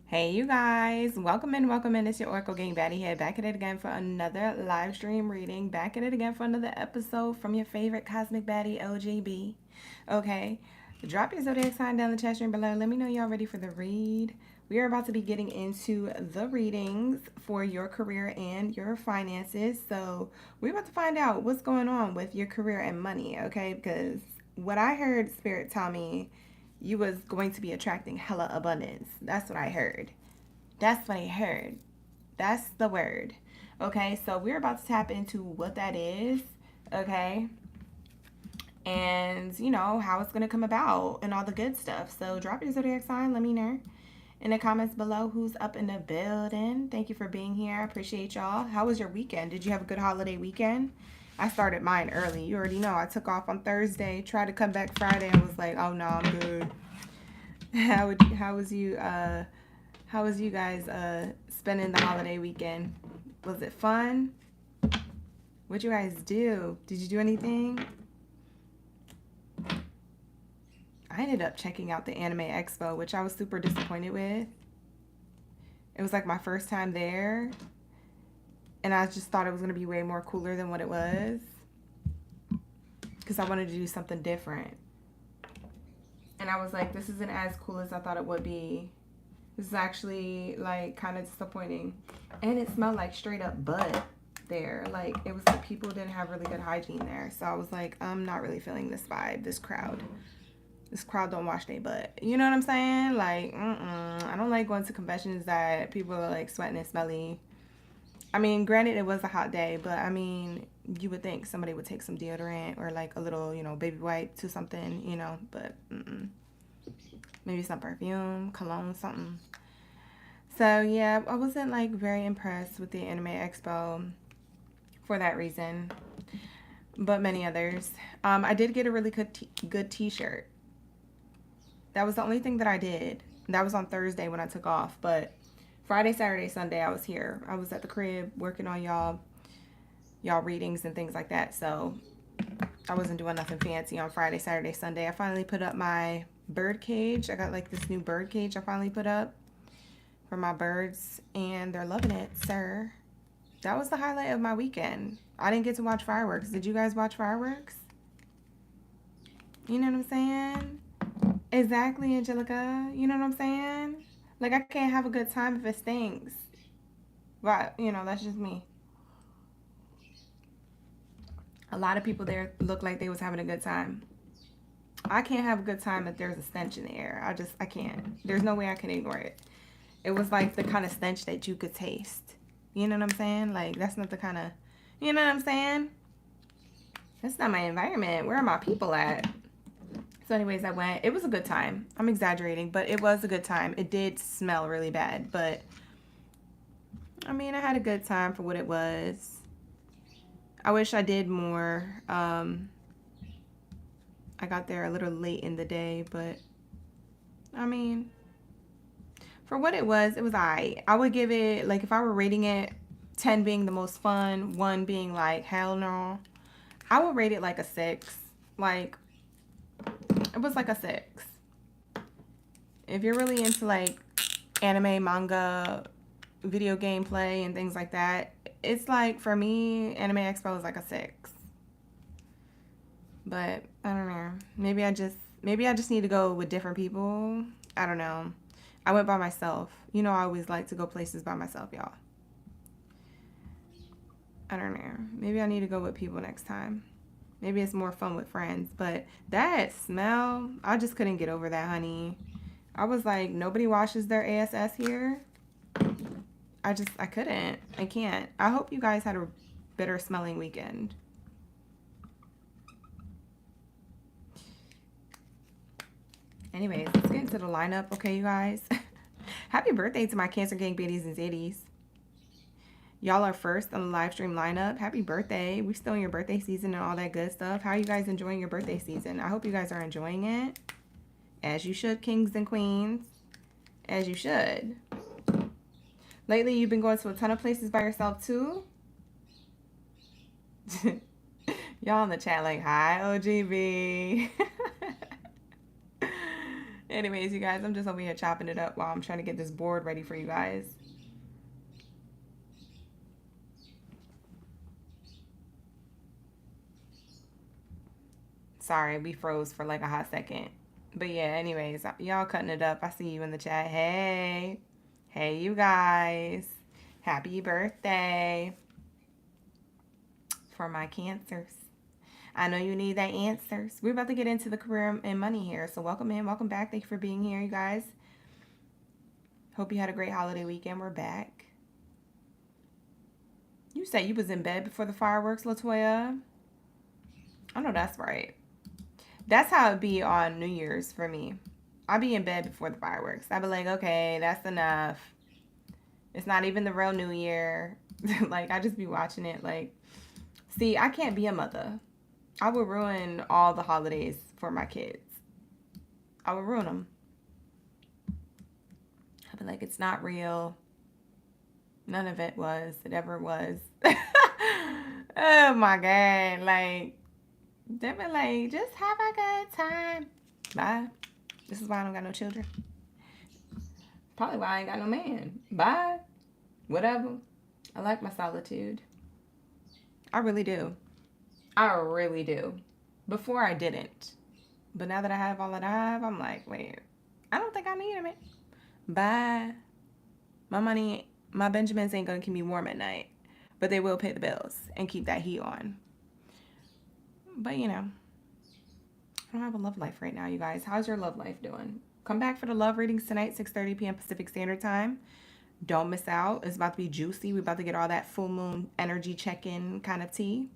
Hey you guys, welcome in. It's your Oracle Gang Baddie here, back at it again for another live stream reading, back at it again for another episode from your favorite cosmic baddie, OGB. Okay, drop your zodiac sign down in the chat stream below. Let me know y'all ready for the read. We are about to be getting into the readings for your career and your finances. So we're about to find out what's going on with your career and money, okay? Because what I heard Spirit tell me, you was going to be attracting hella abundance. That's what I heard. That's what I heard. That's the word. Okay, so we're about to tap into what that is. Okay, and how it's gonna come about and all the good stuff. So drop your zodiac sign. Let me know in the comments below who's up in the building. Thank you for being here. I appreciate y'all. How was your weekend? Did you have a good holiday weekend? I started mine early. You already know. I took off on Thursday. Tried to come back Friday. I was like, oh no, I'm good. How was you guys spending the holiday weekend? Was it fun? What'd you guys do? Did you do anything? I ended up checking out the Anime Expo, which I was super disappointed with. It was like my first time there, and I just thought it was going to be way more cooler than what it was, because I wanted to do something different. And I was like, this isn't as cool as I thought it would be. This is actually like kind of disappointing. And it smelled like straight up butt there. Like it was like people didn't have really good hygiene there. So I was like, I'm not really feeling this vibe, this crowd. This crowd don't wash their butt. You know what I'm saying? Like, I don't like going to conventions that people are like sweating and smelly. I mean, granted, it was a hot day, but I mean, you would think somebody would take some deodorant or like a little, baby wipe to something, but maybe some perfume, cologne, something. So yeah, I wasn't like very impressed with the Anime Expo for that reason, but many others. I did get a really good T-shirt. That was the only thing that I did. That was on Thursday when I took off, but Friday, Saturday, Sunday, I was here. I was at the crib working on y'all readings and things like that. So I wasn't doing nothing fancy on Friday, Saturday, Sunday. I finally put up my bird cage. I got like this new bird cage I finally put up for my birds, and they're loving it, sir. That was the highlight of my weekend. I didn't get to watch fireworks. Did you guys watch fireworks? You know what I'm saying? Exactly, Angelica. You know what I'm saying? Like, I can't have a good time if it stinks. But, that's just me. A lot of people there look like they was having a good time. I can't have a good time if there's a stench in the air. I can't. There's no way I can ignore it. It was like the kind of stench that you could taste. You know what I'm saying? Like, that's not the kind of, you know what I'm saying? That's not my environment. Where are my people at? So anyways, I went. It was a good time. I'm exaggerating, but it was a good time. It did smell really bad, but I mean, I had a good time for what it was. I wish I did more. I got there a little late in the day, but I mean, for what it was alright. I would give it, like, if I were rating it, 10 being the most fun, 1 being like, hell no, I would rate it like a 6. Like, it was like a 6. If you're really into like anime, manga, video game play, and things like that, it's like, for me, Anime Expo is like a 6. But I don't know. Maybe I just need to go with different people. I don't know. I went by myself. I always like to go places by myself, y'all. I don't know. Maybe I need to go with people next time. Maybe it's more fun with friends. But that smell, I just couldn't get over that, honey. I was like, nobody washes their ASS here. I couldn't. I can't. I hope you guys had a better smelling weekend. Anyways, let's get into the lineup, okay, you guys? Happy birthday to my Cancer Gang Baddies and Zadies. Y'all are first on the live stream lineup. Happy birthday. We're still in your birthday season and all that good stuff. How are you guys enjoying your birthday season? I hope you guys are enjoying it. As you should, kings and queens. As you should. Lately, you've been going to a ton of places by yourself, too? Y'all in the chat like, hi, OGB. Anyways, you guys, I'm just over here chopping it up while I'm trying to get this board ready for you guys. Sorry, we froze for like a hot second. But yeah, anyways, y'all cutting it up. I see you in the chat. Hey. Hey, you guys. Happy birthday for my cancers. I know you need that answers. We're about to get into the career and money here. So welcome in. Welcome back. Thank you for being here, you guys. Hope you had a great holiday weekend. We're back. You said you was in bed before the fireworks, Latoya. I know that's right. That's how it be on New Year's for me. I'll be in bed before the fireworks. I'll be like, okay, that's enough. It's not even the real New Year. Like, I just be watching it. Like, see, I can't be a mother. I would ruin all the holidays for my kids. I would ruin them. I'd be like, it's not real. None of it was. It ever was. Oh, my God. Like, they be like, just have a good time. Bye. This is why I don't got no children. Probably why I ain't got no man. Bye. Whatever. I like my solitude. I really do. I really do. Before I didn't. But now that I have all that I have, I'm like, wait, I don't think I need him. Bye. My money, my Benjamins ain't gonna keep me warm at night. But they will pay the bills and keep that heat on. But you know, I don't have a love life right now, you guys. How's your love life doing? Come back for the love readings tonight, 6:30 p.m. Pacific Standard Time. Don't miss out. It's about to be juicy. We're about to get all that full moon energy check-in kind of tea.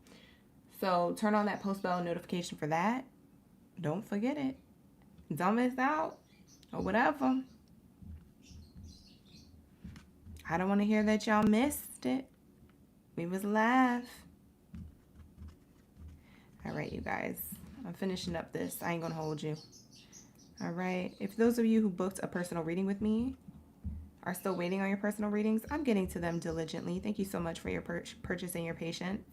So turn on that post bell notification for that. Don't forget it. Don't miss out or whatever. I don't want to hear that y'all missed it. We was live. All right, you guys. I'm finishing up this. I ain't going to hold you. All right. If those of you who booked a personal reading with me are still waiting on your personal readings, I'm getting to them diligently. Thank you so much for your purchase and your patience.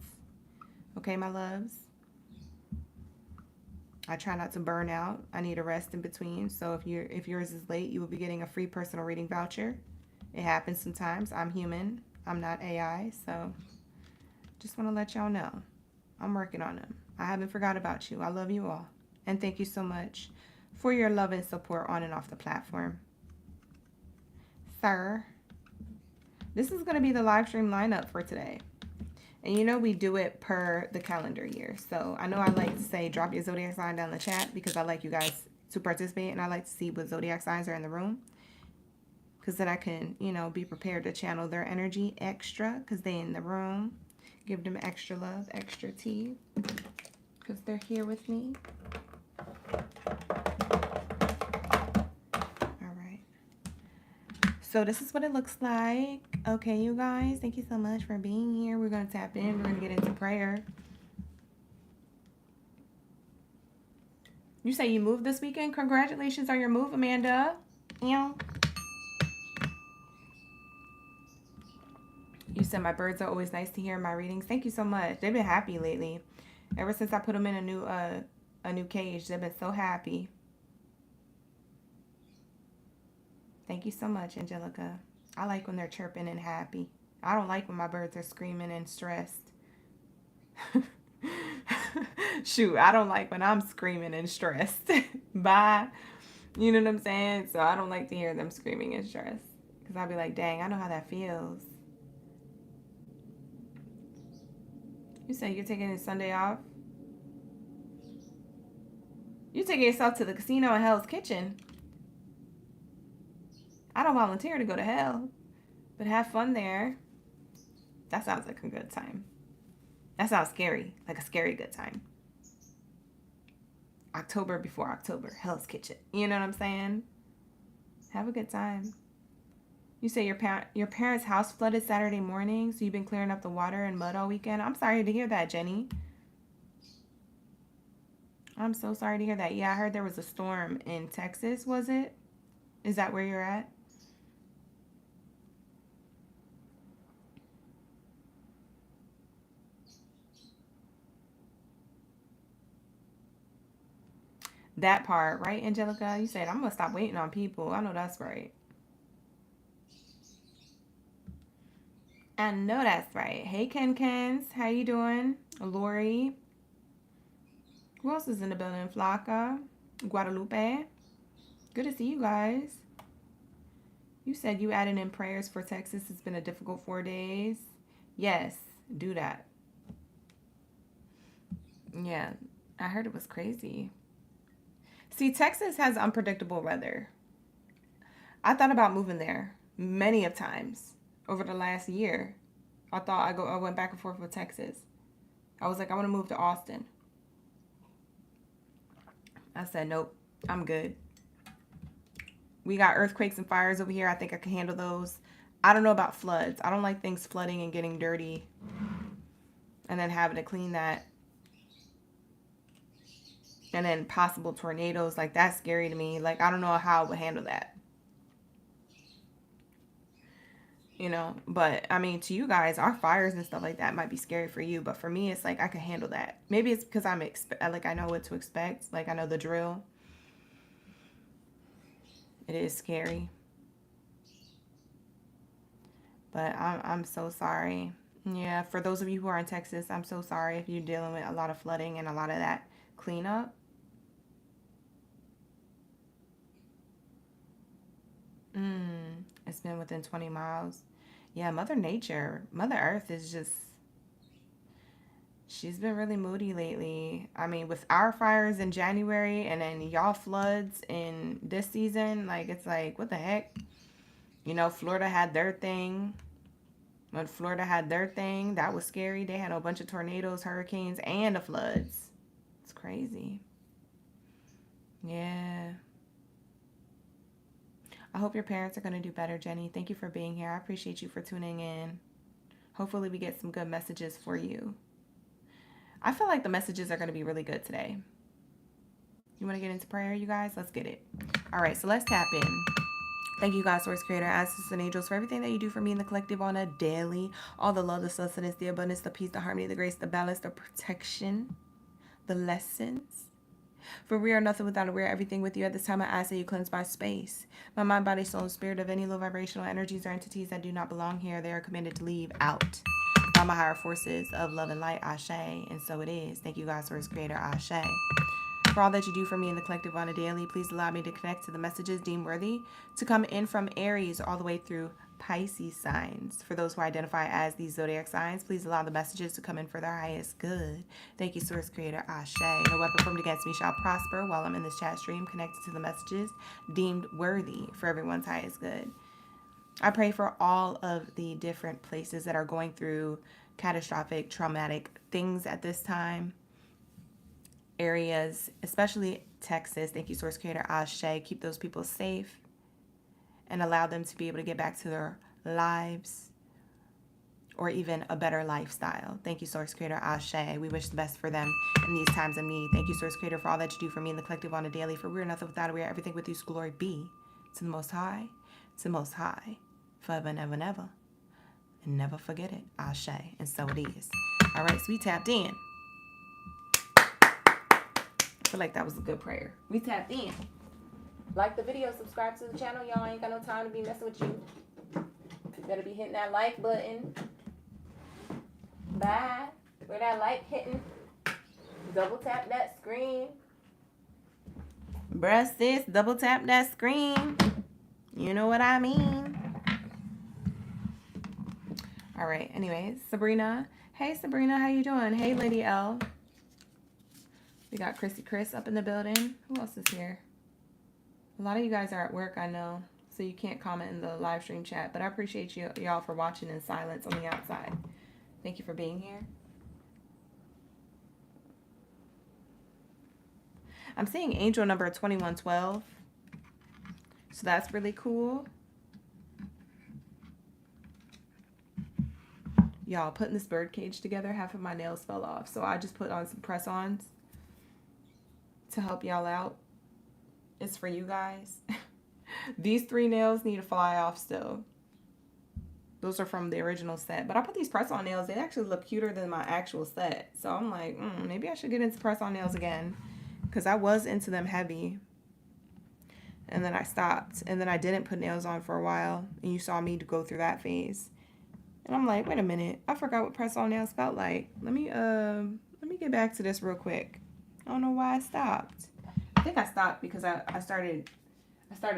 Okay, my loves? I try not to burn out. I need a rest in between. So if yours is late, you will be getting a free personal reading voucher. It happens sometimes. I'm human. I'm not AI. So just want to let y'all know. I'm working on them. I haven't forgot about you. I love you all. And thank you so much for your love and support on and off the platform. Sir, this is going to be the live stream lineup for today. And you know we do it per the calendar year. So I know I like to say drop your zodiac sign down in the chat because I like you guys to participate. And I like to see what zodiac signs are in the room. Because then I can, you know, be prepared to channel their energy extra because they in the room. Give them extra love, extra tea. Because they're here with me. So this is what it looks like. Okay, you guys, thank you so much for being here. We're going to tap in. We're going to get into prayer. You say you moved this weekend? Congratulations on your move, Amanda. You said my birds are always nice to hear in my readings. Thank you so much. They've been happy lately. Ever since I put them in a new cage, they've been so happy. Thank you so much, Angelica. I like when they're chirping and happy. I don't like when my birds are screaming and stressed. Shoot, I don't like when I'm screaming and stressed. Bye. You know what I'm saying? So I don't like to hear them screaming and stressed. Because I'll be like, dang, I know how that feels. You say you're taking a Sunday off? You're taking yourself to the casino in Hell's Kitchen. I don't volunteer to go to hell, but have fun there. That sounds like a good time. That sounds scary, like a scary good time. October before October, Hell's Kitchen. You know what I'm saying? Have a good time. You say your parents' house flooded Saturday morning, so you've been clearing up the water and mud all weekend. I'm sorry to hear that, Jenny. I'm so sorry to hear that. Yeah, I heard there was a storm in Texas, was it? Is that where you're at? That part, right, Angelica? You said, I'm going to stop waiting on people. I know that's right. I know that's right. Hey, Ken Kens. How you doing? Lori. Who else is in the building? Flocka. Guadalupe. Good to see you guys. You said you added in prayers for Texas. It's been a difficult 4 days. Yes, do that. Yeah, I heard it was crazy. See, Texas has unpredictable weather. I thought about moving there many of times over the last year. I went back and forth with Texas. I was like, I want to move to Austin. I said, nope, I'm good. We got earthquakes and fires over here. I think I can handle those. I don't know about floods. I don't like things flooding and getting dirty and then having to clean that. And then possible tornadoes. Like, that's scary to me. Like, I don't know how I would handle that. You know, but I mean, to you guys, our fires and stuff like that might be scary for you, but for me, it's like I can handle that. Maybe it's because I know what to expect, like I know the drill. It is scary, but I'm so sorry. Yeah, for those of you who are in Texas, I'm so sorry if you're dealing with a lot of flooding and a lot of that cleanup. It's been within 20 miles. Yeah, Mother Nature, Mother Earth is just, she's been really moody lately. I mean, with our fires in January and then y'all floods in this season, like, it's like, what the heck? You know, Florida had their thing. When Florida had their thing, that was scary. They had a bunch of tornadoes, hurricanes, and the floods. It's crazy. Yeah. I hope your parents are going to do better, Jenny. Thank you for being here. I appreciate you for tuning in. Hopefully we get some good messages for you. I feel like the messages are going to be really good today. You want to get into prayer, you guys? Let's get it. All right, so let's tap in. Thank you, God, Source Creator, Ancestors, and Angels, for everything that you do for me in the collective on a daily. All the love, the sustenance, the abundance, the peace, the harmony, the grace, the balance, the protection, the lessons. For we are nothing without it. We are everything with you. At this time, I ask that you cleanse my space, my mind, body, soul, and spirit of any low vibrational energies or entities that do not belong here. They are commanded to leave out by my higher forces of love and light. Ashe. And so it is. Thank you, God, Source Creator. Ashe. For all that you do for me in the collective on a daily, please allow me to connect to the messages deemed worthy to come in from Aries all the way through Pisces signs. For those who identify as these zodiac signs, please allow the messages to come in for their highest good. Thank you, Source Creator. Ashe. No weapon formed against me shall prosper while I'm in this chat stream connected to the messages deemed worthy for everyone's highest good. I pray for all of the different places that are going through catastrophic, traumatic things at this time. Areas, especially Texas. Thank you, Source Creator. Ashe. Keep those people safe and allow them to be able to get back to their lives or even a better lifestyle. Thank you, Source Creator. Ashe. We wish the best for them in these times of need. Thank you, Source Creator, for all that you do for me in the collective on a daily. For we are nothing without it. We are everything with you. Glory be to the Most High, to the Most High, forever and ever and ever. And never forget it. Ashe. And so it is. All right, so we tapped in. I feel like that was a good prayer. We tapped in. Like the video, subscribe to the channel. Y'all ain't got no time to be messing with you. You better be hitting that like button. Bye. Where that like hitting? Double tap that screen. Bruh, sis, double tap that screen. You know what I mean. All right, anyways, Sabrina. Hey, Sabrina, how you doing? Hey, Lady L. We got Chrissy Chris up in the building. Who else is here? A lot of you guys are at work, I know, so you can't comment in the live stream chat, but I appreciate y'all for watching in silence on the outside. Thank you for being here. I'm seeing angel number 2112, so that's really cool. Y'all, putting this bird cage together, half of my nails fell off, so I just put on some press-ons to help y'all out. It's for you guys. These 3 nails need to fly off still. Those are from the original set. But I put these press-on nails. They actually look cuter than my actual set. So I'm like, maybe I should get into press-on nails again. because I was into them heavy. And then I stopped. And then I didn't put nails on for a while. And you saw me go through that phase. And I'm like, wait a minute. I forgot what press-on nails felt like. Let me get back to this real quick. I don't know why I stopped. I think I stopped because I started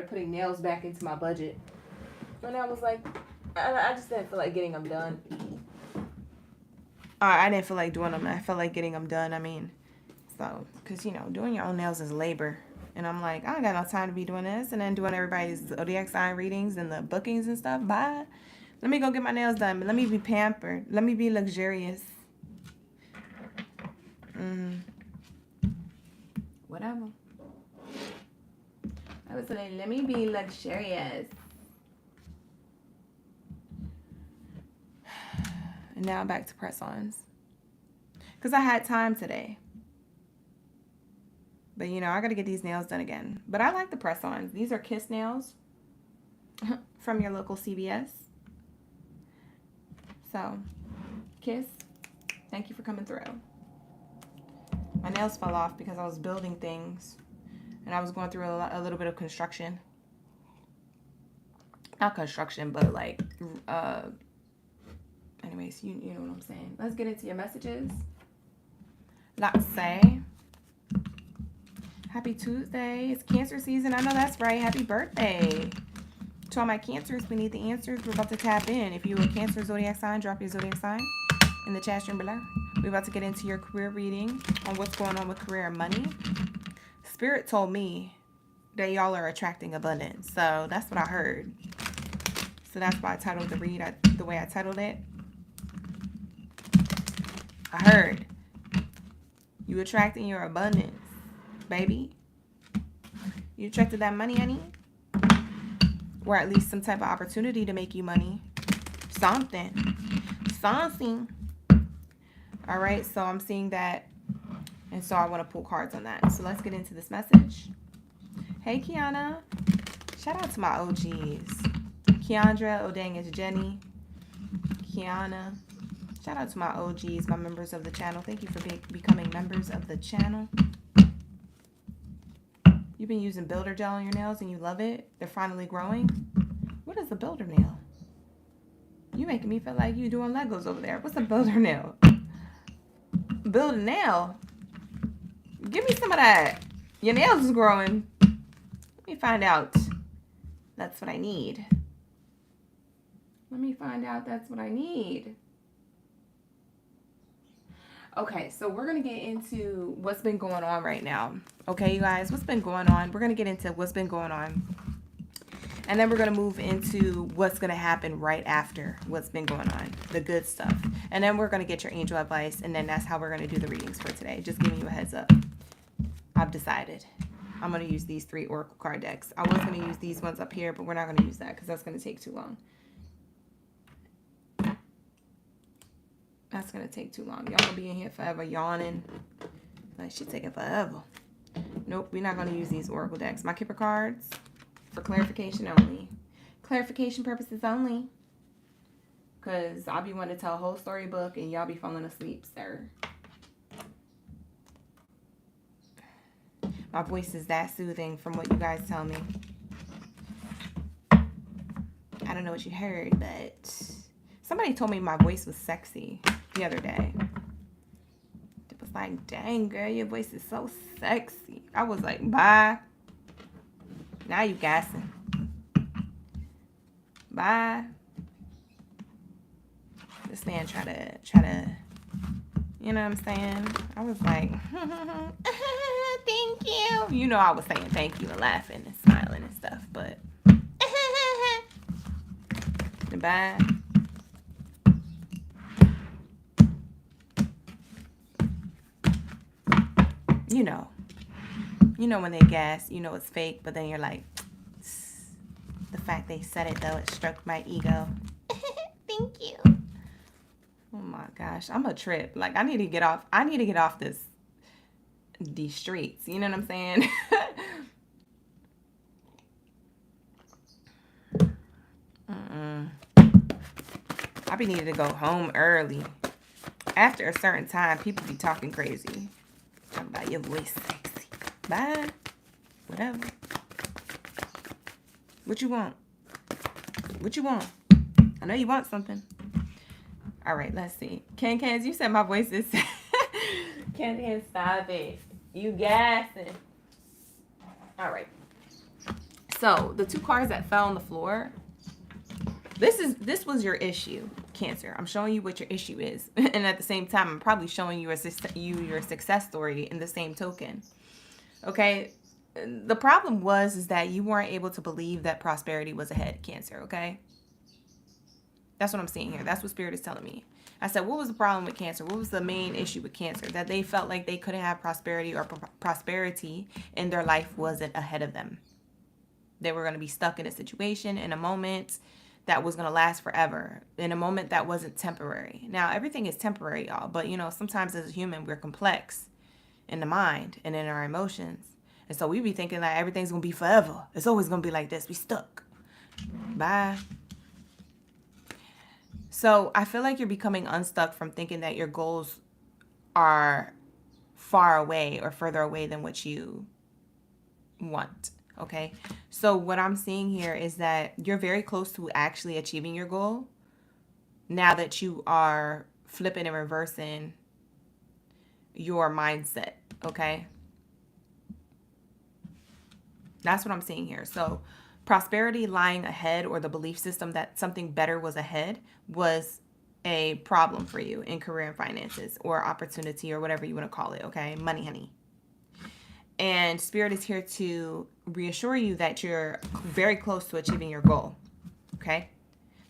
putting nails back into my budget. And I was like, I just didn't feel like getting them done. I didn't feel like doing them. I felt like getting them done. I mean, so, because, you know, doing your own nails is labor. And I'm like, I don't got no time to be doing this. And then doing everybody's Zodiac sign readings and the bookings and stuff. Bye. Let me go get my nails done. But let me be pampered. Let me be luxurious. Whatever. I was like, let me be luxurious. And now back to press-ons. Because I had time today. But, you know, I got to get these nails done again. But I like the press-ons. These are Kiss nails from your local CVS. So, Kiss, thank you for coming through. My nails fell off because I was building things. And I was going through a little bit of construction. Not construction, but like, anyways, you know what I'm saying. Let's get into your messages. Let's say, happy Tuesday. It's Cancer season. I know that's right. Happy birthday. To all my Cancers, we need the answers. We're about to tap in. If you're a Cancer zodiac sign, drop your zodiac sign in the chat stream below. We're about to get into your career reading on what's going on with career and money. Spirit told me that y'all are attracting abundance. So that's what I heard. So that's why I titled the read the way I titled it. I heard you attracting your abundance, baby. You attracted that money, honey? Or at least some type of opportunity to make you money. Something. All right, so I'm seeing that. And so I want to pull cards on that. So let's get into this message. Hey, Kiana. Shout out to my OGs. Keandra, oh dang, it's Jenny. Kiana. Shout out to my OGs, my members of the channel. Thank you for becoming members of the channel. You've been using builder gel on your nails and you love it. They're finally growing. What is a builder nail? You making me feel like you doing Legos over there. What's a builder nail? Build a nail? Give me some of that. Your nails is growing. Let me find out. That's what I need. Let me find out that's what I need. Okay, so we're going to get into what's been going on right now. Okay, you guys, what's been going on? We're going to get into what's been going on. And then we're going to move into what's going to happen right after what's been going on, the good stuff. And then we're going to get your angel advice, and then that's how we're going to do the readings for today. Just giving you a heads up. I've decided I'm going to use these 3 oracle card decks. I was going to use these ones up here, but we're not going to use that because that's going to take too long. That's going to take too long. Y'all going to be in here forever yawning. Like, she's taking forever. Nope, we're not going to use these oracle decks. My Kipper cards, for clarification only. Clarification purposes only. Because I'll be wanting to tell a whole storybook and y'all be falling asleep, sir. My voice is that soothing from what you guys tell me. I don't know what you heard, but somebody told me my voice was sexy the other day. It was like, dang, girl, your voice is so sexy. I was like, bye. Now you gassing. Bye. This man try to, you know what I'm saying? I was like, thank you. You know I was saying thank you and laughing and smiling and stuff, but bye. You know when they gas, you know it's fake, but then you're like, the fact they said it though, it struck my ego. Thank you. Oh my gosh, I'm a trip. Like I need to get off these streets. You know what I'm saying? I be needing to go home early. After a certain time, people be talking crazy. Talking about your voice sexy. Bye. Whatever. What you want? What you want? I know you want something. All right, let's see. Can, you said my voice is... Can, stop it. You gassing. All right. So, the 2 cards that fell on the floor... This was your issue, Cancer. I'm showing you what your issue is. And at the same time, I'm probably showing you your success story in the same token. Okay? The problem is that you weren't able to believe that prosperity was ahead, Cancer, okay? That's what I'm seeing here. That's what Spirit is telling me. I said, what was the problem with Cancer? What was the main issue with Cancer? That they felt like they couldn't have prosperity, or prosperity in their life wasn't ahead of them. They were going to be stuck in a situation, in a moment that was going to last forever, in a moment that wasn't temporary. Now, everything is temporary, y'all, but sometimes as a human, we're complex in the mind and in our emotions. And so we be thinking that everything's going to be forever. It's always going to be like this. We stuck. Bye. So I feel like you're becoming unstuck from thinking that your goals are far away or further away than what you want. Okay, so what I'm seeing here is that you're very close to actually achieving your goal now that you are flipping and reversing your mindset. Okay, that's what I'm seeing here. So prosperity lying ahead, or the belief system that something better was ahead, was a problem for you in career and finances, or opportunity, or whatever you want to call it. Okay, money, honey. And Spirit is here to reassure you that you're very close to achieving your goal. Okay?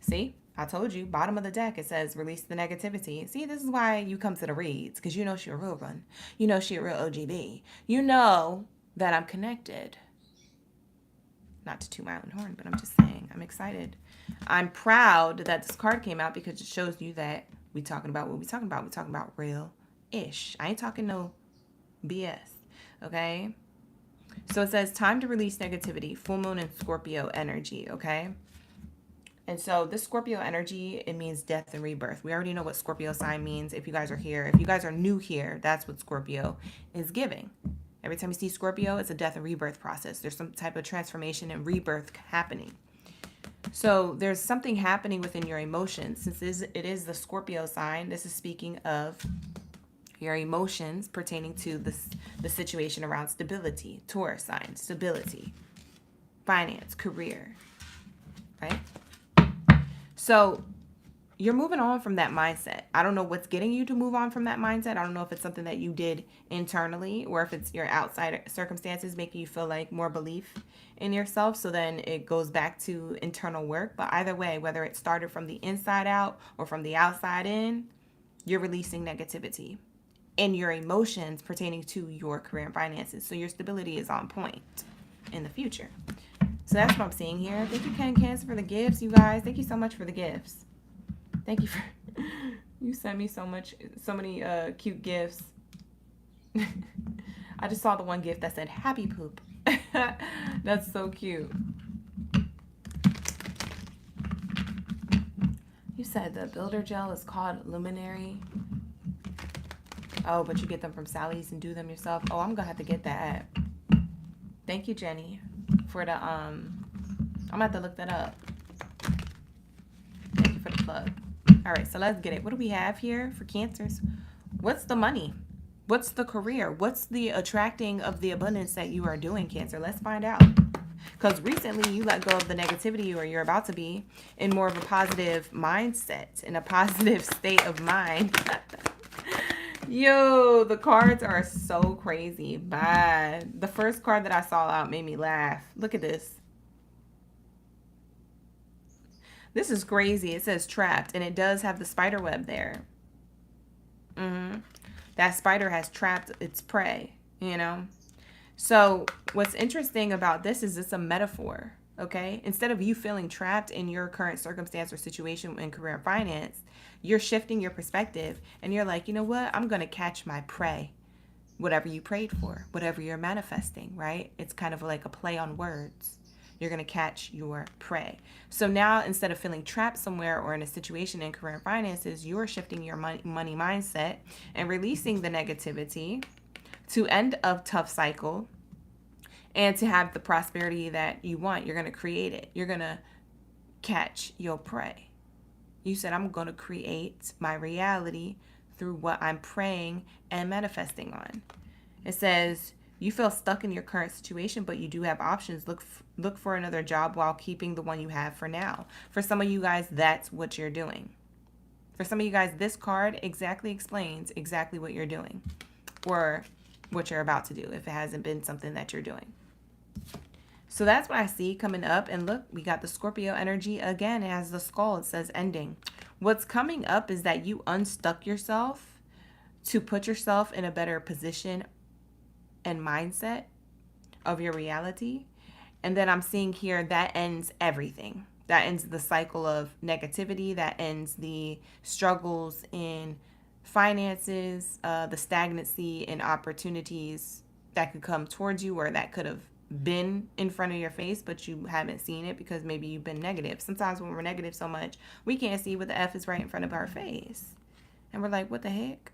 See? I told you, bottom of the deck, it says release the negativity. See, this is why you come to the reads, because you know she a real one. You know she a real OGB. You know that I'm connected. Not to toot my own horn, but I'm just saying, I'm excited. I'm proud that this card came out because it shows you that we talking about what we talking about. We talking about real-ish. I ain't talking no BS. Okay, so it says time to release negativity, full moon and Scorpio energy. Okay, and so this Scorpio energy, it means death and rebirth. We already know what Scorpio sign means. If you guys are here, if you guys are new here, that's what Scorpio is giving. Every time you see Scorpio, it's a death and rebirth process. There's some type of transformation and rebirth happening. So there's something happening within your emotions. Since it is the Scorpio sign, this is speaking of your emotions pertaining to the situation around stability. Taurus sign, stability, finance, career, right? So you're moving on from that mindset. I don't know what's getting you to move on from that mindset. I don't know if it's something that you did internally, or if it's your outside circumstances making you feel like more belief in yourself. So then it goes back to internal work. But either way, whether it started from the inside out or from the outside in, you're releasing negativity and your emotions pertaining to your career and finances. So your stability is on point in the future. So that's what I'm seeing here. Thank you, Cancer, for the gifts, you guys. Thank you so much for the gifts. Thank you for... You sent me so many cute gifts. I just saw the one gift that said happy poop. That's so cute. You said the builder gel is called Luminary. Oh, but you get them from Sally's and do them yourself. Oh, I'm gonna have to get that. Thank you, Jenny, for the I'm gonna have to look that up. Thank you for the plug. All right, so let's get it. What do we have here for Cancers? What's the money? What's the career? What's the attracting of the abundance that you are doing, Cancer? Let's find out. Because recently you let go of the negativity, or you're about to be in more of a positive mindset, in a positive state of mind. Yo, the cards are so crazy. Bye. The first card that I saw out made me laugh. Look at this. This is crazy. It says trapped, and it does have the spider web there. That spider has trapped its prey, you know? So what's interesting about this is it's a metaphor, okay? Instead of you feeling trapped in your current circumstance or situation in career and finance, you're shifting your perspective, and you're like, you know what? I'm going to catch my prey. Whatever you prayed for, whatever you're manifesting, right? It's kind of like a play on words. You're going to catch your prey. So now, instead of feeling trapped somewhere or in a situation in career and finances, you're shifting your money mindset and releasing the negativity to end a tough cycle And to have the prosperity that you want, you're going to create it. You're going to catch your prey. You said, I'm going to create my reality through what I'm praying and manifesting on. It says, you feel stuck in your current situation, but you do have options. Look for another job while keeping the one you have for now. For some of you guys, that's what you're doing. For some of you guys, this card exactly explains exactly what you're doing or what you're about to do if it hasn't been something that you're doing. So that's what I see coming up. And look, we got the Scorpio energy again. It has the skull. It says ending. What's coming up is that you unstuck yourself to put yourself in a better position and mindset of your reality. And then I'm seeing here that ends everything. That ends the cycle of negativity. That ends the struggles in finances, the stagnancy in opportunities that could come towards you or that could have been in front of your face, but you haven't seen it because maybe you've been negative. Sometimes when we're negative so much, we can't see what the F is right in front of our face. And we're like, what the heck?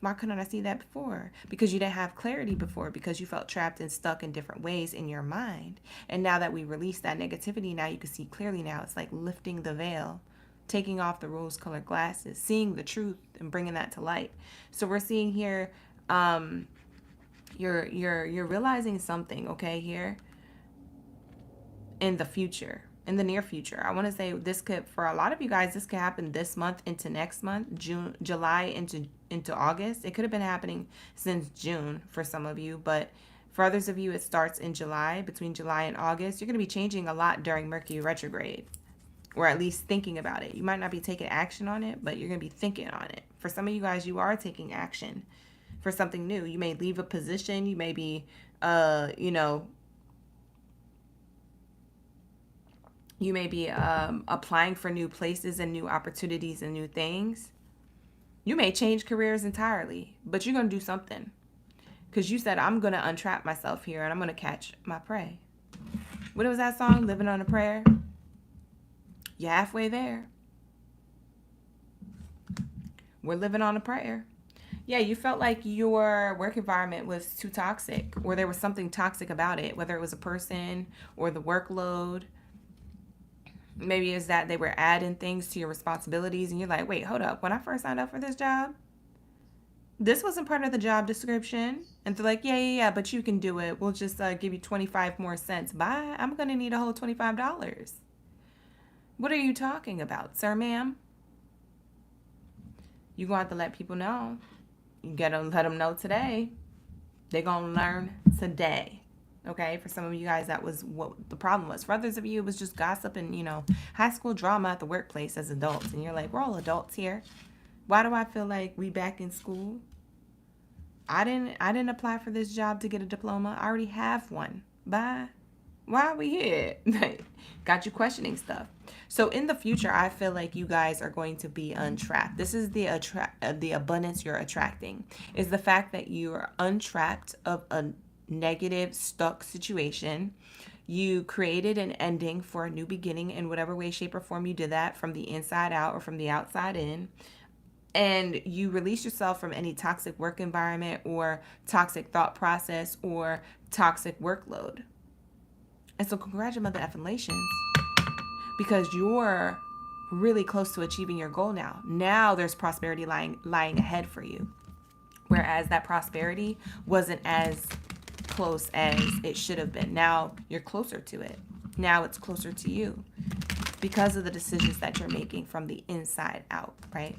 Why couldn't I see that before? Because you didn't have clarity before, because you felt trapped and stuck in different ways in your mind. And now that we release that negativity, now you can see clearly now. It's like lifting the veil, taking off the rose-colored glasses, seeing the truth and bringing that to light. So we're seeing here, you're realizing something, okay, here in the future, in the near future. I want to say this could, for a lot of you guys, this could happen this month into next month, July into August. It could have been happening since June for some of you, but for others of you, it starts in July. Between July and August, you're going to be changing a lot during Mercury retrograde, or at least thinking about it. You might not be taking action on it, but you're going to be thinking on it. For some of you guys, you are taking action for something new. You may leave a position. You may be, applying for new places and new opportunities and new things. You may change careers entirely, but you're going to do something. Because you said, I'm going to untrap myself here and I'm going to catch my prey. What was that song? Living on a Prayer? You're halfway there. We're living on a prayer. Yeah, you felt like your work environment was too toxic, or there was something toxic about it, whether it was a person or the workload. Maybe it's that they were adding things to your responsibilities and you're like, wait, hold up. When I first signed up for this job, this wasn't part of the job description. And they're like, yeah, but you can do it. We'll just give you 25 more cents. Bye. I'm going to need a whole $25. What are you talking about, sir, ma'am? You're going to have to let people know. You got to let them know today. They're going to learn today. Okay, for some of you guys, that was what the problem was. For others of you, it was just gossip and, high school drama at the workplace as adults. And you're like, we're all adults here. Why do I feel like we back in school? I didn't apply for this job to get a diploma. I already have one. Bye. Why are we here? Got you questioning stuff. So in the future, I feel like you guys are going to be untrapped. This is the abundance you're attracting. Is the fact that you are untrapped of a negative, stuck situation. You created an ending for a new beginning in whatever way, shape, or form you did that, from the inside out or from the outside in. And you release yourself from any toxic work environment or toxic thought process or toxic workload. And so congratulations, because you're really close to achieving your goal now. Now there's prosperity lying ahead for you. Whereas that prosperity wasn't as close as it should have been. Now you're closer to it. Now it's closer to you because of the decisions that you're making from the inside out, right?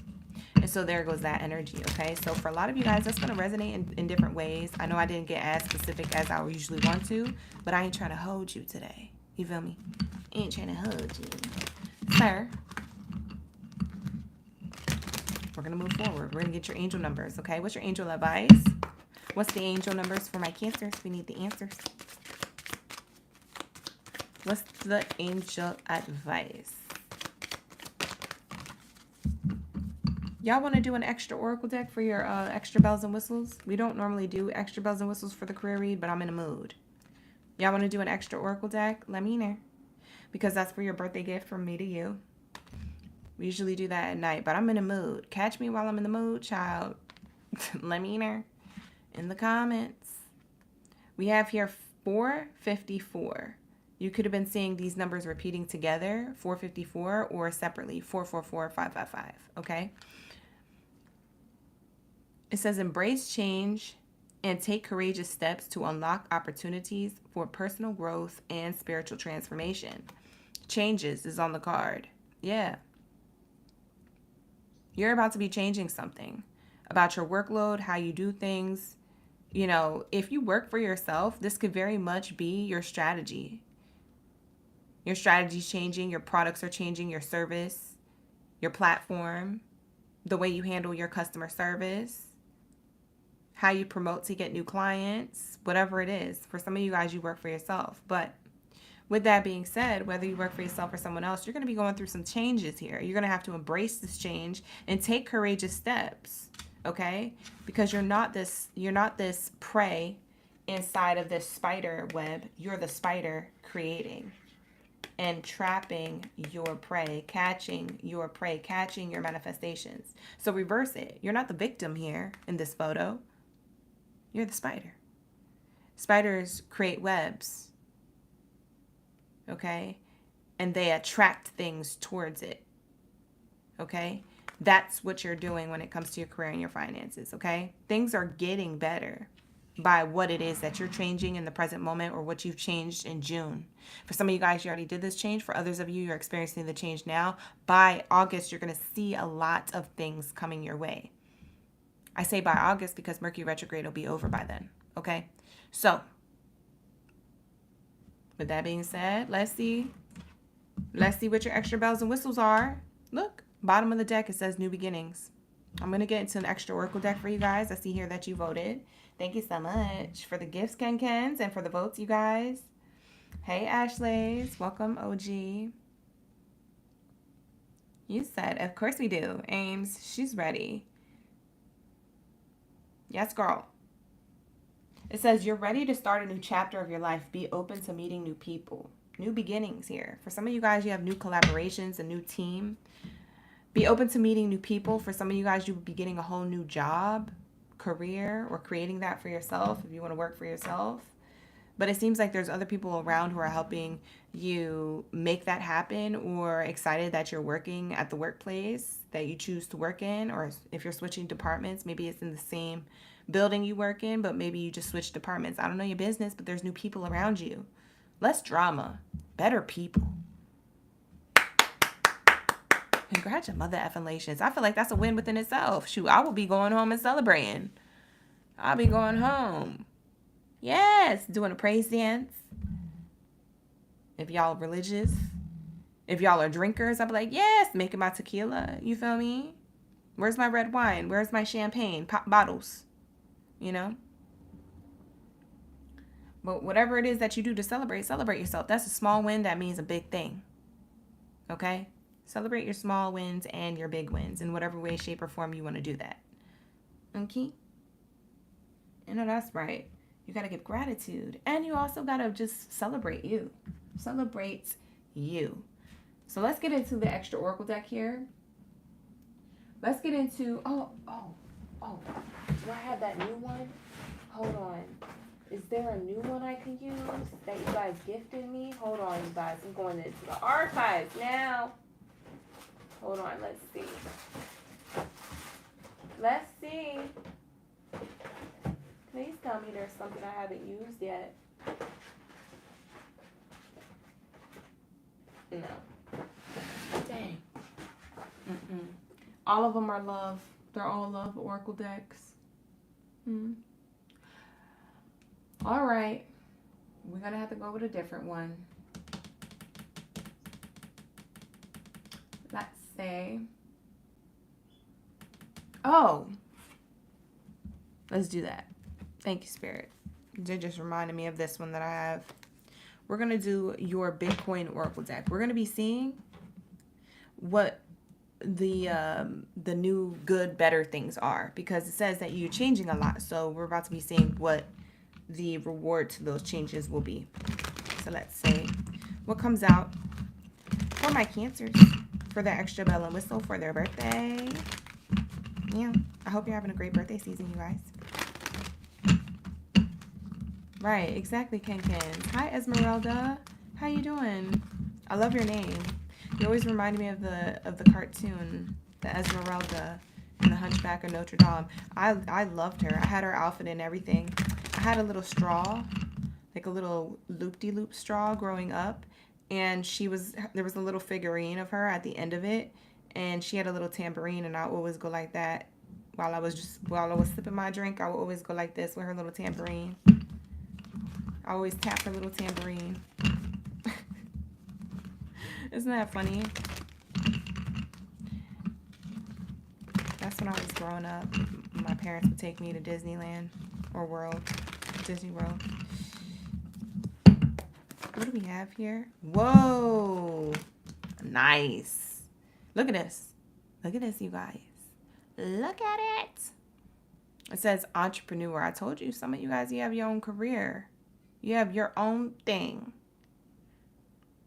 And so there goes that energy, okay? So for a lot of you guys, that's going to resonate in different ways. I know I didn't get as specific as I usually want to, but I ain't trying to hold you today. You feel me? I ain't trying to hold you. Sir, we're going to move forward. We're going to get your angel numbers, okay? What's your angel advice? What's the angel numbers for my Cancers? We need the answers. What's the angel advice? Y'all want to do an extra oracle deck for your extra bells and whistles? We don't normally do extra bells and whistles for the career read, but I'm in a mood. Y'all want to do an extra oracle deck? Let me know. Because that's for your birthday gift from me to you. We usually do that at night, but I'm in a mood. Catch me while I'm in the mood, child. Let me know in the comments. We have here 454. You could have been seeing these numbers repeating together, 454, or separately, 444, 555, okay? It says embrace change and take courageous steps to unlock opportunities for personal growth and spiritual transformation. Changes is on the card. Yeah. You're about to be changing something about your workload, how you do things. You know, if you work for yourself, this could very much be your strategy. Your strategy's changing, your products are changing, your service, your platform, the way you handle your customer service, how you promote to get new clients, whatever it is. For some of you guys, you work for yourself. But with that being said, whether you work for yourself or someone else, you're going to be going through some changes here. You're going to have to embrace this change and take courageous steps, okay? Because you're not this prey inside of this spider web. You're the spider creating and trapping your prey, catching your prey, catching your manifestations. So reverse it. You're not the victim here in this photo. You're the spider. Spiders create webs, okay? And they attract things towards it, okay? That's what you're doing when it comes to your career and your finances, okay? Things are getting better by what it is that you're changing in the present moment or what you've changed in June. For some of you guys, you already did this change. For others of you, you're experiencing the change now. By August, you're going to see a lot of things coming your way. I say by August because Mercury retrograde will be over by then, okay? So, with that being said, let's see what your extra bells and whistles are. Look, bottom of the deck, it says new beginnings. I'm going to get into an extra oracle deck for you guys. I see here that you voted. Thank you so much for the gifts, Kens, and for the votes, you guys. Hey, Ashleys. Welcome, OG. You said, of course we do. Ames, she's ready. Yes, girl. It says, you're ready to start a new chapter of your life. Be open to meeting new people. New beginnings here. For some of you guys, you have new collaborations, a new team. Be open to meeting new people. For some of you guys, you will be getting a whole new job, career, or creating that for yourself if you want to work for yourself. But it seems like there's other people around who are helping you make that happen, or excited that you're working at the workplace that you choose to work in, or if you're switching departments, maybe it's in the same building you work in, but maybe you just switch departments. I don't know your business, but there's new people around you. Less drama, better people. Congratulations. I feel like that's a win within itself. Shoot, I will be going home and celebrating. I'll be going home. Yes, doing a praise dance. If y'all religious, if y'all are drinkers, I'll be like, yes, making my tequila. You feel me? Where's my red wine? Where's my champagne? Pop bottles. You know? But whatever it is that you do to celebrate yourself. That's a small win. That means a big thing. Okay? Celebrate your small wins and your big wins in whatever way, shape, or form you want to do that. Okay? You know, that's right. You got to give gratitude. And you also got to just celebrate you. Celebrate you. So let's get into the extra oracle deck here. Let's get into... Oh. Do I have that new one? Hold on. Is there a new one I can use that you guys gifted me? Hold on, you guys. I'm going into the archives now. Hold on. Let's see. Please tell me there's something I haven't used yet. No. Dang. All of them are love. They're all love oracle decks. All right. We're going to have to go with a different one. Let's say... Oh. Let's do that. Thank you, Spirit. They just reminded me of this one that I have. We're going to do your Bitcoin oracle deck. We're going to be seeing what the new good, better things are, because it says that you're changing a lot. So we're about to be seeing what the reward to those changes will be. So let's say what comes out for my Cancers for their extra bell and whistle for their birthday. Yeah, I hope you're having a great birthday season, you guys. Right, exactly, Ken Kens. Hi, Esmeralda. How you doing? I love your name. You always remind me of the cartoon, the Esmeralda and the Hunchback of Notre Dame. I loved her. I had her outfit and everything. I had a little straw, like a little loop-de-loop straw growing up, and there was a little figurine of her at the end of it, and she had a little tambourine, and I would always go like that while I was sipping my drink. I would always go like this with her little tambourine. I always tap her little tambourine. Isn't that funny? That's when I was growing up. My parents would take me to Disneyland or Disney World. What do we have here? Whoa! Nice. Look at this. Look at this, you guys. Look at it. It says entrepreneur. I told you, some of you guys, you have your own career. You have your own thing.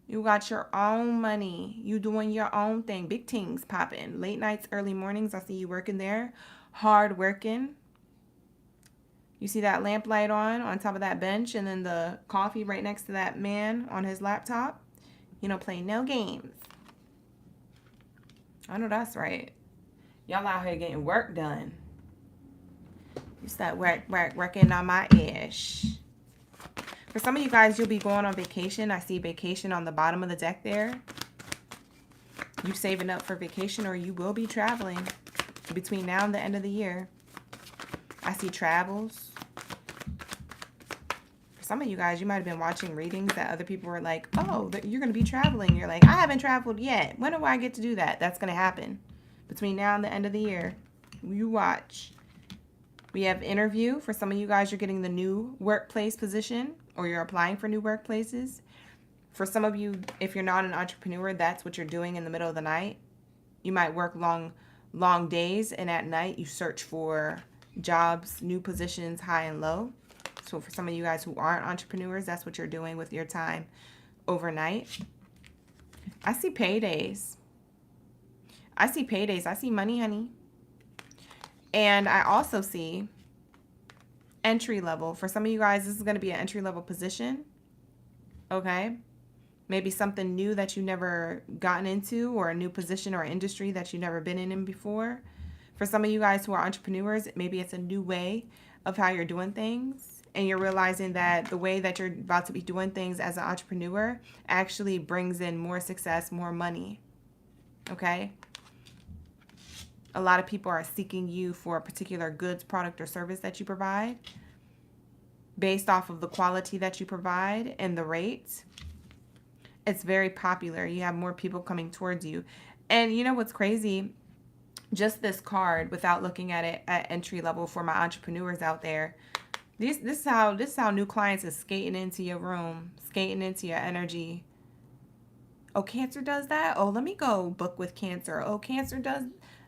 You got your own money. You doing your own thing. Big things popping. Late nights, early mornings. I see you working there. Hard working. You see that lamplight on top of that bench, and then the coffee right next to that man on his laptop. You know, playing no games. I know that's right. Y'all out here getting work done. You start working on my ish. For some of you guys, you'll be going on vacation. I see vacation on the bottom of the deck there. You saving up for vacation, or you will be traveling between now and the end of the year. I see travels. For some of you guys, you might have been watching readings that other people were like, oh, you're going to be traveling. You're like, I haven't traveled yet. When do I get to do that? That's going to happen between now and the end of the year. You watch. We have interview. For some of you guys, you're getting the new workplace position, or you're applying for new workplaces. For some of you, if you're not an entrepreneur, that's what you're doing in the middle of the night. You might work long days, and at night you search for jobs, new positions, high and low. So for some of you guys who aren't entrepreneurs, that's what you're doing with your time overnight. I see paydays. I see money, honey. And I also see entry level. For some of you guys, this is going to be an entry level position. Okay. Maybe something new that you never gotten into, or a new position or industry that you've never been in before. For some of you guys who are entrepreneurs, maybe it's a new way of how you're doing things, and you're realizing that the way that you're about to be doing things as an entrepreneur actually brings in more success, more money. Okay? A lot of people are seeking you for a particular goods, product, or service that you provide based off of the quality that you provide and the rates. It's very popular. You have more people coming towards you. And you know what's crazy? Just this card, without looking at it at entry level, for my entrepreneurs out there, this is how new clients is skating into your room, skating into your energy. Oh, Cancer does that? Oh, let me go book with Cancer. Oh, Cancer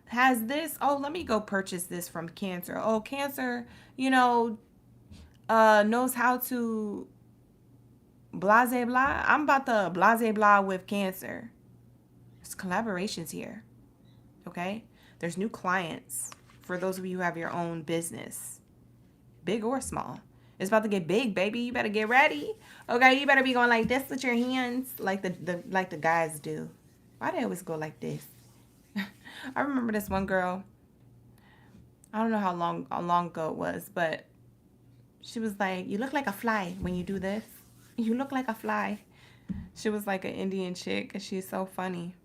has this. Oh, let me go purchase this from Cancer. Oh, Cancer, knows how to blase blah. I'm about to blase blah with Cancer. There's collaborations here. Okay? There's new clients for those of you who have your own business, big or small. It's about to get big, baby. You better get ready. Okay? You better be going like this with your hands, like the guys do. Why they always go like this? I remember this one girl. I don't know how long ago it was, but she was like, "You look like a fly when you do this. You look like a fly." She was like an Indian chick, and she's so funny.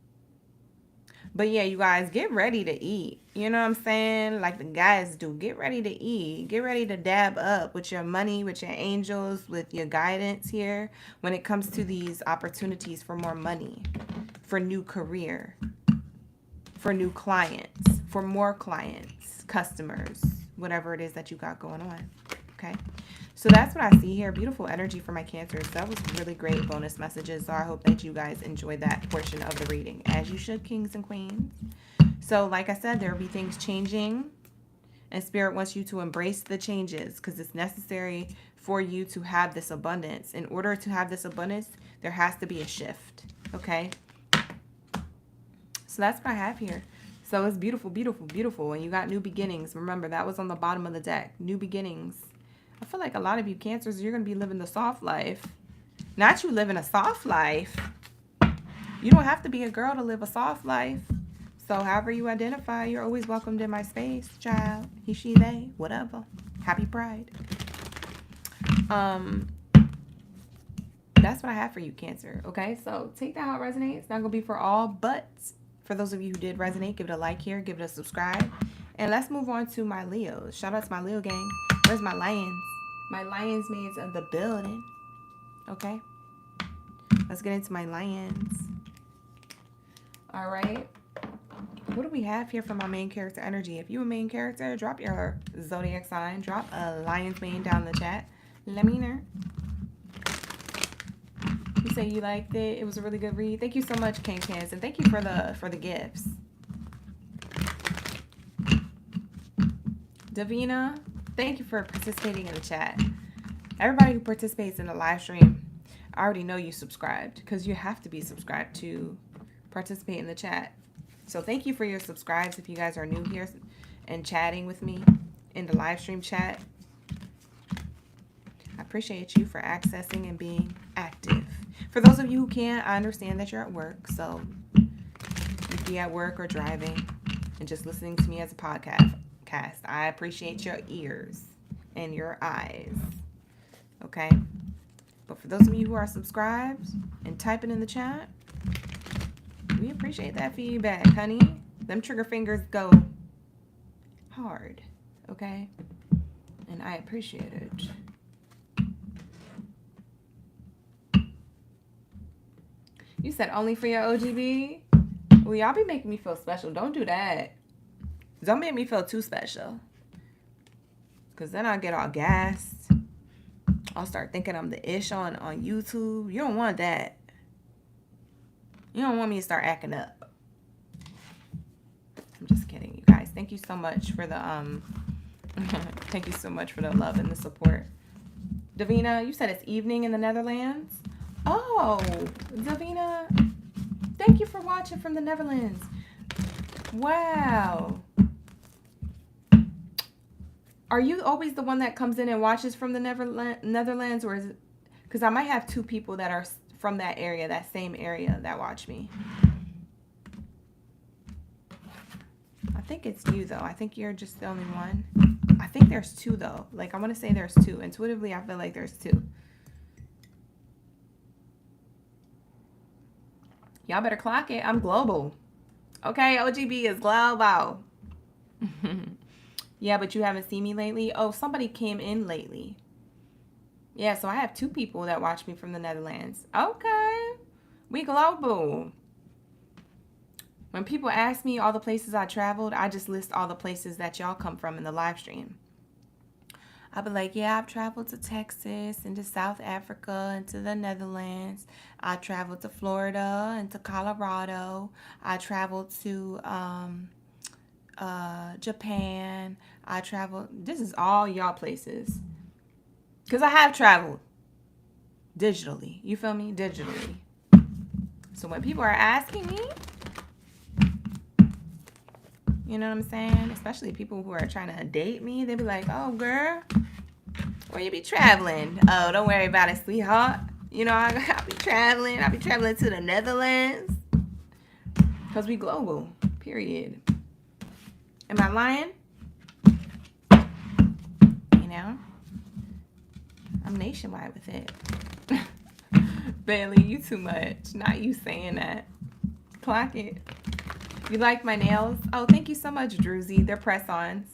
But yeah, you guys, get ready to eat. You know what I'm saying? Like the guys do. Get ready to eat. Get ready to dab up with your money, with your angels, with your guidance here when it comes to these opportunities for more money, for new career, for new clients, for more clients, customers, whatever it is that you got going on. Okay? So that's what I see here. Beautiful energy for my Cancers. That was really great bonus messages. So I hope that you guys enjoyed that portion of the reading, as you should, kings and queens. So like I said, there will be things changing, and Spirit wants you to embrace the changes because it's necessary for you to have this abundance. In order to have this abundance, there has to be a shift. Okay? So that's what I have here. So it's beautiful, beautiful, beautiful. And you got new beginnings. Remember, that was on the bottom of the deck. New beginnings. I feel like a lot of you Cancers, you're going to be living the soft life. Not you living a soft life. You don't have to be a girl to live a soft life. So however you identify, you're always welcomed in my space, child. He, she, they, whatever. Happy Pride. That's what I have for you, Cancer. Okay, so take that how it resonates. It's not gonna be for all, but for those of you who did resonate, give it a like here, give it a subscribe, and let's move on to my Leos. Shout out to my Leo gang. Where's my lions? My lions maids of the building. Okay, let's get into my lions. All right. What do we have here for my main character energy? If you a main character, drop your zodiac sign. Drop a lion's mane down in the chat. Let me know. You say you liked it. It was a really good read. Thank you so much, King Cans, and thank you for the gifts. Davina, thank you for participating in the chat. Everybody who participates in the live stream, I already know you subscribed because you have to be subscribed to participate in the chat. So thank you for your subscribes if you guys are new here and chatting with me in the live stream chat. I appreciate you for accessing and being active. For those of you who can't, I understand that you're at work. So you could be at work or driving and just listening to me as a podcast. I appreciate your ears and your eyes. Okay? But for those of you who are subscribed and typing in the chat, we appreciate that feedback, honey. Them trigger fingers go hard. Okay? And I appreciate it. You said only for your OGB? Well, y'all be making me feel special. Don't do that. Don't make me feel too special. Because then I'll get all gassed. I'll start thinking I'm the ish on YouTube. You don't want that. You don't want me to start acting up. I'm just kidding, you guys. Thank you so much for the thank you so much for the love and the support. Davina, you said it's evening in the Netherlands? Oh, Davina, thank you for watching from the Netherlands. Wow. Are you always the one that comes in and watches from the Netherlands, or is it? Because I might have two people that are from that area, that same area, that watch me. I think it's you, though. I think you're just the only one. I think there's two, though. Like, I want to say there's two. Intuitively, I feel like there's two. Y'all better clock it. I'm global. Okay, OGB is global. Yeah, but you haven't seen me lately? Oh, somebody came in lately. Yeah, so I have two people that watch me from the Netherlands. Okay. We global. When people ask me all the places I traveled, I just list all the places that y'all come from in the live stream. I'll be like, yeah, I've traveled to Texas and to South Africa and to the Netherlands. I traveled to Florida and to Colorado. I traveled to Japan. I traveled. This is all y'all places. Because I have traveled digitally. You feel me? Digitally. So when people are asking me, you know what I'm saying? Especially people who are trying to date me. They be like, oh, girl, where you be traveling? Oh, don't worry about it, sweetheart. You know, I'll be traveling. I'll be traveling to the Netherlands. Because we global, period. Am I lying? You know? I'm nationwide with it. Bailey, you too much. Not you saying that. Clock it. You like my nails? Oh, thank you so much, Druzy. They're press-ons.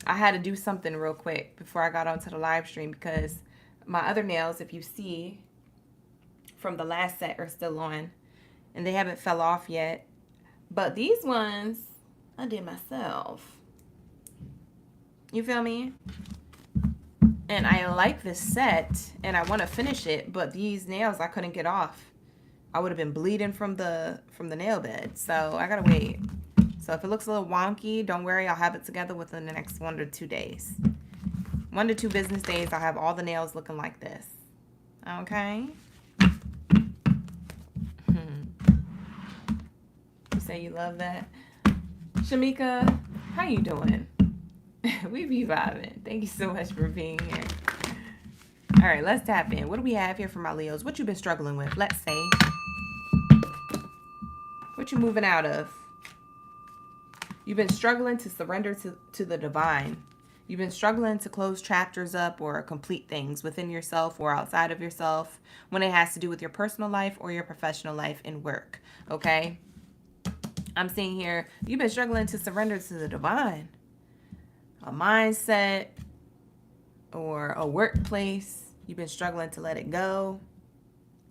I had to do something real quick before I got onto the live stream because my other nails, if you see from the last set, are still on. And they haven't fell off yet. But these ones, I did myself. You feel me? And I like this set, and I want to finish it, but these nails I couldn't get off. I would have been bleeding from the nail bed, so I gotta wait. So if it looks a little wonky, don't worry, I'll have it together within the next 1 to 2 days. 1 to 2 business days, I'll have all the nails looking like this. Okay? You say you love that. Shamika, how you doing? We be vibing. Thank you so much for being here. All right, let's tap in. What do we have here for my Leos? What you been struggling with? Let's say. What you moving out of? You've been struggling to surrender to the divine. You've been struggling to close chapters up or complete things within yourself or outside of yourself when it has to do with your personal life or your professional life and work. Okay? I'm seeing here, you've been struggling to surrender to the divine. A mindset or a workplace. You've been struggling to let it go.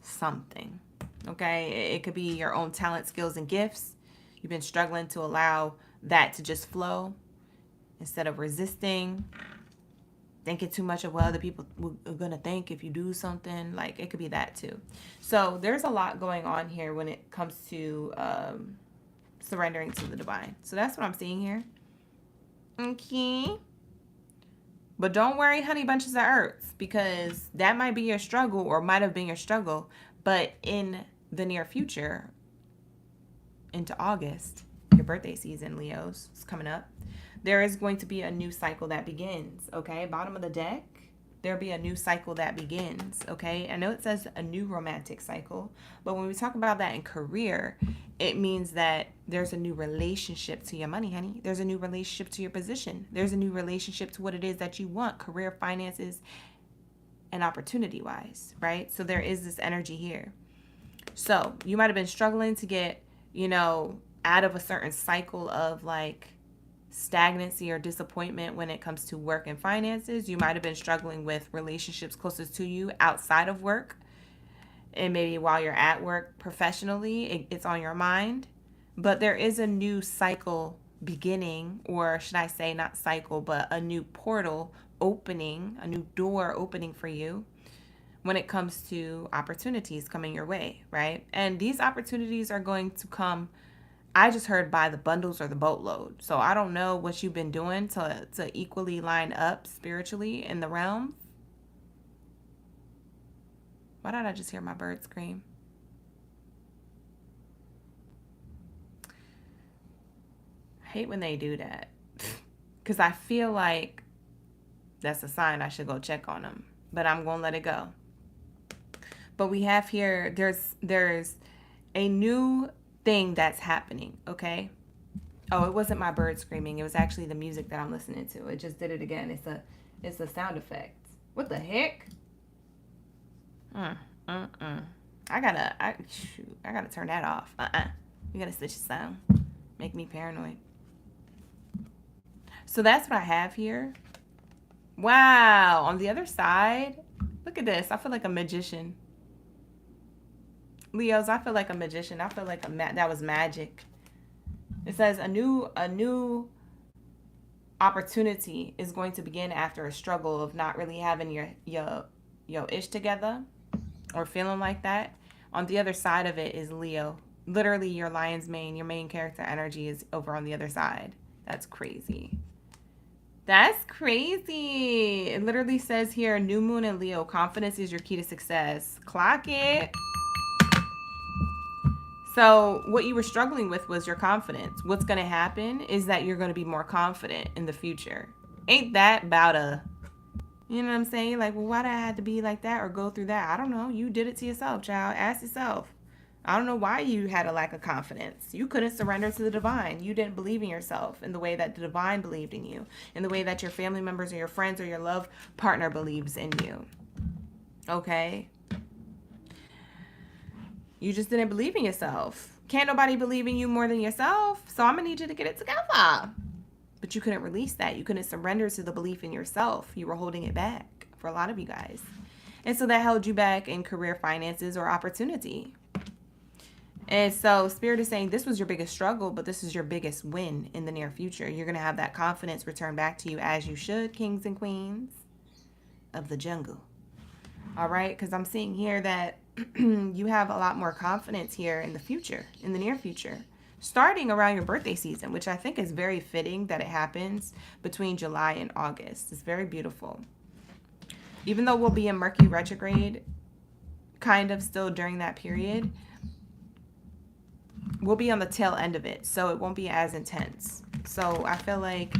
Something. Okay? It could be your own talent, skills, and gifts. You've been struggling to allow that to just flow instead of resisting, thinking too much of what other people are going to think if you do something. Like, it could be that too. So there's a lot going on here when it comes to surrendering to the divine. So that's what I'm seeing here. Okay. But don't worry, honey bunches of earths, because that might be your struggle or might have been your struggle. But in the near future, into August, your birthday season, Leos, is coming up, there is going to be a new cycle that begins. Okay, bottom of the deck, there'll be a new cycle that begins. Okay, I know it says a new romantic cycle, but when we talk about that in career, it means that there's a new relationship to your money, honey. There's a new relationship to your position. There's a new relationship to what it is that you want, career, finances, and opportunity wise, right? So there is this energy here. So you might have been struggling to get, out of a certain cycle of like stagnancy or disappointment when it comes to work and finances. You might have been struggling with relationships closest to you outside of work. And maybe while you're at work professionally, it's on your mind. But there is a new cycle beginning, or should I say not cycle, but a new portal opening, a new door opening for you when it comes to opportunities coming your way, right? And these opportunities are going to come, I just heard, by the bundles or the boatload. So I don't know what you've been doing to equally line up spiritually in the realm. Why did I just hear my bird scream? I hate when they do that. Because I feel like that's a sign I should go check on them. But I'm going to let it go. But we have here, there's a new thing that's happening, okay? Oh, it wasn't my bird screaming. It was actually the music that I'm listening to. It just did it again. It's a sound effect. What the heck? I gotta turn that off. You gotta switch the sound. Make me paranoid. So that's what I have here. Wow. On the other side, look at this. I feel like a magician. Leos, I feel like a magician. I feel like that was magic. It says a new opportunity is going to begin after a struggle of not really having your ish together or feeling like that. On the other side of it is Leo. Literally, your lion's mane, your main character energy is over on the other side. That's crazy. That's crazy. It literally says here, new moon in Leo, confidence is your key to success. Clock it. So what you were struggling with was your confidence. What's going to happen is that you're going to be more confident in the future. Ain't that about you know what I'm saying? Like, well, why did I have to be like that or go through that? I don't know. You did it to yourself, child. Ask yourself. I don't know why you had a lack of confidence. You couldn't surrender to the divine. You didn't believe in yourself in the way that the divine believed in you, in the way that your family members or your friends or your love partner believes in you. Okay? You just didn't believe in yourself. Can't nobody believe in you more than yourself. So I'm going to need you to get it together. But you couldn't release that. You couldn't surrender to the belief in yourself. You were holding it back for a lot of you guys. And so that held you back in career, finances, or opportunity. And so Spirit is saying this was your biggest struggle, but this is your biggest win in the near future. You're going to have that confidence return back to you as you should, kings and queens of the jungle. All right? Because I'm seeing here that you have a lot more confidence here in the future, in the near future, starting around your birthday season, which I think is very fitting that it happens between July and August. It's very beautiful. Even though we'll be in Mercury retrograde kind of still during that period, we'll be on the tail end of it, so it won't be as intense. So I feel like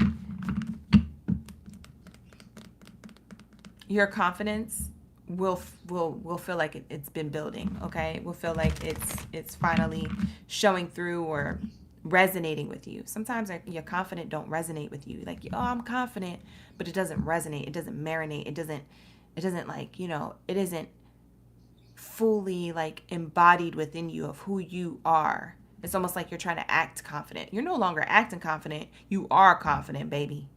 your confidence will feel like it's been building. Okay, will feel like it's finally showing through or resonating with you. Sometimes your confident don't resonate with you. Like, oh, I'm confident, but it doesn't resonate. It doesn't marinate. It doesn't like, it isn't fully like embodied within you of who you are. It's almost like you're trying to act confident. You're no longer acting confident. You are confident, baby.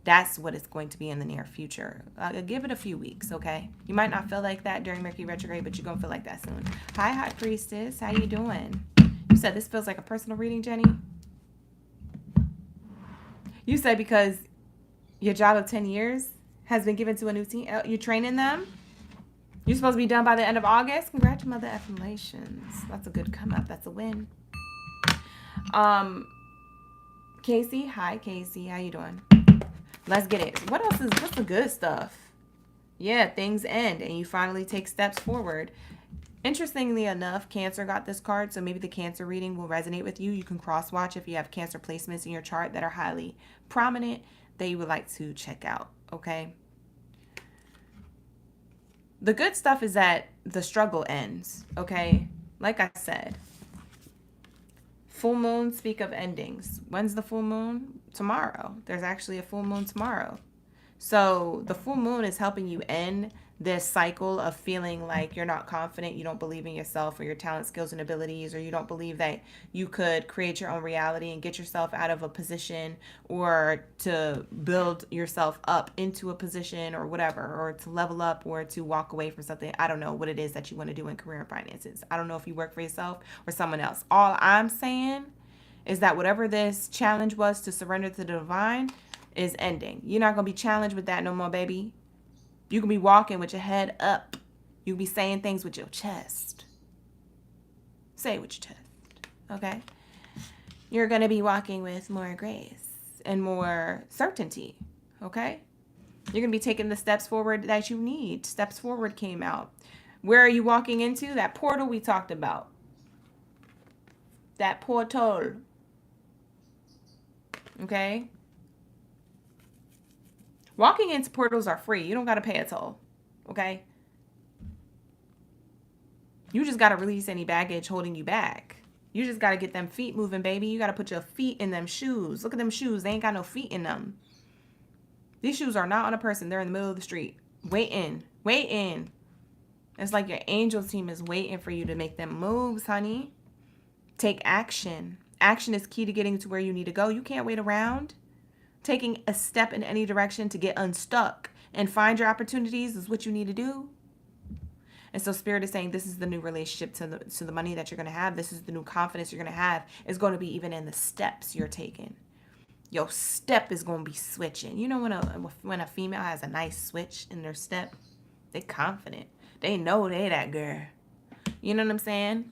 That's what it's going to be in the near future. Give it a few weeks, okay? You might not feel like that during Mercury retrograde, but you're going to feel like that soon. Hi, High Priestess. How you doing? You said this feels like a personal reading, Jenny? You said because your job of 10 years has been given to a new team. You're training them? You're supposed to be done by the end of August? Congrats, mother affirmations. That's a good come up. That's a win. Casey. Hi, Casey. How you doing? Let's get it. What's the good stuff? Yeah, things end and you finally take steps forward. Interestingly enough, Cancer got this card, so maybe the Cancer reading will resonate with you. You can cross-watch if you have Cancer placements in your chart that are highly prominent that you would like to check out, okay? The good stuff is that the struggle ends, okay? Like I said, full moon speak of endings. When's the full moon? Tomorrow. There's actually a full moon tomorrow. So the full moon is helping you end this cycle of feeling like you're not confident, you don't believe in yourself or your talent, skills, and abilities, or you don't believe that you could create your own reality and get yourself out of a position or to build yourself up into a position or whatever, or to level up or to walk away from something. I don't know what it is that you want to do in career and finances. I don't know if you work for yourself or someone else. All I'm saying is that whatever this challenge was to surrender to the divine is ending. You're not going to be challenged with that no more, baby. You can be walking with your head up. You can be saying things with your chest. Say it with your chest, okay? You're going to be walking with more grace and more certainty, okay? You're going to be taking the steps forward that you need. Steps forward came out. Where are you walking into? That portal we talked about. That portal. Okay? Walking into portals are free. You don't got to pay a toll. Okay? You just got to release any baggage holding you back. You just got to get them feet moving, baby. You got to put your feet in them shoes. Look at them shoes. They ain't got no feet in them. These shoes are not on a person. They're in the middle of the street. Waiting. Waiting. It's like your angel team is waiting for you to make them moves, honey. Take action. Action is key to getting to where you need to go. You can't wait around. Taking a step in any direction to get unstuck and find your opportunities is what you need to do. And so Spirit is saying this is the new relationship to the money that you're going to have. This is the new confidence you're going to have. It's going to be even in the steps you're taking. Your step is going to be switching. You know when a female has a nice switch in their step, they're confident. They know they that girl. You know what I'm saying?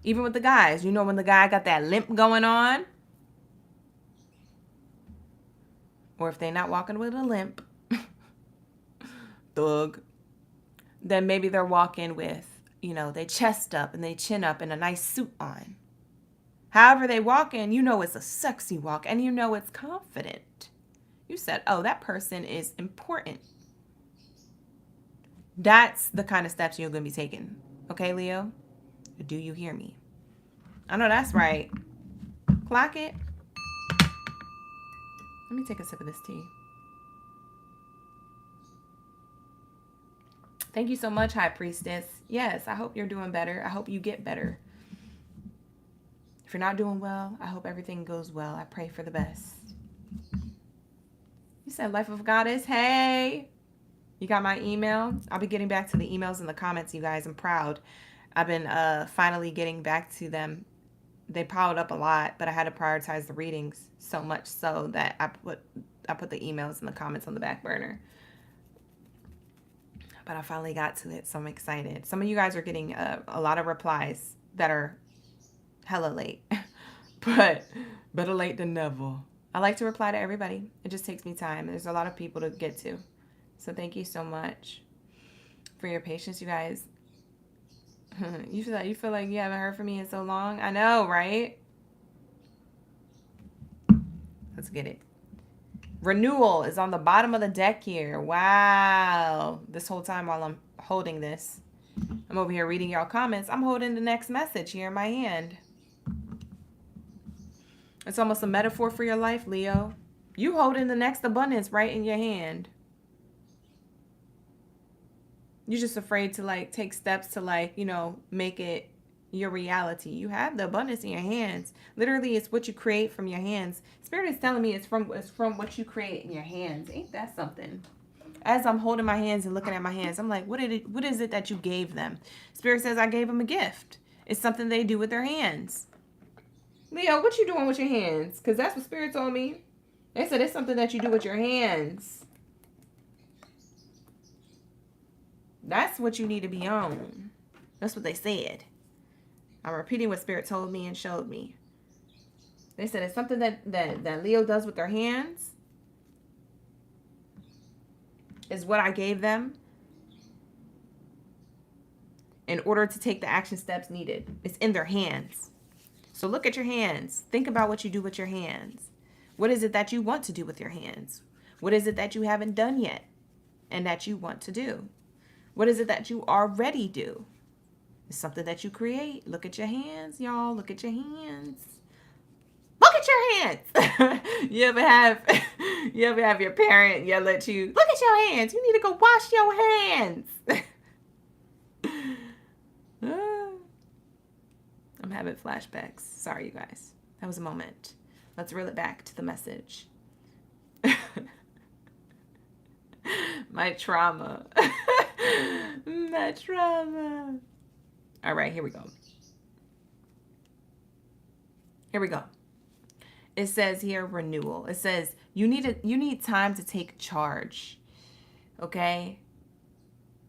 Even with the guys, you know when the guy got that limp going on? Or if they're not walking with a limp, thug, then maybe they're walking with, their chest up and their chin up and a nice suit on. However they walk in, it's a sexy walk and it's confident. You said, oh, that person is important. That's the kind of steps you're going to be taking. Okay, Leo? Do you hear me? I know that's right. Clock it. Let me take a sip of this tea. Thank you so much, High Priestess. Yes, I hope you're doing better. I hope you get better. If you're not doing well, I hope everything goes well. I pray for the best. You said Life of Goddess. Hey, you got my email? I'll be getting back to the emails in the comments, you guys. I'm proud. I've been finally getting back to them. They piled up a lot, but I had to prioritize the readings so much so that I put the emails in the comments on the back burner. But I finally got to it, so I'm excited. Some of you guys are getting a lot of replies that are hella late, but better late than never. I like to reply to everybody. It just takes me time. There's a lot of people to get to. So thank you so much for your patience, you guys. You feel like you haven't heard from me in so long? I know, right? Let's get it. Renewal is on the bottom of the deck here. Wow. This whole time while I'm holding this, I'm over here reading y'all comments. I'm holding the next message here in my hand. It's almost a metaphor for your life, Leo. You holding the next abundance right in your hand. You're just afraid to like take steps to like, you know, make it your reality. You have the abundance in your hands. Literally, it's what you create from your hands. Spirit is telling me it's from what you create in your hands. Ain't that something? As I'm holding my hands and looking at my hands, I'm like, what is it that you gave them? Spirit says I gave them a gift. It's something they do with their hands. Leo, what you doing with your hands? Because that's what Spirit told me. They said it's something that you do with your hands. That's what you need to be on. That's what they said. I'm repeating what Spirit told me and showed me. They said it's something that Leo does with their hands. Is what I gave them in order to take the action steps needed. It's in their hands. So look at your hands. Think about what you do with your hands. What is it that you want to do with your hands? What is it that you haven't done yet and that you want to do? What is it that you already do? It's something that you create. Look at your hands, y'all. Look at your hands. Look at your hands. You ever have your parent yell at you, look at your hands. You need to go wash your hands. I'm having flashbacks. Sorry, you guys. That was a moment. Let's reel it back to the message. My trauma. My trauma. All right, here we go. Here we go. It says here renewal. It says you need time to take charge. Okay?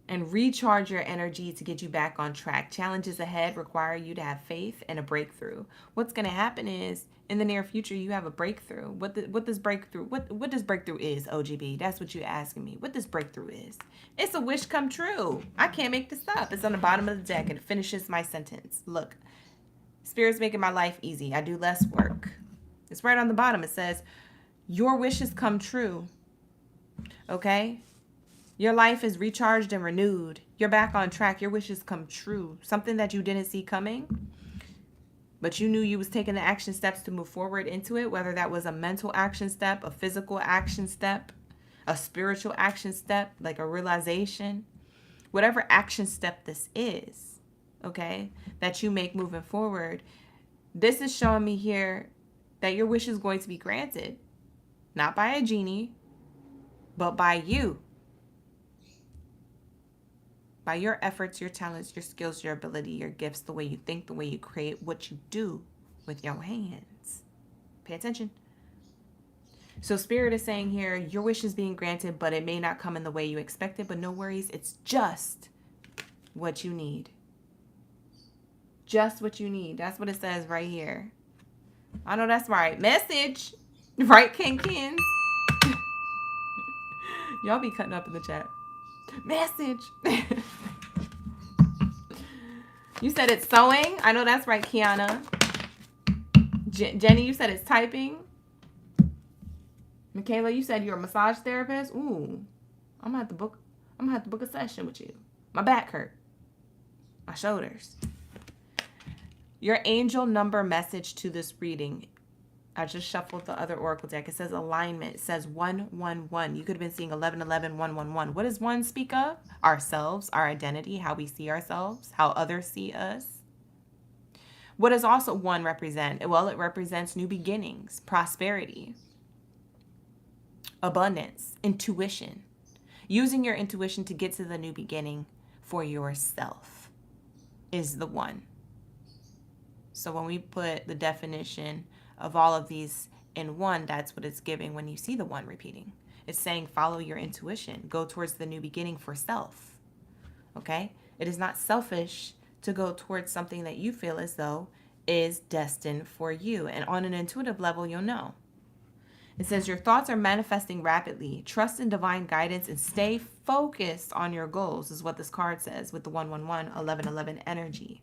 And recharge your energy to get you back on track. Challenges ahead require you to have faith and a breakthrough. What's going to happen is in the near future you have a breakthrough. What does breakthrough is, OGB? That's what you're asking me. What this breakthrough is? It's a wish come true. I can't make this up. It's on the bottom of the deck and it finishes my sentence. Look. Spirit's making my life easy. I do less work. It's right on the bottom. It says, your wishes come true. Okay? Your life is recharged and renewed. You're back on track. Your wishes come true. Something that you didn't see coming, but you knew you was taking the action steps to move forward into it, whether that was a mental action step, a physical action step, a spiritual action step, like a realization, whatever action step this is, okay, that you make moving forward. This is showing me here that your wish is going to be granted, not by a genie, but by you. By your efforts, your talents, your skills, your ability, your gifts, the way you think, the way you create, what you do with your hands. Pay attention. So Spirit is saying here, your wish is being granted, but it may not come in the way you expected, but no worries. It's just what you need. Just what you need. That's what it says right here. I know that's right. Message. Right, King Kins? Y'all be cutting up in the chat. Message. You said it's sewing. I know that's right, Kiana. Jenny, you said it's typing. Michaela, you said you're a massage therapist. Ooh, I'm gonna have to book a session with you. My back hurt. My shoulders. Your angel number message to this reading. I just shuffled the other oracle deck. It says alignment. It says 111. You could have been seeing 1111, 111. What does 1 speak of? Ourselves, our identity, how we see ourselves, how others see us. What does also 1 represent? Well, it represents new beginnings, prosperity, abundance, intuition. Using your intuition to get to the new beginning for yourself is the 1. So when we put the definition of all of these in 1, that's what it's giving when you see the 1 repeating. It's saying follow your intuition. Go towards the new beginning for self. Okay? It is not selfish to go towards something that you feel as though is destined for you. And on an intuitive level, you'll know. It says your thoughts are manifesting rapidly. Trust in divine guidance and stay focused on your goals is what this card says with the 111, 1111 energy.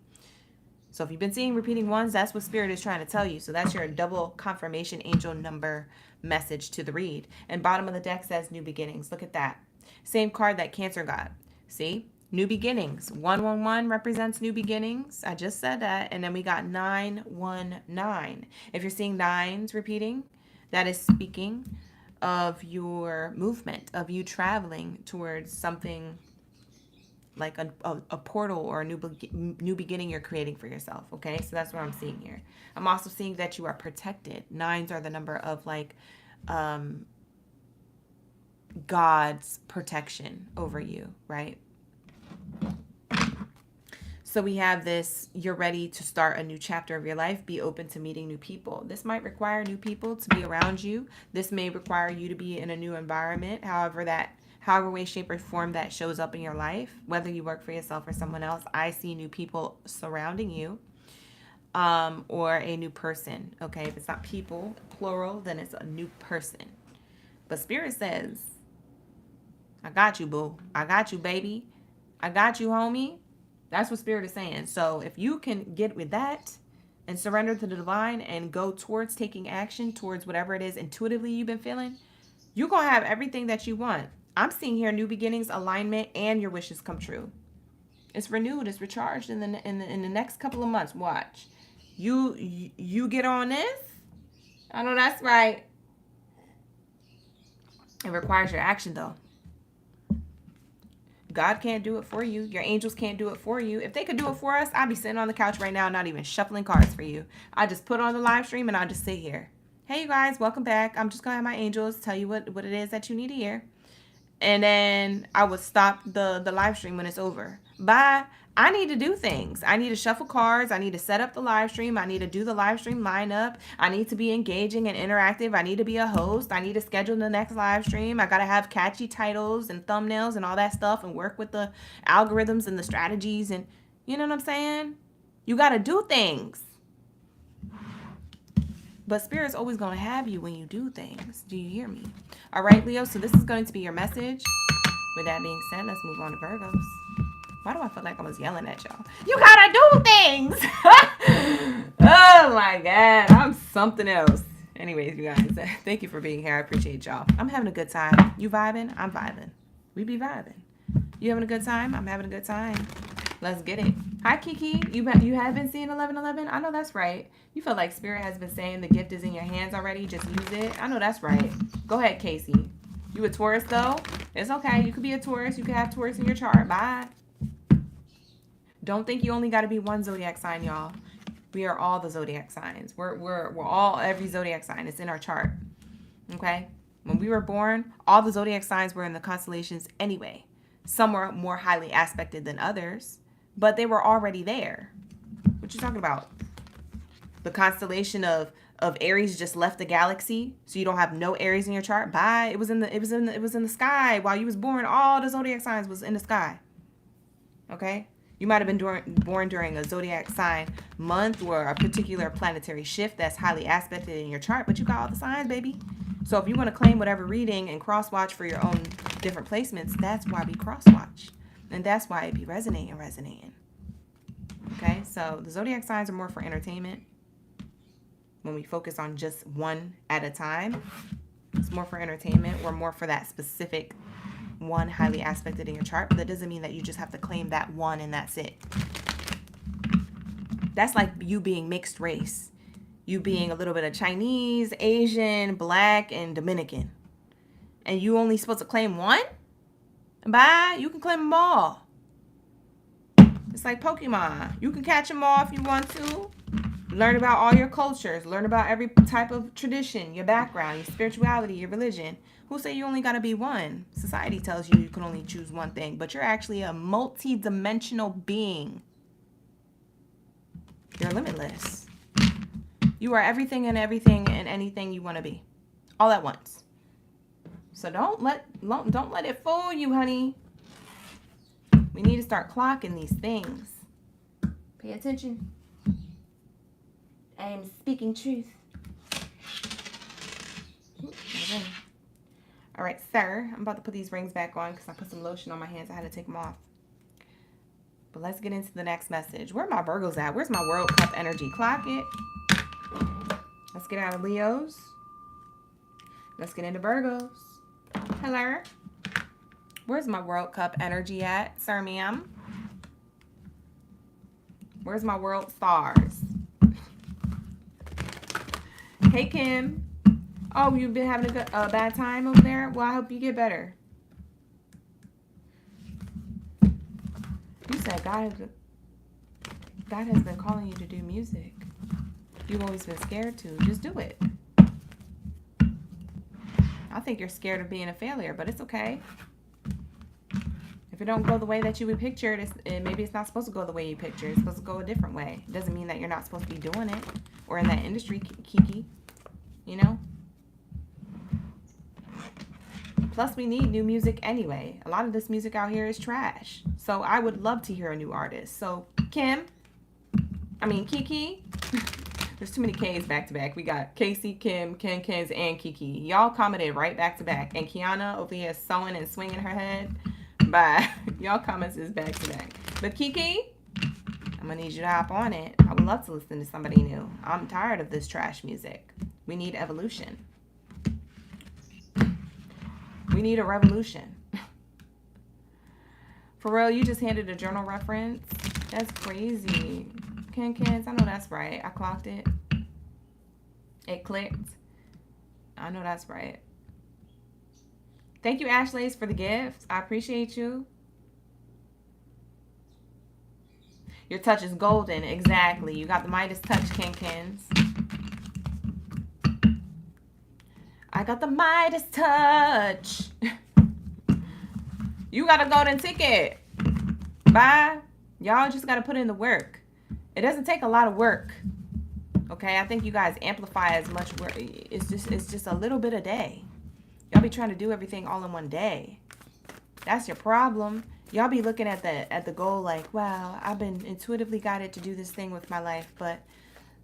So if you've been seeing repeating ones, that's what Spirit is trying to tell you. So that's your double confirmation angel number message to the read. And bottom of the deck says new beginnings. Look at that. Same card that Cancer got. See? New beginnings. 111 represents new beginnings. I just said that. And then we got 919. If you're seeing nines repeating, that is speaking of your movement, of you traveling towards something like a portal or a new beginning you're creating for yourself. Okay, so that's what I'm seeing here. I'm also seeing that you are protected. Nines are the number of like God's protection over you, right? So we have this, you're ready to start a new chapter of your life. Be open to meeting new people. This might require new people to be around you. This may require you to be in a new environment. However way, shape, or form that shows up in your life, whether you work for yourself or someone else, I see new people surrounding you, or a new person. Okay, if it's not people, plural, then it's a new person. But Spirit says, I got you, boo. I got you, baby. I got you, homie. That's what Spirit is saying. So if you can get with that and surrender to the divine and go towards taking action towards whatever it is intuitively you've been feeling, you're going to have everything that you want. I'm seeing here new beginnings, alignment, and your wishes come true. It's renewed. It's recharged in the next couple of months. Watch. You get on this. I know that's right. It requires your action, though. God can't do it for you. Your angels can't do it for you. If they could do it for us, I'd be sitting on the couch right now, not even shuffling cards for you. I just put on the live stream and I'll just sit here. Hey, you guys, welcome back. I'm just going to have my angels tell you what it is that you need to hear. And then I would stop the live stream when it's over. Bye. I need to do things. I need to shuffle cards. I need to set up the live stream. I need to do the live stream lineup. I need to be engaging and interactive. I need to be a host. I need to schedule the next live stream. I got to have catchy titles and thumbnails and all that stuff and work with the algorithms and the strategies. And you know what I'm saying? You got to do things. But Spirit's always going to have you when you do things. Do you hear me? All right, Leo. So this is going to be your message. With that being said, let's move on to Virgos. Why do I feel like I was yelling at y'all? You gotta do things. Oh my God. I'm something else. Anyways, you guys, thank you for being here. I appreciate y'all. I'm having a good time. You vibing? I'm vibing. We be vibing. You having a good time? I'm having a good time. Let's get it. Hi, Kiki. You have been seeing 1111? I know that's right. You feel like Spirit has been saying the gift is in your hands already. Just use it. I know that's right. Go ahead, Casey. You a Taurus, though? It's okay. You could be a Taurus. You could have Taurus in your chart. Bye. Don't think you only got to be one zodiac sign, y'all. We are all the zodiac signs. We're all every zodiac sign. It's in our chart. Okay? When we were born, all the zodiac signs were in the constellations anyway. Some were more highly aspected than others, but they were already there. What you talking about? The constellation of Aries just left the galaxy, so you don't have no Aries in your chart. Bye. It was in the sky while you was born. All the zodiac signs was in the sky. Okay? You might have been born during a zodiac sign month or a particular planetary shift that's highly aspected in your chart, but you got all the signs, baby. So if you want to claim whatever reading and cross-watch for your own different placements, that's why we cross-watch. And that's why it be resonating. Okay? So the zodiac signs are more for entertainment. When we focus on just one at a time, it's more for entertainment or more for that specific one highly aspected in your chart, but that doesn't mean that you just have to claim that one and that's it. That's like you being mixed race. You being a little bit of Chinese, Asian, Black, and Dominican. And you only supposed to claim one? Bye. You can claim them all. It's like Pokemon. You can catch them all if you want to. Learn about all your cultures. Learn about every type of tradition, your background, your spirituality, your religion. Who say you only got to be one? Society tells you can only choose one thing, but you're actually a multi-dimensional being. You're limitless. You are everything and anything you want to be, all at once. So don't let it fool you, honey. We need to start clocking these things. Pay attention. I am speaking truth. All right, sir. I'm about to put these rings back on because I put some lotion on my hands. I had to take them off. But let's get into the next message. Where are my Virgos at? Where's my World Cup energy? Clock it. Let's get out of Leos. Let's get into Virgos. Hello. Where's my World Cup energy at, sir, ma'am? Where's my world stars? Hey, Kim. Oh, you've been having a bad time over there? Well, I hope you get better. You said God has been calling you to do music. You've always been scared to. Just do it. I think you're scared of being a failure, but it's okay. If it don't go the way that you would picture it, maybe it's not supposed to go the way you picture it. It's supposed to go a different way. It doesn't mean that you're not supposed to be doing it or in that industry, Kiki. You know? Plus, we need new music anyway. A lot of this music out here is trash. So I would love to hear a new artist. So Kiki. There's too many K's back to back. We got Casey, Kim, Kens, and Kiki. Y'all commented right back to back. And Kiana over here sewing and swinging her head. Bye. Y'all comments is back to back. But Kiki, I'm going to need you to hop on it. I would love to listen to somebody new. I'm tired of this trash music. We need evolution. We need a revolution. For real, you just handed a journal reference? That's crazy. Kens, I know that's right. I clocked it. It clicked. I know that's right. Thank you, Ashley's, for the gifts. I appreciate you. Your touch is golden. Exactly. You got the Midas touch, Kens. I got the Midas touch. You got a golden ticket. Bye. Y'all just got to put in the work. It doesn't take a lot of work. Okay, I think you guys amplify as much work. It's just a little bit a day. Y'all be trying to do everything all in one day. That's your problem. Y'all be looking at the goal like, wow, I've been intuitively guided to do this thing with my life, but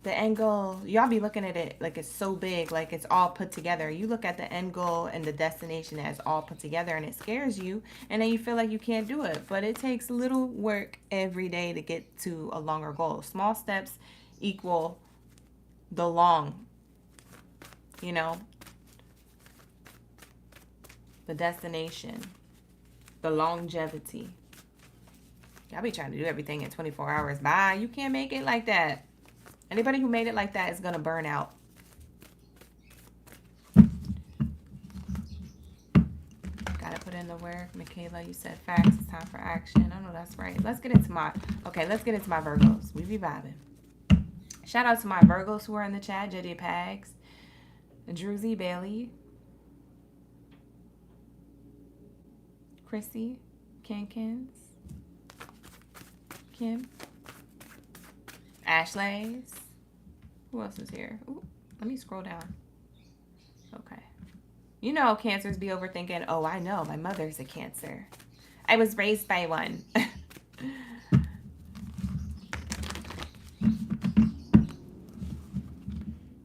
the end goal, y'all be looking at it like it's so big, like it's all put together. You look at the end goal and the destination as all put together, and it scares you, and then you feel like you can't do it. But it takes little work every day to get to a longer goal. Small steps equal the long, you know, the destination, the longevity. Y'all be trying to do everything in 24 hours. Bye. You can't make it like that. Anybody who made it like that is going to burn out. Got to put in the work. Michaela, you said facts. It's time for action. I know that's right. Let's get into my Virgos. We be vibing. Shout out to my Virgos who are in the chat. Jedi Pags. Druzy Bailey. Chrissy. Kens. Kim. Ashley's. Who else is here? Ooh, let me scroll down. Okay. You know Cancers be overthinking. Oh, I know. My mother's a Cancer. I was raised by one.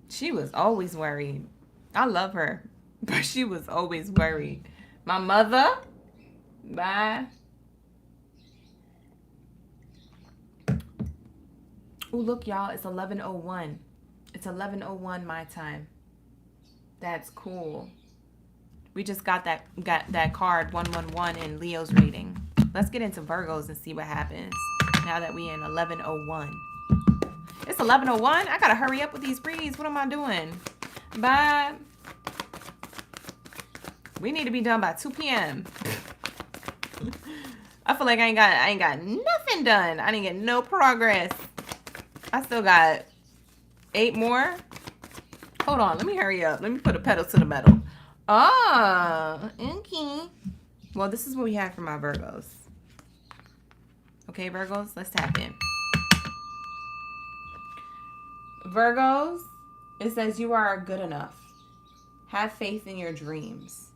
She was always worried. I love her. But she was always worried. My mother? Bye. Oh, look, y'all. It's 11:01. It's 11:01 my time. That's cool. We just got that card 111 in Leo's reading. Let's get into Virgos and see what happens now that we in 11:01. It's 11:01. I gotta hurry up with these reads. What am I doing? Bye. We need to be done by 2 p.m. I feel like I ain't got nothing done. I didn't get no progress. I still got 8 more. Hold on. Let me hurry up. Let me put a pedal to the metal. Ah, okay. Well, this is what we have for my Virgos. Okay, Virgos, let's tap in. Virgos, it says you are good enough. Have faith in your dreams.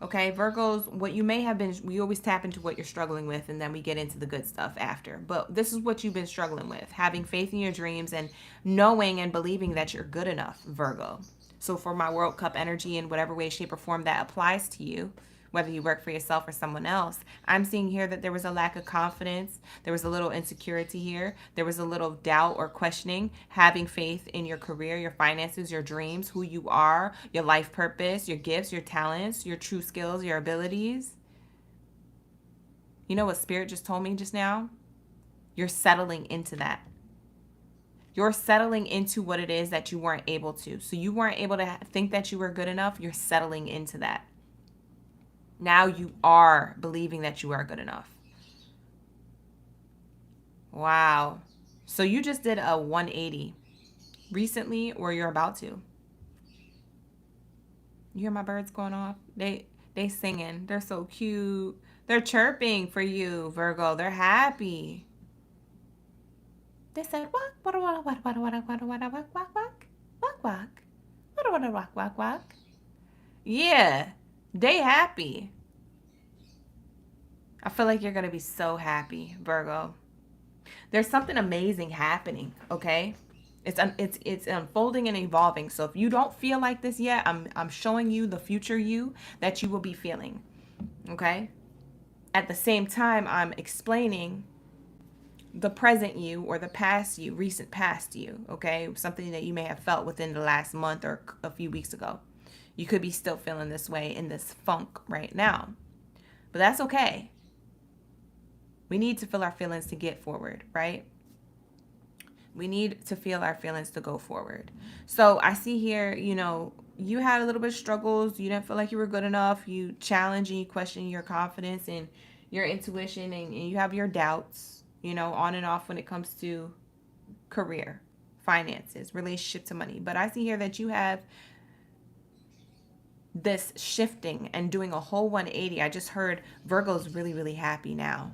Okay, Virgos, what you may have been, we always tap into what you're struggling with, and then we get into the good stuff after. But this is what you've been struggling with, having faith in your dreams and knowing and believing that you're good enough, Virgo. So for my World Cup energy in whatever way, shape, or form that applies to you, whether you work for yourself or someone else. I'm seeing here that there was a lack of confidence. There was a little insecurity here. There was a little doubt or questioning, having faith in your career, your finances, your dreams, who you are, your life purpose, your gifts, your talents, your true skills, your abilities. You know what Spirit just told me just now? You're settling into that. You're settling into what it is that you weren't able to. So you weren't able to think that you were good enough. You're settling into that. Now you are believing that you are good enough. Wow. So you just did a 180 recently, or you're about to. You hear my birds going off? They singing. They're so cute. They're chirping for you, Virgo. They're happy. They said, walk, walk, walk, walk, walk, walk, walk, walk, walk, walk, walk, walk, walk, walk, walk, walk. Yeah, they happy. I feel like you're going to be so happy, Virgo. There's something amazing happening, okay? It's unfolding and evolving. So if you don't feel like this yet, I'm showing you the future you that you will be feeling, okay? At the same time, I'm explaining the present you or the past you, recent past you, okay? Something that you may have felt within the last month or a few weeks ago. You could be still feeling this way in this funk right now, but that's okay. We need to feel our feelings to get forward, right? We need to feel our feelings to go forward. So I see here, you had a little bit of struggles. You didn't feel like you were good enough. You challenge and you question your confidence and your intuition, and you have your doubts, on and off when it comes to career, finances, relationship to money. But I see here that you have this shifting and doing a whole 180. I just heard Virgo's really, really happy now.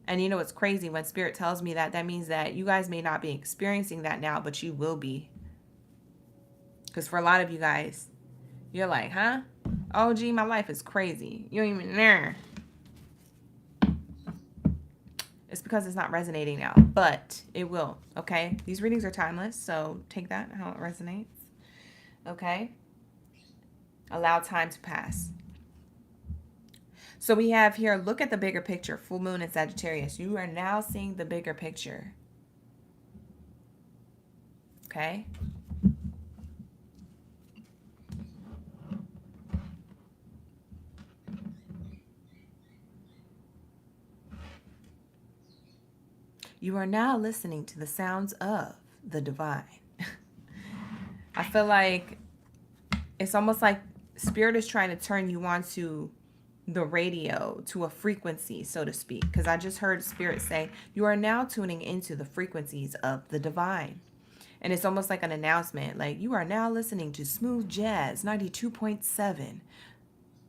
And it's crazy when Spirit tells me that means that you guys may not be experiencing that now, but you will be. Because for a lot of you guys, you're like, huh? Oh, gee, my life is crazy. You don't even know. It's because it's not resonating now, but it will, okay? These readings are timeless, so take that how it resonates, okay? Allow time to pass. So we have here, look at the bigger picture, full moon and Sagittarius. You are now seeing the bigger picture, okay? You are now listening to the sounds of the divine. I feel like it's almost like Spirit is trying to turn you onto the radio, to a frequency, so to speak. Because I just heard Spirit say, you are now tuning into the frequencies of the divine. And it's almost like an announcement, like you are now listening to Smooth Jazz 92.7.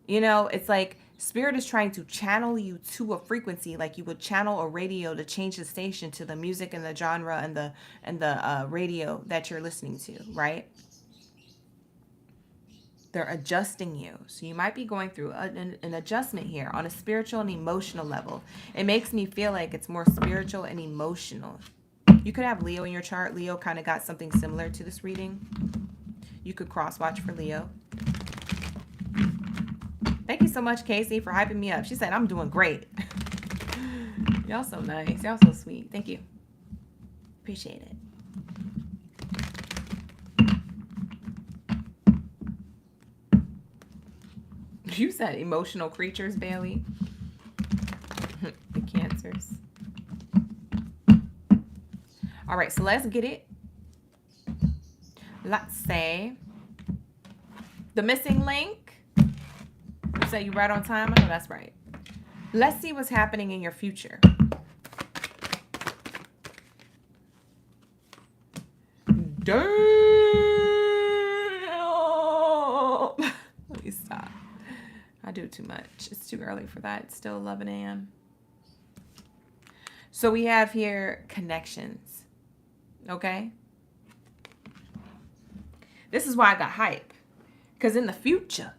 It's like Spirit is trying to channel you to a frequency, like you would channel a radio to change the station to the music and the genre and the radio that you're listening to, right? They're adjusting you. So you might be going through an adjustment here on a spiritual and emotional level. It makes me feel like it's more spiritual and emotional. You could have Leo in your chart. Leo kind of got something similar to this reading. You could cross watch for Leo. Thank you so much, Casey, for hyping me up. She said, I'm doing great. Y'all so nice. Y'all so sweet. Thank you. Appreciate it. You said emotional creatures, Bailey. The Cancers. All right, so let's get it. Let's say the missing link. You say you right on time? I know that's right. Let's see what's happening in your future. Damn. Let me stop. I do too much. It's too early for that. It's still 11 a.m. So we have here connections. Okay? This is why I got hype. Because in the future,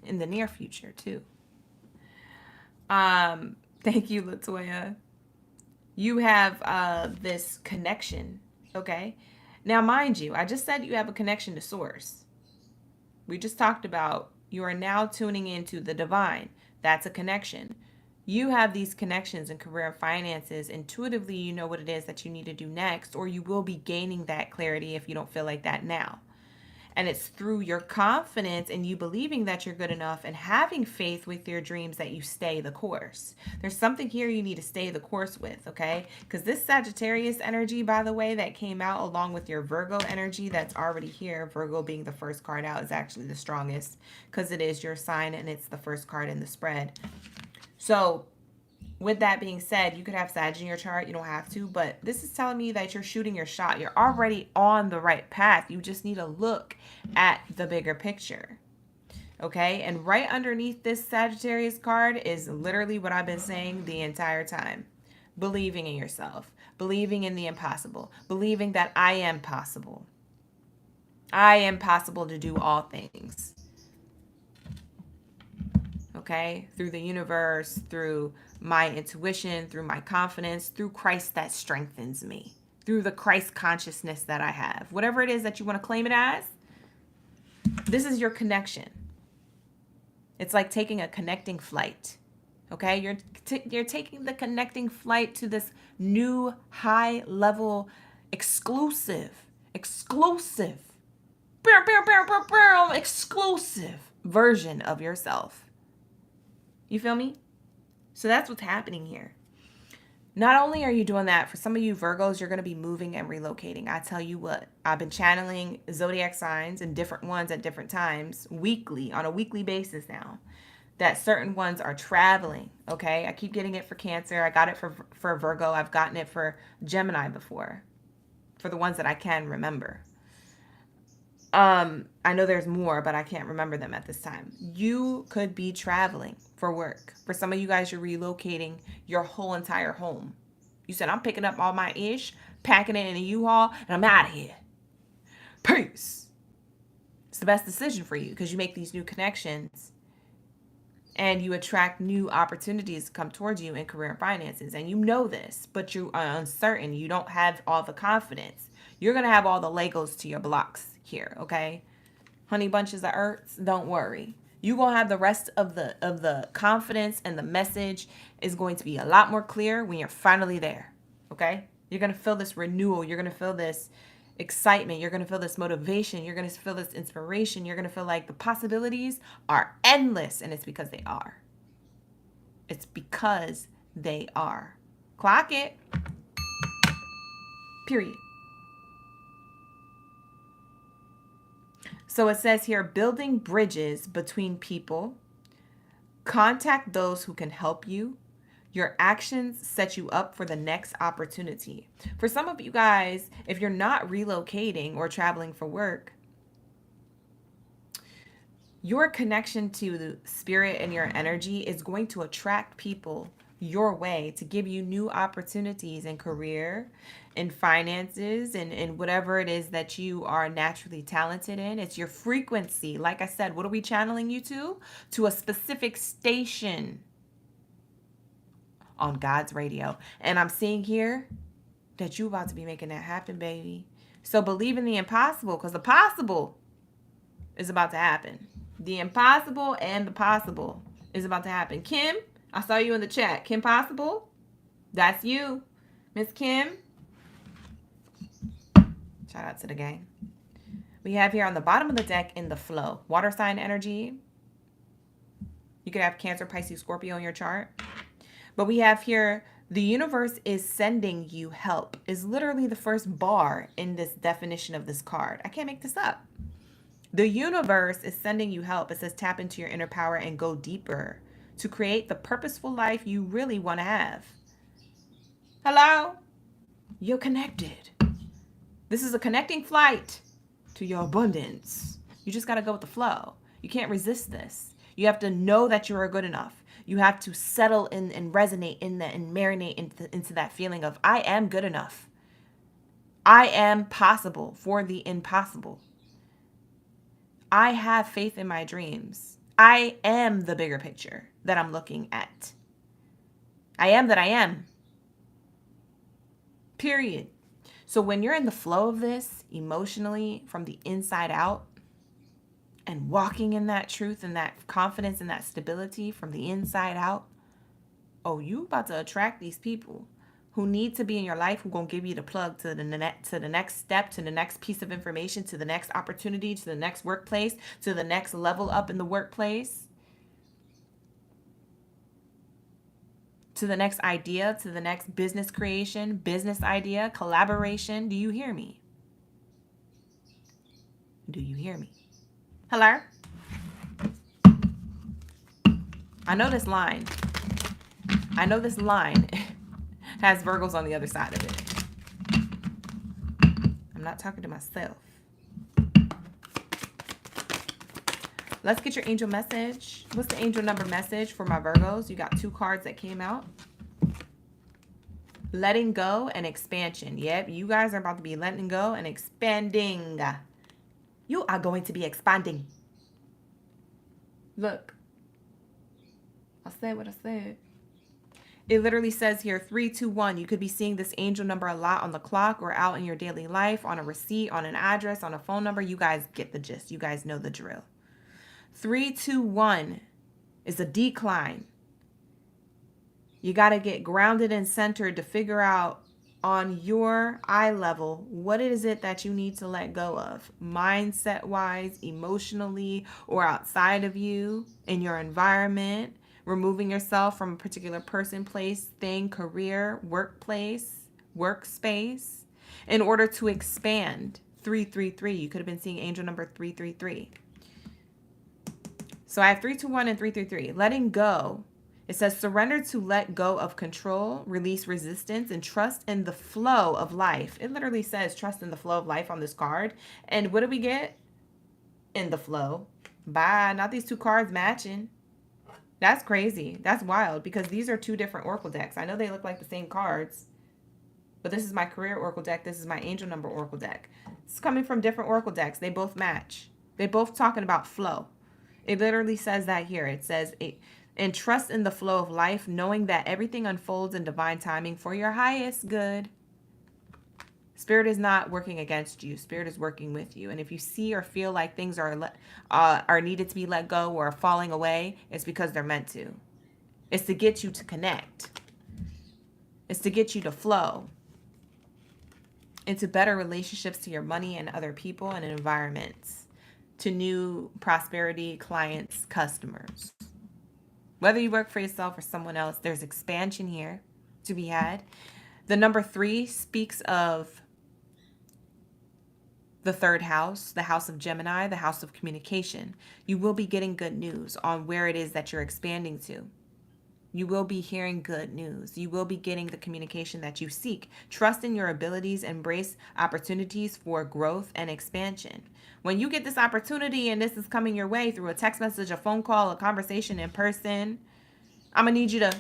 in the near future too. Thank you, Latoya. You have this connection, okay? Now, mind you, I just said you have a connection to source. We just talked about You are now tuning into the divine. That's a connection. You have these connections in career and finances. Intuitively, you know what it is that you need to do next, or you will be gaining that clarity if you don't feel like that now. And it's through your confidence and you believing that you're good enough and having faith with your dreams that you stay the course. There's something here you need to stay the course with, okay? Because this Sagittarius energy, by the way, that came out along with your Virgo energy that's already here, Virgo being the first card out, is actually the strongest because it is your sign and it's the first card in the spread. So with that being said, you could have Sag in your chart. You don't have to, but this is telling me that you're shooting your shot. You're already on the right path. You just need to look at the bigger picture. Okay? And right underneath this Sagittarius card is literally what I've been saying the entire time. Believing in yourself. Believing in the impossible. Believing that I am possible. I am possible to do all things. Okay? Through the universe, through my intuition, through my confidence, through Christ that strengthens me, through the Christ consciousness that I have. Whatever it is that you want to claim it as, this is your connection. It's like taking a connecting flight. Okay? You're taking the connecting flight to this new high level exclusive version of yourself. You feel me? So that's what's happening here. Not only are you doing that, for some of you Virgos, you're going to be moving and relocating. I tell you what, I've been channeling zodiac signs and different ones at different times, on a weekly basis now, that certain ones are traveling, okay? I keep getting it for Cancer. I got it for Virgo. I've gotten it for Gemini before, for the ones that I can remember. I know there's more, but I can't remember them at this time. You could be traveling for work. For some of you guys, you're relocating your whole entire home. You said, I'm picking up all my ish, packing it in a U-Haul, and I'm out of here. Peace. It's the best decision for you because you make these new connections and you attract new opportunities to come towards you in career and finances. And you know this, but you are uncertain. You don't have all the confidence. You're going to have all the Legos to your blocks here, okay? Honey bunches of earths, don't worry. You're going to have the rest of the confidence, and the message is going to be a lot more clear when you're finally there, okay? You're going to feel this renewal. You're going to feel this excitement. You're going to feel this motivation. You're going to feel this inspiration. You're going to feel like the possibilities are endless, and it's because they are. It's because they are. Clock it. Period. So it says here, building bridges between people, contact those who can help you. Your actions set you up for the next opportunity. For some of you guys, if you're not relocating or traveling for work, your connection to the spirit and your energy is going to attract people your way to give you new opportunities in career, in finances, and whatever it is that you are naturally talented in. It's your frequency. Like I said, what are we channeling you to? To a specific station on God's radio. And I'm seeing here that you're about to be making that happen, baby. So believe in the impossible, because the possible is about to happen. The impossible and the possible is about to happen. Kim, I saw you in the chat. Kim Possible, that's you. Miss Kim. Shout out to the gang. We have here on the bottom of the deck in the flow, water sign energy. You could have Cancer, Pisces, Scorpio in your chart. But we have here, the universe is sending you help, is literally the first bar in this definition of this card. I can't make this up. The universe is sending you help. It says tap into your inner power and go deeper to create the purposeful life you really want to have. Hello? You're connected. This is a connecting flight to your abundance. You just got to go with the flow. You can't resist this. You have to know that you are good enough. You have to settle in and resonate in that and marinate into that feeling of I am good enough. I am possible for the impossible. I have faith in my dreams. I am the bigger picture that I'm looking at. I am that I am. Period. So when you're in the flow of this emotionally from the inside out, and walking in that truth and that confidence and that stability from the inside out, oh, you about to attract these people who need to be in your life, who gonna give you the plug to the next step, to the next piece of information, to the next opportunity, to the next workplace, to the next level up in the workplace, to the next idea, to the next business creation, business idea, collaboration. Do you hear me? Do you hear me? Hello? I know this line has Virgos on the other side of it. I'm not talking to myself. Let's get your angel message. What's the angel number message for my Virgos? You got 2 cards that came out. Letting go and expansion. Yep, you guys are about to be letting go and expanding. You are going to be expanding. Look. I said what I said. It literally says here 3, 2, 1. You could be seeing this angel number a lot on the clock or out in your daily life, on a receipt, on an address, on a phone number. You guys get the gist. You guys know the drill. 3, 2, 1 is a decline. You got to get grounded and centered to figure out on your eye level, what is it that you need to let go of? Mindset wise, emotionally, or outside of you, in your environment. Removing yourself from a particular person, place, thing, career, workplace, workspace, in order to expand. 333. You could have been seeing angel number 333. So I have 321 and 333. Letting go. It says surrender to let go of control, release resistance, and trust in the flow of life. It literally says trust in the flow of life on this card. And what do we get? In the flow. Bye. Not these 2 cards matching. That's crazy. That's wild because these are 2 different oracle decks. I know they look like the same cards, but this is my career oracle deck. This is my angel number oracle deck. It's coming from different oracle decks. They both match. They both talking about flow. It literally says that here. It says, and trust in the flow of life, knowing that everything unfolds in divine timing for your highest good. Spirit is not working against you. Spirit is working with you. And if you see or feel like things are needed to be let go or falling away, it's because they're meant to. It's to get you to connect. It's to get you to flow into better relationships to your money and other people and environments, to new prosperity, clients, customers. Whether you work for yourself or someone else, there's expansion here to be had. The number 3 speaks of the 3rd house, the house of Gemini, the house of communication. You will be getting good news on where it is that you're expanding to. You will be hearing good news. You will be getting the communication that you seek. Trust in your abilities, embrace opportunities for growth and expansion. When you get this opportunity and this is coming your way through a text message, a phone call, a conversation in person, I'm going to need you to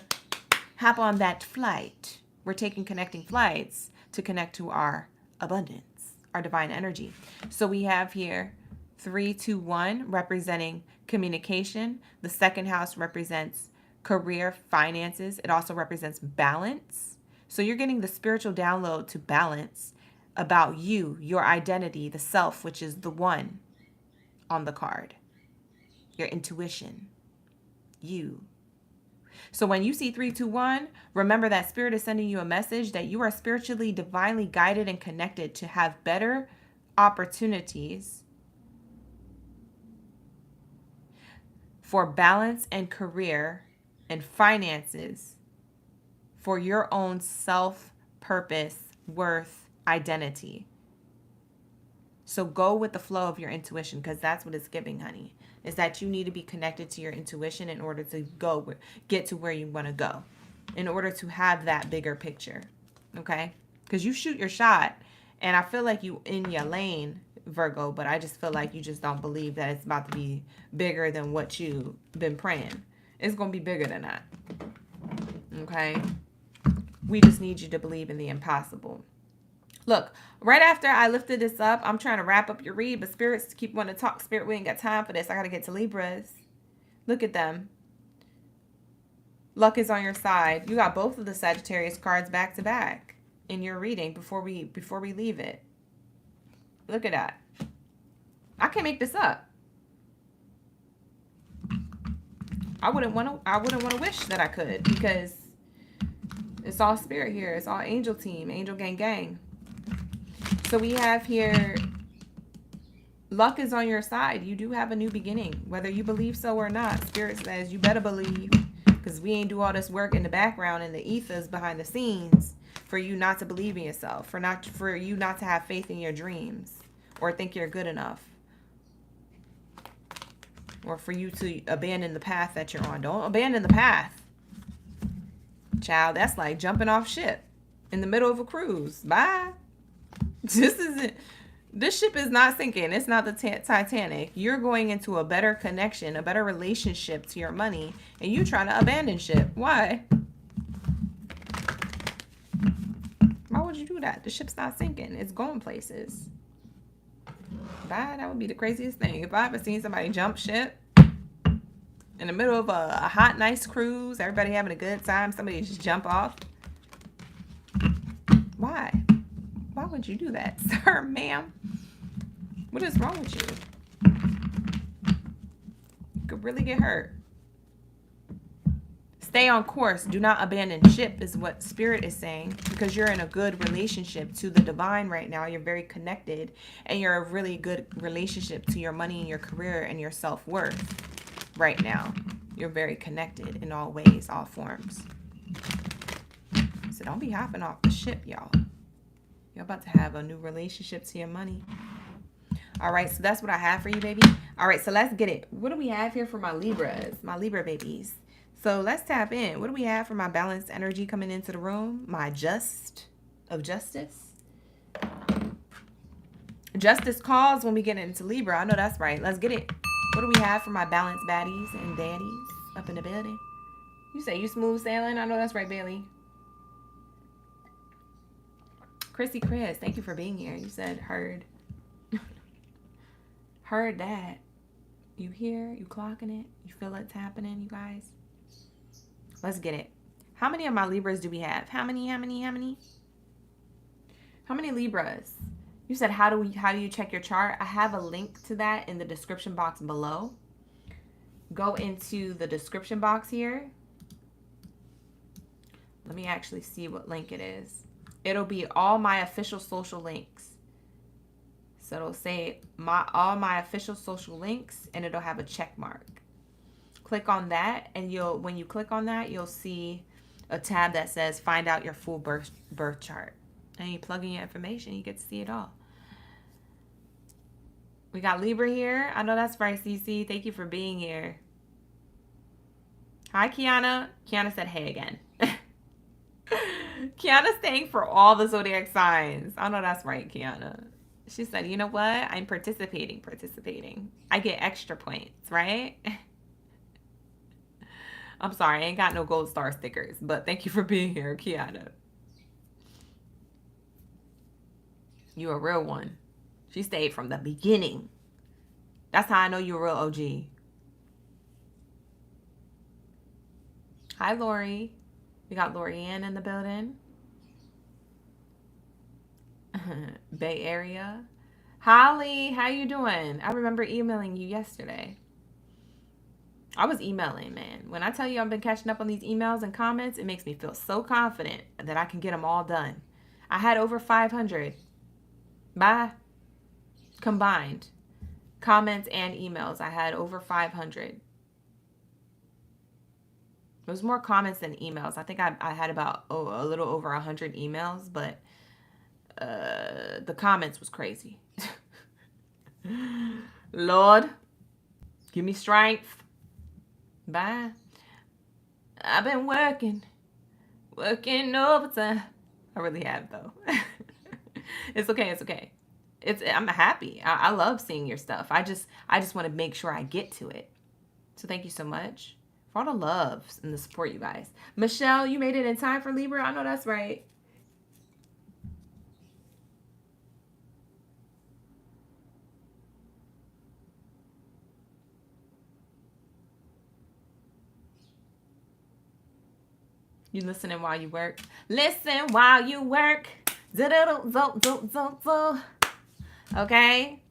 hop on that flight. We're taking connecting flights to connect to our abundance, our divine energy. So we have here 3, 2, 1 representing communication. The 2nd house represents career, finances. It also represents balance. So you're getting the spiritual download to balance about you, your identity, the self, which is the 1 on the card. Your intuition, you. So when you see 3, 2, 1, remember that Spirit is sending you a message that you are spiritually, divinely guided and connected to have better opportunities for balance and career and finances for your own self, purpose, worth, identity. So go with the flow of your intuition, because that's what it's giving, honey. Is that you need to be connected to your intuition in order to get to where you want to go, in order to have that bigger picture, okay? Because you shoot your shot, and I feel like you in your lane, Virgo, but I just feel like you just don't believe that it's about to be bigger than what you've been praying. It's going to be bigger than that, okay? We just need you to believe in the impossible. Look, right after I lifted this up, I'm trying to wrap up your read, but spirits keep wanting to talk. Spirit, we ain't got time for this. I got to get to Libras. Look at them. Luck is on your side. You got both of the Sagittarius cards back to back in your reading before we leave it. Look at that. I can't make this up. I wouldn't want to wish that I could, because it's all spirit here. It's all angel team, angel gang gang. So we have here, luck is on your side. You do have a new beginning, whether you believe so or not. Spirit says you better believe, because we ain't do all this work in the background, in the ethers behind the scenes, for you not to believe in yourself, for you not to have faith in your dreams, or think you're good enough, or for you to abandon the path that you're on. Don't abandon the path, child. That's like jumping off ship in the middle of a cruise. Bye. This ship is not sinking. It's not the Titanic. You're going into a better connection, a better relationship to your money, and you trying to abandon ship. Why? Why would you do that? The ship's not sinking. It's going places. Bye. That would be the craziest thing. If I ever seen somebody jump ship in the middle of a hot, nice cruise, everybody having a good time, somebody just jump off. Why? Why would you do that, sir, ma'am? What is wrong with you? You could really get hurt. Stay on course. Do not abandon ship is what Spirit is saying, because you're in a good relationship to the divine right now. You're very connected, and you're a really good relationship to your money and your career and your self-worth right now. You're very connected in all ways, all forms. So don't be hopping off the ship, y'all. You're about to have a new relationship to your money. All right, so that's what I have for you, baby. All right, so let's get it. What do we have here for my Libras, my Libra babies? So let's tap in. What do we have for my balanced energy coming into the room? My just of justice. Justice calls when we get into Libra. I know that's right. Let's get it. What do we have for my balanced baddies and daddies up in the building? You say you smooth sailing? I know that's right, Bailey. Chrissy Chris, thank you for being here. You said heard. Heard that. You hear? You clocking it? You feel it's happening, you guys? Let's get it. How many of my Libras do we have? How many? How many Libras? You said how do you check your chart? I have a link to that in the description box below. Go into the description box here. Let me actually see what link it is. It'll be all my official social links. So it'll say all my official social links, and it'll have a check mark. Click on that, and when you click on that, you'll see a tab that says find out your full birth chart. And you plug in your information, you get to see it all. We got Libra here. I know that's right, CC. Thank you for being here. Hi, Kiana. Kiana said hey again. Kiana's staying for all the zodiac signs. I know that's right, Kiana. She said, you know what? I'm participating. I get extra points, right? I'm sorry, I ain't got no gold star stickers, but thank you for being here, Kiana. You a real one. She stayed from the beginning. That's how I know you're a real OG. Hi, Lori. We got Lorianne in the building. Bay Area. Holly, how you doing? I remember emailing you yesterday. I was emailing, man. When I tell you I've been catching up on these emails and comments, it makes me feel so confident that I can get them all done. I had over 500. Combined. Comments and emails. I had over 500. It was more comments than emails. I think I had about a little over 100 emails, but the comments was crazy. Lord, give me strength. Bye. I've been working overtime. I really have, though. It's okay. I'm happy. I love seeing your stuff. I just want to make sure I get to it. So thank you so much for all the loves and the support, you guys. Michelle, you made it in time for Libra. I know that's right. You listening while you work? Listen while you work. Okay?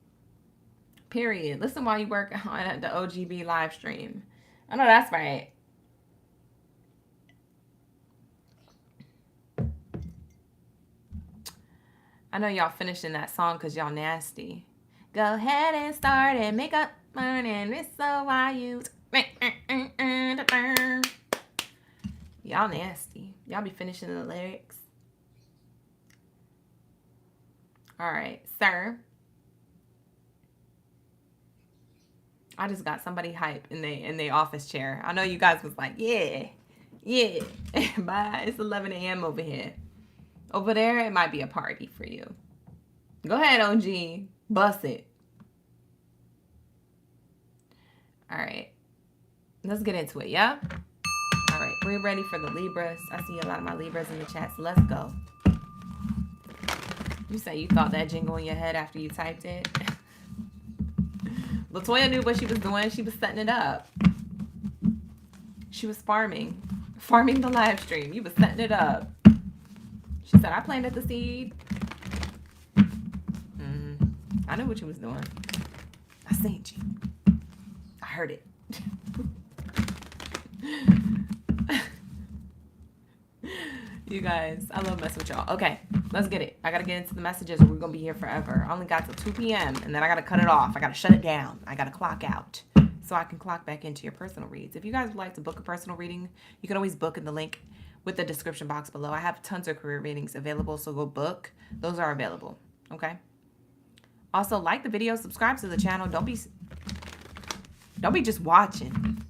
Period. Listen while you work on the OGB live stream. I know that's right. I know y'all finishing that song because y'all nasty. Go ahead and start and make up morning. It's so why you. Y'all nasty. Y'all be finishing the lyrics. All right, sir. I just got somebody hype in the office chair. I know you guys was like, yeah. Bye. It's 11 a.m. over here. Over there, it might be a party for you. Go ahead, OG. Bust it. All right. Let's get into it, yeah? All right. We're ready for the Libras. I see a lot of my Libras in the chat, so let's go. You say you thought that jingle in your head after you typed it? Latoya knew what she was doing. She was setting it up. She was farming the live stream. You was setting it up. She said, I planted the seed. I knew what you was doing. I seen you. I heard it. You guys, I love messing with y'all. Okay, let's get it. I gotta get into the messages or we're gonna be here forever. I only got till 2 p.m. and then I gotta cut it off. I gotta shut it down. I gotta clock out so I can clock back into your personal reads. If you guys would like to book a personal reading, you can always book in the link with the description box below. I have tons of career readings available, so go book. Those are available, okay? Also, like the video, subscribe to the channel. Don't be just watching.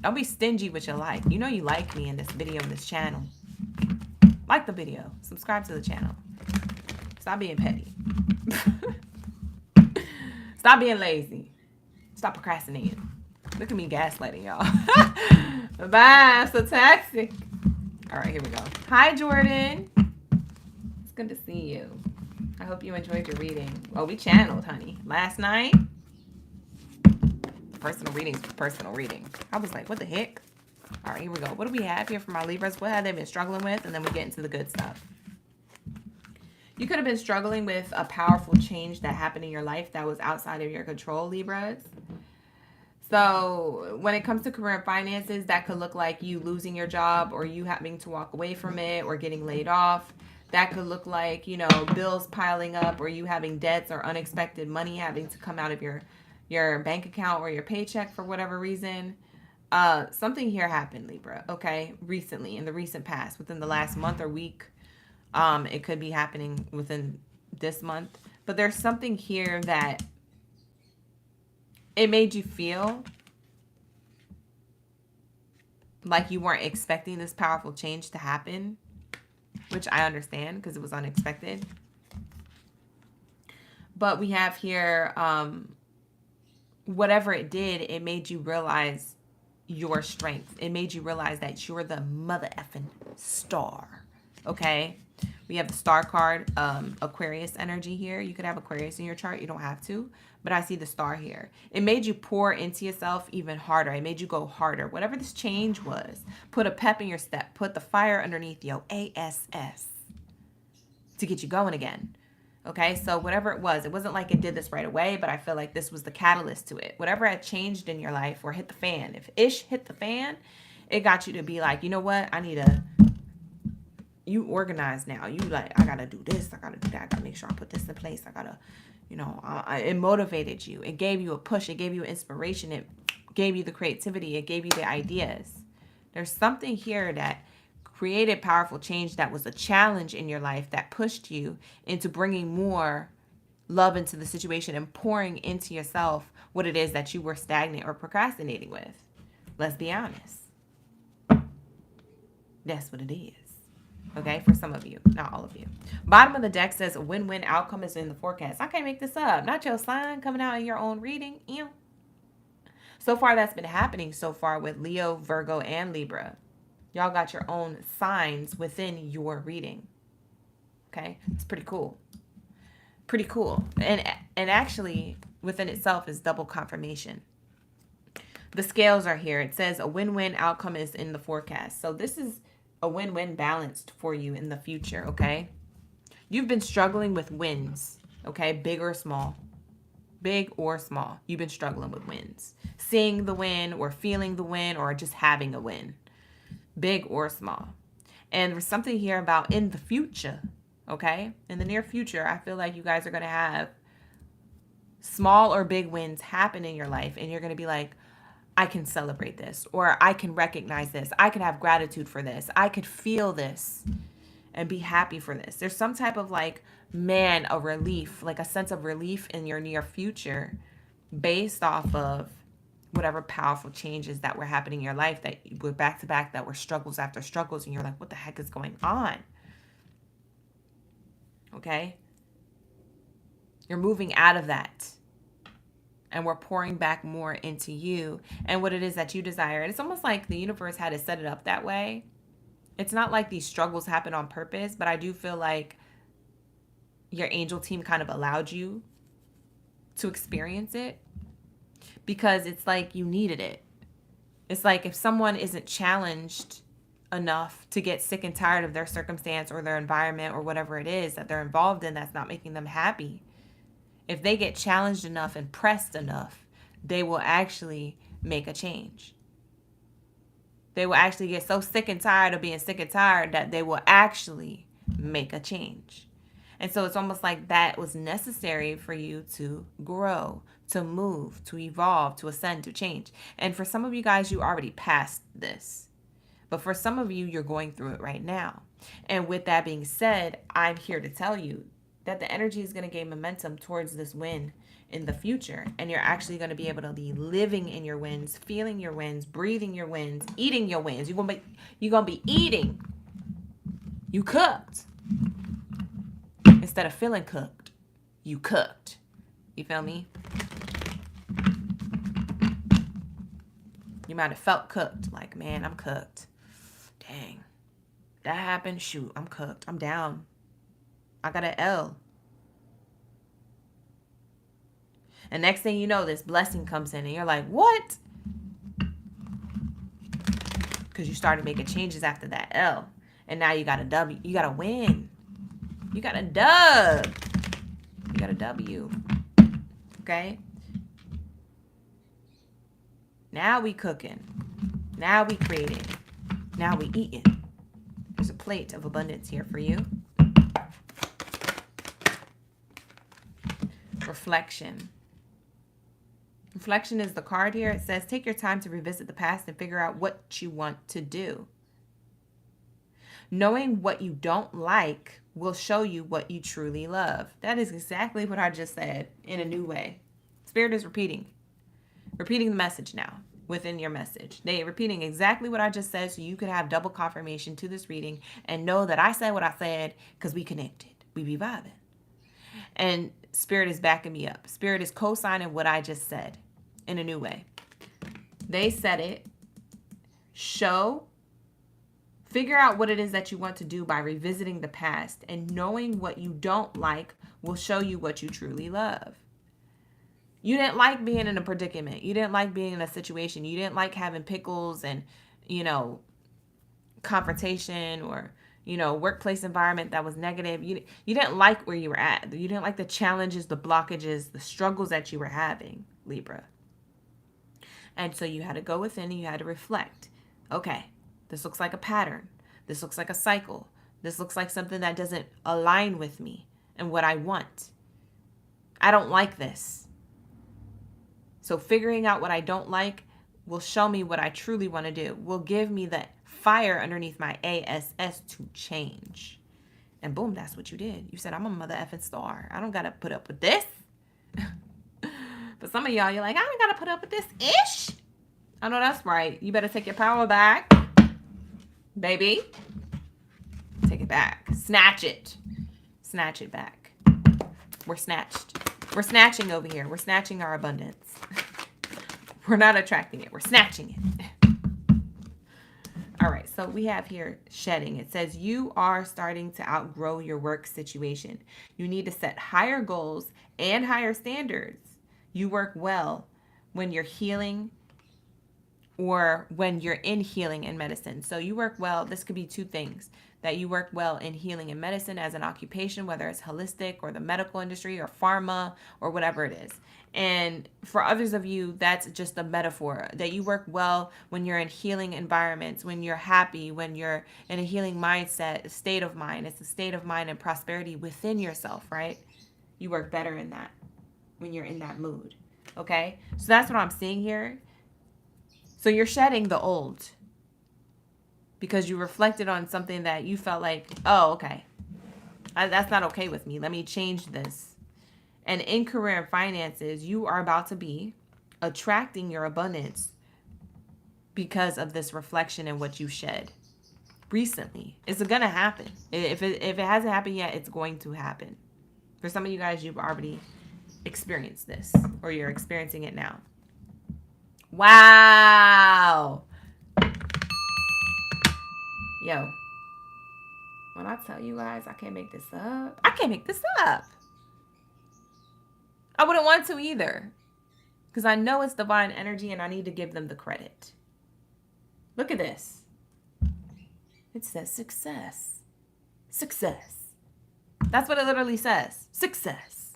Don't be stingy with your like. You know you like me in this video, in this channel. Like the video. Subscribe to the channel. Stop being petty. Stop being lazy. Stop procrastinating. Look at me gaslighting y'all. Bye. I'm so toxic. All right, here we go. Hi, Jordan. It's good to see you. I hope you enjoyed your reading. Well, we channeled, honey. Last night, personal readings, personal reading. I was like, what the heck? All right, here we go. What do we have here for my Libras? What have they been struggling with? And then we get into the good stuff. You could have been struggling with a powerful change that happened in your life that was outside of your control, Libras. So when it comes to career and finances, that could look like you losing your job or you having to walk away from it or getting laid off. That could look like, you know, bills piling up or you having debts or unexpected money having to come out of your bank account or your paycheck for whatever reason. Something here happened, Libra, okay? Recently, in the recent past, within the last month or week. It could be happening within this month. But there's something here that it made you feel like you weren't expecting this powerful change to happen, which I understand because it was unexpected. But we have here, whatever it did, it made you realize your strength. It made you realize that you're the mother effing star. Okay? We have the star card, Aquarius energy here. You could have Aquarius in your chart. You don't have to. But I see the star here. It made you pour into yourself even harder. It made you go harder. Whatever this change was, put a pep in your step. Put the fire underneath your ass to get you going again. Okay, so whatever it wasn't like it did this right away, but I feel like this was the catalyst to it. Whatever had changed in your life or hit the fan. If ish hit the fan, it got you to be like, you know what? You organize now. You like, I got to do this. I got to do that. I got to make sure I put this in place. I got to, you know, it motivated you. It gave you a push. It gave you inspiration. It gave you the creativity. It gave you the ideas. There's something here that created powerful change that was a challenge in your life that pushed you into bringing more love into the situation and pouring into yourself what it is that you were stagnant or procrastinating with. Let's be honest. That's what it is. Okay, for some of you, not all of you. Bottom of the deck says a win-win outcome is in the forecast. I can't make this up. Not your sign coming out in your own reading. Ew. So far, that's been happening so far with Leo, Virgo, and Libra. Y'all got your own signs within your reading. Okay, it's pretty cool. Pretty cool. And actually, within itself is double confirmation. The scales are here. It says a win-win outcome is in the forecast. So this is a win-win balanced for you in the future, okay? You've been struggling with wins, okay? Big or small. Big or small. You've been struggling with wins. Seeing the win or feeling the win or just having a win. Big or small. And there's something here about in the future, okay? In the near future, I feel like you guys are going to have small or big wins happen in your life. And you're going to be like, I can celebrate this, or I can recognize this. I can have gratitude for this. I could feel this and be happy for this. There's some type of like, man, a relief, like a sense of relief in your near future based off of whatever powerful changes that were happening in your life that were back to back, that were struggles after struggles. And you're like, what the heck is going on? Okay. You're moving out of that. And we're pouring back more into you and what it is that you desire. And it's almost like the universe had to set it up that way. It's not like these struggles happen on purpose, but I do feel like your angel team kind of allowed you to experience it because it's like you needed it. It's like if someone isn't challenged enough to get sick and tired of their circumstance or their environment or whatever it is that they're involved in that's not making them happy, if they get challenged enough and pressed enough, they will actually make a change. They will actually get so sick and tired of being sick and tired that they will actually make a change. And so it's almost like that was necessary for you to grow, to move, to evolve, to ascend, to change. And for some of you guys, you already passed this. But for some of you, you're going through it right now. And with that being said, I'm here to tell you that the energy is going to gain momentum towards this win in the future. And you're actually going to be able to be living in your wins, feeling your wins, breathing your wins, eating your wins. You're going to be eating. You cooked. Instead of feeling cooked, you cooked. You feel me? You might have felt cooked. Like, man, I'm cooked. Dang. That happened. Shoot, I'm cooked. I'm down. I got an L. And next thing you know, this blessing comes in and you're like, what? Because you started making changes after that L. And now you got a W. You got a win. You got a dub. You got a W. Okay? Now we cooking. Now we creating. Now we eating. There's a plate of abundance here for you. Reflection. Reflection is the card here. It says, take your time to revisit the past and figure out what you want to do. Knowing what you don't like will show you what you truly love. That is exactly what I just said in a new way. Spirit is repeating the message now within your message. They are repeating exactly what I just said so you could have double confirmation to this reading and know that I said what I said because we connected. We be vibing. And Spirit is backing me up. Spirit is co-signing what I just said in a new way. They said it. Figure out what it is that you want to do by revisiting the past, and knowing what you don't like will show you what you truly love. You didn't like being in a predicament. You didn't like being in a situation. You didn't like having pickles and, confrontation or, workplace environment that was negative. You didn't like where you were at. You didn't like the challenges, the blockages, the struggles that you were having, Libra. And so you had to go within and you had to reflect. Okay, this looks like a pattern. This looks like a cycle. This looks like something that doesn't align with me and what I want. I don't like this. So figuring out what I don't like will show me what I truly want to do, will give me the fire underneath my ASS to change. And boom, that's what you did. You said, I'm a mother effing star. I don't got to put up with this. But some of y'all, you're like, I don't got to put up with this ish. I know that's right. You better take your power back, baby. Take it back. Snatch it. Snatch it back. We're snatched. We're snatching over here. We're snatching our abundance. We're not attracting it. We're snatching it. All right. So we have here shedding. It says you are starting to outgrow your work situation. You need to set higher goals and higher standards. You work well when you're healing or when you're in healing and medicine. So you work well. This could be two things, that you work well in healing and medicine as an occupation, whether it's holistic or the medical industry or pharma or whatever it is. And for others of you, that's just a metaphor, that you work well when you're in healing environments, when you're happy, when you're in a healing mindset, a state of mind. It's a state of mind and prosperity within yourself, right? You work better in that when you're in that mood. Okay? So that's what I'm seeing here. So you're shedding the old because you reflected on something that you felt like, oh, okay, that's not okay with me. Let me change this. And in career and finances, you are about to be attracting your abundance because of this reflection and what you shed recently. It's going to happen. If it hasn't happened yet, it's going to happen. For some of you guys, you've already experienced this, or you're experiencing it now. Wow. Yo, when I tell you guys I can't make this up, I can't make this up. I wouldn't want to either, because I know it's divine energy and I need to give them the credit. Look at this. It says success. Success. That's what it literally says. Success.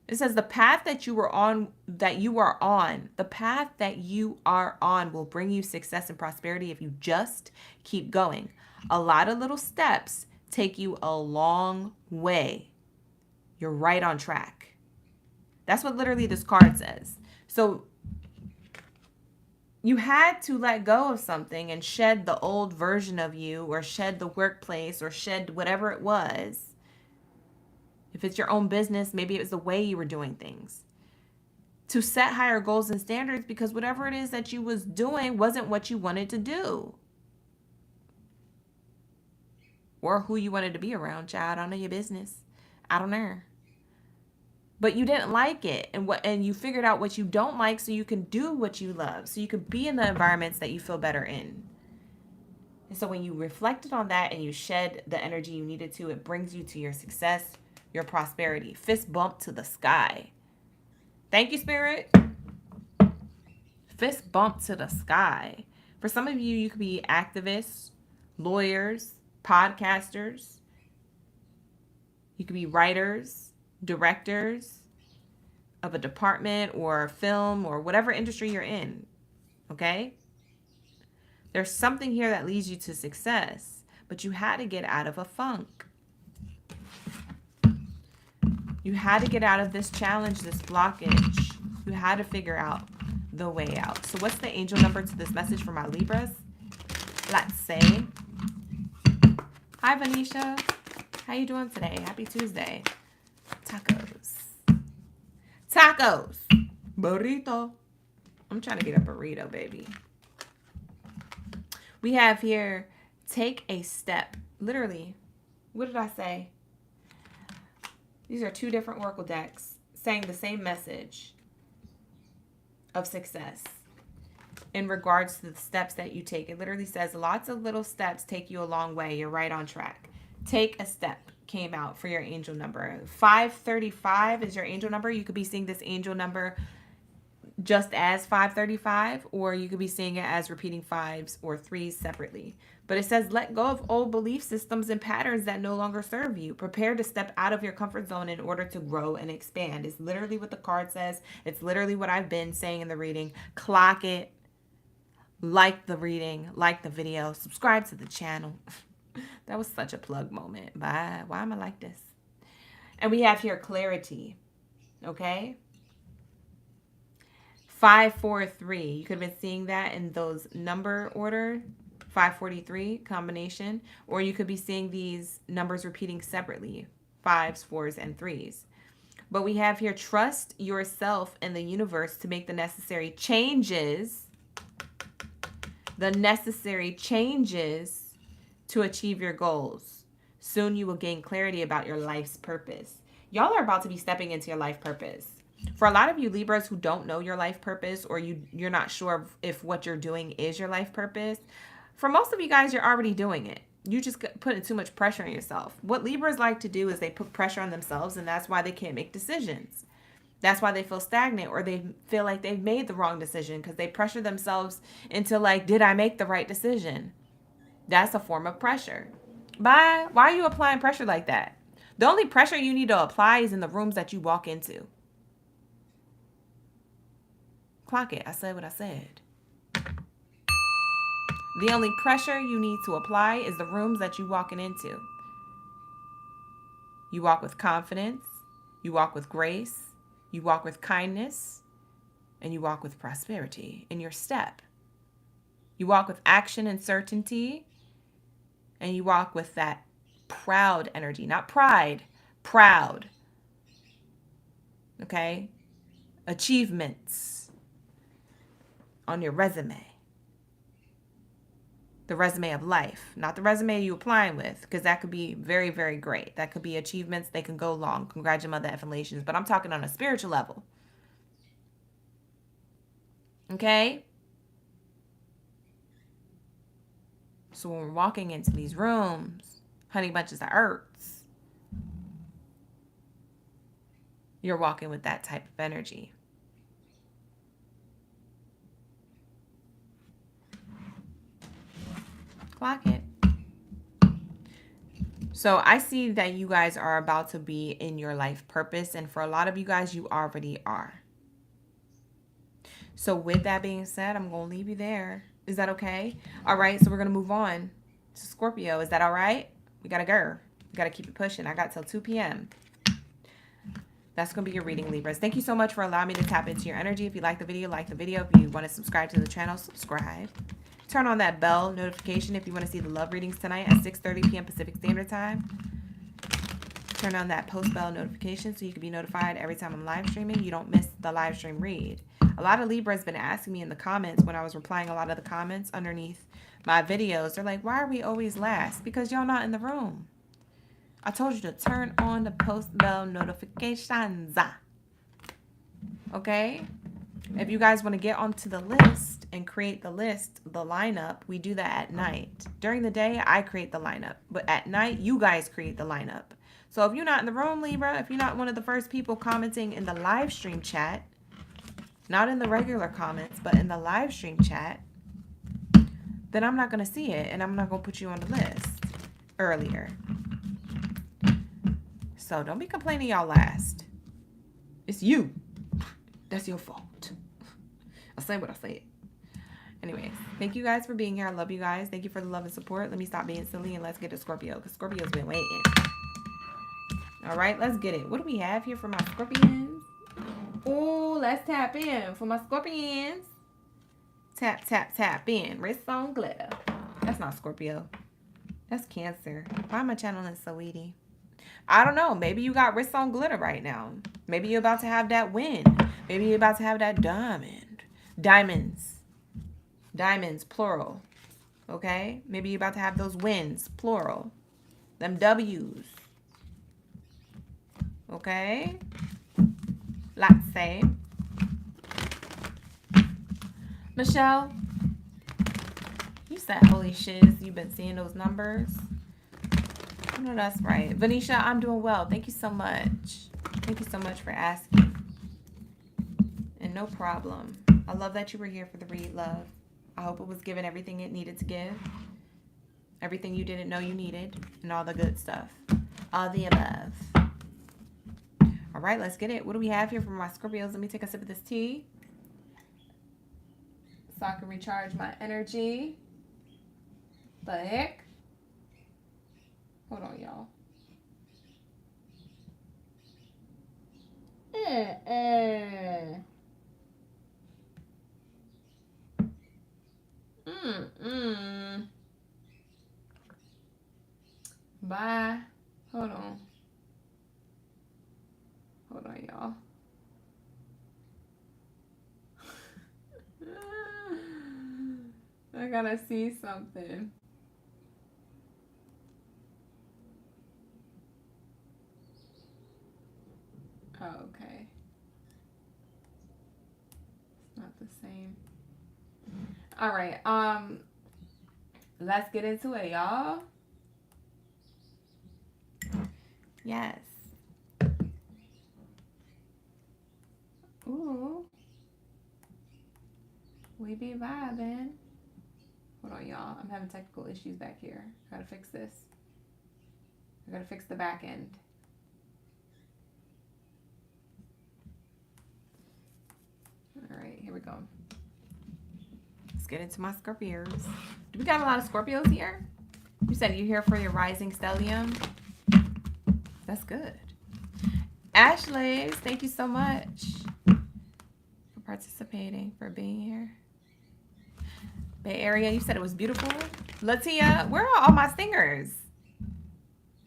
It says the path that you are on, the path that you are on will bring you success and prosperity if you just keep going. A lot of little steps take you a long way. You're right on track. That's what literally this card says. So you had to let go of something and shed the old version of you, or shed the workplace, or shed whatever it was. If it's your own business, maybe it was the way you were doing things, to set higher goals and standards, because whatever it is that you was doing wasn't what you wanted to do or who you wanted to be around. Child, I don't know your business. I don't know. But you didn't like it, and you figured out what you don't like so you can do what you love, so you can be in the environments that you feel better in. And so when you reflected on that and you shed the energy you needed to, it brings you to your success, your prosperity. Fist bump to the sky. Thank you, Spirit. Fist bump to the sky. For some of you, you could be activists, lawyers, podcasters. You could be writers, directors of a department or film or whatever industry you're in. Okay? There's something here that leads you to success, but you had to get out of a funk. You had to get out of this challenge, this blockage. You had to figure out the way out. So what's the angel number to this message for my Libras? Let's say. Hi, Venetia. How you doing today? Happy Tuesday. Tacos. Tacos. Burrito. I'm trying to get a burrito, baby. We have here, take a step. Literally, what did I say? These are two different oracle decks saying the same message of success in regards to the steps that you take. It literally says lots of little steps take you a long way. You're right on track. Take a step came out for your angel number. 535 is your angel number. You could be seeing this angel number just as 535, or you could be seeing it as repeating fives or threes separately. But it says, let go of old belief systems and patterns that no longer serve you. Prepare to step out of your comfort zone in order to grow and expand. It's literally what the card says. It's literally what I've been saying in the reading. Clock it. Like the reading. Like the video. Subscribe to the channel. That was such a plug moment. Bye. Why am I like this? And we have here clarity. Okay? 543. You could have been seeing that in those number order. 543 combination, or you could be seeing these numbers repeating separately, 5s, 4s, and 3s. But we have here, trust yourself and the universe to make the necessary changes, to achieve your goals. Soon you will gain clarity about your life's purpose. Y'all are about to be stepping into your life purpose. For a lot of you Libras who don't know your life purpose, or you're not sure if what you're doing is your life purpose, for most of you guys, you're already doing it. You just putting too much pressure on yourself. What Libras like to do is they put pressure on themselves, and that's why they can't make decisions. That's why they feel stagnant, or they feel like they've made the wrong decision because they pressure themselves into like, did I make the right decision? That's a form of pressure. Why are you applying pressure like that? The only pressure you need to apply is in the rooms that you walk into. Clock it. I said what I said. The only pressure you need to apply is the rooms that you walking into. You walk with confidence. You walk with grace. You walk with kindness. And you walk with prosperity in your step. You walk with action and certainty. And you walk with that proud energy, not pride, proud. Okay? Achievements on your resume. The resume of life, not the resume you applying with, because that could be very, very great. That could be achievements. They can go long. Congratulations. But I'm talking on a spiritual level. Okay? So when we're walking into these rooms, honey bunches of earths, you're walking with that type of energy. Clock it. So I see that you guys are about to be in your life purpose. And for a lot of you guys, you already are. So with that being said, I'm going to leave you there. Is that okay? All right. So we're going to move on to Scorpio. Is that all right? We got to go. We got to keep it pushing. I got till 2 p.m. That's going to be your reading, Libras. Thank you so much for allowing me to tap into your energy. If you like the video, like the video. If you want to subscribe to the channel, subscribe. Turn on that bell notification if you want to see the love readings tonight at 6:30 p.m. Pacific Standard Time. Turn on that post bell notification so you can be notified every time I'm live streaming. You don't miss the live stream read. A lot of Libras been asking me in the comments when I was replying a lot of the comments underneath my videos. They're like, why are we always last? Because y'all not in the room. I told you to turn on the post bell notifications. Okay? If you guys want to get onto the list and create the list, the lineup, we do that at night. During the day, I create the lineup. But at night, you guys create the lineup. So if you're not in the room, Libra, if you're not one of the first people commenting in the live stream chat, not in the regular comments, but in the live stream chat, then I'm not going to see it. And I'm not going to put you on the list earlier. So don't be complaining y'all last. It's you. That's your fault. I'll say what I said. Anyways, thank you guys for being here. I love you guys. Thank you for the love and support. Let me stop being silly and let's get to Scorpio, because Scorpio's been waiting. All right, let's get it. What do we have here for my Scorpions? Oh, let's tap in for my Scorpions. Tap, tap, tap in. Wrist on glitter. That's not Scorpio. That's Cancer. Why am I channeling Sweetie? I don't know. Maybe you got wrists on glitter right now. Maybe you're about to have that win. Maybe you're about to have that diamond. Diamonds. Diamonds, plural. Okay? Maybe you're about to have those wins, plural. Them W's. Okay? Let's say. Michelle, you said holy shiz. You've been seeing those numbers. I know that's right. Venetia, I'm doing well. Thank you so much. Thank you so much for asking. And no problem. I love that you were here for the read, love. I hope it was given everything it needed to give. Everything you didn't know you needed. And all the good stuff. All the above. All right, let's get it. What do we have here for my Scorpios? Let me take a sip of this tea. So I can recharge my energy. The heck? Hold on, y'all. Bye. Hold on. Hold on, y'all. I gotta see something. Oh, okay. It's not the same. All right. Let's get into it, y'all. Yes. We be vibing. Hold on, y'all. I'm having technical issues back here. I gotta fix this. I gotta fix the back end. All right, here we go. Let's get into my Scorpios. Do we got a lot of Scorpios here? You said you're here for your rising stellium. That's good. Ashley, thank you so much for participating, for being here. Bay Area, you said it was beautiful. Latia, where are all my stingers?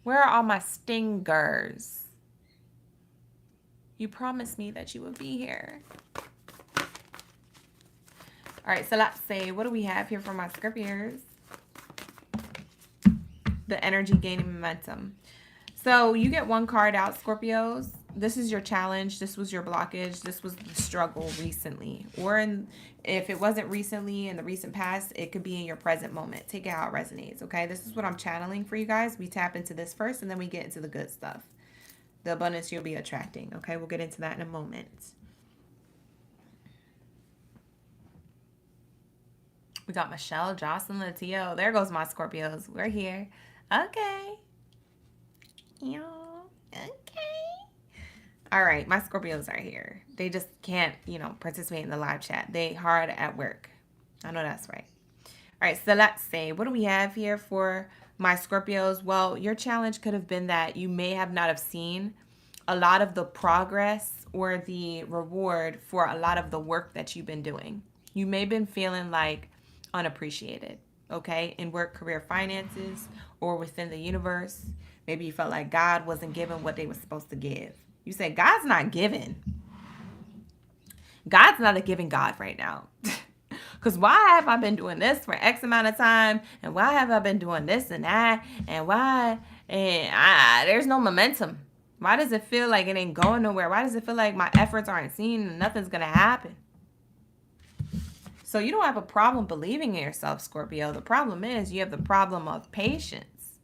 Where are all my stingers? You promised me that you would be here. All right, so let's see. What do we have here for my Scorpios? The energy gaining momentum. So you get one card out, Scorpios. This is your challenge. This was your blockage. This was the struggle recently. Or if it wasn't recently, in the recent past, it could be in your present moment. Take it how it resonates, okay? This is what I'm channeling for you guys. We tap into this first, and then we get into the good stuff. The abundance you'll be attracting, okay? We'll get into that in a moment. We got Michelle, Jocelyn, Latio. There goes my Scorpios. We're here. Okay. Yeah. Okay. All right. My Scorpios are here. They just can't, participate in the live chat. They hard at work. I know that's right. All right. So let's see. What do we have here for my Scorpios? Well, your challenge could have been that you may have not have seen a lot of the progress or the reward for a lot of the work that you've been doing. You may have been feeling like unappreciated, okay, in work, career, finances, or within the universe. Maybe you felt like God wasn't giving what they were supposed to give. You say, God's not giving. God's not a giving God right now. Because why have I been doing this for X amount of time? And why have I been doing this and that? And why? And there's no momentum. Why does it feel like it ain't going nowhere? Why does it feel like my efforts aren't seen and nothing's going to happen? So you don't have a problem believing in yourself, Scorpio. The problem is you have the problem of patience.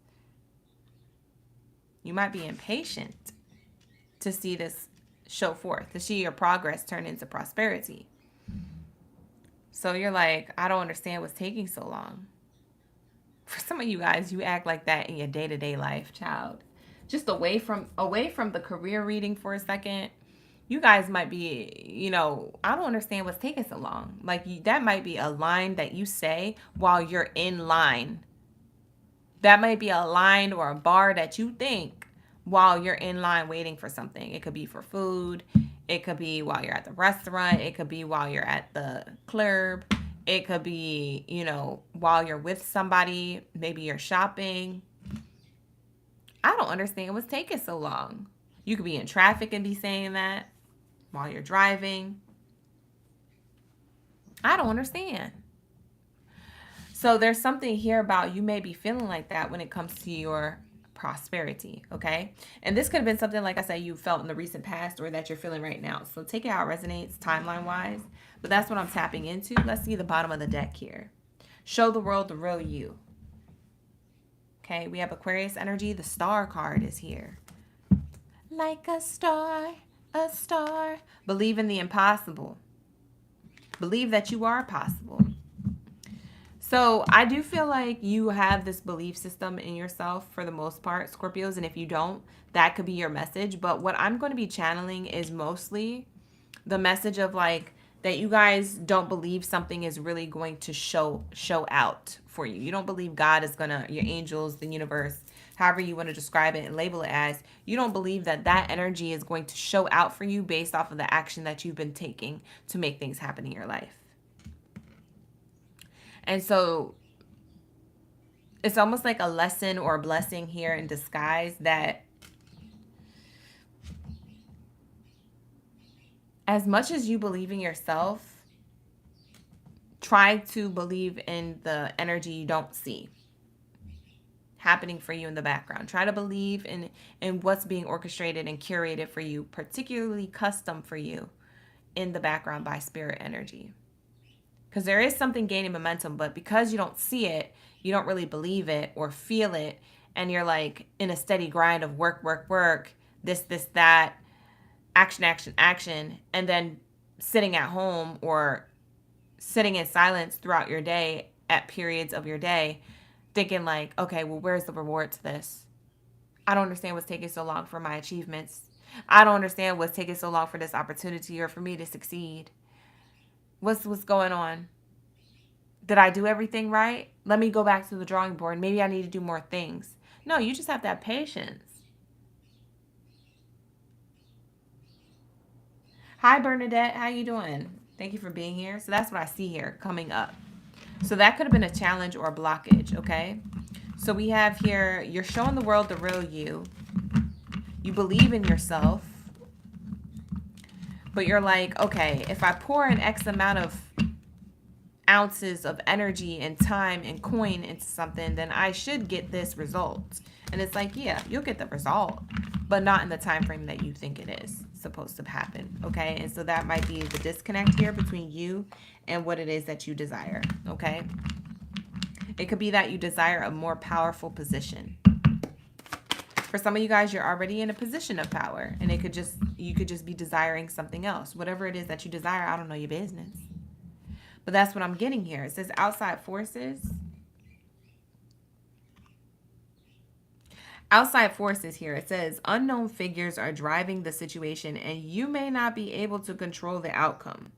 You might be impatient to see this show forth, to see your progress turn into prosperity. So you're like, I don't understand what's taking so long. For some of you guys, you act like that in your day-to-day life, child. Just away from the career reading for a second. You guys might be, I don't understand what's taking so long. Like that might be a line that you say while you're in line. That might be a line or a bar that you think while you're in line waiting for something. It could be for food. It could be while you're at the restaurant. It could be while you're at the club. It could be, while you're with somebody. Maybe you're shopping. I don't understand what's taking so long. You could be in traffic and be saying that while you're driving. I don't understand. So there's something here about you may be feeling like that when it comes to your prosperity, okay? And this could have been something, like I said, you felt in the recent past or that you're feeling right now. So take it how it resonates timeline-wise. But that's what I'm tapping into. Let's see the bottom of the deck here. Show the world the real you. Okay, we have Aquarius energy. The star card is here. Like a star, a star. Believe in the impossible. Believe that you are possible. So I do feel like you have this belief system in yourself for the most part, Scorpios. And if you don't, that could be your message. But what I'm going to be channeling is mostly the message of like that you guys don't believe something is really going to show out for you. You don't believe God is going to, your angels, the universe, however you want to describe it and label it as, you don't believe that that energy is going to show out for you based off of the action that you've been taking to make things happen in your life. And so it's almost like a lesson or a blessing here in disguise that as much as you believe in yourself, try to believe in the energy you don't see happening for you in the background. Try to believe in what's being orchestrated and curated for you, particularly custom for you in the background by spirit energy. Because there is something gaining momentum, but because you don't see it, you don't really believe it or feel it, and you're like in a steady grind of work, this, that, action, and then sitting at home or sitting in silence throughout your day at periods of your day, thinking like, okay, well, where's the reward to this? I don't understand what's taking so long for my achievements. I don't understand what's taking so long for this opportunity or for me to succeed. What's going on? Did I do everything right? Let me go back to the drawing board. Maybe I need to do more things. No, you just have to have patience. Hi, Bernadette. How you doing? Thank you for being here. So that's what I see here coming up. So that could have been a challenge or a blockage, okay? So we have here, you're showing the world the real you. You believe in yourself. But you're like, okay, if I pour an X amount of ounces of energy and time and coin into something, then I should get this result. And it's like, yeah, you'll get the result, but not in the time frame that you think it is supposed to happen. Okay. And so that might be the disconnect here between you and what it is that you desire. Okay. It could be that you desire a more powerful position. For some of you guys, you're already in a position of power, and you could just be desiring something else. Whatever it is that you desire, I don't know your business. But that's what I'm getting here. It says outside forces. Outside forces here. It says unknown figures are driving the situation and you may not be able to control the outcome.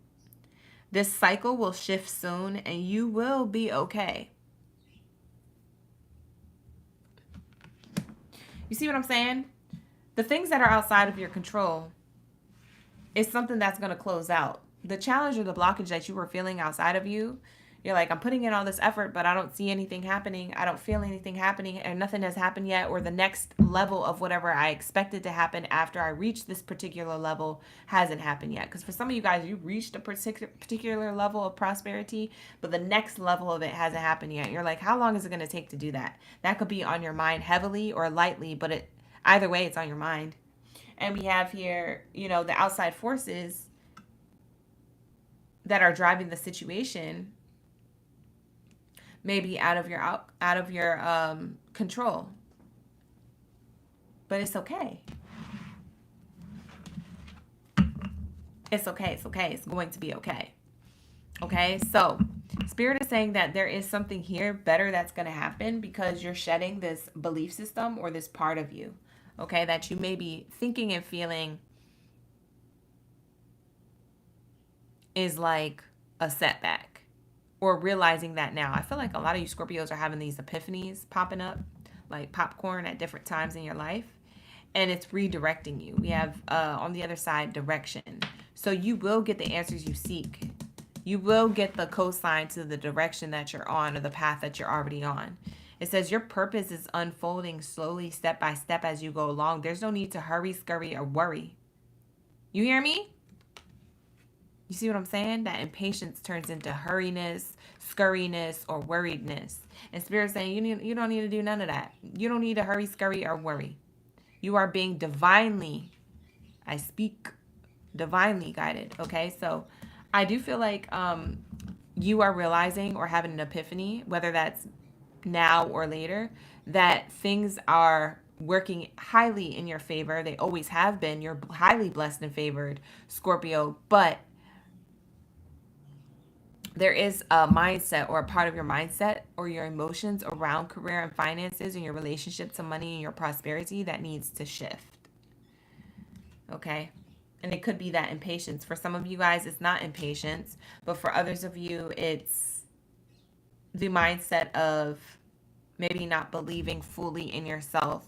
This cycle will shift soon and you will be okay. You see what I'm saying? The things that are outside of your control is something that's going to close out. The challenge or the blockage that you were feeling outside of you, you're like, I'm putting in all this effort, but I don't see anything happening. I don't feel anything happening, and nothing has happened yet, or the next level of whatever I expected to happen after I reach this particular level hasn't happened yet. Because for some of you guys, you reached a particular level of prosperity, but the next level of it hasn't happened yet. You're like, how long is it going to take to do that? That could be on your mind heavily or lightly, but either way, it's on your mind. And we have here, the outside forces that are driving the situation may be out of your control, but it's okay. It's okay. It's okay. It's going to be okay. Okay. So Spirit is saying that there is something here better that's going to happen because you're shedding this belief system or this part of you. Okay. That you may be thinking and feeling is like a setback, or realizing that now. I feel like a lot of you Scorpios are having these epiphanies popping up like popcorn at different times in your life, and it's redirecting you. We have on the other side direction. So you will get the answers you seek. You will get the cosign to the direction that you're on or the path that you're already on. It says your purpose is unfolding slowly, step by step as you go along. There's no need to hurry, scurry, or worry. You hear me? You see what I'm saying? That impatience turns into hurriness, scurriness, or worriedness. And Spirit's saying you don't need to do none of that. You don't need to hurry, scurry, or worry. You are being divinely, I speak divinely guided. Okay, so I do feel like you are realizing or having an epiphany, whether that's now or later, that things are working highly in your favor. They always have been. You're highly blessed and favored, Scorpio, but there is a mindset or a part of your mindset or your emotions around career and finances and your relationship to money and your prosperity that needs to shift. Okay? And it could be that impatience. For some of you guys, it's not impatience, but for others of you, it's the mindset of maybe not believing fully in yourself.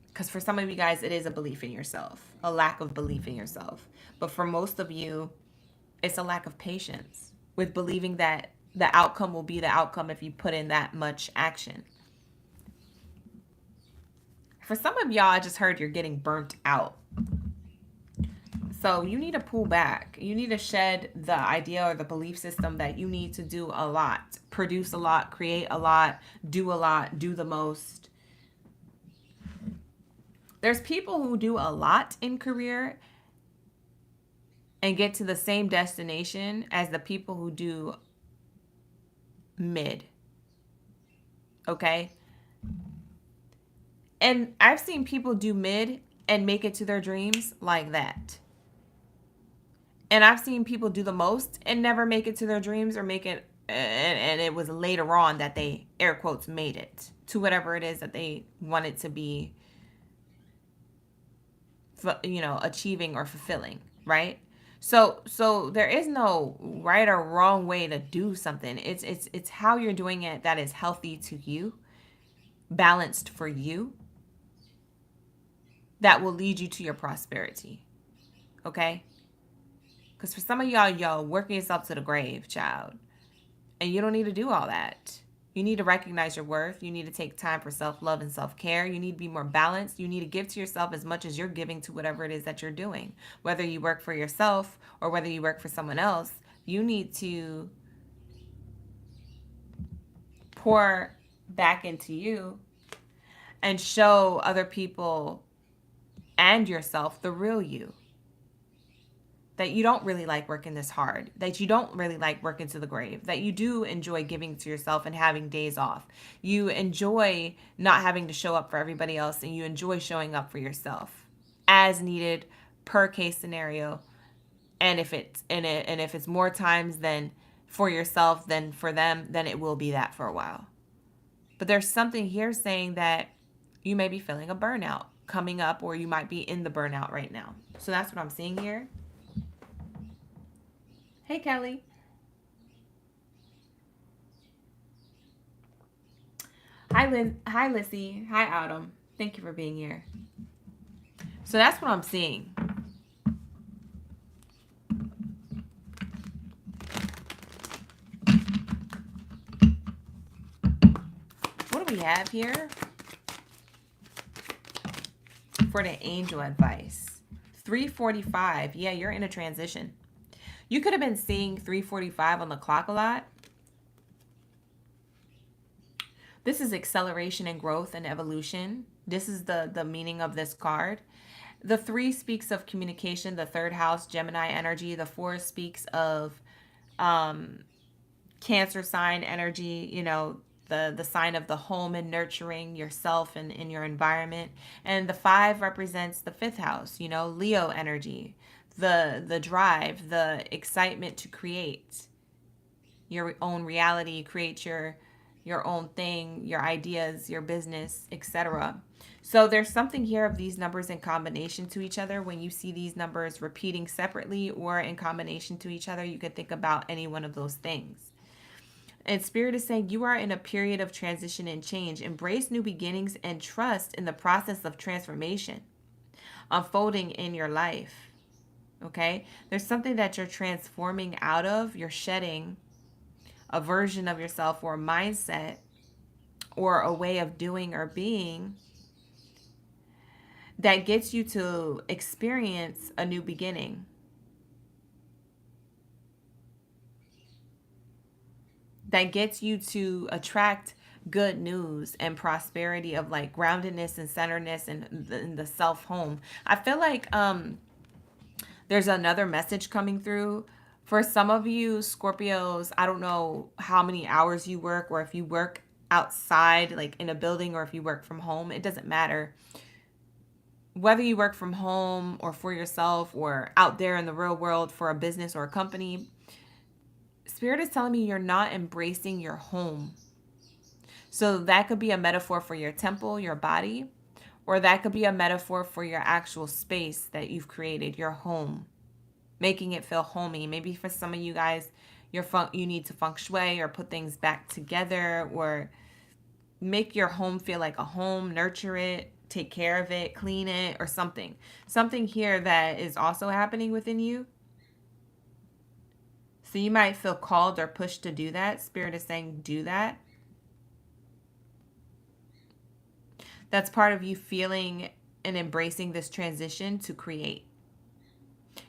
Because for some of you guys, it is a belief in yourself, a lack of belief in yourself. But for most of you, it's a lack of patience with believing that the outcome will be the outcome if you put in that much action. For some of y'all, I just heard you're getting burnt out. So you need to pull back. You need to shed the idea or the belief system that you need to do a lot, produce a lot, create a lot, do the most. There's people who do a lot in career and get to the same destination as the people who do mid. Okay? And I've seen people do mid and make it to their dreams like that. And I've seen people do the most and never make it to their dreams, or make it, and it was later on that they, air quotes, made it to whatever it is that they wanted to be, achieving or fulfilling, right? So there is no right or wrong way to do something. It's how you're doing it that is healthy to you, balanced for you, that will lead you to your prosperity. Okay? Because for some of y'all working yourself to the grave, child. And you don't need to do all that. You need to recognize your worth. You need to take time for self-love and self-care. You need to be more balanced. You need to give to yourself as much as you're giving to whatever it is that you're doing. Whether you work for yourself or whether you work for someone else, you need to pour back into you and show other people and yourself the real you. That you don't really like working this hard, that you don't really like working to the grave, that you do enjoy giving to yourself and having days off. You enjoy not having to show up for everybody else, and you enjoy showing up for yourself as needed, per case scenario. And if it's more times than for yourself than for them, then it will be that for a while. But there's something here saying that you may be feeling a burnout coming up, or you might be in the burnout right now. So that's what I'm seeing here. Hey, Kelly. Hi, Lynn. Hi, Lissy. Hi, Autumn. Thank you for being here. So that's what I'm seeing. What do we have here for the angel advice? 3:45. Yeah, you're in a transition. You could have been seeing 3:45 on the clock a lot. This is acceleration and growth and evolution. This is the meaning of this card. The 3 speaks of communication, the 3rd house, Gemini energy. The 4 speaks of Cancer sign energy, the sign of the home and nurturing yourself and in your environment. And the 5 represents the 5th house, Leo energy. The drive, the excitement to create your own reality, create your own thing, your ideas, your business, etc. So there's something here of these numbers in combination to each other. When you see these numbers repeating separately or in combination to each other, you could think about any one of those things. And Spirit is saying you are in a period of transition and change. Embrace new beginnings and trust in the process of transformation unfolding in your life. Okay, there's something that you're transforming out of. You're shedding a version of yourself or a mindset or a way of doing or being that gets you to experience a new beginning. That gets you to attract good news and prosperity of like groundedness and centeredness and the self home. I feel like there's another message coming through. For some of you Scorpios, I don't know how many hours you work, or if you work outside, like in a building, or if you work from home. It doesn't matter. Whether you work from home or for yourself or out there in the real world for a business or a company, Spirit is telling me you're not embracing your home. So that could be a metaphor for your temple, your body. Or that could be a metaphor for your actual space that you've created, your home, making it feel homey. Maybe for some of you guys, you need to feng shui or put things back together, or make your home feel like a home, nurture it, take care of it, clean it, or something. Something here that is also happening within you. So you might feel called or pushed to do that. Spirit is saying do that. That's part of you feeling and embracing this transition to create.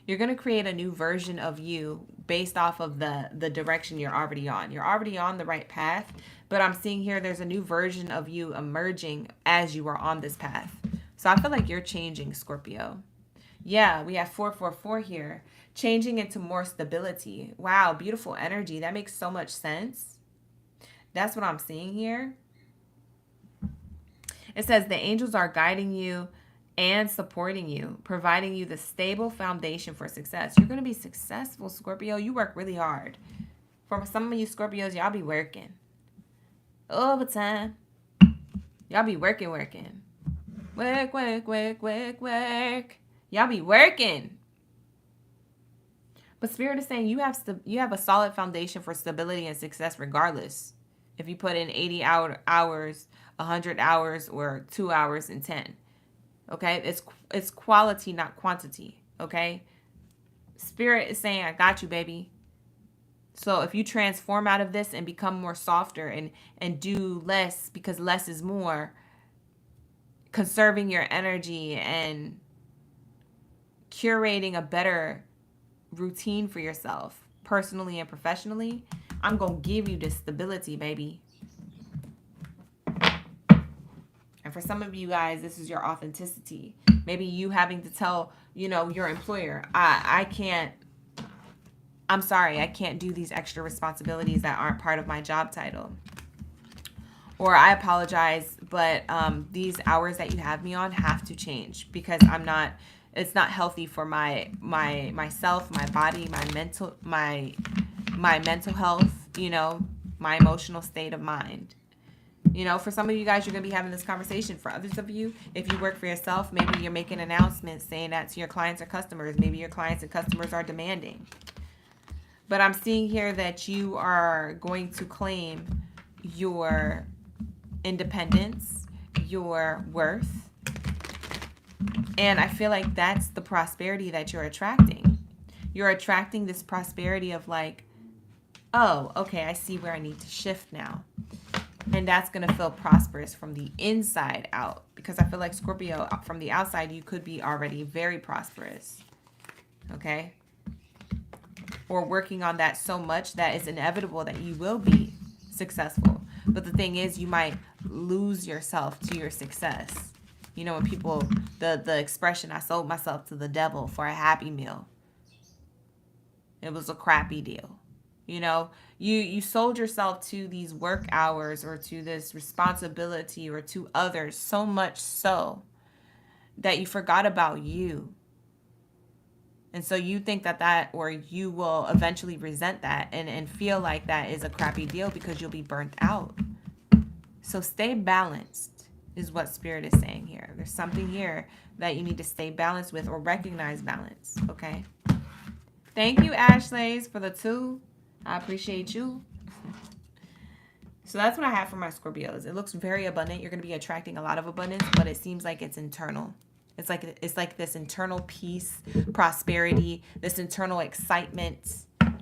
You're going to create a new version of you based off of the direction you're already on. You're already on the right path, but I'm seeing here there's a new version of you emerging as you are on this path. So I feel like you're changing, Scorpio. Yeah, we have 444 here. Changing into more stability. Wow, beautiful energy. That makes so much sense. That's what I'm seeing here. It says the angels are guiding you and supporting you, providing you the stable foundation for success. You're going to be successful, Scorpio. You work really hard. For some of you Scorpios, y'all be working overtime. Y'all be working. Work. Y'all be working. But Spirit is saying you have a solid foundation for stability and success regardless. If you put in 80 hours, 100 hours, or 2 hours and 10. Okay? It's quality, not quantity. Okay? Spirit is saying, I got you, baby. So if you transform out of this and become more softer and do less because less is more, conserving your energy and curating a better routine for yourself, personally and professionally, I'm going to give you this stability, baby. And for some of you guys, this is your authenticity. Maybe you having to tell, your employer, I'm sorry, I can't do these extra responsibilities that aren't part of my job title. Or I apologize, but these hours that you have me on have to change because it's not healthy for myself, my body, my mental health, my emotional state of mind. For some of you guys, you're going to be having this conversation. For others of you, if you work for yourself, maybe you're making announcements saying that to your clients or customers. Maybe your clients and customers are demanding. But I'm seeing here that you are going to claim your independence, your worth. And I feel like that's the prosperity that you're attracting. You're attracting this prosperity of like, oh, okay, I see where I need to shift now. And that's going to feel prosperous from the inside out. Because I feel like Scorpio, from the outside, you could be already very prosperous. Okay? Or working on that so much that it's inevitable that you will be successful. But the thing is, you might lose yourself to your success. When people, the expression, I sold myself to the devil for a happy meal. It was a crappy deal. You sold yourself to these work hours or to this responsibility or to others so much so that you forgot about you. And so you think that or you will eventually resent that and feel like that is a crappy deal because you'll be burnt out. So stay balanced is what Spirit is saying here. There's something here that you need to stay balanced with or recognize balance, okay? Thank you, Ashlays, for the 2. I appreciate you. So that's what I have for my Scorpios. It looks very abundant. You're going to be attracting a lot of abundance, but it seems like it's internal. It's like this internal peace, prosperity, this internal excitement,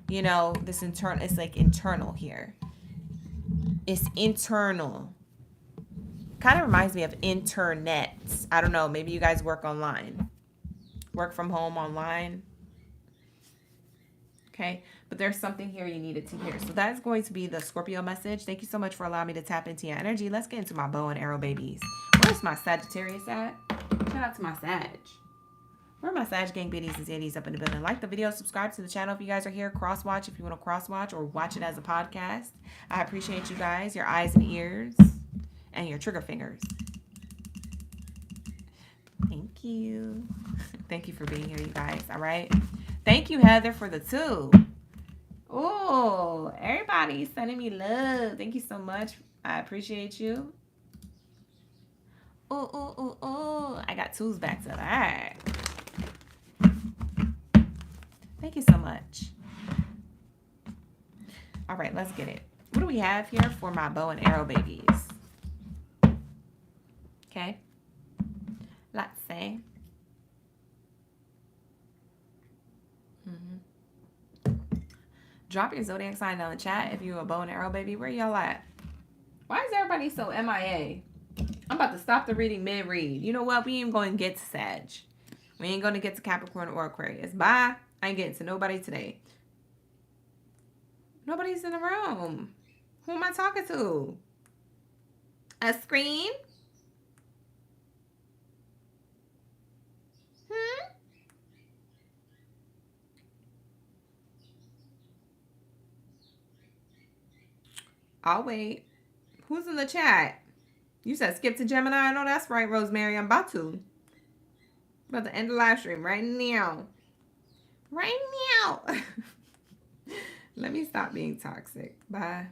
it's like internal here. It's internal. Kind of reminds me of internet. I don't know. Maybe you guys work online. Work from home online. Okay. But there's something here you needed to hear. So that's going to be the Scorpio message. Thank you so much for allowing me to tap into your energy. Let's get into my bow and arrow babies. Where's my Sagittarius at? Shout out to my Sag. Where are my Sag gang biddies and zaddies up in the building? Like the video, subscribe to the channel if you guys are here. Cross watch if you want to cross watch or watch it as a podcast. I appreciate you guys, your eyes and ears, and your trigger fingers. Thank you. Thank you for being here, you guys. All right. Thank you, Heather, for the 2. Oh, everybody's sending me love. Thank you so much. I appreciate you. Oh. I got 2s back to that. Thank you so much. All right, let's get it. What do we have here for my bow and arrow babies? Okay. Let's see. Drop your zodiac sign down in the chat if you're a bow and arrow baby. Where y'all at? Why is everybody so MIA? I'm about to stop the reading mid-read. You know what? We ain't going to get to Sag. We ain't going to get to Capricorn or Aquarius. Bye. I ain't getting to nobody today. Nobody's in the room. Who am I talking to? A screen? I'll wait. Who's in the chat? You said skip to Gemini. I know that's right, Rosemary. I'm about to. About to end the live stream right now. Right now. Let me stop being toxic. Bye.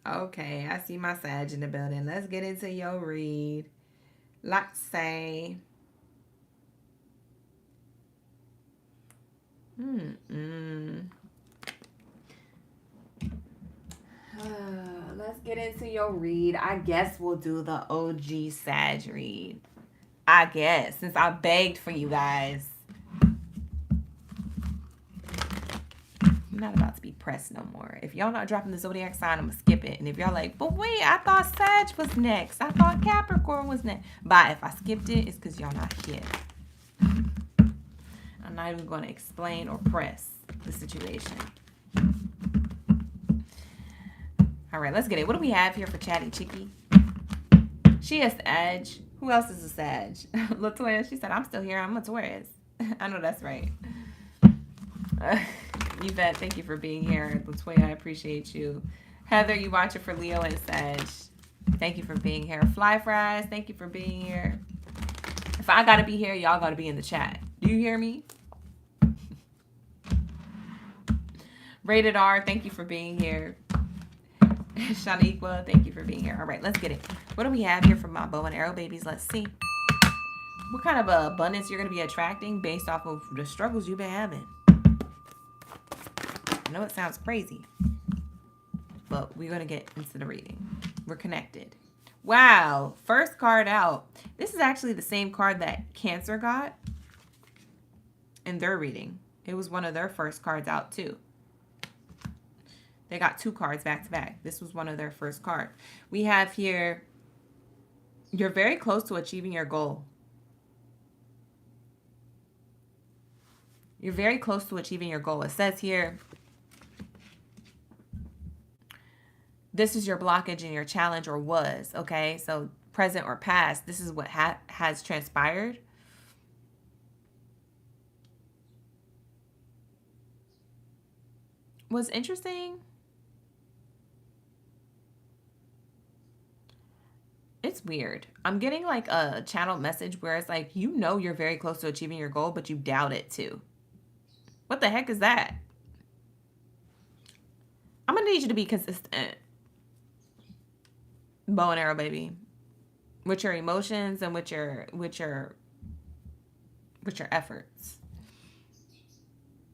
Okay, I see my Sag in the building. Let's get into your read. Let's say. Let's get into your read. I guess we'll do the OG Sag read. I guess, since I begged for you guys. I'm not about to be pressed no more. If y'all not dropping the Zodiac sign, I'm going to skip it. And if y'all like, but wait, I thought Sag was next. I thought Capricorn was next. But if I skipped it, it's because y'all not here. I'm not even going to explain or press the situation. All right, let's get it. What do we have here for Chatty Chicky? She is Sag. Who else is a Sag? Latoya, she said, I'm still here. I'm a Taurus. I know that's right. Yvette, thank you for being here. Latoya, I appreciate you. Heather, you watch it for Leo and Sag. Thank you for being here. Fly Fries, thank you for being here. If I got to be here, y'all got to be in the chat. Do you hear me? Rated R, thank you for being here. Shaniqua, thank you for being here. All right, let's get it. What do we have here for my bow and arrow babies? Let's see. What kind of abundance you're going to be attracting based off of the struggles you've been having? I know it sounds crazy, but we're going to get into the reading. We're connected. Wow, first card out. This is actually the same card that Cancer got in their reading. It was one of their first cards out too. They got 2 cards back to back. This was one of their first cards. We have here, you're very close to achieving your goal. You're very close to achieving your goal. It says here, this is your blockage and your challenge, or was, okay? So present or past, this is what has transpired. What's interesting, it's weird. I'm getting like a channel message where it's like, you know you're very close to achieving your goal, but you doubt it too. What the heck is that? I'm going to need you to be consistent. Bow and arrow baby. With your emotions and with your efforts.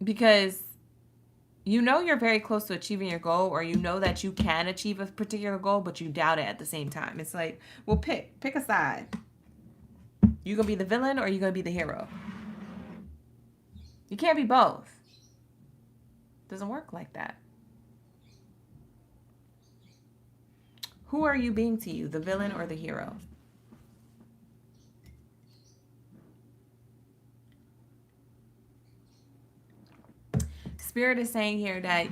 Because you know you're very close to achieving your goal, or you know that you can achieve a particular goal, but you doubt it at the same time. It's like, well, pick a side. You gonna be the villain or you gonna be the hero? You can't be both. Doesn't work like that. Who are you being to you, the villain or the hero? Spirit is saying here that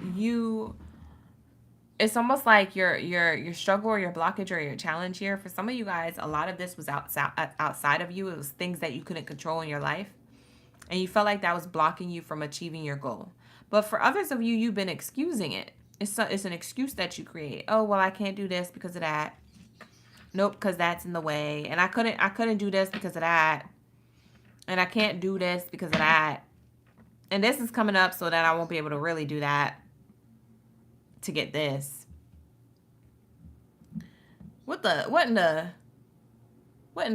it's almost like your struggle or your blockage or your challenge here. For some of you guys, a lot of this was outside of you. It was things that you couldn't control in your life. And you felt like that was blocking you from achieving your goal. But for others of you, you've been excusing it. It's an excuse that you create. Oh, well, I can't do this because of that. Nope, because that's in the way. And I couldn't do this because of that. And I can't do this because of that. And this is coming up so that I won't be able to really do that to get this. What in the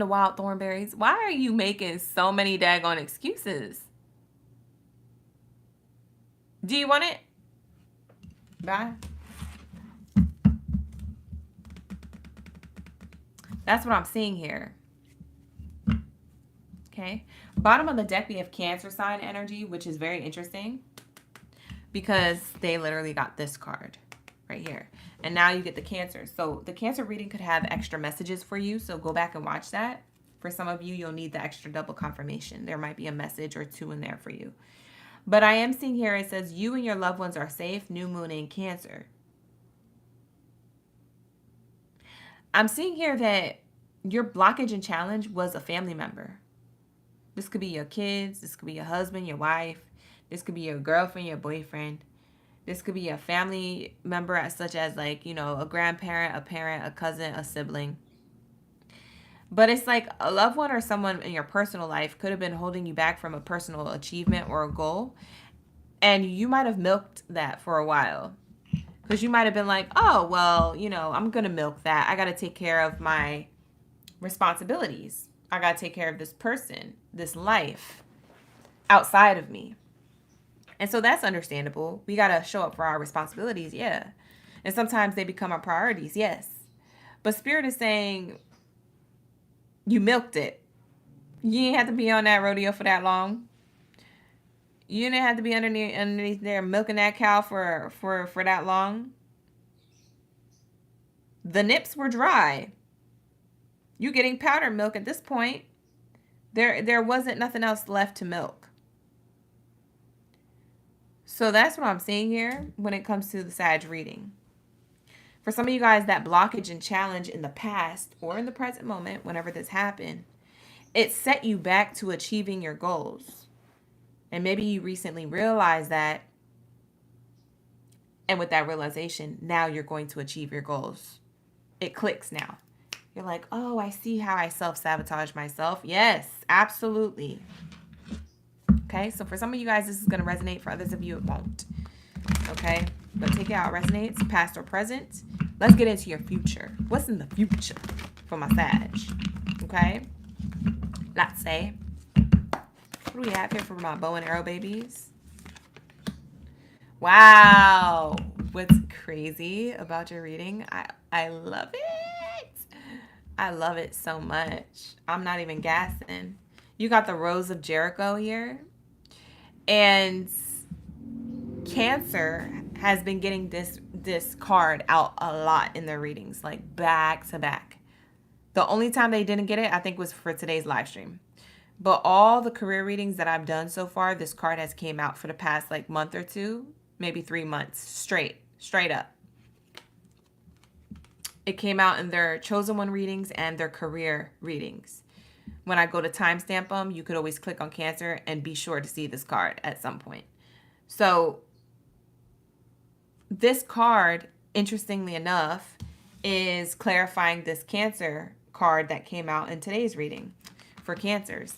wild thornberries? Why are you making so many daggone excuses? Do you want it? Bye. That's what I'm seeing here. Okay. Bottom of the deck, we have Cancer sign energy, which is very interesting because they literally got this card right here. And now you get the Cancer. So the Cancer reading could have extra messages for you. So go back and watch that. For some of you, you'll need the extra double confirmation. There might be a message or 2 in there for you. But I am seeing here, it says you and your loved ones are safe, new moon in Cancer. I'm seeing here that your blockage and challenge was a family member. This could be your kids. This could be your husband, your wife. This could be your girlfriend, your boyfriend. This could be a family member, such as like, you know, a grandparent, a parent, a cousin, a sibling. But it's like a loved one or someone in your personal life could have been holding you back from a personal achievement or a goal. And you might have milked that for a while. Because you might have been like, oh, well, you know, I'm going to milk that. I got to take care of my responsibilities. I got to take care of this person, this life outside of me. And so that's understandable. We got to show up for our responsibilities, yeah. And sometimes they become our priorities, yes. But Spirit is saying you milked it. You didn't have to be on that rodeo for that long. You didn't have to be underneath there milking that cow for that long. The nips were dry. You getting powdered milk at this point. There wasn't nothing else left to milk. So that's what I'm seeing here when it comes to the Sag reading. For some of you guys, that blockage and challenge in the past or in the present moment, whenever this happened, it set you back to achieving your goals. And maybe you recently realized that. And with that realization, now you're going to achieve your goals. It clicks now. You're like, oh, I see how I self-sabotage myself. Yes, absolutely. Okay, so for some of you guys, this is going to resonate. For others of you, it won't. Okay, but take it out. It resonates, past or present. Let's get into your future. What's in the future for my Sag? Okay, let's say. What do we have here for my bow and arrow babies? Wow. What's crazy about your reading? I love it. I love it so much. I'm not even gassing. You got the Rose of Jericho here. And Cancer has been getting this card out a lot in their readings, like back to back. The only time they didn't get it, I think, was for today's live stream. But all the career readings that I've done so far, this card has came out for the past like month or two, maybe 3 months straight up. It came out in their chosen one readings and their career readings. When I go to timestamp them, you could always click on Cancer and be sure to see this card at some point. So this card, interestingly enough, is clarifying this Cancer card that came out in today's reading for Cancers.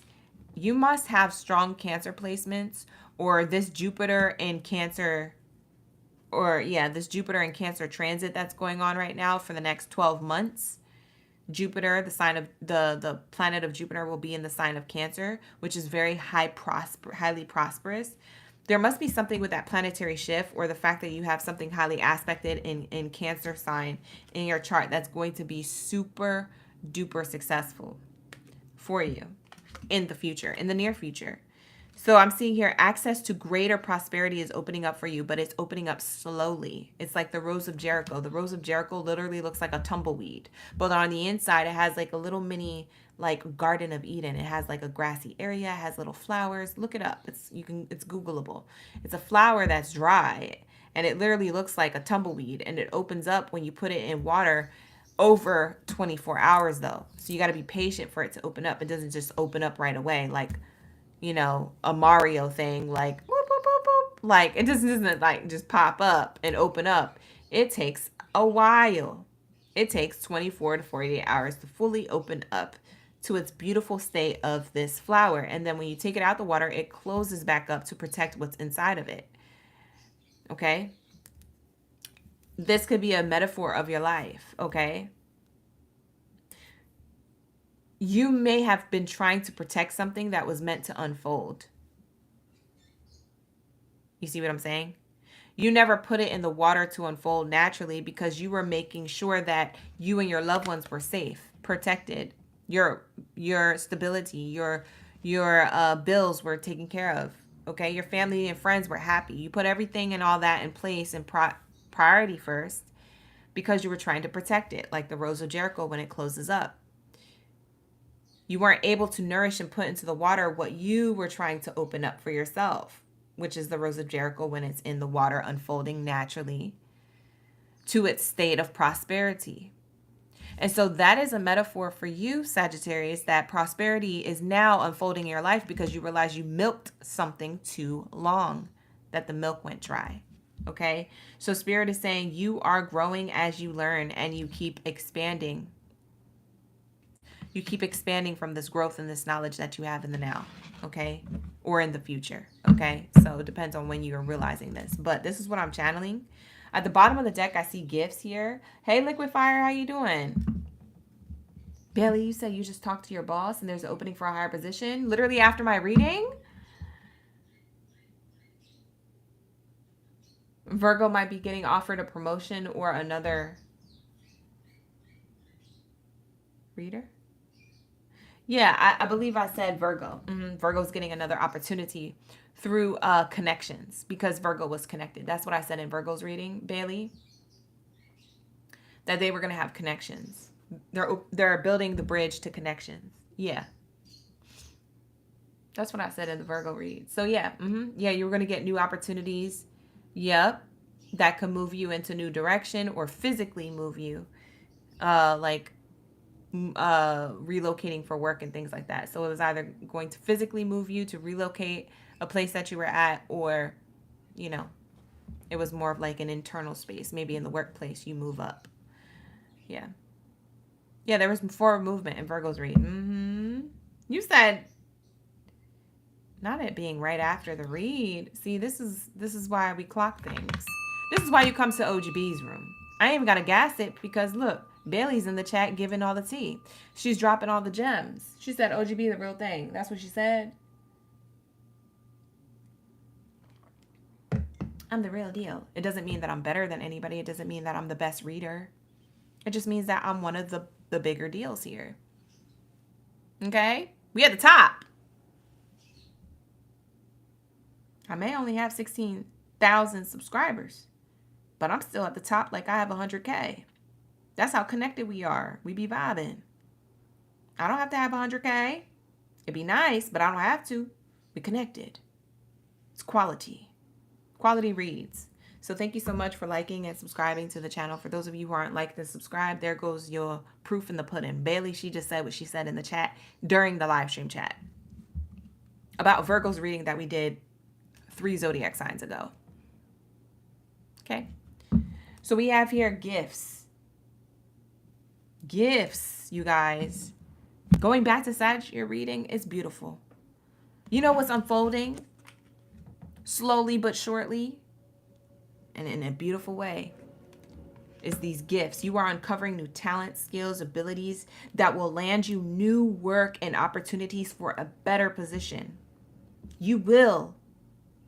You must have strong Cancer placements, or this Jupiter in Cancer, this Jupiter in Cancer transit that's going on right now for the next 12 months. Jupiter, the sign of the planet of Jupiter, will be in the sign of Cancer, which is very highly prosperous. There must be something with that planetary shift, or the fact that you have something highly aspected in Cancer sign in your chart that's going to be super duper successful for you in the future, in the near future. So I'm seeing here access to greater prosperity is opening up for you, but it's opening up slowly. It's like the Rose of Jericho. The Rose of Jericho literally looks like a tumbleweed, but on the inside it has like a little mini like Garden of Eden. It has like a grassy area, it has little flowers. Look it up. It's Googleable. It's a flower that's dry and it literally looks like a tumbleweed, and it opens up when you put it in water over 24 hours though. So you got to be patient for it to open up. It doesn't just open up right away like, you know, a Mario thing, like whoop, whoop, whoop, whoop. Like it doesn't like just pop up and open up. It takes a while. It takes 24 to 48 hours to fully open up to its beautiful state of this flower. And then when you take it out the water, it closes back up to protect what's inside of it. Okay? This could be a metaphor of your life, okay? You may have been trying to protect something that was meant to unfold. You see what I'm saying? You never put it in the water to unfold naturally because you were making sure that you and your loved ones were safe, protected. Your stability, your bills were taken care of. Okay, your family and friends were happy. You put everything and all that in place and priority first because you were trying to protect it, like the Rose of Jericho when it closes up. You weren't able to nourish and put into the water what you were trying to open up for yourself, which is the Rose of Jericho when it's in the water unfolding naturally to its state of prosperity. And so that is a metaphor for you, Sagittarius, that prosperity is now unfolding in your life because you realize you milked something too long, that the milk went dry. Okay? So Spirit is saying you are growing as you learn and you keep expanding. You keep expanding from this growth and this knowledge that you have in the now. Okay? Or in the future. Okay? So it depends on when you're realizing this. But this is what I'm channeling. At the bottom of the deck, I see gifts here. Hey, Liquid Fire, how you doing? Bailey, you said you just talked to your boss and there's an opening for a higher position. Literally after my reading? Virgo might be getting offered a promotion or another reader. Yeah, I believe I said Virgo. Virgo's getting another opportunity through connections because Virgo was connected. That's what I said in Virgo's reading, Bailey. That they were going to have connections. They're building the bridge to connections. Yeah. That's what I said in the Virgo read. So yeah, yeah, you're going to get new opportunities. Yep. That could move you into new direction or physically move you. Like relocating for work and things like that. So it was either going to physically move you to relocate a place that you were at, or, you know, it was more of like an internal space. Maybe in the workplace you move up. Yeah. Yeah, there was forward movement in Virgo's read. You said not it being right after the read. See, this is why we clock things. This is why you come to OGB's room. I ain't even got to gas it because look, Bailey's in the chat giving all the tea. She's dropping all the gems. She said OGB the real thing. That's what she said. I'm the real deal. It doesn't mean that I'm better than anybody. It doesn't mean that I'm the best reader. It just means that I'm one of the bigger deals here. Okay? We at the top. I may only have 16,000 subscribers, but I'm still at the top like I have 100K. That's how connected we are. We be vibing. I don't have to have 100K. It'd be nice, but I don't have to. We connected. It's quality. Quality reads. So thank you so much for liking and subscribing to the channel. For those of you who aren't liked and subscribed, there goes your proof in the pudding. Bailey, she just said what she said in the chat during the live stream chat about Virgo's reading that we did 3 zodiac signs ago. Okay. So we have here gifts. Gifts, you guys. Going back to Sagittarius reading is beautiful. You know what's unfolding? Slowly but surely, and in a beautiful way, is these gifts. You are uncovering new talents, skills, abilities that will land you new work and opportunities for a better position. You will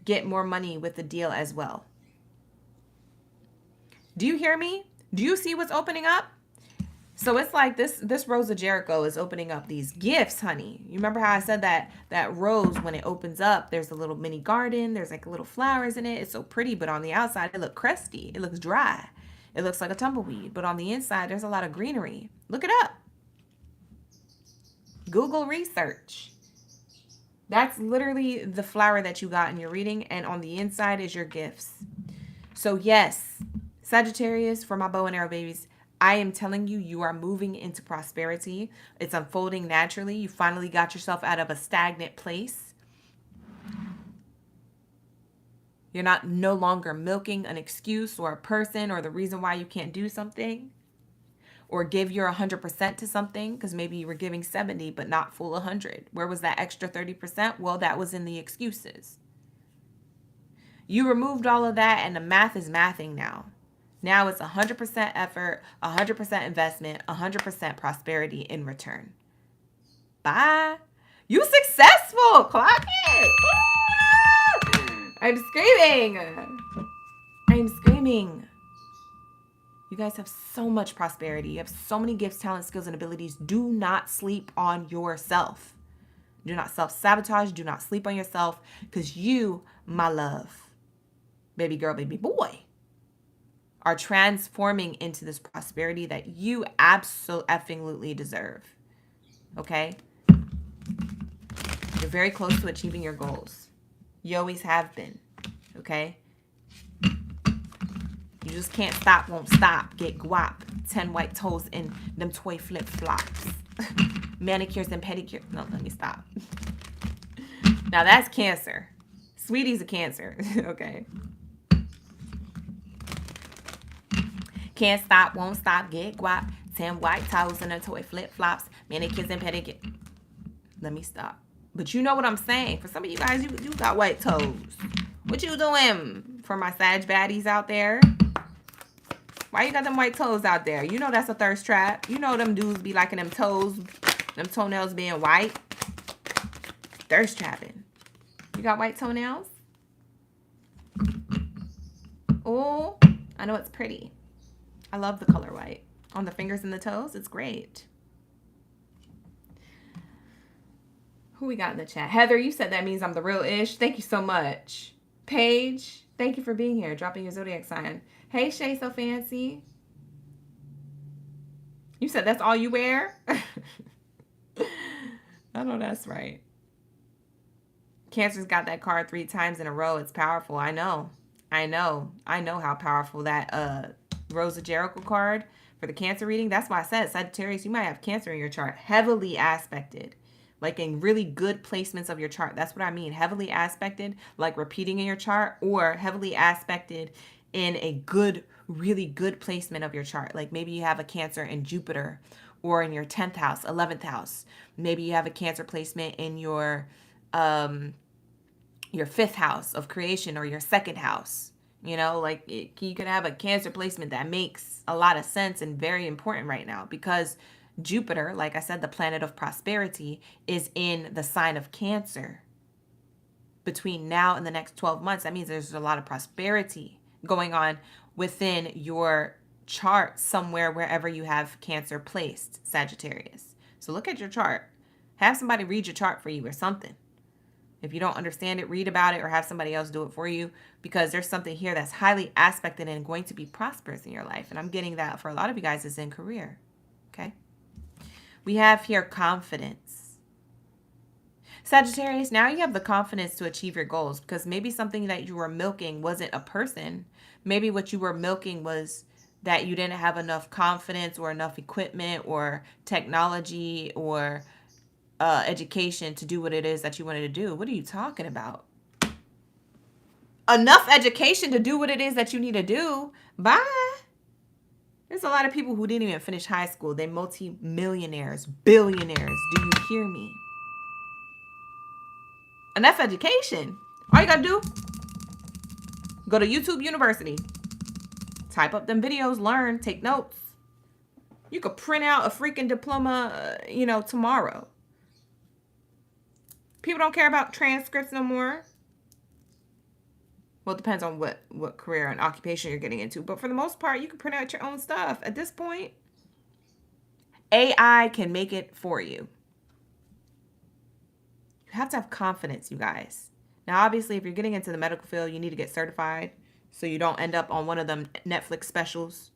get more money with the deal as well. Do you hear me? Do you see what's opening up? So it's like this Rose of Jericho is opening up these gifts, honey. You remember how I said that rose, when it opens up, there's a little mini garden. There's like little flowers in it. It's so pretty, but on the outside, it looks crusty. It looks dry. It looks like a tumbleweed. But on the inside, there's a lot of greenery. Look it up. Google research. That's literally the flower that you got in your reading. And on the inside is your gifts. So yes, Sagittarius, for my bow and arrow babies, I am telling you, you are moving into prosperity. It's unfolding naturally. You finally got yourself out of a stagnant place. You're not no longer milking an excuse or a person or the reason why you can't do something or give your 100% to something, because maybe you were giving 70 but not full 100. Where was that extra 30%? Well, that was in the excuses. You removed all of that and the math is mathing now. Now it's 100% effort, 100% investment, 100% prosperity in return. Bye. You successful. Clock it. I'm screaming. I'm screaming. You guys have so much prosperity. You have so many gifts, talents, skills, and abilities. Do not sleep on yourself. Do not self-sabotage. Do not sleep on yourself, because you, my love, baby girl, baby boy, are transforming into this prosperity that you absolutely deserve. Okay? You're very close to achieving your goals. You always have been. Okay? You You just can't stop, won't stop. Get guap. 10 white toes in them toy flip-flops. Manicures and pedicures. No, let me stop. Now that's Cancer. Sweetie's a Cancer. Okay. Can't stop, won't stop. Get guap. 10 white toes in them toy flip-flops. Manicures and pedicures. Let me stop. But you know what I'm saying. For some of you guys, you got white toes. What you doing? For my Sag baddies out there. Why you got them white toes out there? You know that's a thirst trap. You know them dudes be liking them toes, them toenails being white. Thirst trapping. You got white toenails? Oh, I know it's pretty. I love the color white. On the fingers and the toes, it's great. Who we got in the chat? Heather, you said that means I'm the real ish. Thank you so much. Paige, thank you for being here, dropping your zodiac sign. Hey, Shay, so fancy. You said that's all you wear? I know that's right. Cancer's got that card 3 times in a row. It's powerful. I know how powerful that Rose of Jericho card for the Cancer reading. That's why I said, Sagittarius, you might have Cancer in your chart. Heavily aspected. Like in really good placements of your chart. That's what I mean. Heavily aspected, like repeating in your chart, or heavily aspected in a good, really good placement of your chart. Like maybe you have a Cancer in Jupiter or in your 10th house, 11th house. Maybe you have a Cancer placement in your 5th house of creation or your 2nd house. You know, like you could have a Cancer placement that makes a lot of sense and very important right now because Jupiter, like I said, the planet of prosperity, is in the sign of Cancer. Between now and the next 12 months, that means there's a lot of prosperity going on within your chart somewhere, wherever you have Cancer placed, Sagittarius. So look at your chart. Have somebody read your chart for you or something. If you don't understand it, read about it or have somebody else do it for you, because there's something here that's highly aspected and going to be prosperous in your life. And I'm getting that for a lot of you guys is in career. Okay. We have here confidence. Sagittarius, now you have the confidence to achieve your goals because maybe something that you were milking wasn't a person. Maybe what you were milking was that you didn't have enough confidence or enough equipment or technology or education to do what it is that you wanted to do. What are you talking about? Enough education to do what it is that you need to do? Bye. There's a lot of people who didn't even finish high school. They're multi-millionaires, billionaires. Do you hear me? Enough education. All you gotta do, go to YouTube University. Type up them videos, learn, take notes. You could print out a freaking diploma, tomorrow. People don't care about transcripts no more. Well, it depends on what career and occupation you're getting into. But for the most part, you can print out your own stuff. At this point, AI can make it for you. You have to have confidence, you guys. Now, obviously, if you're getting into the medical field, you need to get certified so you don't end up on one of them Netflix specials.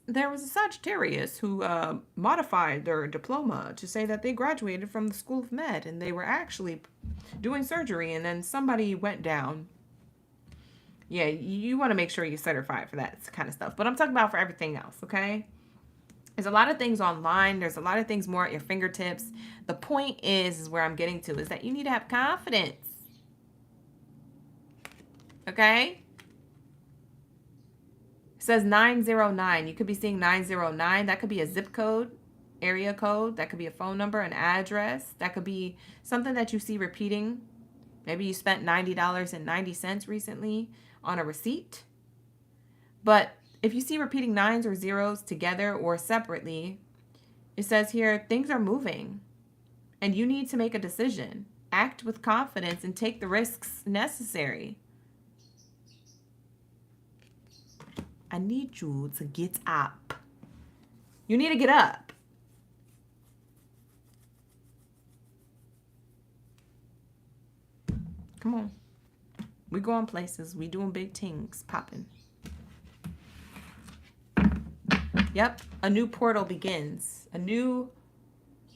There was a Sagittarius who modified their diploma to say that they graduated from the School of Med and they were actually doing surgery, and then somebody went down. Yeah, you want to make sure you're certified for that kind of stuff. But I'm talking about for everything else, okay? There's a lot of things online. There's a lot of things more at your fingertips. The point is where I'm getting to, is that you need to have confidence. Okay? It says 909. You could be seeing 909. That could be a zip code, area code. That could be a phone number, an address. That could be something that you see repeating. Maybe you spent $90.90 recently on a receipt. But if you see repeating nines or zeros together or separately, it says here things are moving and you need to make a decision. Act with confidence and take the risks necessary. I need you to get up. You need to get up. Come on. We going places. We doing big things. Popping. Yep. A new portal begins. A new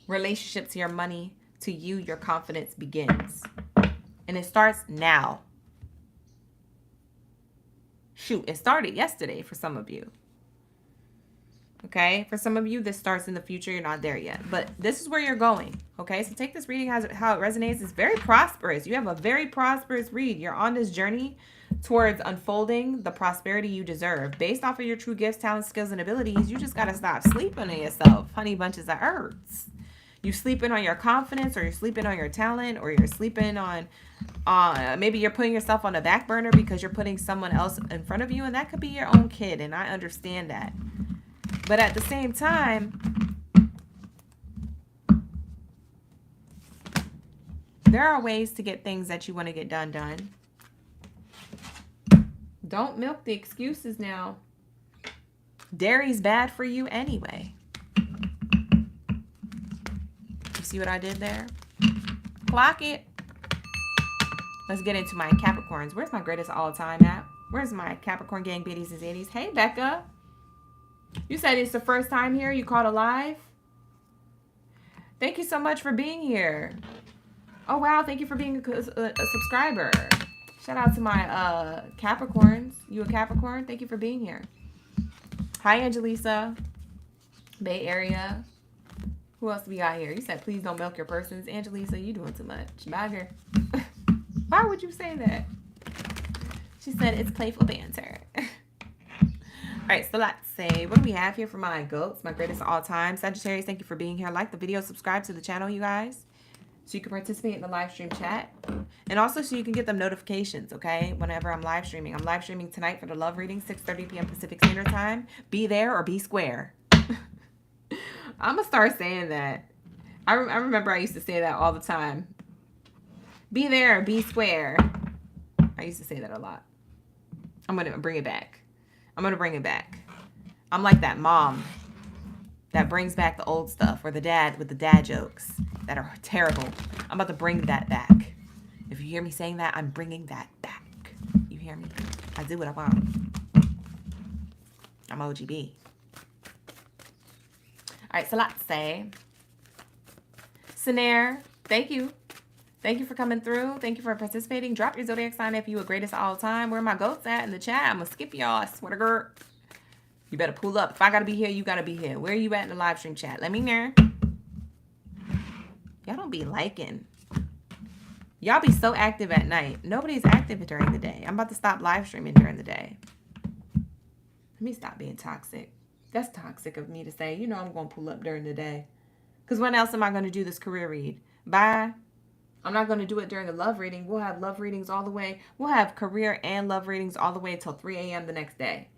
relationship to your money, to you, your confidence begins. And it starts now. Shoot, it started yesterday for some of you. Okay, for some of you, this starts in the future. You're not there yet, but this is where you're going. Okay, so take this reading as how it resonates. It's very prosperous. You have a very prosperous read. You're on this journey towards unfolding the prosperity you deserve based off of your true gifts, talents, skills, and abilities. You just got to stop sleeping on yourself, honey bunches of herbs. You sleeping on your confidence, or you're sleeping on your talent, or you're sleeping on maybe you're putting yourself on the back burner because you're putting someone else in front of you, and that could be your own kid, and I understand that. But at the same time, there are ways to get things that you want to get done. Don't milk the excuses now. Dairy's bad for you anyway. You see what I did there? Clock it. Let's get into my Capricorns. Where's my greatest all time at? Where's my Capricorn gang, biddies and zaddies? Hey, Becca. You said it's the first time here. You caught a live. Thank you so much for being here. Oh, wow. Thank you for being a subscriber. Shout out to my Capricorns. You a Capricorn? Thank you for being here. Hi, Angelisa. Bay Area. Who else we got here? You said, please don't milk your persons. Angelisa, you doing too much. Bye, girl. Why would you say that? She said, it's playful banter. All right, so let's say, what do we have here for my goats? My greatest of all time. Sagittarius, thank you for being here. Like the video, subscribe to the channel, you guys, so you can participate in the live stream chat. And also so you can get them notifications, okay, whenever I'm live streaming. I'm live streaming tonight for the love reading, 6:30 p.m. Pacific Standard Time. Be there or be square. I'm going to start saying that. I remember I used to say that all the time. Be there or be square. I used to say that a lot. I'm going to bring it back. I'm going to bring it back. I'm like that mom that brings back the old stuff, or the dad with the dad jokes that are terrible. I'm about to bring that back. If you hear me saying that, I'm bringing that back. You hear me? I do what I want. I'm OGB. All right, so let's say, Sanair, thank you. Thank you for coming through. Thank you for participating. Drop your zodiac sign if you a greatest of all time. Where my goats at in the chat? I'm going to skip y'all. I swear to God. You better pull up. If I got to be here, you got to be here. Where are you at in the live stream chat? Let me know. Y'all don't be liking. Y'all be so active at night. Nobody's active during the day. I'm about to stop live streaming during the day. Let me stop being toxic. That's toxic of me to say, you know, I'm going to pull up during the day. Because when else am I going to do this career read? Bye. I'm not going to do it during the love reading. We'll have love readings all the way. We'll have career and love readings all the way until 3 a.m. the next day.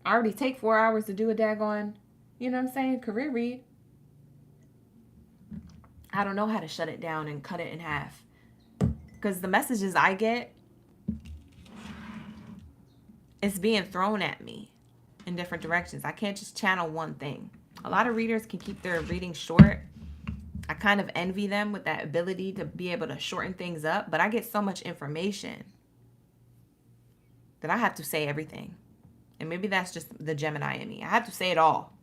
I already take 4 hours to do a daggone, you know what I'm saying, career read. I don't know how to shut it down and cut it in half. Because the messages I get, it's being thrown at me in different directions. I can't just channel one thing. A lot of readers can keep their readings short. I kind of envy them with that ability to be able to shorten things up, but I get so much information that I have to say everything. And maybe that's just the Gemini in me. I have to say it all.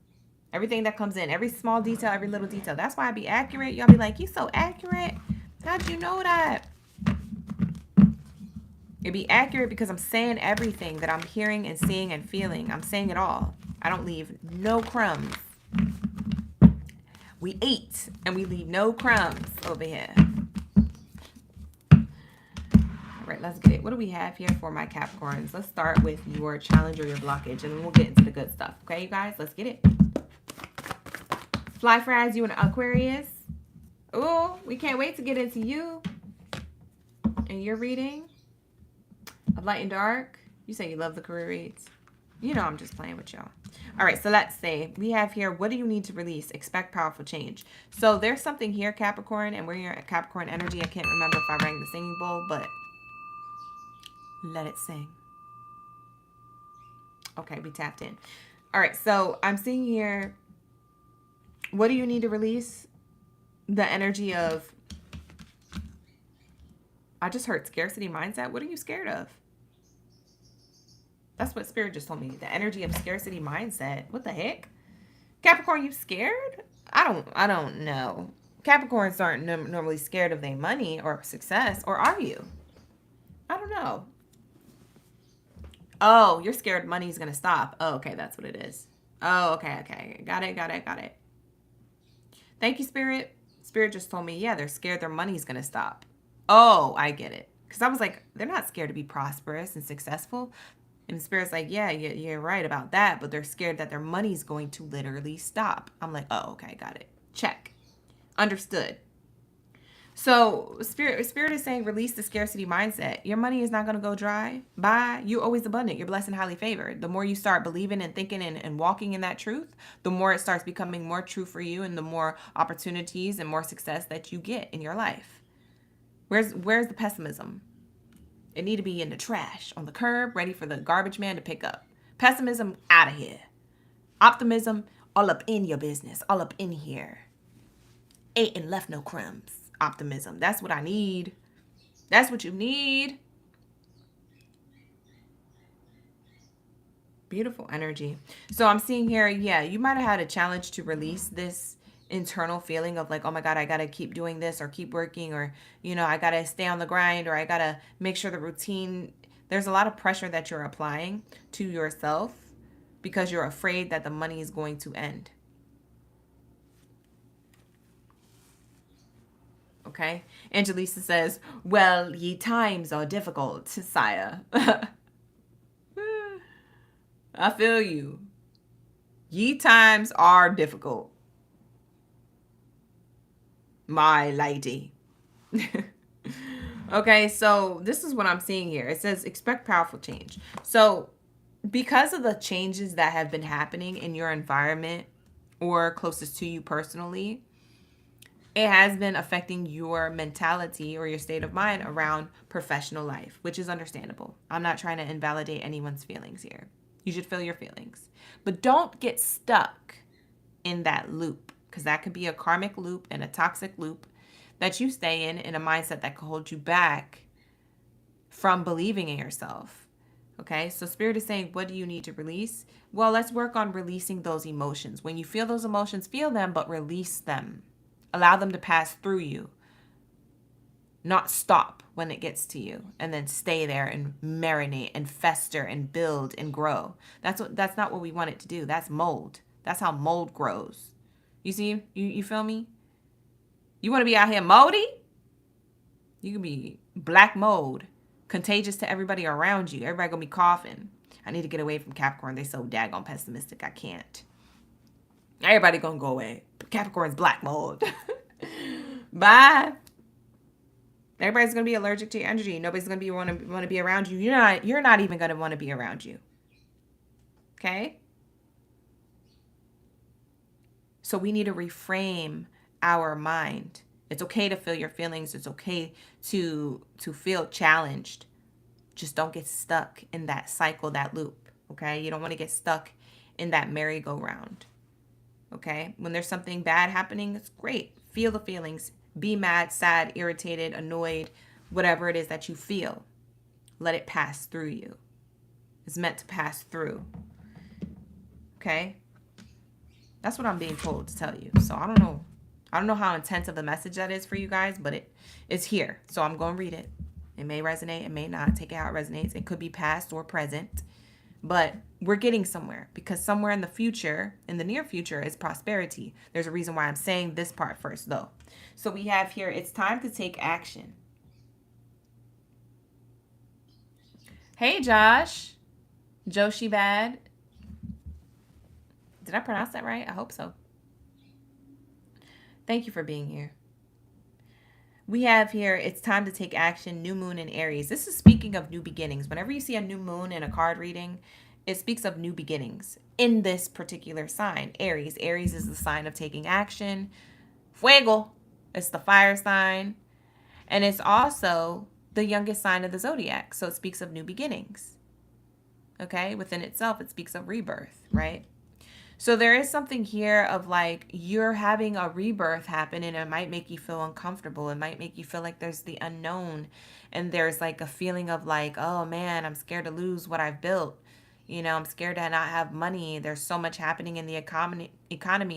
Everything that comes in, every small detail, every little detail. That's why I be accurate. Y'all be like, you so accurate. How'd you know that? It'd be accurate because I'm saying everything that I'm hearing and seeing and feeling. I'm saying it all. I don't leave no crumbs. We ate and we leave no crumbs over here. All right, let's get it. What do we have here for my Capricorns? Let's start with your challenge or your blockage, and then we'll get into the good stuff. Okay, you guys, let's get it. Fly Fries, you an Aquarius? Oh, we can't wait to get into you and your reading of light and dark. You say you love the career reads. You know I'm just playing with y'all. All right, so let's say we have here, what do you need to release? Expect powerful change. So there's something here, Capricorn, and we're here at Capricorn energy. I can't remember if I rang the singing bowl, but let it sing. Okay, we tapped in. All right, so I'm seeing here, what do you need to release? The energy of, I just heard scarcity mindset. What are you scared of? That's what Spirit just told me. The energy of scarcity mindset. What the heck? Capricorn, you scared? I don't know. Capricorns aren't normally scared of their money or success, or are you? I don't know. Oh, you're scared money's going to stop. Oh, okay. That's what it is. Oh, okay. Okay. Got it. Got it. Got it. Thank you, Spirit. Spirit just told me, yeah, they're scared their money's going to stop. Oh, I get it. Because I was like, they're not scared to be prosperous and successful. And Spirit's like, yeah, you're right about that. But they're scared that their money's going to literally stop. I'm like, oh, okay. Got it. Check. Understood. So Spirit is saying release the scarcity mindset. Your money is not going to go dry. Bye. You're always abundant. You're blessed and highly favored. The more you start believing and thinking and walking in that truth, the more it starts becoming more true for you, and the more opportunities and more success that you get in your life. Where's the pessimism? It need to be in the trash, on the curb, ready for the garbage man to pick up. Pessimism, out of here. Optimism, all up in your business, all up in here. Ate and left no crumbs. Optimism. That's what I need. That's what you need. Beautiful energy. So I'm seeing here, yeah, you might have had a challenge to release this internal feeling of like, oh my God, I got to keep doing this or keep working, or, I got to stay on the grind, or I got to make sure the routine. There's a lot of pressure that you're applying to yourself because you're afraid that the money is going to end. Okay. Angelisa says, well, ye times are difficult, sire. I feel you. Ye times are difficult, my lady. Okay, so this is what I'm seeing here. It says expect powerful change. So because of the changes that have been happening in your environment or closest to you personally, it has been affecting your mentality or your state of mind around professional life, which is understandable. I'm not trying to invalidate anyone's feelings here. You should feel your feelings. But don't get stuck in that loop, because that could be a karmic loop and a toxic loop that you stay in a mindset that could hold you back from believing in yourself. Okay, so Spirit is saying, what do you need to release? Well, let's work on releasing those emotions. When you feel those emotions, feel them, but release them. Allow them to pass through you, not stop when it gets to you and then stay there and marinate and fester and build and grow. That's not what we want it to do. That's mold. That's how mold grows. You see, you feel me? You want to be out here moldy? You can be black mold, contagious to everybody around you. Everybody gonna be coughing. I need to get away from Capricorn. They so daggone pessimistic. I can't. Everybody gonna go away. Capricorn's black mold. Bye. Everybody's gonna be allergic to your energy. Nobody's gonna want to be around you. You're not even gonna want to be around you. Okay? So we need to reframe our mind. It's okay to feel your feelings. It's okay to feel challenged. Just don't get stuck in that cycle, that loop. Okay? You don't want to get stuck in that merry-go-round. Okay? When there's something bad happening, it's great. Feel the feelings. Be mad, sad, irritated, annoyed, whatever it is that you feel. Let it pass through you. It's meant to pass through. Okay? That's what I'm being told to tell you. So I don't know. I don't know how intense of a message that is for you guys, but it is here. So I'm going to read it. It may resonate. It may not. Take it how it resonates. It could be past or present. But we're getting somewhere, because somewhere in the future, in the near future, is prosperity. There's a reason why I'm saying this part first, though. So we have here, it's time to take action. Hey, Josh. Joshi Bad. Did I pronounce that right? I hope so. Thank you for being here. We have here, it's time to take action, new moon in Aries. This is speaking of new beginnings. Whenever you see a new moon in a card reading, it speaks of new beginnings in this particular sign, Aries. Aries is the sign of taking action. Fuego. It's the fire sign. And it's also the youngest sign of the Zodiac. So it speaks of new beginnings. Okay? Within itself, it speaks of rebirth, right? So there is something here of like you're having a rebirth happen, and it might make you feel uncomfortable. It might make you feel like there's the unknown, and there's like a feeling of like, oh man, I'm scared to lose what I've built. I'm scared to not have money. There's so much happening in the economy,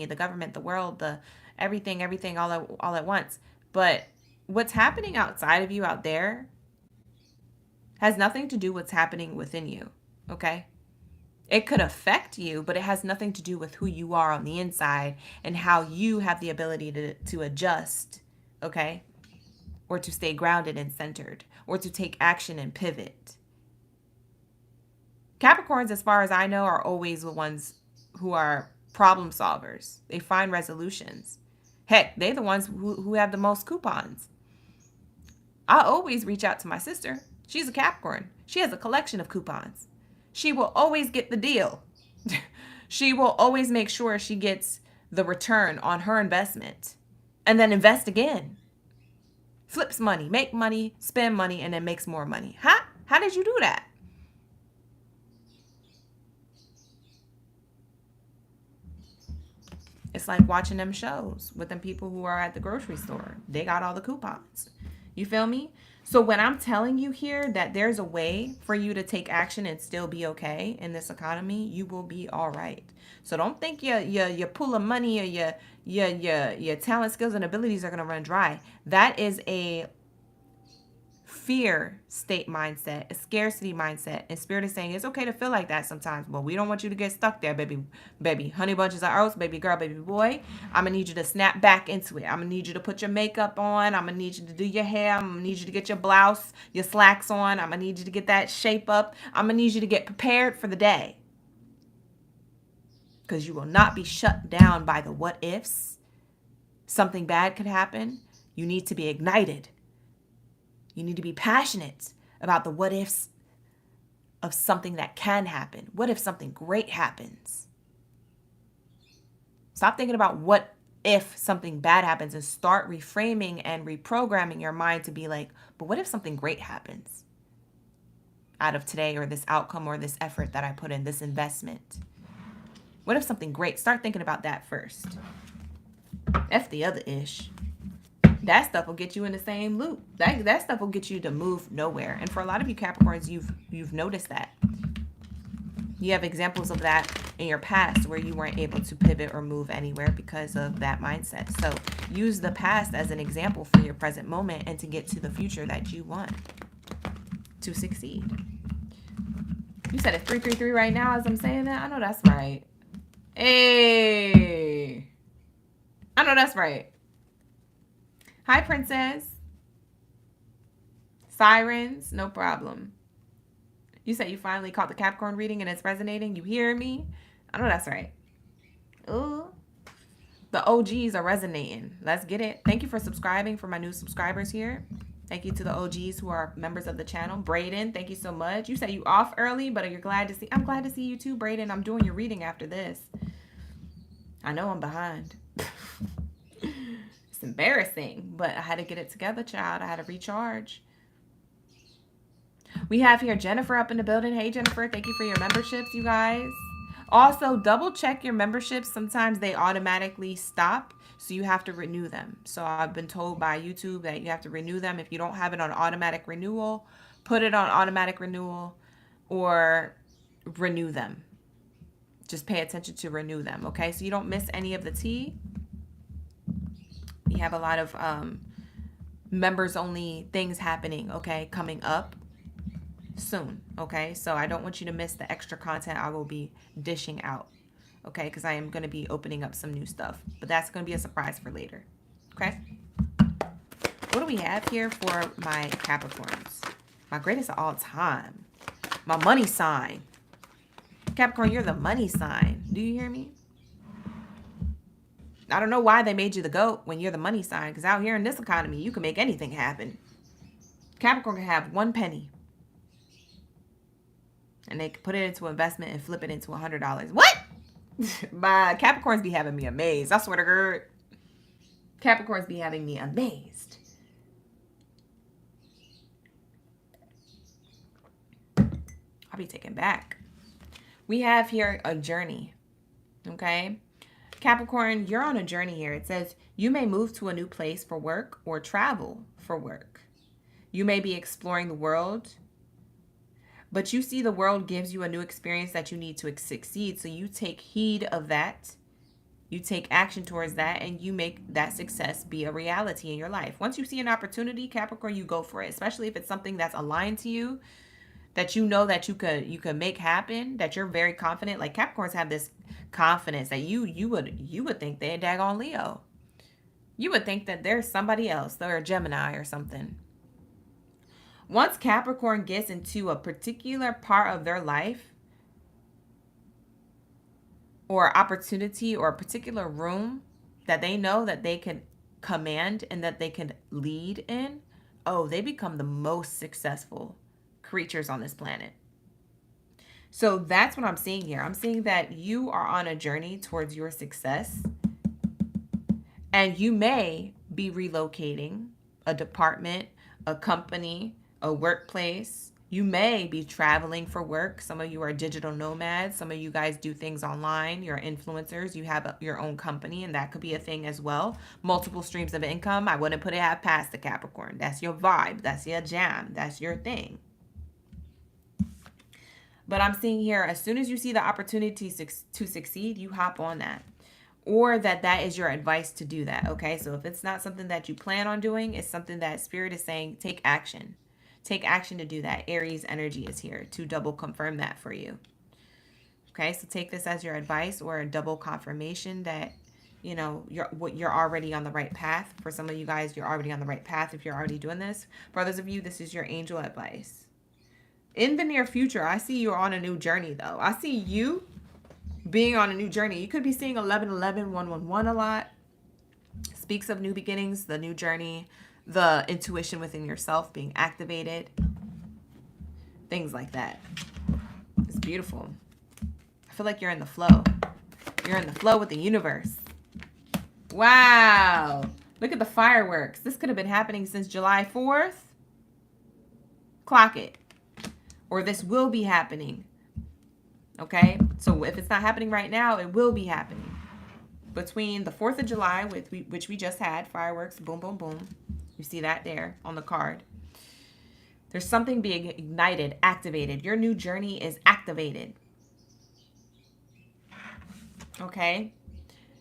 the government, the world, the everything all at once. But what's happening outside of you out there has nothing to do with what's happening within you. okay? It could affect you, but it has nothing to do with who you are on the inside and how you have the ability to adjust, okay? Or to stay grounded and centered, or to take action and pivot. Capricorns, as far as I know, are always the ones who are problem solvers. They find resolutions. Heck, they're the ones who have the most coupons. I always reach out to my sister. She's a Capricorn. She has a collection of coupons. She will always get the deal. She will always make sure she gets the return on her investment and then invest again. Flips money, make money, spend money, and then makes more money. How did you do that? It's like watching them shows with them people who are at the grocery store. They got all the coupons. You feel me? So when I'm telling you here that there's a way for you to take action and still be okay in this economy, you will be all right. So don't think your pool of money or your talent, skills, and abilities are going to run dry. That is a fear state mindset, a scarcity mindset. And Spirit is saying it's okay to feel like that sometimes, but we don't want you to get stuck there, baby. Honey bunches of oats, baby girl, baby boy. I'm gonna need you to snap back into it. I'm gonna need you to put your makeup on. I'm gonna need you to do your hair. I'm gonna need you to get your blouse, your slacks on. I'm gonna need you to get that shape up. I'm gonna need you to get prepared for the day, because you will not be shut down by the what ifs. Something bad could happen. You need to be ignited. You need to be passionate about the what ifs of something that can happen. What if something great happens? Stop thinking about what if something bad happens and start reframing and reprogramming your mind to be like, but what if something great happens out of today, or this outcome, or this effort that I put in, this investment? What if something great? Start thinking about that first. F the other ish. That stuff will get you in the same loop. That stuff will get you to move nowhere. And for a lot of you Capricorns, you've noticed that. You have examples of that in your past where you weren't able to pivot or move anywhere because of that mindset. So use the past as an example for your present moment and to get to the future that you want to succeed. You said it's 333 right now as I'm saying that? I know that's right. Hey. I know that's right. Hi, Princess. Sirens, no problem. You said you finally caught the Capricorn reading and it's resonating. You hear me? I know that's right. Ooh. The OGs are resonating. Let's get it. Thank you for subscribing for my new subscribers here. Thank you to the OGs who are members of the channel. Braden, thank you so much. You said you off early, but you're glad to see. I'm glad to see you too, Braden. I'm doing your reading after this. I know I'm behind. It's embarrassing, but I had to get it together, child. I had to recharge. We have here Jennifer up in the building. Hey, Jennifer, thank you for your memberships, you guys. Also, double check your memberships. Sometimes they automatically stop, so you have to renew them. So I've been told by YouTube that you have to renew them. If you don't have it on automatic renewal, put it on automatic renewal or renew them. Just pay attention to renew them, okay? So you don't miss any of the tea. We have a lot of members only things happening, okay, coming up soon, okay? So I don't want you to miss the extra content I will be dishing out, okay? Because I am going to be opening up some new stuff, but that's going to be a surprise for later, okay? What do we have here for my Capricorns? My greatest of all time. My money sign. Capricorn, you're the money sign. Do you hear me? I don't know why they made you the GOAT when you're the money sign, because out here in this economy, you can make anything happen. Capricorn can have 1 penny, and they can put it into investment and flip it into $100. What? My Capricorns be having me amazed. I swear to God. Capricorns be having me amazed. I'll be taken back. We have here a journey, okay? Capricorn, you're on a journey here. It says you may move to a new place for work or travel for work. You may be exploring the world, but you see the world gives you a new experience that you need to succeed. So you take heed of that. You take action towards that, and you make that success be a reality in your life. Once you see an opportunity, Capricorn, you go for it, especially if it's something that's aligned to you. that you know that you could make happen, that you're very confident. Like Capricorns have this confidence that you would think they're daggone Leo. You would think that there's somebody else. They're a Gemini or something. Once Capricorn gets into a particular part of their life or opportunity or a particular room that they know that they can command and that they can lead in, oh, they become the most successful creatures on this planet. So that's what I'm seeing here. I'm seeing that you are on a journey towards your success, and you may be relocating a department, a company, a workplace. You may be traveling for work. Some of you are digital nomads. Some of you guys do things online. You're influencers. You have your own company, and that could be a thing as well. Multiple streams of income. I wouldn't put it half past the Capricorn. That's your vibe. That's your jam. That's your thing. But I'm seeing here, as soon as you see the opportunity to succeed, you hop on that. Or that is your advice to do that, okay? So if it's not something that you plan on doing, it's something that Spirit is saying, take action. Take action to do that. Aries energy is here to double confirm that for you. Okay, so take this as your advice or a double confirmation that, you know, you're already on the right path. For some of you guys, you're already on the right path if you're already doing this. For others of you, this is your angel advice. In the near future, I see you're on a new journey, though. I see you being on a new journey. You could be seeing 1111, 111 a lot. Speaks of new beginnings, the new journey, the intuition within yourself being activated. Things like that. It's beautiful. I feel like you're in the flow. You're in the flow with the universe. Wow. Look at the fireworks. This could have been happening since July 4th. Clock it. Or this will be happening. Okay? So if it's not happening right now, it will be happening. Between the 4th of July, which we just had, fireworks, boom, boom, boom. You see that there on the card. There's something being ignited, activated. Your new journey is activated. Okay?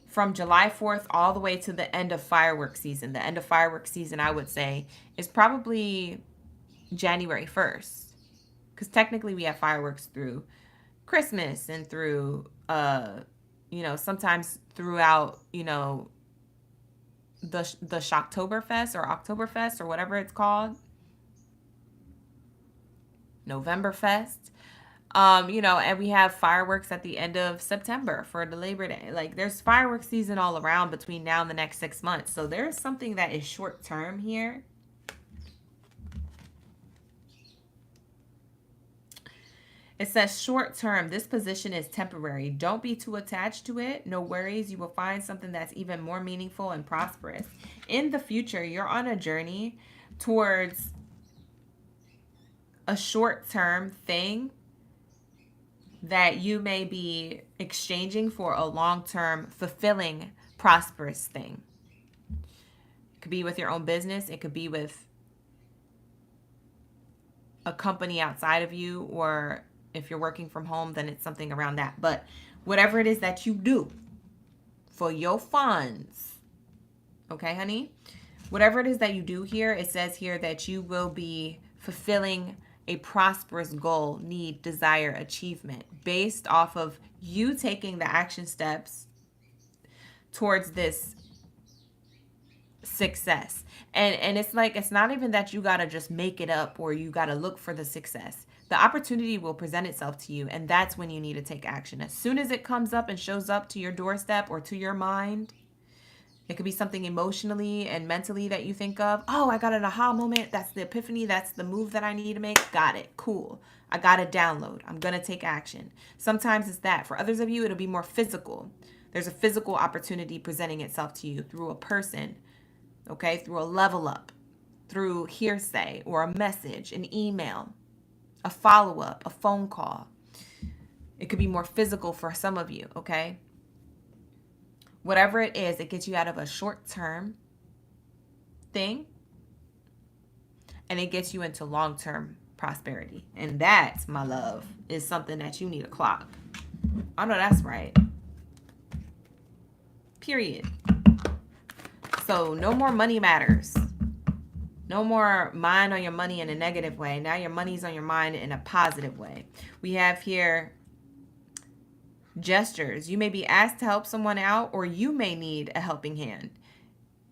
From July 4th all the way to the end of fireworks season. The end of fireworks season, I would say, is probably January 1st. Because technically we have fireworks through Christmas and through, you know, sometimes throughout, you know, the Shocktoberfest or Oktoberfest or whatever it's called. Novemberfest. You know, and we have fireworks at the end of September for the Labor Day. Like, there's fireworks season all around between now and the next 6 months. So there's something that is short term here. It says short term, this position is temporary. Don't be too attached to it. No worries. You will find something that's even more meaningful and prosperous. In the future, you're on a journey towards a short term thing that you may be exchanging for a long term, fulfilling, prosperous thing. It could be with your own business. It could be with a company outside of you, or if you're working from home, then it's something around that. But whatever it is that you do for your funds, okay, honey? Whatever it is that you do here, it says here that you will be fulfilling a prosperous goal, need, desire, achievement based off of you taking the action steps towards this success. And it's like, it's not even that you got to just make it up or you got to look for the success. The opportunity will present itself to you, and that's when you need to take action. As soon as it comes up and shows up to your doorstep or to your mind, it could be something emotionally and mentally that you think of. Oh, I got an aha moment. That's the epiphany. That's the move that I need to make. Got it. Cool. I got to download. I'm going to take action. Sometimes it's that. For others of you, it'll be more physical. There's a physical opportunity presenting itself to you through a person, okay, through a level up, through hearsay or a message, an email, a follow-up, a phone call. It could be more physical for some of you, okay? Whatever it is, it gets you out of a short-term thing, and it gets you into long-term prosperity. And that, my love, is something that you need to clock. I know that's right. Period. So no more money matters. No more mind on your money in a negative way. Now your money's on your mind in a positive way. We have here gestures. You may be asked to help someone out, or you may need a helping hand.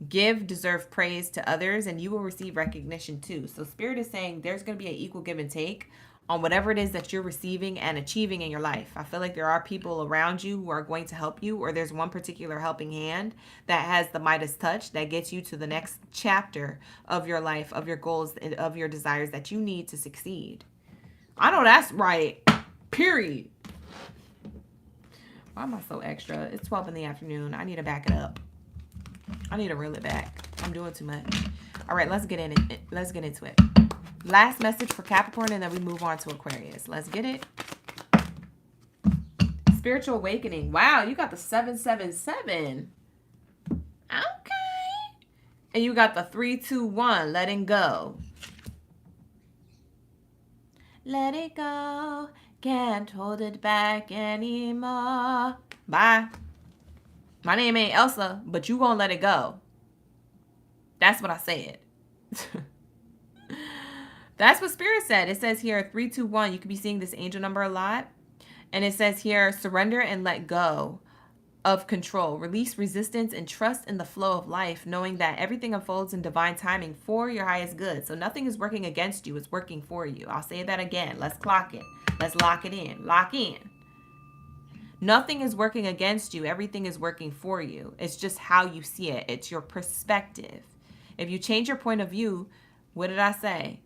Give, deserve praise to others, and you will receive recognition too. So Spirit is saying there's going to be an equal give and take on whatever it is that you're receiving and achieving in your life. I feel like there are people around you who are going to help you, or there's one particular helping hand that has the Midas touch that gets you to the next chapter of your life, of your goals, and of your desires that you need to succeed. I know that's right. Period. Why am I so extra? It's 12 in the afternoon. I need to back it up. I need to reel it back. I'm doing too much. All right, let's get in it. Let's get into it. Last message for Capricorn, and then we move on to Aquarius. Let's get it. Spiritual awakening. Wow, you got the 777. Okay. And you got the 321, letting go. Let it go. Can't hold it back anymore. Bye. My name ain't Elsa, but you gonna let it go. That's what I said. That's what Spirit said. It says here 321. You could be seeing this angel number a lot. And it says here, surrender and let go of control. Release resistance and trust in the flow of life, knowing that everything unfolds in divine timing for your highest good. So nothing is working against you. It's working for you. I'll say that again. Let's clock it. Let's lock it in. Lock in. Nothing is working against you. Everything is working for you. It's just how you see it. It's your perspective. If you change your point of view, what did I say?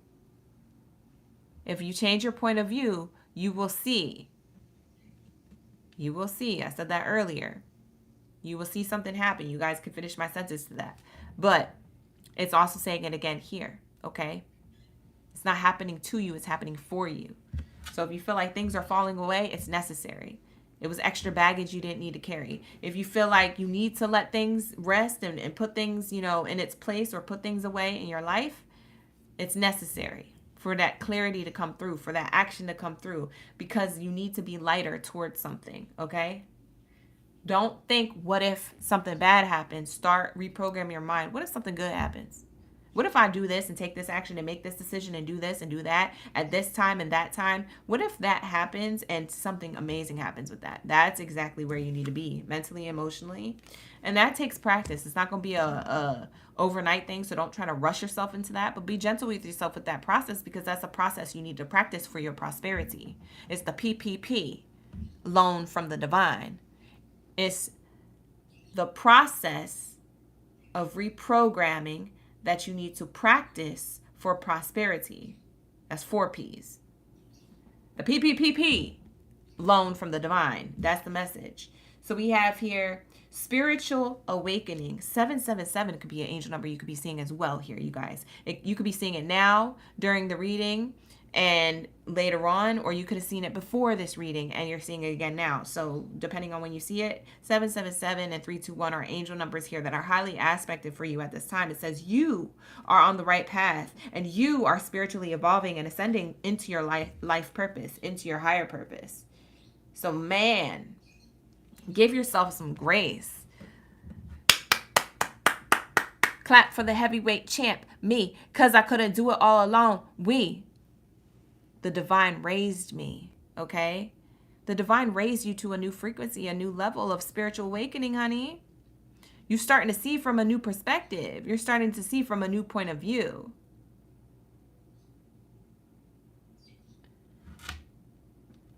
If you change your point of view, you will see. You will see. I said that earlier. You will see something happen. You guys can finish my sentence to that. But it's also saying it again here, okay? It's not happening to you. It's happening for you. So if you feel like things are falling away, it's necessary. It was extra baggage you didn't need to carry. If you feel like you need to let things rest and put things, in its place, or put things away in your life, it's necessary for that clarity to come through, for that action to come through, because you need to be lighter towards something, okay? Don't think, what if something bad happens? Start reprogram your mind. What if something good happens? What if I do this and take this action and make this decision and do this and do that at this time and that time? What if that happens and something amazing happens with that? That's exactly where you need to be mentally, emotionally. And that takes practice. It's not going to be a overnight thing, so don't try to rush yourself into that, but be gentle with yourself with that process, because that's a process you need to practice for your prosperity. It's the PPP, loan from the divine. It's the process of reprogramming that you need to practice for prosperity. That's 4 P's. The PPPP, loan from the divine. That's the message. So we have here spiritual awakening. 777 could be an angel number you could be seeing as well here, you guys. You could be seeing it now during the reading and later on, or you could have seen it before this reading and you're seeing it again now. So depending on when you see it, 777 and 321 are angel numbers here that are highly aspected for you at this time. It says you are on the right path and you are spiritually evolving and ascending into your life purpose, into your higher purpose. So man, give yourself some grace. Clap for the heavyweight champ, me, because I couldn't do it all alone. The divine raised me, okay? The divine raised you to a new frequency, a new level of spiritual awakening, honey. You're starting to see from a new perspective. You're starting to see from a new point of view.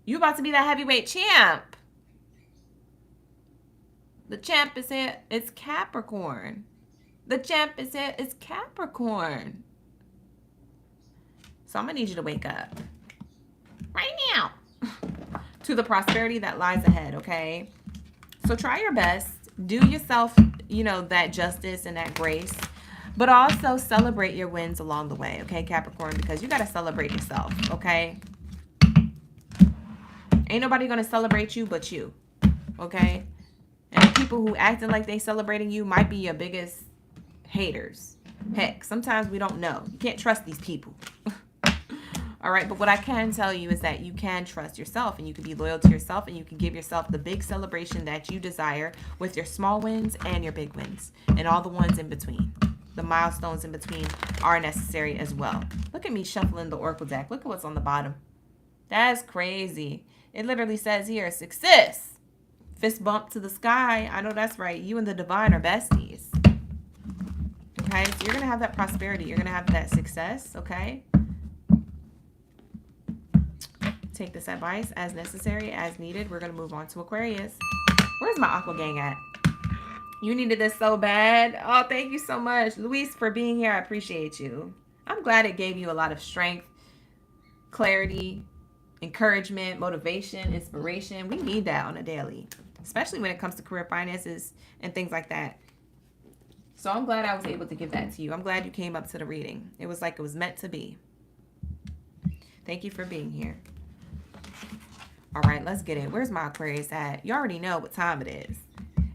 You about to be that heavyweight champ. The champ is here. It's Capricorn. The champ is here. It's Capricorn. So I'm going to need you to wake up right now to the prosperity that lies ahead, okay? So try your best. Do yourself, that justice and that grace. But also celebrate your wins along the way, okay, Capricorn? Because you got to celebrate yourself, okay? Ain't nobody going to celebrate you but you, okay? And the people who acting like they celebrating you might be your biggest haters. Heck, sometimes we don't know. You can't trust these people. All right, but what I can tell you is that you can trust yourself and you can be loyal to yourself and you can give yourself the big celebration that you desire with your small wins and your big wins and all the ones in between. the milestones in between are necessary as well. Look at me shuffling the Oracle deck. Look at what's on the bottom. That's crazy. It literally says here, success. Fist bump to the sky. I know that's right. You and the divine are besties. Okay, so you're going to have that prosperity. You're going to have that success, okay? Take this advice as necessary, as needed. We're going to move on to Aquarius. Where's my Aqua gang at? You needed this so bad. Oh, thank you so much, Luis, for being here. I appreciate you. I'm glad it gave you a lot of strength, clarity, encouragement, motivation, inspiration. We need that on a daily, especially when it comes to career finances and things like that. So I'm glad I was able to give that to you. I'm glad you came up to the reading. It was like it was meant to be. Thank you for being here. All right, let's get it. Where's my Aquarius at? You already know what time it is.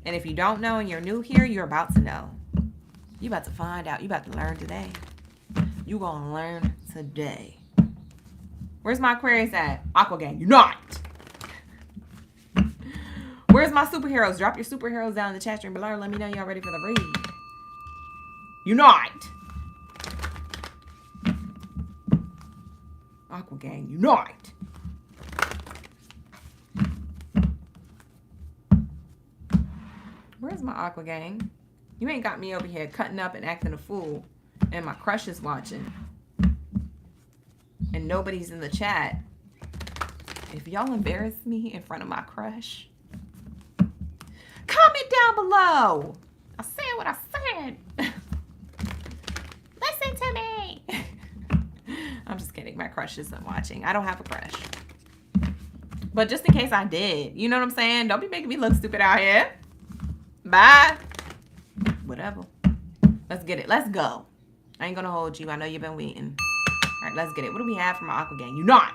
And if you don't know and you're new here, you're about to know. You about to find out. You about to learn today. You gonna learn today. Where's my Aquarius at? Aqua gang, unite! Where's my superheroes? Drop your superheroes down in the chat stream below. Let me know y'all ready for the read. Unite! Aqua gang, unite! Where's my Aqua gang? You ain't got me over here cutting up and acting a fool. And my crush is watching. And nobody's in the chat. If y'all embarrass me in front of my crush, comment down below. I said what I said. Listen to me. I'm just kidding. My crush isn't watching. I don't have a crush. But just in case I did, you know what I'm saying? Don't be making me look stupid out here. Bye. Whatever. Let's get it. Let's go. I ain't gonna hold you. I know you've been waiting. All right, let's get it. What do we have from our Aqua gang? Unite.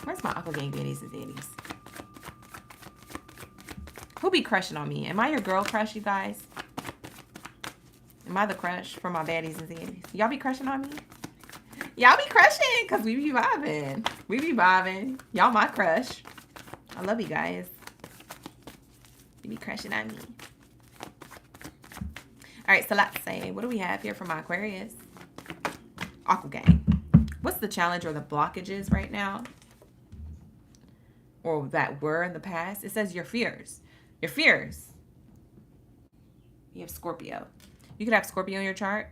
Where's my Aqua gang baddies and zaddies? Who be crushing on me? Am I your girl crush, you guys? Am I the crush for my baddies and zaddies? Y'all be crushing on me? Y'all be crushing because we be vibing. We be vibing. Y'all my crush. I love you guys. You be crushing on me. All right, so let's say, what do we have here for my Aquarius? Aqua gang. What's the challenge or the blockages right now? Or that were in the past? It says your fears. Your fears. You have Scorpio. You could have Scorpio in your chart.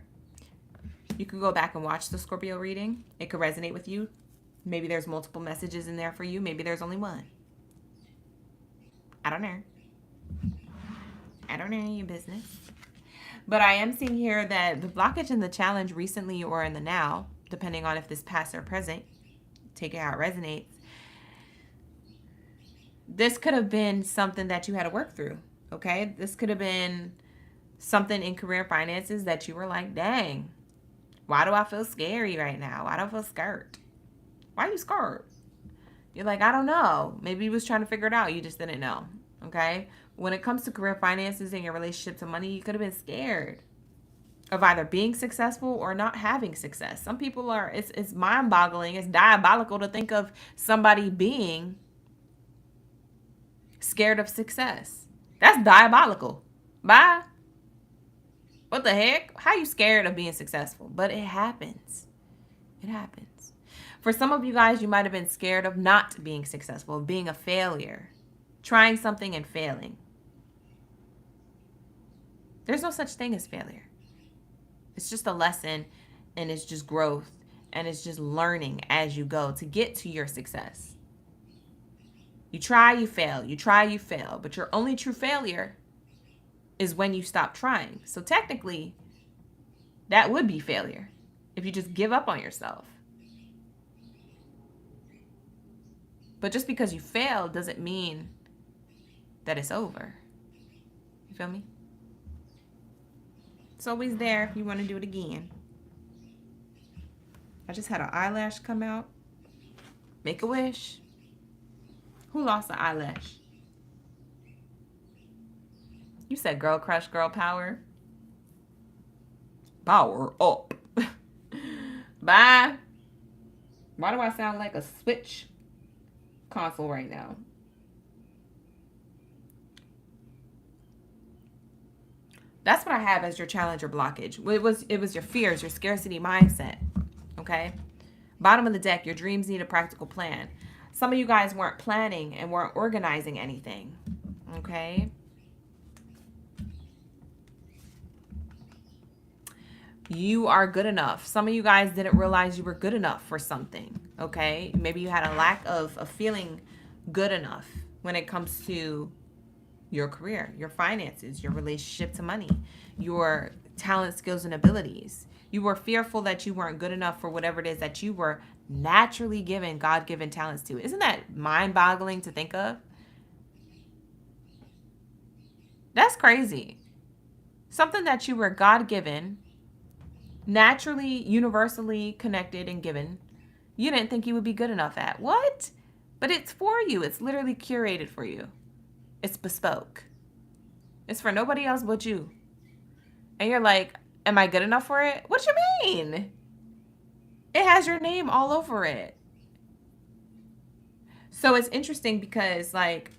You could go back and watch the Scorpio reading. It could resonate with you. Maybe there's multiple messages in there for you. Maybe there's only one. I don't know. I don't know your business. But I am seeing here that the blockage and the challenge recently or in the now, depending on if this past or present, take it how it resonates. This could have been something that you had to work through, okay? This could have been something in career finances that you were like, dang, why do I feel scary right now? Why do I feel scared? Why are you scared? You're like, I don't know. Maybe you was trying to figure it out. You just didn't know, okay? When it comes to career finances and your relationship to money, you could have been scared of either being successful or not having success. Some people are, it's mind-boggling. It's diabolical to think of somebody being scared of success. That's diabolical. Bye. What the heck? How are you scared of being successful? But it happens. It happens. For some of you guys, you might have been scared of not being successful, of being a failure, trying something and failing. There's no such thing as failure. It's just a lesson, and it's just growth, and it's just learning as you go to get to your success. You try, you fail. You try, you fail. But your only true failure is when you stop trying. So technically, that would be failure if you just give up on yourself. But just because you failed doesn't mean that it's over. You feel me? It's always there if you want to do it again. I just had an eyelash come out. Make a wish. Who lost an eyelash? You said girl crush, girl power. Power up. Bye. Why do I sound like a Switch console right now? That's what I have as your challenge or blockage. It was your fears, your scarcity mindset. Okay? Bottom of the deck, your dreams need a practical plan. Some of you guys weren't planning and weren't organizing anything. Okay? You are good enough. Some of you guys didn't realize you were good enough for something. Okay? Maybe you had a lack of feeling good enough when it comes to your career, your finances, your relationship to money, your talent, skills, and abilities. You were fearful that you weren't good enough for whatever it is that you were naturally given, God-given talents to. Isn't that mind-boggling to think of? That's crazy. Something that you were God-given, naturally, universally connected and given, you didn't think you would be good enough at. What? But it's for you. It's literally curated for you. It's bespoke. It's for nobody else but you. And you're like, am I good enough for it? What you mean? It has your name all over it. So it's interesting because, like,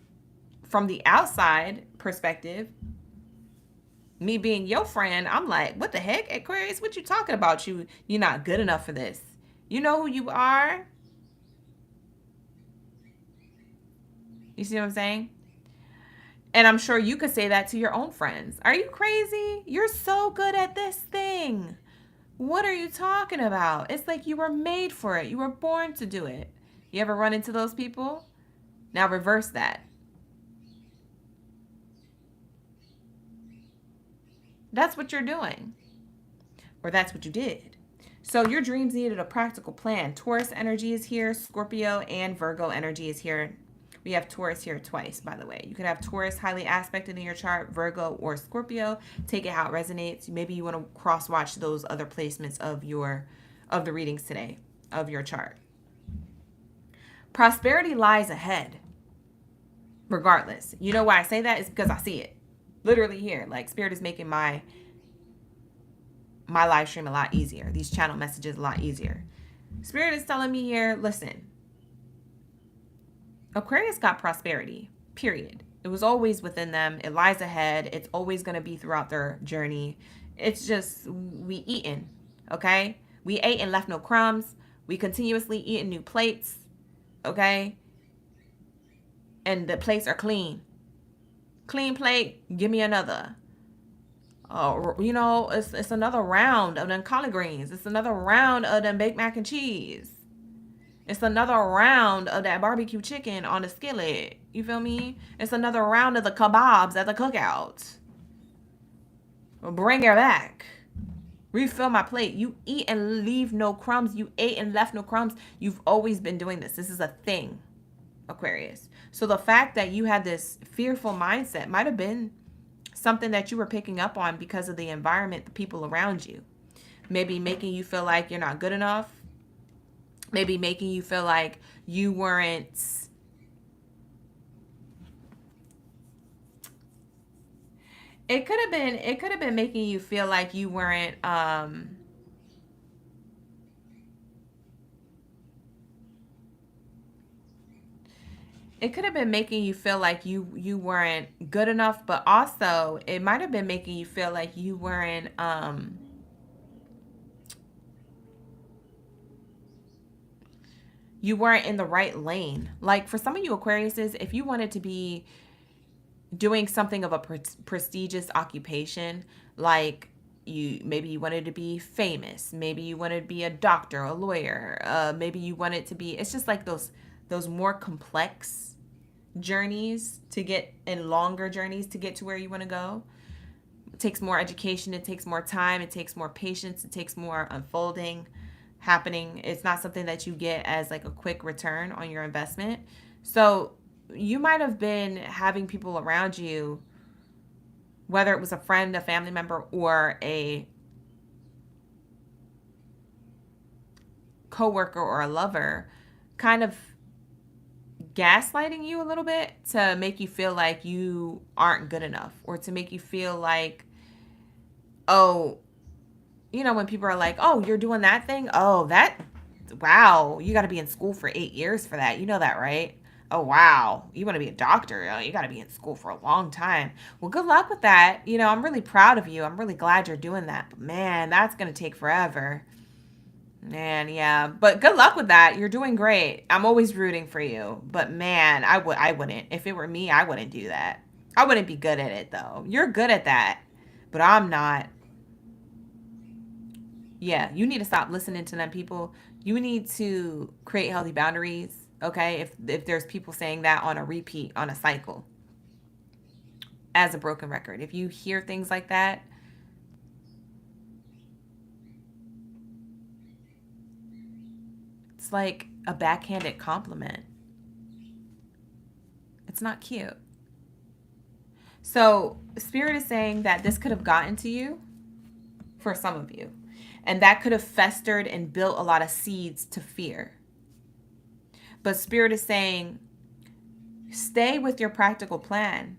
from the outside perspective, me being your friend, I'm like, what the heck, Aquarius? What you talking about? You're not good enough for this. You know who you are? You see what I'm saying? And I'm sure you could say that to your own friends. Are you crazy? You're so good at this thing. What are you talking about? It's like you were made for it. You were born to do it. You ever run into those people? Now reverse that. That's what you're doing. Or that's what you did. So your dreams needed a practical plan. Taurus energy is here. Scorpio and Virgo energy is here. We have Taurus here twice, by the way. You could have Taurus highly aspected in your chart, Virgo or Scorpio. Take it how it resonates. Maybe you want to cross-watch those other placements of the readings today, of your chart. Prosperity lies ahead, regardless. You know why I say that? It's because I see it. Literally here. Like, Spirit is making my live stream a lot easier. These channel messages a lot easier. Spirit is telling me here, listen. Aquarius got prosperity, period. It was always within them. It lies ahead. It's always going to be throughout their journey. It's just, we eating, okay? We ate and left no crumbs. We continuously eating new plates, okay? And the plates are clean. Clean plate, give me another. You know, it's another round of them collard greens. It's another round of them baked mac and cheese. It's another round of that barbecue chicken on the skillet. You feel me? It's another round of the kebabs at the cookout. Bring her back. Refill my plate. You eat and leave no crumbs. You ate and left no crumbs. You've always been doing this. This is a thing, Aquarius. So the fact that you had this fearful mindset might have been something that you were picking up on because of the environment, the people around you. Maybe making you feel like you're not good enough. Maybe making you feel like you weren't it could have been making you feel like you weren't it could have been making you feel like you weren't good enough, but also it might have been making you feel like you weren't in the right lane. Like, for some of you Aquariuses, if you wanted to be doing something of a prestigious occupation, like maybe you wanted to be famous, maybe you wanted to be a doctor, a lawyer, maybe you wanted to be, it's just like those more complex journeys to get, and longer journeys to get to where you want to go. It takes more education, it takes more time, it takes more patience, it takes more unfolding happening. It's not something that you get as like a quick return on your investment. So you might have been having people around you, whether it was a friend, a family member, or a coworker or a lover, kind of gaslighting you a little bit to make you feel like you aren't good enough, or to make you feel like, oh, you know, when people are like, oh, you're doing that thing? Oh, wow, you got to be in school for 8 years for that. You know that, right? Oh, wow. You want to be a doctor? Oh, you got to be in school for a long time. Well, good luck with that. You know, I'm really proud of you. I'm really glad you're doing that. But man, that's going to take forever. Man, yeah. But good luck with that. You're doing great. I'm always rooting for you. But man, I wouldn't. If it were me, I wouldn't do that. I wouldn't be good at it though. You're good at that. But I'm not. Yeah, you need to stop listening to them people. You need to create healthy boundaries, okay? If there's people saying that on a repeat, on a cycle, as a broken record. If you hear things like that, it's like a backhanded compliment. It's not cute. So, Spirit is saying that this could have gotten to you for some of you. And that could have festered and built a lot of seeds to fear. But Spirit is saying, stay with your practical plan.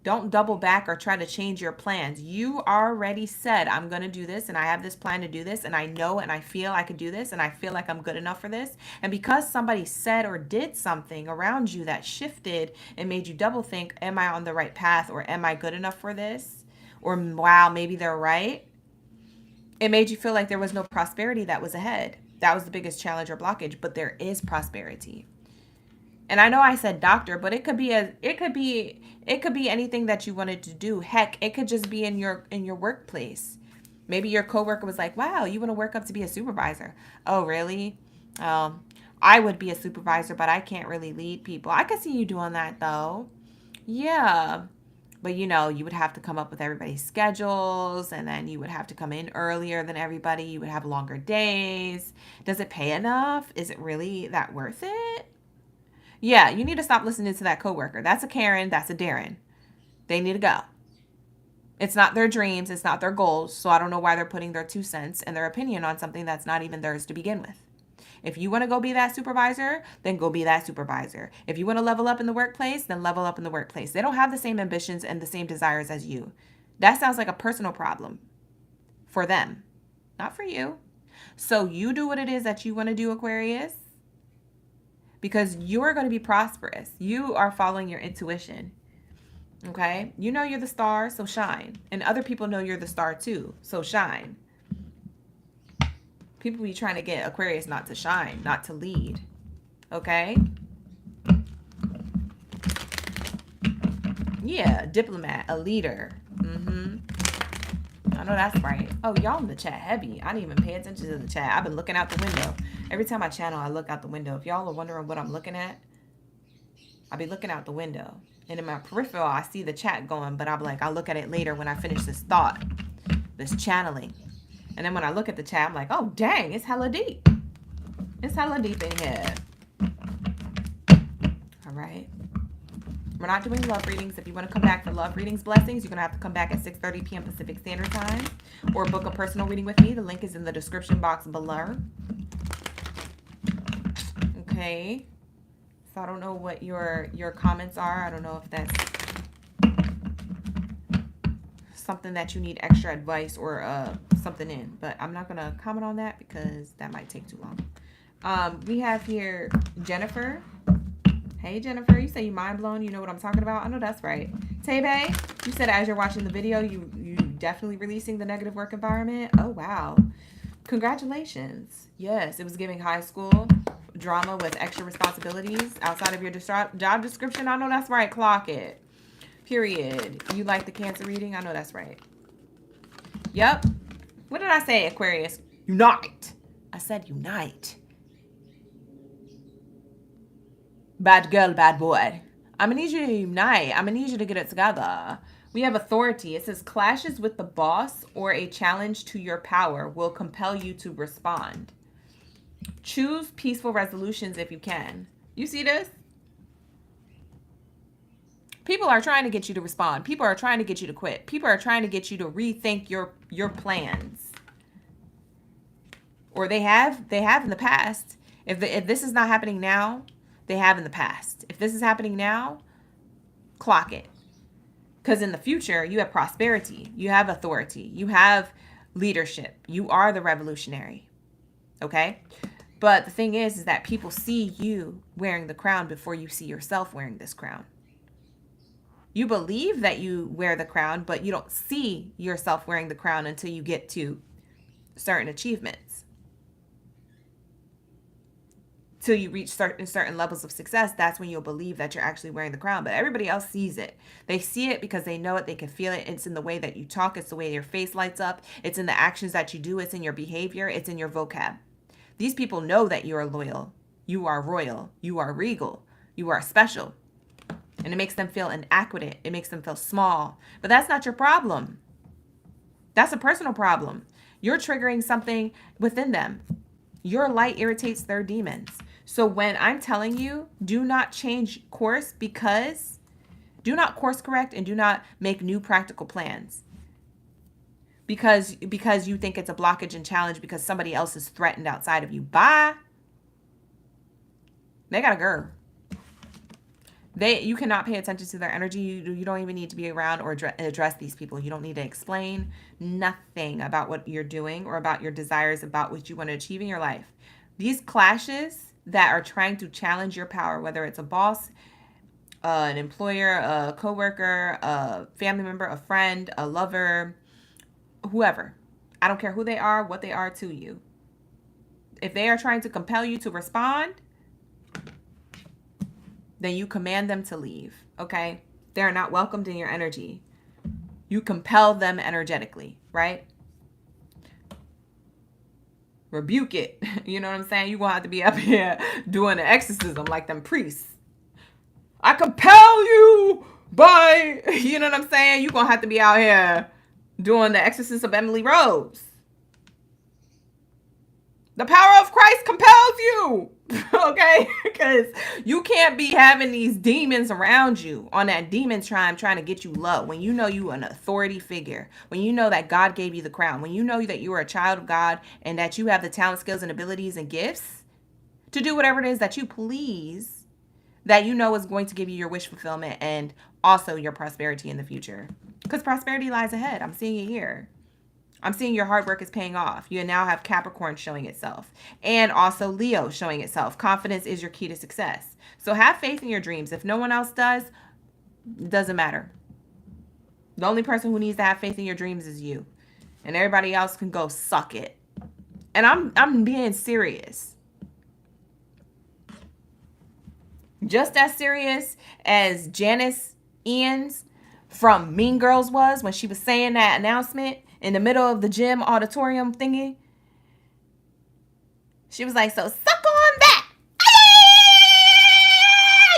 Don't double back or try to change your plans. You already said, I'm going to do this and I have this plan to do this and I know and I feel I could do this and I feel like I'm good enough for this. And because somebody said or did something around you that shifted and made you double think, am I on the right path or am I good enough for this? Or wow, maybe they're right. It made you feel like there was no prosperity that was ahead. That was the biggest challenge or blockage, but there is prosperity. And I know I said doctor, but it could be anything that you wanted to do. Heck, it could just be in your workplace. Maybe your coworker was like, "Wow, you want to work up to be a supervisor?" Oh, really? I would be a supervisor, but I can't really lead people. I could see you doing that though. Yeah. But you know, you would have to come up with everybody's schedules and then you would have to come in earlier than everybody. You would have longer days. Does it pay enough? Is it really that worth it? Yeah, you need to stop listening to that coworker. That's a Karen. That's a Darren. They need to go. It's not their dreams. It's not their goals. So I don't know why they're putting their 2 cents and their opinion on something that's not even theirs to begin with. If you want to go be that supervisor, then go be that supervisor. If you want to level up in the workplace, then level up in the workplace. They don't have the same ambitions and the same desires as you. That sounds like a personal problem for them, not for you. So you do what it is that you want to do, Aquarius, because you're going to be prosperous. You are following your intuition. Okay? You know you're the star, so shine. And other people know you're the star too, so shine. People be trying to get Aquarius not to shine, not to lead. Okay? Yeah, diplomat, a leader. I know that's right. Oh, y'all in the chat heavy. I didn't even pay attention to the chat. I've been looking out the window. Every time I channel, I look out the window. If y'all are wondering what I'm looking at, I'll be looking out the window. And in my peripheral, I see the chat going, but I'm like, I'll look at it later when I finish this thought, this channeling. And then when I look at the chat, I'm like, oh, dang, it's hella deep. It's hella deep in here. All right. We're not doing love readings. If you want to come back for love readings, blessings, you're going to have to come back at 6:30 p.m. Pacific Standard Time or book a personal reading with me. The link is in the description box below. Okay. So I don't know what your comments are. I don't know if that's something that you need extra advice or something in, but I'm not gonna comment on that because that might take too long. We have here Jennifer. Hey Jennifer, you say you mind blown. You know what I'm talking about. I know that's right. Tebe, you said as you're watching the video, you definitely releasing the negative work environment. Oh wow, congratulations. Yes, it was giving high school drama with extra responsibilities outside of your job description. I know that's right. Clock it. Period. You like the Cancer reading? I know that's right. Yep. What did I say, Aquarius? Unite. I said unite. Bad girl, bad boy. I'm going to need you to unite. I'm going to need you to get it together. We have authority. It says clashes with the boss or a challenge to your power will compel you to respond. Choose peaceful resolutions if you can. You see this? People are trying to get you to respond. People are trying to get you to quit. People are trying to get you to rethink your plans. Or they have in the past. If this is not happening now, they have in the past. If this is happening now, clock it. Because in the future, you have prosperity. You have authority. You have leadership. You are the revolutionary. Okay? But the thing is that people see you wearing the crown before you see yourself wearing this crown. You believe that you wear the crown, but you don't see yourself wearing the crown until you get to certain achievements. Till you reach certain levels of success, that's when you'll believe that you're actually wearing the crown. But everybody else sees it. They see it because they know it. They can feel it. It's in the way that you talk. It's the way your face lights up. It's in the actions that you do. It's in your behavior. It's in your vocab. These people know that you are loyal. You are royal. You are regal. You are special. And it makes them feel inadequate. It makes them feel small. But that's not your problem. That's a personal problem. You're triggering something within them. Your light irritates their demons. So when I'm telling you, do not change course, because do not course correct and do not make new practical plans. Because you think it's a blockage and challenge because somebody else is threatened outside of you. Bye. They got a girl. You cannot pay attention to their energy. You don't even need to be around or address these people. You don't need to explain nothing about what you're doing or about your desires, about what you want to achieve in your life. These clashes that are trying to challenge your power, whether it's a boss, an employer, a coworker, a family member, a friend, a lover, whoever. I don't care who they are, what they are to you. If they are trying to compel you to respond, then you command them to leave, okay? They're not welcomed in your energy. You compel them energetically, right? Rebuke it. You know what I'm saying? You're going to have to be up here doing an exorcism like them priests. I compel you by, you know what I'm saying? You're going to have to be out here doing the exorcism of Emily Rose. The power of Christ compels you, okay? Because you can't be having these demons around you on that demon trying to get you low. When you know you an authority figure, when you know that God gave you the crown, when you know that you are a child of God and that you have the talent, skills, and abilities and gifts to do whatever it is that you please, that you know is going to give you your wish fulfillment and also your prosperity in the future. Because prosperity lies ahead. I'm seeing it here. I'm seeing your hard work is paying off. You now have Capricorn showing itself and also Leo showing itself. Confidence is your key to success. So have faith in your dreams. If no one else does, it doesn't matter. The only person who needs to have faith in your dreams is you. And everybody else can go suck it. And I'm being serious. Just as serious as Janice Ian's from Mean Girls was when she was saying that announcement in the middle of the gym auditorium thingy. She was like, so suck on that.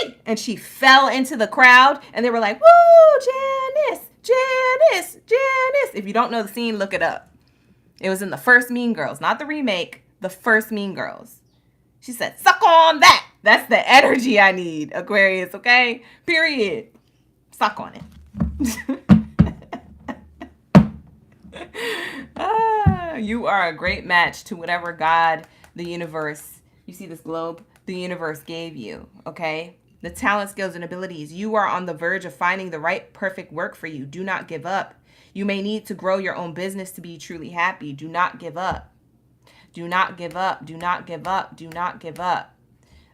Ay! And she fell into the crowd and they were like, woo, Janice, Janice, Janice. If you don't know the scene, look it up. It was in the first Mean Girls, not the remake, the first Mean Girls. She said, suck on that. That's the energy I need, Aquarius, okay? Period. Suck on it. You are a great match to whatever God, the universe, you see this globe, the universe gave you, okay? The talent, skills, and abilities. You are on the verge of finding the right perfect work for you. Do not give up. You may need to grow your own business to be truly happy. Do not give up. Do not give up. Do not give up. Do not give up.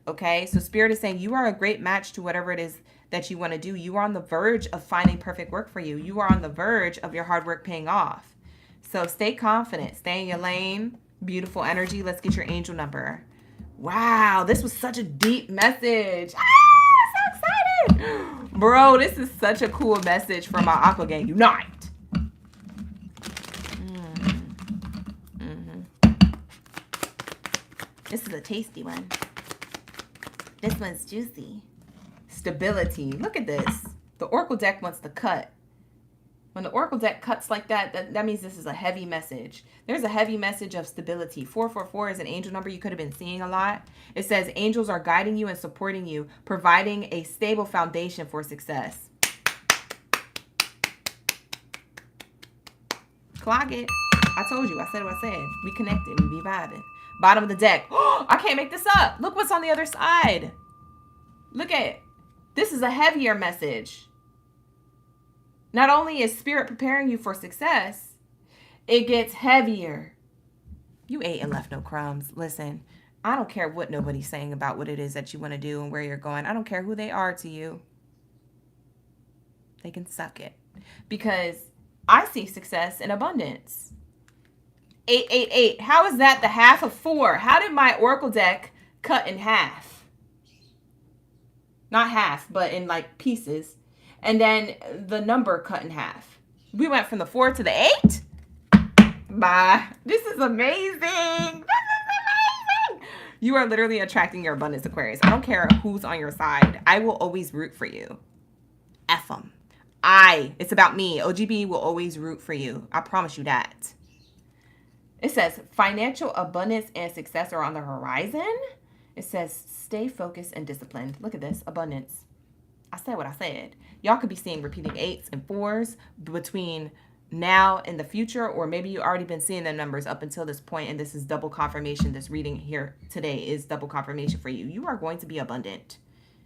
Okay? So Spirit is saying you are a great match to whatever it is that you want to do. You are on the verge of finding perfect work for you. You are on the verge of your hard work paying off. So stay confident. Stay in your lane. Beautiful energy. Let's get your angel number. Wow, this was such a deep message. So excited. Bro, this is such a cool message for my Aqua Gang. Unite. This is a tasty one. This one's juicy. Stability. Look at this. The Oracle deck wants to cut. When the Oracle deck cuts like that, that means this is a heavy message. There's a heavy message of stability. 444 is an angel number you could have been seeing a lot. It says angels are guiding you and supporting you, providing a stable foundation for success. Clock it. I told you. I said what I said. We connected. We be vibing. Bottom of the deck. Oh, I can't make this up. Look what's on the other side. Look at it. This is a heavier message. Not only is Spirit preparing you for success, it gets heavier. You ate and left no crumbs. Listen, I don't care what nobody's saying about what it is that you want to do and where you're going. I don't care who they are to you. They can suck it. Because I see success in abundance. 888. How is that the half of 4? How did my Oracle deck cut in half? Not half, but in like pieces. And then the number cut in half. We went from the 4 to the 8? Bye. This is amazing. This is amazing. You are literally attracting your abundance, Aquarius. I don't care who's on your side. I will always root for you. F them. It's about me. OGB will always root for you. I promise you that. It says financial abundance and success are on the horizon. It says stay focused and disciplined. Look at this, abundance. I said what I said. Y'all could be seeing repeating 8s and 4s between now and the future, or maybe you already been seeing the numbers up until this point, and this is double confirmation. This reading here today is double confirmation for you. You are going to be abundant.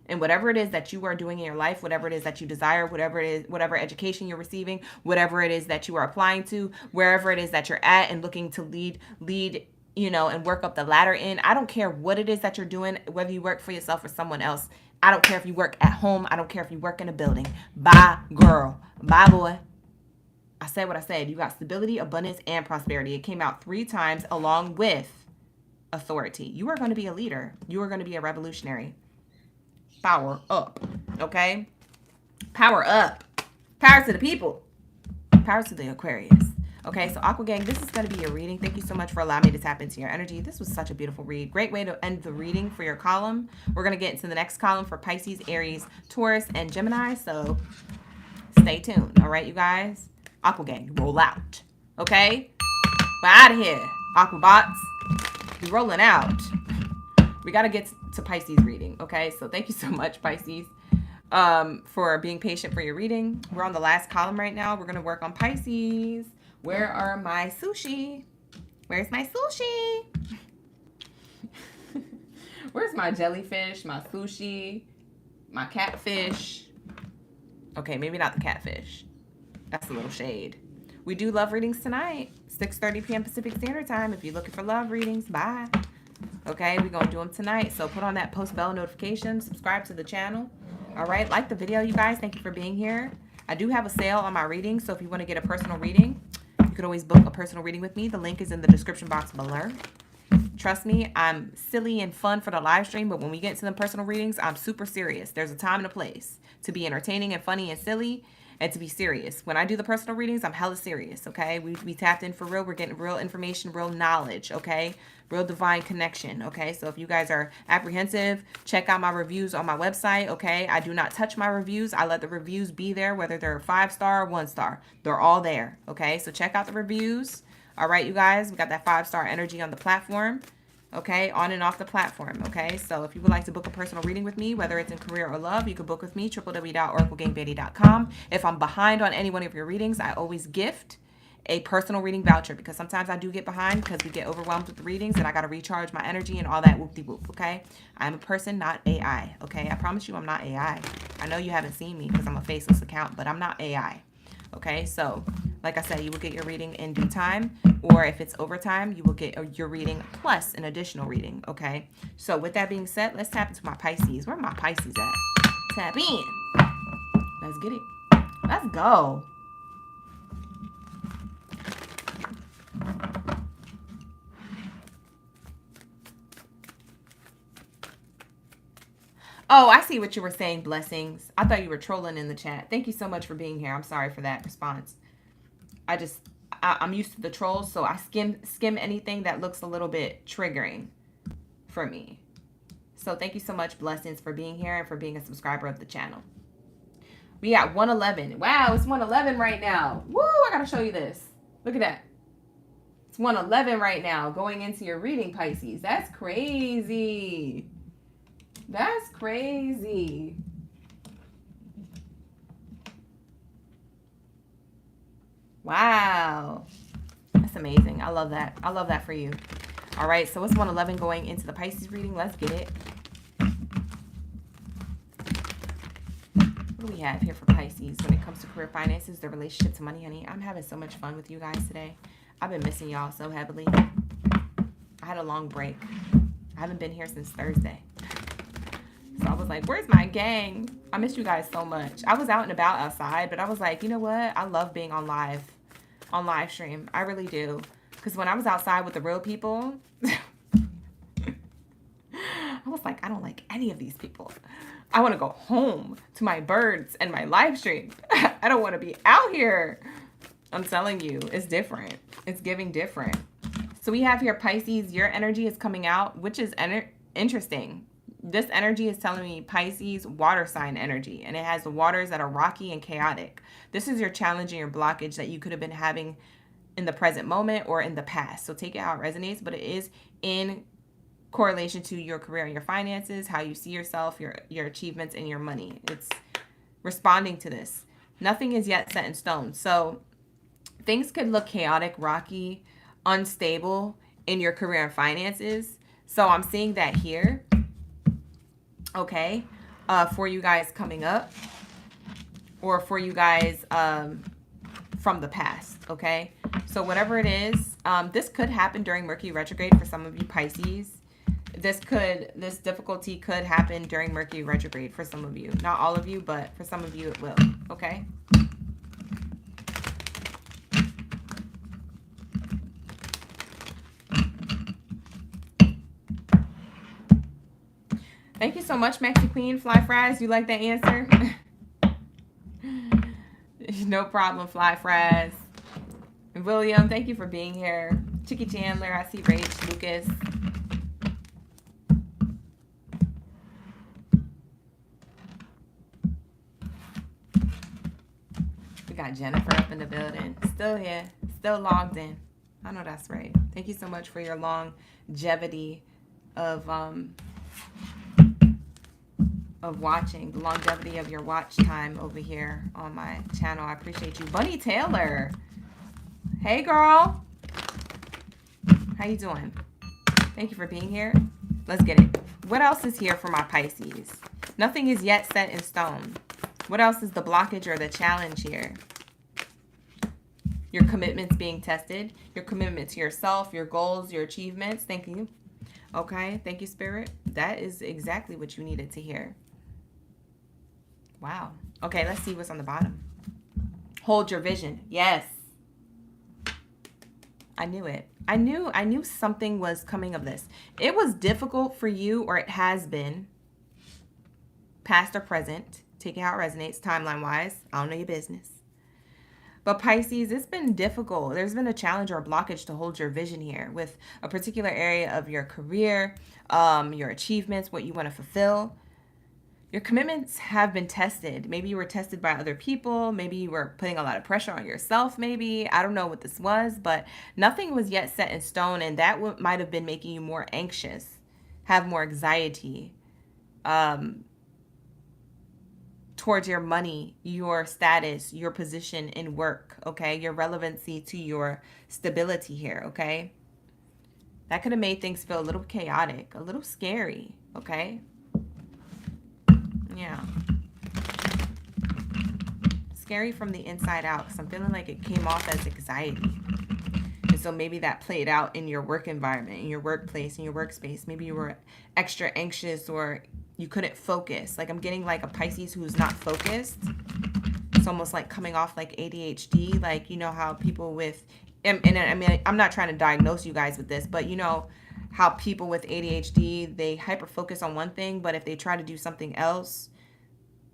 And whatever it is that you are doing in your life, whatever it is that you desire, whatever it is, whatever education you're receiving, whatever it is that you are applying to, wherever it is that you're at and looking to lead, and work up the ladder in. I don't care what it is that you're doing, whether you work for yourself or someone else. I don't care if you work at home. I don't care if you work in a building. Bye, girl. Bye, boy. I said what I said. You got stability, abundance, and prosperity. It came out 3 times along with authority. You are going to be a leader. You are going to be a revolutionary. Power up. Okay? Power up. Power to the people. Power to the Aquarius. Okay, so Aqua Gang, this is going to be your reading. Thank you so much for allowing me to tap into your energy. This was such a beautiful read. Great way to end the reading for your column. We're going to get into the next column for Pisces, Aries, Taurus, and Gemini. So stay tuned. All right, you guys? Aqua Gang, roll out. Okay? We're out of here. Aqua Bots, we rolling out. We got to get to Pisces reading. Okay, so thank you so much, Pisces, for being patient for your reading. We're on the last column right now. We're going to work on Pisces. Where are my sushi? Where's my sushi? Where's my jellyfish, my sushi, my catfish? Okay, maybe not the catfish. That's a little shade. We do love readings tonight, 6:30 p.m. Pacific Standard Time. If you're looking for love readings, bye. Okay, we're going to do them tonight. So put on that post bell notification, subscribe to the channel. All right, like the video, you guys. Thank you for being here. I do have a sale on my reading, so if you want to get a personal reading, you could always book a personal reading with me. The link is in the description box below. Trust me, I'm silly and fun for the live stream, but when we get to the personal readings, I'm super serious. There's a time and a place to be entertaining and funny and silly and to be serious. When I do the personal readings, I'm hella serious, okay? We tapped in for real. We're getting real information, real knowledge, okay? Real divine connection, okay? So if you guys are apprehensive, check out my reviews on my website, okay? I do not touch my reviews. I let the reviews be there, whether they're 5-star or 1-star. They're all there, okay? So check out the reviews. All right, you guys, we got that 5-star energy on the platform, okay? On and off the platform, okay? So if you would like to book a personal reading with me, whether it's in career or love, you can book with me, www.oraclegangbaddie.com. If I'm behind on any one of your readings, I always gift a personal reading voucher because sometimes I do get behind because we get overwhelmed with the readings and I got to recharge my energy and all that whoop-de-whoop, okay? I'm a person, not AI, okay? I promise you I'm not AI. I know you haven't seen me because I'm a faceless account, but I'm not AI, okay? So, like I said, you will get your reading in due time, or if it's overtime, you will get your reading plus an additional reading, okay? So, with that being said, let's tap into my Pisces. Where are my Pisces at? Tap in. Let's get it. Let's go. Oh, I see what you were saying, blessings. I thought you were trolling in the chat. Thank you so much for being here. I'm sorry for that response. I'm used to the trolls, so I skim anything that looks a little bit triggering for me. So thank you so much, blessings, for being here and for being a subscriber of the channel. We got 111. Wow, it's 111 right now. Woo, I gotta show you this. Look at that. It's 111 right now going into your reading, Pisces. That's crazy. That's crazy. Wow. That's amazing. I love that. I love that for you. All right, so it's 111 going into the Pisces reading. Let's get it. What do we have here for Pisces when it comes to career, finances, their relationship to money, honey? I'm having so much fun with you guys today. I've been missing y'all so heavily. I had a long break. I haven't been here since Thursday. So I was like, where's my gang? I miss you guys so much. I was out and about outside, but I was like, you know what? I love being on live stream. I really do. Because when I was outside with the real people, I was like, I don't like any of these people. I want to go home to my birds and my live stream. I don't want to be out here. I'm telling you, it's different. It's giving different. So we have here Pisces, your energy is coming out, which is interesting. This energy is telling me Pisces, water sign energy, and it has the waters that are rocky and chaotic. This is your challenge and your blockage that you could have been having in the present moment or in the past. So take it how it resonates, but it is in correlation to your career and your finances, how you see yourself, your achievements, and your money. It's responding to this. Nothing is yet set in stone. So things could look chaotic, rocky, unstable in your career and finances. So I'm seeing that here. Okay, for you guys coming up, or for you guys from the past, okay? So whatever it is, this could happen during Mercury retrograde for some of you Pisces. This difficulty could happen during Mercury retrograde for some of you. Not all of you, but for some of you it will, okay? Thank you so much, Maxi Queen. Fly Fries, you like that answer? No problem, Fly Fries. William, thank you for being here. Chicky Chandler, I see Rach, Lucas. We got Jennifer up in the building. Still here, still logged in. I know that's right. Thank you so much for your longevity of watching, the longevity of your watch time over here on my channel. I appreciate you. Bunny Taylor. Hey, girl. How you doing? Thank you for being here. Let's get it. What else is here for my Pisces? Nothing is yet set in stone. What else is the blockage or the challenge here? Your commitments being tested. Your commitment to yourself, your goals, your achievements. Thank you. Okay. Thank you, Spirit. That is exactly what you needed to hear. Wow. Okay, let's see what's on the bottom. Hold your vision. Yes. I knew it. I knew something was coming of this. It was difficult for you, or it has been, past or present. Take it how it resonates, timeline-wise. I don't know your business. But Pisces, it's been difficult. There's been a challenge or a blockage to hold your vision here with a particular area of your career, your achievements, what you want to fulfill. Your commitments have been tested. Maybe you were tested by other people. Maybe you were putting a lot of pressure on yourself, maybe. I don't know what this was, but nothing was yet set in stone, and that might have been making you more anxious, have more anxiety towards your money, your status, your position in work, okay? Your relevancy to your stability here, okay? That could have made things feel a little chaotic, a little scary, okay? Yeah. Scary from the inside out, because I'm feeling like it came off as anxiety. And so maybe that played out in your work environment, in your workplace, in your workspace. Maybe you were extra anxious, or you couldn't focus. Like I'm getting like a Pisces who's not focused. It's almost like coming off like ADHD. Like, you know how people with, and I mean, I'm not trying to diagnose you guys with this, but you know how people with ADHD, they hyper focus on one thing, but if they try to do something else,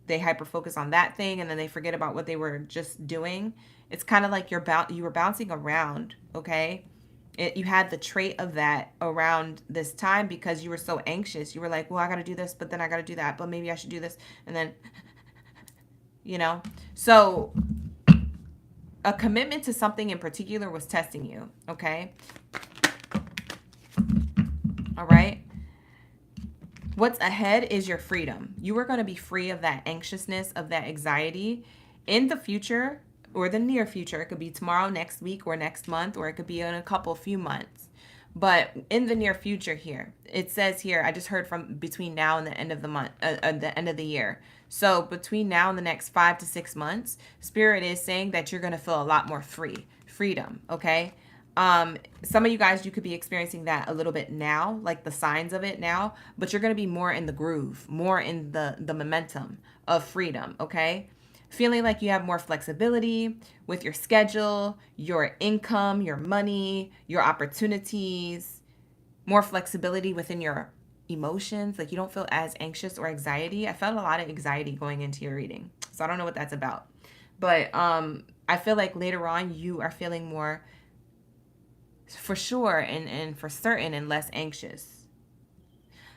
they hyper focus on that thing, and then they forget about what they were just doing. It's kind of like you were bouncing around, okay? You had the trait of that around this time because you were so anxious. You were like, well, I got to do this, but then I got to do that, but maybe I should do this. And then, you know, so a commitment to something in particular was testing you, okay? All right. What's ahead is your freedom. You are going to be free of that anxiousness, of that anxiety in the future or the near future. It could be tomorrow, next week, or next month, or it could be in a few months. But in the near future here, it says here, I just heard from between now and the end of the month, the end of the year. So between now and the next 5 to 6 months, Spirit is saying that you're going to feel a lot more freedom. Okay. Some of you guys, you could be experiencing that a little bit now, like the signs of it now, but you're going to be more in the groove, more in the momentum of freedom, okay? Feeling like you have more flexibility with your schedule, your income, your money, your opportunities, more flexibility within your emotions. Like you don't feel as anxious or anxiety. I felt a lot of anxiety going into your reading. So I don't know what that's about. But I feel like later on you are feeling more for sure and for certain and less anxious.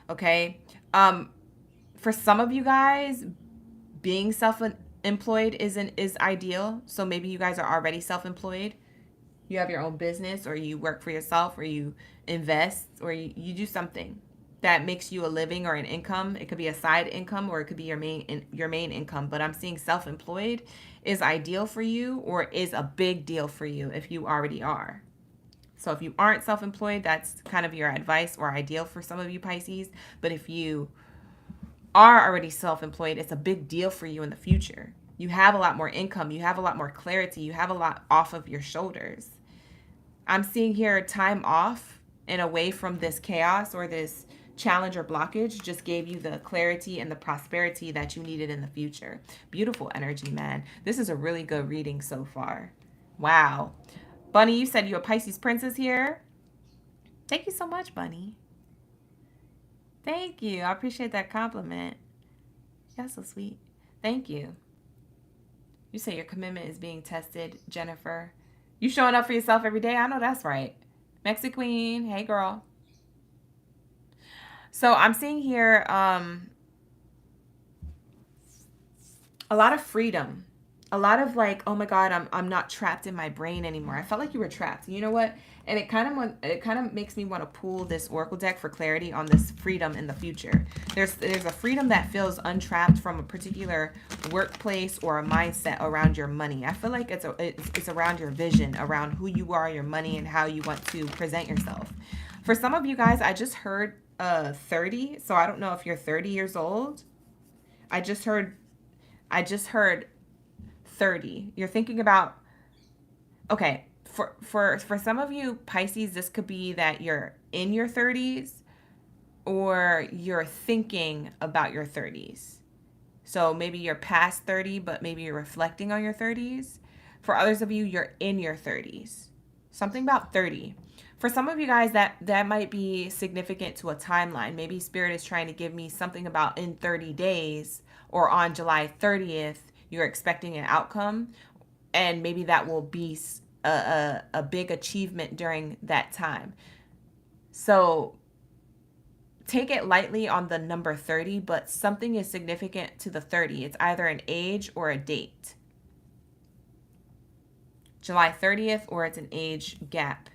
Okay? For some of you guys, being self-employed is ideal. So maybe you guys are already self-employed. You have your own business, or you work for yourself, or you invest, or you do something that makes you a living or an income. It could be a side income, or it could be your main income. But I'm seeing self-employed is ideal for you, or is a big deal for you if you already are. So if you aren't self-employed, that's kind of your advice or ideal for some of you Pisces. But if you are already self-employed, it's a big deal for you in the future. You have a lot more income. You have a lot more clarity. You have a lot off of your shoulders. I'm seeing here time off and away from this chaos or this challenge or blockage just gave you the clarity and the prosperity that you needed in the future. Beautiful energy, man. This is a really good reading so far. Wow. Bunny, you said you're a Pisces princess here. Thank you so much, Bunny. Thank you. I appreciate that compliment. That's so sweet. Thank you. You say your commitment is being tested, Jennifer. You showing up for yourself every day? I know that's right. Mexican Queen. Hey, girl. So I'm seeing here a lot of freedom. A lot of like, oh my God, I'm not trapped in my brain anymore. I felt like you were trapped. You know what? And it kind of makes me want to pull this oracle deck for clarity on this freedom in the future. There's a freedom that feels untrapped from a particular workplace or a mindset around your money. I feel like it's around your vision, around who you are, your money, and how you want to present yourself. For some of you guys, I just heard 30. So I don't know if you're 30 years old. I just heard 30. You're thinking about, okay, for some of you Pisces, this could be that you're in your 30s or you're thinking about your 30s. So maybe you're past 30, but maybe you're reflecting on your 30s. For others of you, you're in your 30s. Something about 30. For some of you guys, that might be significant to a timeline. Maybe Spirit is trying to give me something about in 30 days or on July 30th, you're expecting an outcome. And maybe that will be a big achievement during that time. So take it lightly on the number 30, but something is significant to the 30. It's either an age or a date. July 30th, or it's an age gap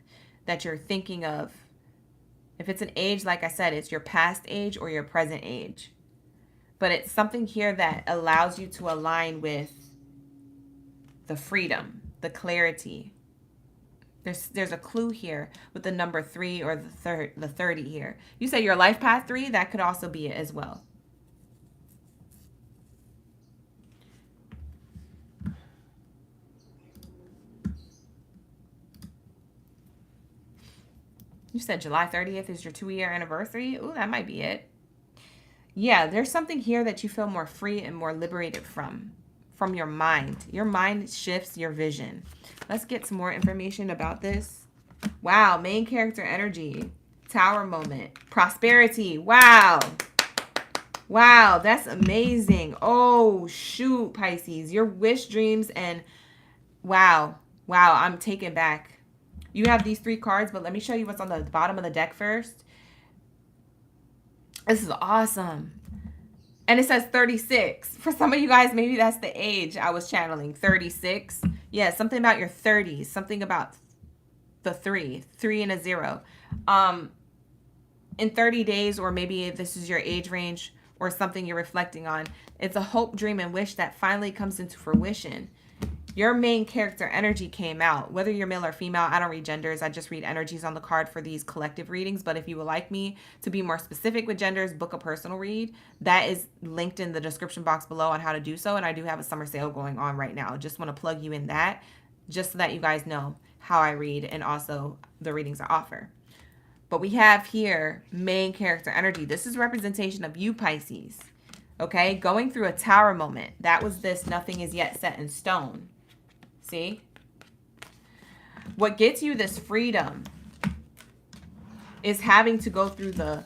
that you're thinking of. If it's an age, like I said, it's your past age or your present age. But it's something here that allows you to align with the freedom, the clarity. There's a clue here with the number 3 or the 30 here. You say your life path 3, that could also be it as well. You said July 30th is your 2-year anniversary. Ooh, that might be it. Yeah, there's something here that you feel more free and more liberated from your mind. Your mind shifts your vision. Let's get some more information about this. Wow, main character energy. Tower moment. Prosperity. Wow. Wow, that's amazing. Oh, shoot, Pisces. Your wish, dreams, and wow. Wow, I'm taken back. You have these 3 cards, but let me show you what's on the bottom of the deck first. This is awesome. And it says 36. For some of you guys, maybe that's the age I was channeling. 36. Yeah, something about your 30s. Something about the 3 and a 0. In 30 days, or maybe if this is your age range or something you're reflecting on, it's a hope, dream, and wish that finally comes into fruition. Your main character energy came out. Whether you're male or female, I don't read genders. I just read energies on the card for these collective readings. But if you would like me to be more specific with genders, book a personal read. That is linked in the description box below on how to do so. And I do have a summer sale going on right now. Just want to plug you in that, just so that you guys know. how I read and also the readings I offer. But we have here main character energy. This is representation of you, Pisces. Okay, going through a tower moment. That was this nothing is yet set in stone. See? What gets you this freedom is having to go through the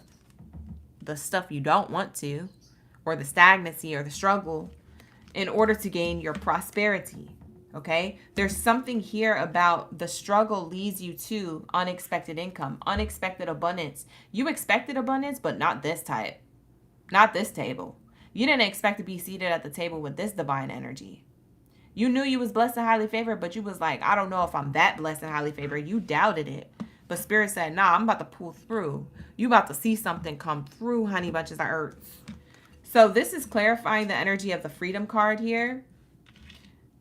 stuff you don't want to, or the stagnancy or the struggle, in order to gain your prosperity. Okay, there's something here about the struggle leads you to unexpected income, unexpected abundance. You expected abundance, but not this type, not this table. You didn't expect to be seated at the table with this divine energy. You knew you was blessed and highly favored, but you was like, I don't know if I'm that blessed and highly favored. You doubted it. But Spirit said, nah, I'm about to pull through. You about to see something come through, honey bunches of earth. So this is clarifying the energy of the freedom card here.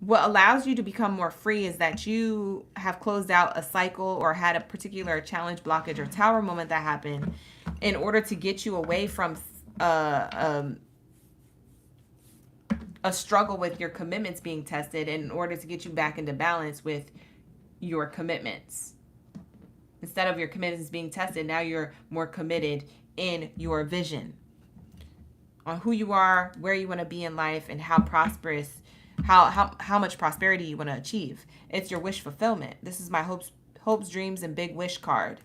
What allows you to become more free is that you have closed out a cycle or had a particular challenge, blockage, or tower moment that happened in order to get you away from a struggle with your commitments being tested, and in order to get you back into balance with your commitments. Instead of your commitments being tested, now you're more committed in your vision on who you are, where you want to be in life, and how prosperous, how much prosperity you want to achieve. It's your wish fulfillment. This is my hopes, dreams, and big wish card.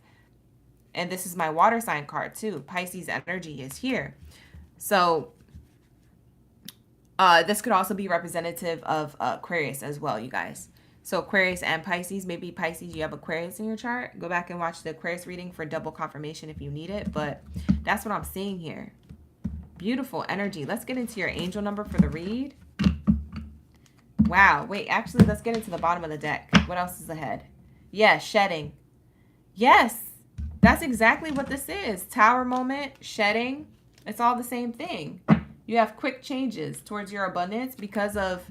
And this is my water sign card too. Pisces energy is here. So this could also be representative of Aquarius as well, you guys. So Aquarius and Pisces, maybe Pisces, you have Aquarius in your chart. Go back and watch the Aquarius reading for double confirmation if you need it. But that's what I'm seeing here. Beautiful energy. Let's get into your angel number for the read. Wow. Wait, actually, let's get into the bottom of the deck. What else is ahead? Yes, shedding. Yes, that's exactly what this is. Tower moment, shedding. It's all the same thing. You have quick changes towards your abundance because of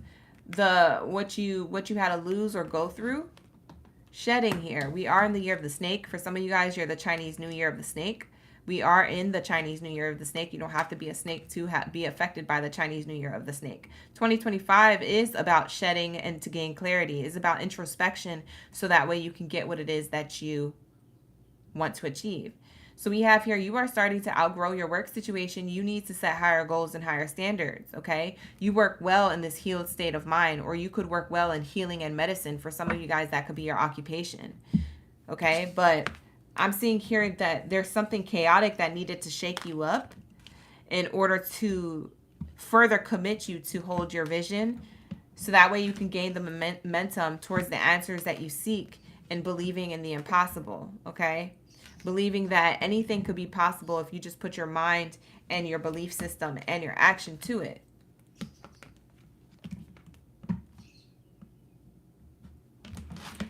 what you had to lose or go through. Shedding here. We are in the year of the snake. For some of you guys, you're the Chinese New Year of the snake. We are in the Chinese New Year of the snake. You don't have to be a snake to be affected by the Chinese New Year of the snake. 2025 is about shedding and to gain clarity. It's about introspection, so that way you can get what it is that you want to achieve. So we have here, you are starting to outgrow your work situation. You need to set higher goals and higher standards, okay? You work well in this healed state of mind, or you could work well in healing and medicine. For some of you guys, that could be your occupation, okay? But I'm seeing here that there's something chaotic that needed to shake you up in order to further commit you to hold your vision, so that way you can gain the momentum towards the answers that you seek, and believing in the impossible, okay? Believing that anything could be possible if you just put your mind and your belief system and your action to it.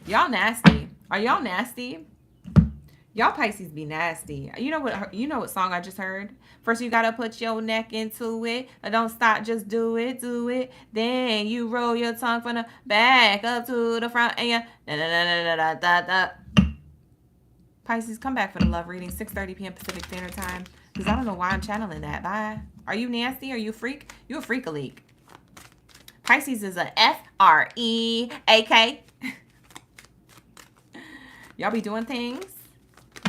Y'all nasty. Are y'all nasty? Y'all Pisces be nasty. You know what song I just heard? First you gotta put your neck into it. Don't stop, just do it, do it. Then you roll your tongue from the back up to the front and you da-da-da-da-da-da-da. Pisces, come back for the love reading, 6:30 p.m. Pacific Standard Time. Because I don't know why I'm channeling that. Bye. Are you nasty? Are you a freak? You a freak-a-leak. Pisces is a F-R-E-A-K. Y'all be doing things.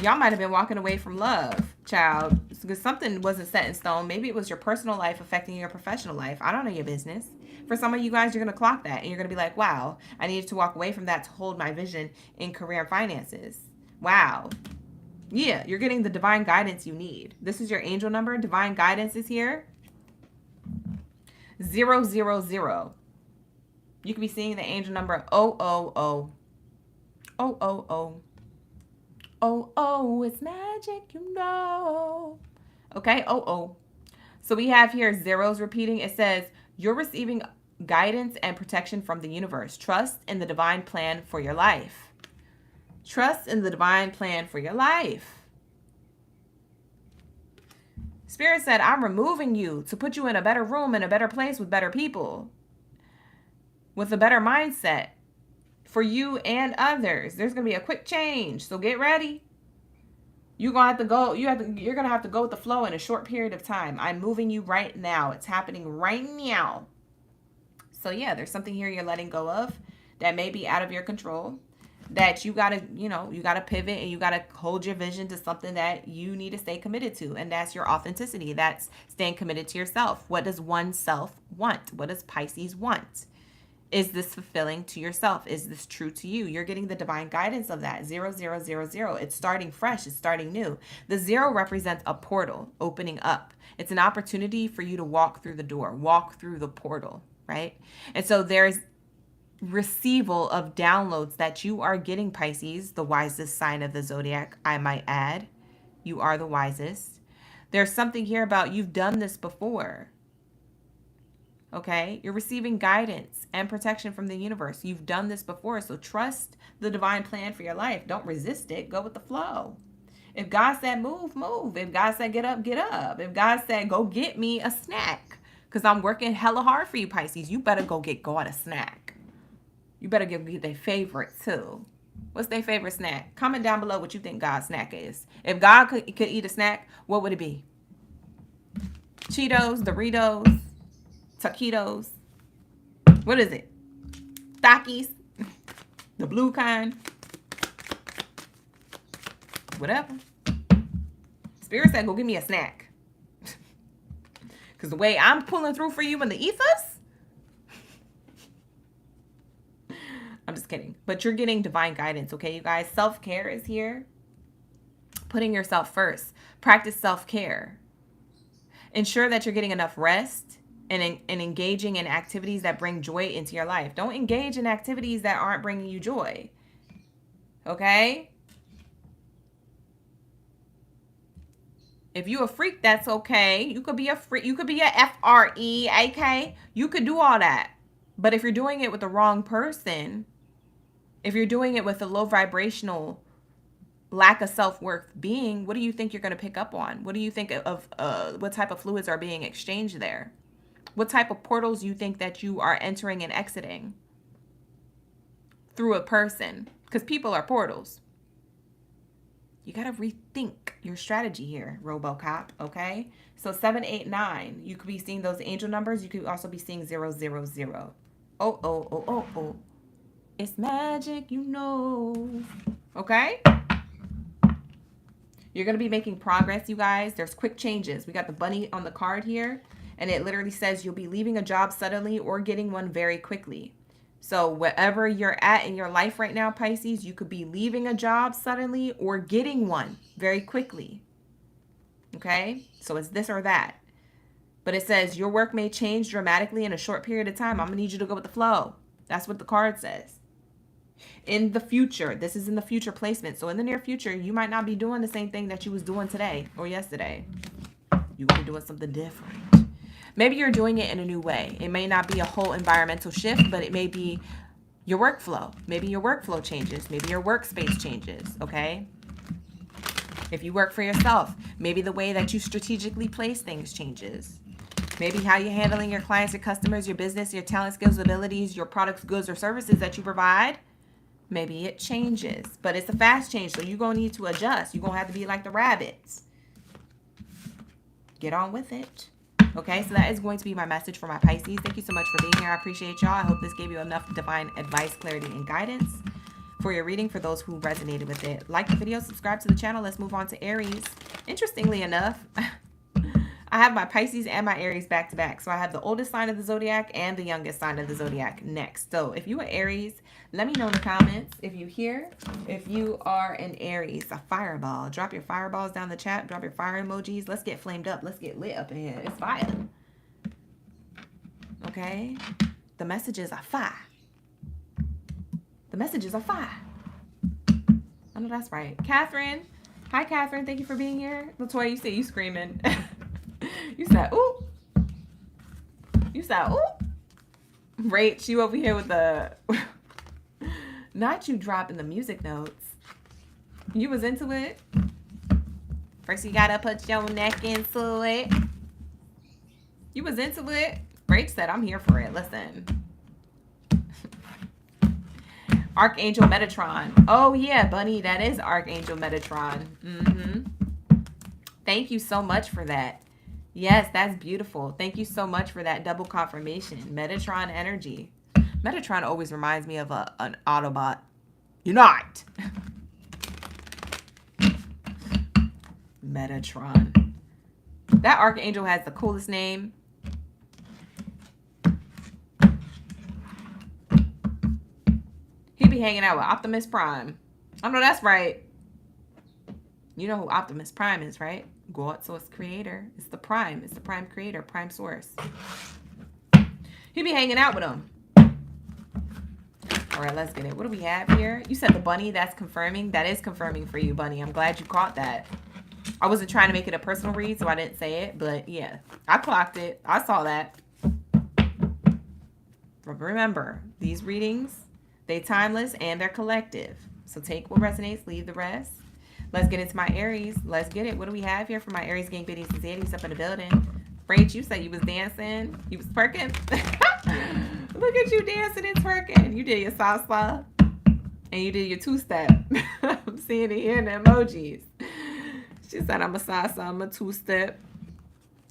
Y'all might have been walking away from love, child, because something wasn't set in stone. Maybe it was your personal life affecting your professional life. I don't know your business. For some of you guys, you're going to clock that, and you're going to be like, wow, I needed to walk away from that to hold my vision in career and finances. Wow. Yeah, you're getting the divine guidance you need. This is your angel number. Divine guidance is here. 000. You could be seeing the angel number 000. 000. Oh, it's magic, you know. Okay, oh. So we have here zeros repeating. It says, you're receiving guidance and protection from the universe. Trust in the divine plan for your life. Trust in the divine plan for your life. Spirit said, I'm removing you to put you in a better room, in a better place with better people, with a better mindset. For you and others. There's going to be a quick change. So get ready. You're going to have to go. You're going to have to go with the flow in a short period of time. I'm moving you right now. It's happening right now. So yeah, there's something here you're letting go of that may be out of your control. that you gotta, you gotta pivot and you gotta hold your vision to something that you need to stay committed to. And that's your authenticity. That's staying committed to yourself. What does oneself want? What does Pisces want? Is this fulfilling to yourself? Is this true to you? You're getting the divine guidance of that. 0000. It's starting fresh. It's starting new. The 0 represents a portal opening up. It's an opportunity for you to walk through the door, walk through the portal, right? And so there's receival of downloads that you are getting, Pisces, the wisest sign of the zodiac, I might add. You are the wisest. There's something here about you've done this before. Okay, you're receiving guidance and protection from the universe. You've done this before, so trust the divine plan for your life. Don't resist it. Go with the flow. If God said move, move. If God said get up, get up. If God said go get me a snack, because I'm working hella hard for you, Pisces, you better go get God a snack. You better get their favorite too. What's their favorite snack? Comment down below what you think God's snack is. If God could eat a snack, what would it be? Cheetos, Doritos, taquitos. What is it? Takis. The blue kind. Whatever. Spirit said, go give me a snack. Because the way I'm pulling through for you in the ethos. I'm just kidding. But you're getting divine guidance, okay, you guys? Self-care is here. Putting yourself first. Practice self-care. Ensure that you're getting enough rest and engaging in activities that bring joy into your life. Don't engage in activities that aren't bringing you joy. Okay? If you a freak, that's okay. You could be a freak. You could be a F-R-E-A-K. You could do all that. But if you're doing it with the wrong person, if you're doing it with a low vibrational, lack of self-worth being, what do you think you're going to pick up on? What do you think of what type of fluids are being exchanged there? What type of portals you think that you are entering and exiting through a person? Because people are portals. You got to rethink your strategy here, RoboCop, okay? So 789, you could be seeing those angel numbers. You could also be seeing 000. Oh. It's magic, you know. Okay? You're going to be making progress, you guys. There's quick changes. We got the bunny on the card here. And it literally says you'll be leaving a job suddenly or getting one very quickly. So wherever you're at in your life right now, Pisces, you could be leaving a job suddenly or getting one very quickly. Okay? So it's this or that. But it says your work may change dramatically in a short period of time. I'm going to need you to go with the flow. That's what the card says. In the future, this is in the future placement. So in the near future, you might not be doing the same thing that you was doing today or yesterday. You're going to be doing something different. Maybe you're doing it in a new way. It may not be a whole environmental shift, but it may be your workflow. Maybe your workflow changes. Maybe your workspace changes, okay? If you work for yourself, maybe the way that you strategically place things changes. Maybe how you're handling your clients, your customers, your business, your talent, skills, abilities, your products, goods, or services that you provide. Maybe it changes, but it's a fast change, so you're going to need to adjust. You're going to have to be like the rabbits. Get on with it. Okay, so that is going to be my message for my Pisces. Thank you so much for being here. I appreciate y'all. I hope this gave you enough divine advice, clarity, and guidance for your reading for those who resonated with it. Like the video, subscribe to the channel. Let's move on to Aries. Interestingly enough, I have my Pisces and my Aries back to back. So I have the oldest sign of the zodiac and the youngest sign of the zodiac next. So if you are Aries, let me know in the comments if you here. If you are an Aries, a fireball, drop your fireballs down the chat. Drop your fire emojis. Let's get flamed up. Let's get lit up in here. It's fire. Okay? The messages are fire. The messages are fire. I know that's right. Catherine. Hi, Catherine. Thank you for being here. Latoya, you say you screaming. You said, ooh. You said, ooh. Rach, you over here with the... Not you dropping the music notes. You was into it? First you gotta put your neck into it. You was into it? Rach said, I'm here for it. Listen. Archangel Metatron. Oh, yeah, Bunny. That is Archangel Metatron. Thank you so much for that. Yes, that's beautiful. Thank you so much for that double confirmation. Metatron energy. Metatron always reminds me of an Autobot. You're not. Metatron. That archangel has the coolest name. He be hanging out with Optimus Prime. I know that's right. You know who Optimus Prime is, right? God Source Creator. It's the Prime. It's the Prime Creator, Prime Source. He be hanging out with him. All right, let's get it. What do we have here? You said the bunny. That's confirming. That is confirming for you, bunny. I'm glad you caught that. I wasn't trying to make it a personal read, so I didn't say it. But yeah, I clocked it. I saw that. But remember, these readings, they timeless and they're collective. So take what resonates, leave the rest. Let's get into my Aries. Let's get it. What do we have here for my Aries gang biddies and zaddies up in the building? Rach, you said you was dancing. You was twerking. Look at you dancing and twerking. You did your salsa and you did your two-step. I'm seeing it here in the emojis. She said I'm a salsa, I'm a two-step.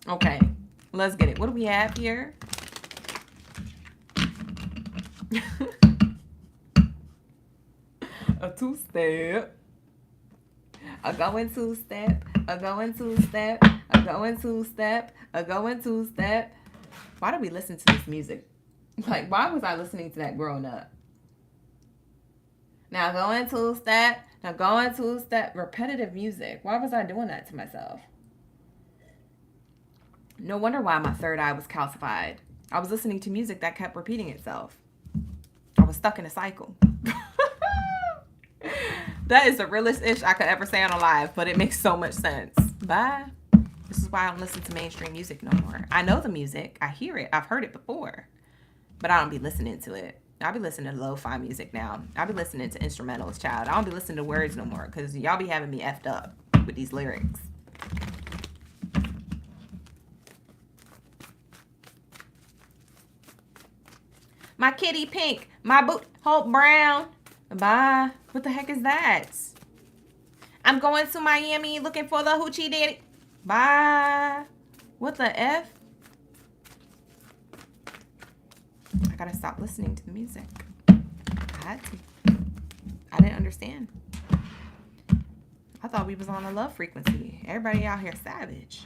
Okay, let's get it. What do we have here? A two-step. A going two-step. A going two-step. A going two-step. A going two-step. Why did we listen to this music? Like, why was I listening to that growing up? Now going two-step. Now going two-step. Repetitive music. Why was I doing that to myself? No wonder why my third eye was calcified. I was listening to music that kept repeating itself. I was stuck in a cycle. That is the realest ish I could ever say on a live, but it makes so much sense. Bye. This is why I don't listen to mainstream music no more. I know the music. I hear it. I've heard it before. But I don't be listening to it. I'll be listening to lo-fi music now. I'll be listening to instrumentals, child. I don't be listening to words no more because y'all be having me effed up with these lyrics. My kitty pink. My boot hole brown. Bye. What the heck is that? I'm going to Miami looking for the hoochie daddy. Bye. What the F? I gotta stop listening to the music. I had to. I didn't understand. I thought we was on a love frequency. Everybody out here savage.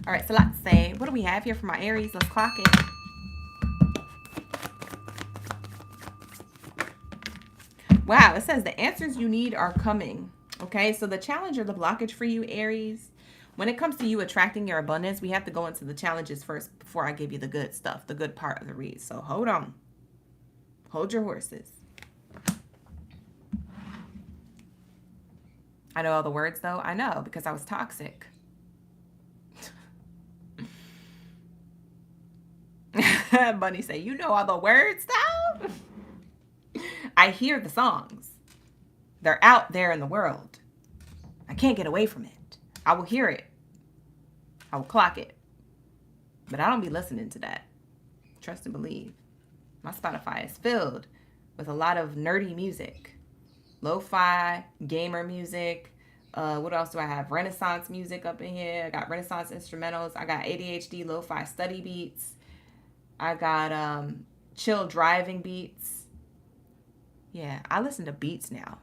All right, so let's say, what do we have here for my Aries? Let's clock it. Wow, it says the answers you need are coming. Okay, so the challenge or the blockage for you, Aries, when it comes to you attracting your abundance, we have to go into the challenges first before I give you the good stuff, the good part of the read. So hold on. Hold your horses. I know all the words, though. I know, because I was toxic. Bunny say, you know all the words, though? I hear the songs. They're out there in the world. I can't get away from it. I will hear it. I will clock it. But I don't be listening to that. Trust and believe. My Spotify is filled with a lot of nerdy music. Lo-fi, gamer music. What else do I have? Renaissance music up in here. I got Renaissance instrumentals. I got ADHD lo-fi study beats. I got chill driving beats. Yeah, I listen to beats now.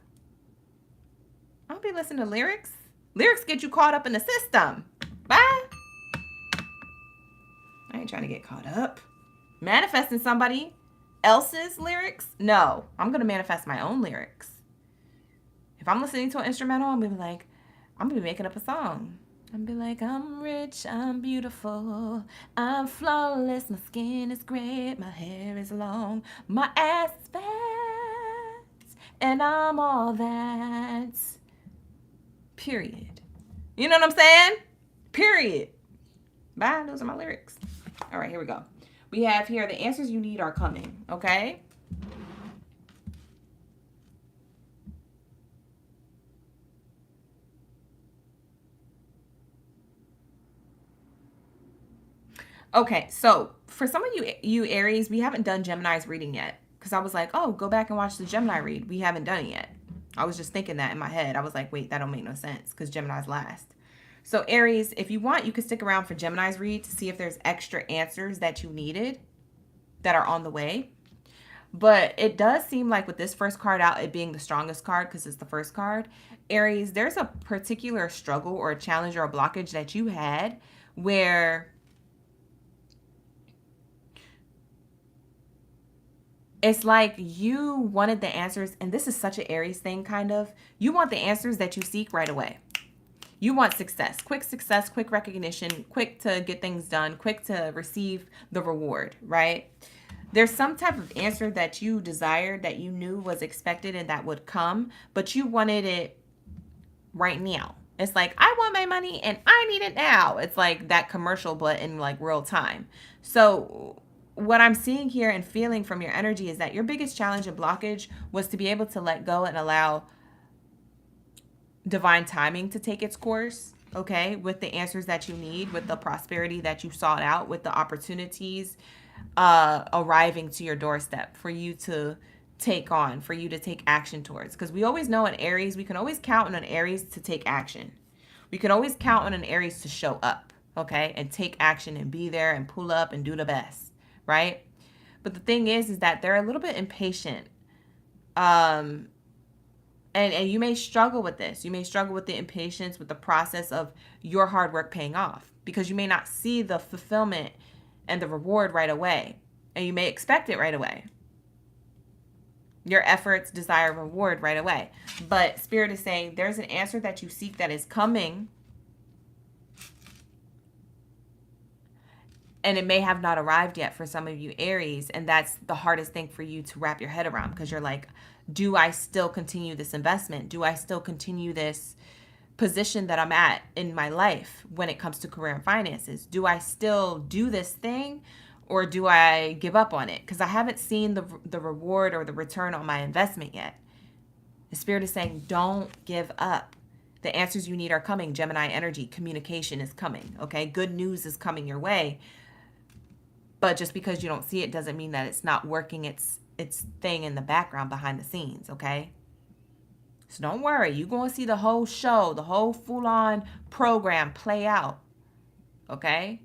I don't be listening to lyrics. Lyrics get you caught up in the system. Bye. I ain't trying to get caught up. Manifesting somebody else's lyrics? No, I'm going to manifest my own lyrics. If I'm listening to an instrumental, I'm going to be like, I'm going to be making up a song. I'm be like, I'm rich, I'm beautiful, I'm flawless, my skin is great, my hair is long, my ass is fat, and I'm all that. Period. You know what I'm saying? Period. Bye. Those are my lyrics. All right, here we go. We have here the answers you need are coming, okay? Okay, so for some of you Aries, we haven't done Gemini's reading yet. Because I was like, oh, go back and watch the Gemini read. We haven't done it yet. I was just thinking that in my head. I was like, wait, that don't make no sense because Gemini's last. So Aries, if you want, you can stick around for Gemini's read to see if there's extra answers that you needed that are on the way. But it does seem like with this first card out, it being the strongest card because it's the first card, Aries, there's a particular struggle or a challenge or a blockage that you had where it's like you wanted the answers, and this is such an Aries thing, kind of. You want the answers that you seek right away. You want success, quick recognition, quick to get things done, quick to receive the reward, right? There's some type of answer that you desired that you knew was expected and that would come, but you wanted it right now. It's like, I want my money and I need it now. It's like that commercial, but in like real time. So what I'm seeing here and feeling from your energy is that your biggest challenge and blockage was to be able to let go and allow divine timing to take its course, okay, with the answers that you need, with the prosperity that you sought out, with the opportunities arriving to your doorstep for you to take on, for you to take action towards. Because we always know in Aries, we can always count on an Aries to take action. We can always count on an Aries to show up, okay, and take action and be there and pull up and do the best, right? But the thing is that they're a little bit impatient. And you may struggle with this. You may struggle with the impatience, with the process of your hard work paying off, because you may not see the fulfillment and the reward right away. And you may expect it right away. Your efforts desire reward right away. But Spirit is saying there's an answer that you seek that is coming. And it may have not arrived yet for some of you Aries. And that's the hardest thing for you to wrap your head around, because you're like, do I still continue this investment? Do I still continue this position that I'm at in my life when it comes to career and finances? Do I still do this thing, or do I give up on it? Because I haven't seen the reward or the return on my investment yet. The Spirit is saying, don't give up. The answers you need are coming. Gemini energy, communication is coming, okay? Good news is coming your way. But just because you don't see it doesn't mean that it's not working its thing in the background behind the scenes, okay? So don't worry. You're going to see the whole show, the whole full-on program play out, okay?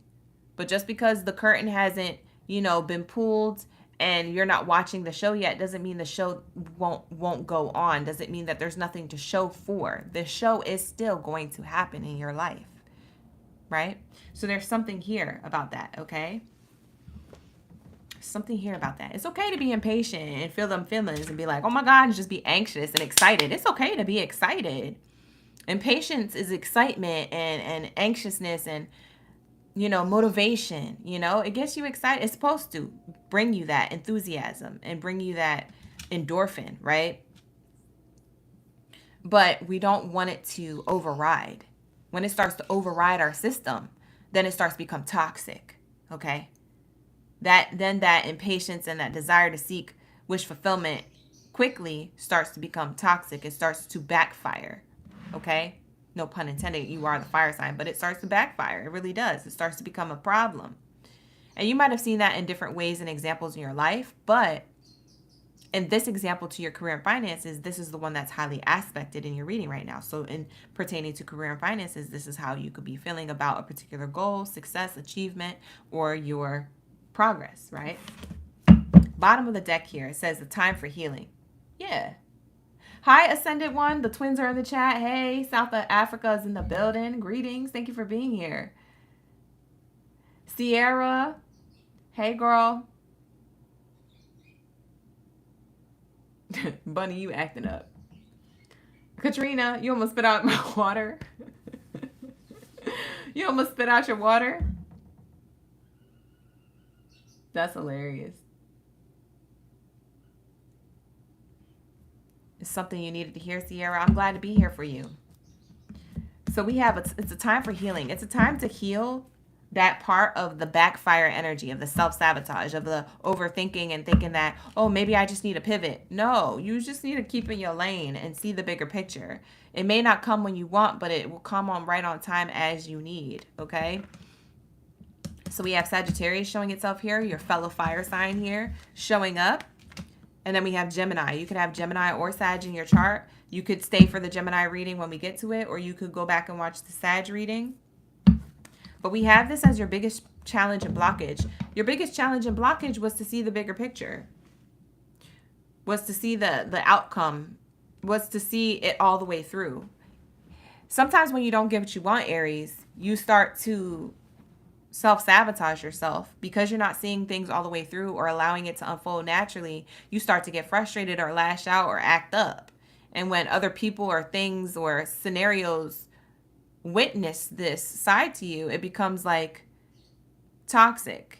But just because the curtain hasn't, been pulled and you're not watching the show yet doesn't mean the show won't go on. Doesn't mean that there's nothing to show for. The show is still going to happen in your life, right? So there's something here about that, okay? Something here about that. It's okay to be impatient and feel them feelings and be like, oh my God, and just be anxious and excited. It's okay to be excited. Impatience is excitement and anxiousness and, motivation. It gets you excited. It's supposed to bring you that enthusiasm and bring you that endorphin, right? But we don't want it to override. When it starts to override our system, then it starts to become toxic, okay? Then that impatience and that desire to seek wish fulfillment quickly starts to become toxic. It starts to backfire, okay? No pun intended, you are the fire sign, but it starts to backfire. It really does. It starts to become a problem. And you might have seen that in different ways and examples in your life, but in this example to your career and finances, this is the one that's highly aspected in your reading right now. So in pertaining to career and finances, this is how you could be feeling about a particular goal, success, achievement, or your progress, right? Bottom of the deck here, it says the time for healing. Yeah. Hi, Ascended One. The twins are in the chat. Hey, South Africa is in the building. Greetings. Thank you for being here. Sierra. Hey, girl. Bunny, you acting up. Katrina, you almost spit out my water. You almost spit out your water. That's hilarious. It's something you needed to hear, Sierra. I'm glad to be here for you. So we have, it's a time for healing. It's a time to heal that part of the backfire energy, of the self-sabotage, of the overthinking and thinking that, oh, maybe I just need a pivot. No, you just need to keep in your lane and see the bigger picture. It may not come when you want, but it will come on right on time as you need, okay? So we have Sagittarius showing itself here, your fellow fire sign here, showing up. And then we have Gemini. You could have Gemini or Sag in your chart. You could stay for the Gemini reading when we get to it, or you could go back and watch the Sag reading. But we have this as your biggest challenge and blockage. Your biggest challenge and blockage was to see the bigger picture. was to see the outcome, was to see it all the way through. Sometimes when you don't get what you want, Aries, you start to self-sabotage yourself because you're not seeing things all the way through or allowing it to unfold naturally. You start to get frustrated or lash out or act up. And when other people or things or scenarios witness this side to you, it becomes like toxic.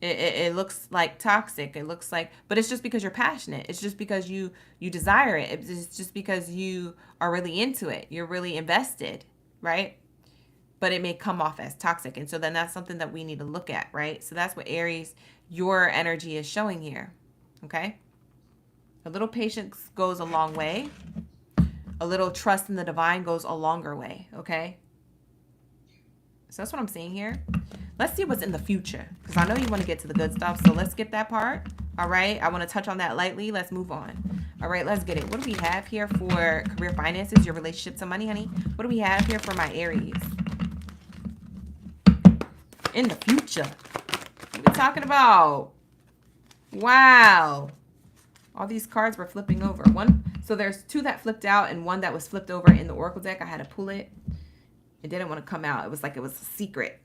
It looks like toxic. It looks like, but it's just because you're passionate. It's just because you desire it. It's just because you are really into it. You're really invested, right? But it may come off as toxic. And so then that's something that we need to look at, right? So that's what Aries, your energy is showing here, okay? A little patience goes a long way. A little trust in the divine goes a longer way, okay? So that's what I'm seeing here. Let's see what's in the future, because I know you want to get to the good stuff. So let's skip that part. All right. I want to touch on that lightly. Let's move on. All right. Let's get it. What do we have here for career finances, your relationship to money, honey? What do we have here for my Aries? In the future. What are we talking about? Wow. All these cards were flipping over. So there's two that flipped out and one that was flipped over in the Oracle deck. I had to pull it. It didn't want to come out. It was like it was a secret.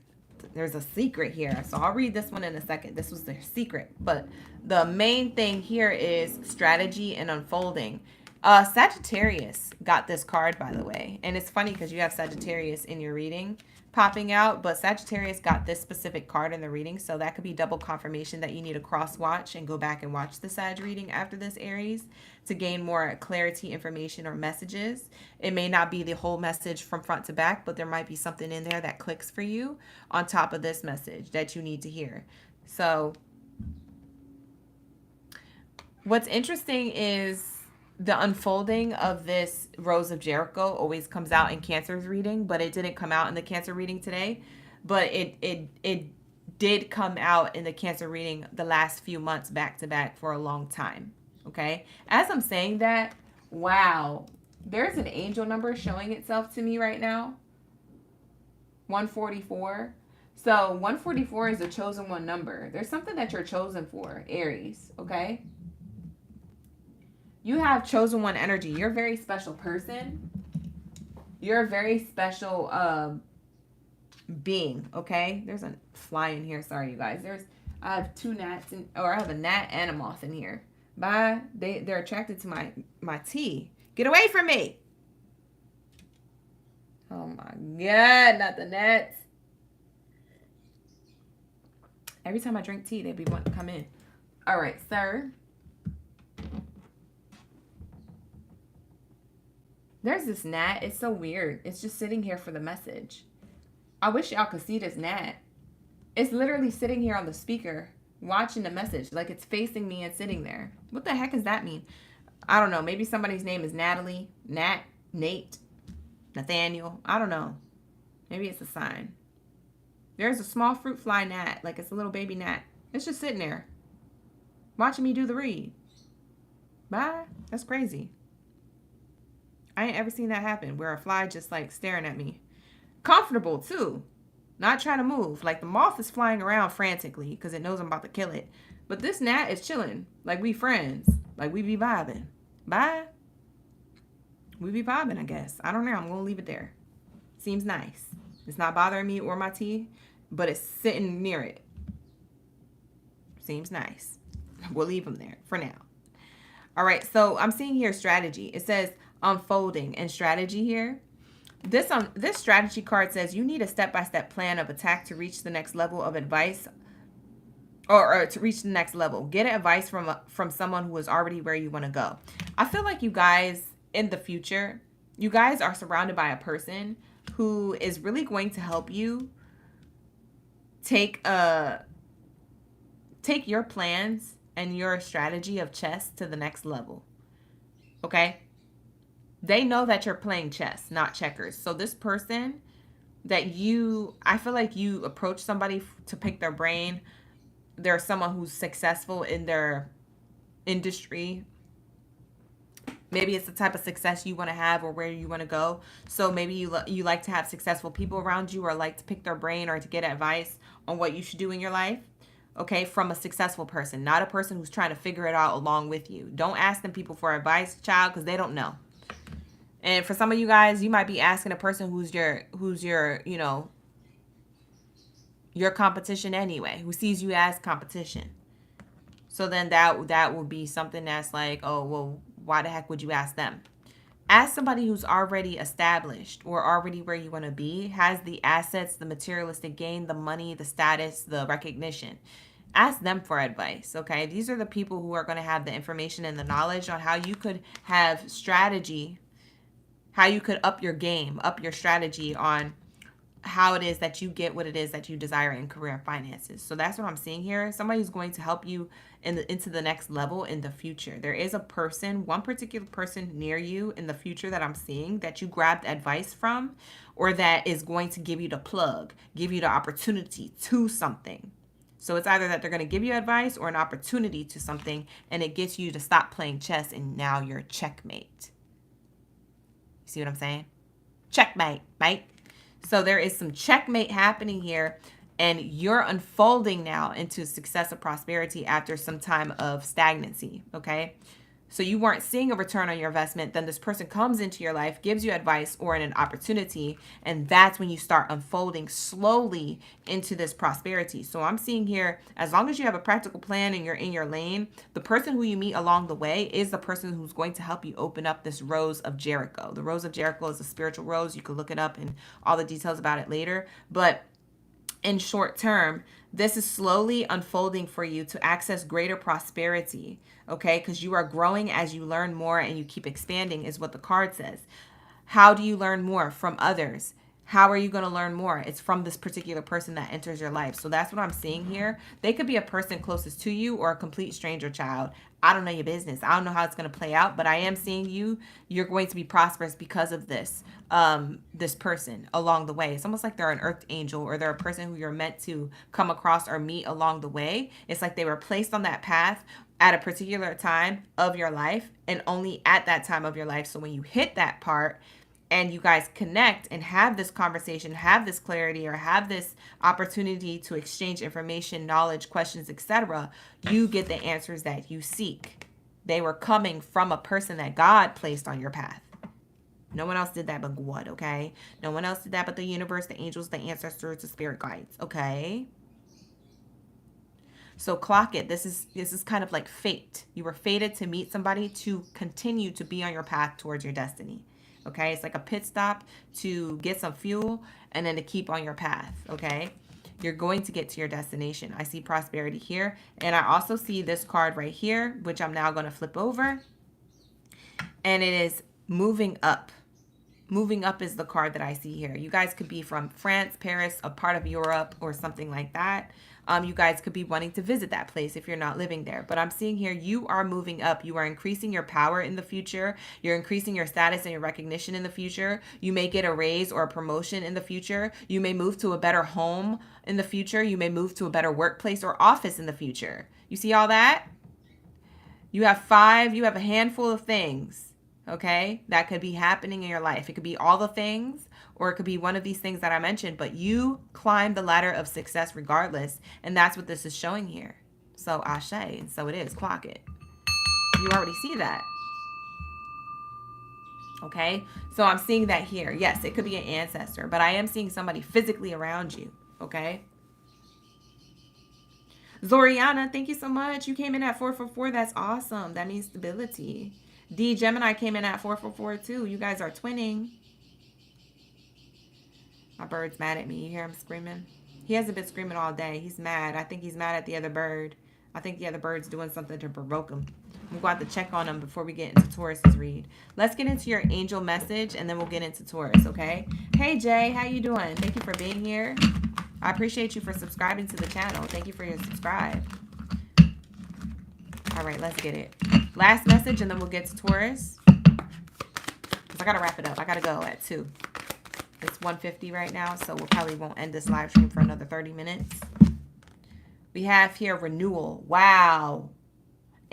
There's a secret here. So I'll read this one in a second. This was their secret. But the main thing here is strategy and unfolding. Sagittarius got this card, by the way. And it's funny because you have Sagittarius in your reading popping out. But Sagittarius got this specific card in the reading. So that could be double confirmation that you need to cross watch and go back and watch the Sag reading after this, Aries, to gain more clarity, information, or messages. It may not be the whole message from front to back, but there might be something in there that clicks for you on top of this message that you need to hear. So what's interesting is the unfolding of this Rose of Jericho always comes out in Cancer's reading, but it didn't come out in the Cancer reading today. But it did come out in the Cancer reading the last few months back to back for a long time. Okay. As I'm saying that, wow, there's an angel number showing itself to me right now. 144. So 144 is a chosen one number. There's something that you're chosen for, Aries. Okay. You have chosen one energy. You're a very special person. You're a very special being. Okay. There's a fly in here. Sorry, you guys. I have two gnats I have a gnat and a moth in here. They're attracted to my tea. Get away from me. Oh my God, not the gnats. Every time I drink tea, they be wanting to come in. All right, sir. There's this gnat. It's so weird. It's just sitting here for the message. I wish y'all could see this gnat. It's literally sitting here on the speaker watching the message, like it's facing me and sitting there. What the heck does that mean? I don't know. Maybe somebody's name is Natalie, Nat, Nate, Nathaniel. I don't know. Maybe it's a sign. There's a small fruit fly gnat, like it's a little baby gnat. It's just sitting there watching me do the read. Bye. That's crazy. I ain't ever seen that happen where a fly just like staring at me. Comfortable too. Not trying to move. Like the moth is flying around frantically because it knows I'm about to kill it. But this gnat is chilling. Like we friends. Like we be vibing. Bye. We be vibing, I guess. I don't know. I'm going to leave it there. Seems nice. It's not bothering me or my tea, but it's sitting near it. Seems nice. We'll leave them there for now. All right. So I'm seeing here strategy. It says unfolding and strategy here. This strategy card says you need a step-by-step plan of attack to reach the next level of advice or to reach the next level. Get advice from someone who is already where you want to go. I feel like you guys in the future, you guys are surrounded by a person who is really going to help you take your plans and your strategy of chess to the next level. Okay? They know that you're playing chess, not checkers. So this person that I feel like you approach somebody to pick their brain. They're someone who's successful in their industry. Maybe it's the type of success you want to have or where you want to go. So maybe you like to have successful people around you or like to pick their brain or to get advice on what you should do in your life. okay, from a successful person, not a person who's trying to figure it out along with you. Don't ask them people for advice, child, because they don't know. And for some of you guys, you might be asking a person who's your, you know, your competition anyway, who sees you as competition. So then that will be something that's like, oh, well, why the heck would you ask them? Ask somebody who's already established or already where you want to be, has the assets, the materialistic gain, the money, the status, the recognition. Ask them for advice, okay? These are the people who are going to have the information and the knowledge on how you could have strategy, how you could up your game, up your strategy on how it is that you get what it is that you desire in career and finances. So that's what I'm seeing here. Somebody's going to help you into the next level in the future. There is a person, one particular person near you in the future that I'm seeing that you grabbed advice from, or that is going to give you the plug, give you the opportunity to something. So it's either that they're going to give you advice or an opportunity to something, and it gets you to stop playing chess, and now you're checkmate. You see what I'm saying? Checkmate, mate. So there is some checkmate happening here, and you're unfolding now into success and prosperity after some time of stagnancy, okay? So you weren't seeing a return on your investment. Then this person comes into your life, gives you advice or an opportunity, and that's when you start unfolding slowly into this prosperity. So I'm seeing here, as long as you have a practical plan and you're in your lane, the person who you meet along the way is the person who's going to help you open up this rose of Jericho. The rose of Jericho is a spiritual rose. You can look it up and all the details about it later. But in short term, this is slowly unfolding for you to access greater prosperity, okay? Because you are growing as you learn more and you keep expanding is what the card says. How do you learn more? From others. How are you going to learn more? It's from this particular person that enters your life. So that's what I'm seeing here. They could be a person closest to you or a complete stranger, child. I don't know your business. I don't know how it's going to play out, but I am seeing you're going to be prosperous because of this person along the way. It's almost like they're an earth angel, or they're a person who you're meant to come across or meet along the way. It's like they were placed on that path at a particular time of your life, and only at that time of your life. So when you hit that part and you guys connect and have this conversation, have this clarity, or have this opportunity to exchange information, knowledge, questions, etc., you get the answers that you seek. They were coming from a person that God placed on your path. No one else did that but God, okay? No one else did that but the universe, the angels, the ancestors, the spirit guides, okay? So clock it. This is kind of like fate. You were fated to meet somebody to continue to be on your path towards your destiny. Okay, it's like a pit stop to get some fuel and then to keep on your path. Okay, you're going to get to your destination. I see prosperity here, and I also see this card right here, which I'm now going to flip over, and it is moving up. Moving up is the card that I see here. You guys could be from France, Paris, a part of Europe, or something like that. You guys could be wanting to visit that place if you're not living there. But I'm seeing here, you are moving up. You are increasing your power in the future. You're increasing your status and your recognition in the future. You may get a raise or a promotion in the future. You may move to a better home in the future. You may move to a better workplace or office in the future. You see all that? You have a handful of things. Okay, that could be happening in your life. It could be all the things, or it could be one of these things that I mentioned, but you climb the ladder of success regardless, and that's what this is showing here. So ashe, and so it is. Clock it. You already see that. Okay, so I'm seeing that here. Yes, it could be an ancestor, but I am seeing somebody physically around you. Okay. Zoriana, thank you so much. You came in at 444. That's awesome. That means stability. D Gemini came in at 444 too. You guys are twinning. My bird's mad at me. You hear him screaming? He hasn't been screaming all day. He's mad. I think he's mad at the other bird. I think the other bird's doing something to provoke him. We'll go have to check on him before we get into Taurus's read. Let's get into your angel message, and then we'll get into Taurus, okay? Hey, Jay. How you doing? Thank you for being here. I appreciate you for subscribing to the channel. Thank you for your subscribe. All right, let's get it. Last message, and then we'll get to Taurus. Because I got to wrap it up. I got to go at 2. It's 1:50 right now, so we probably won't end this live stream for another 30 minutes. We have here renewal. Wow.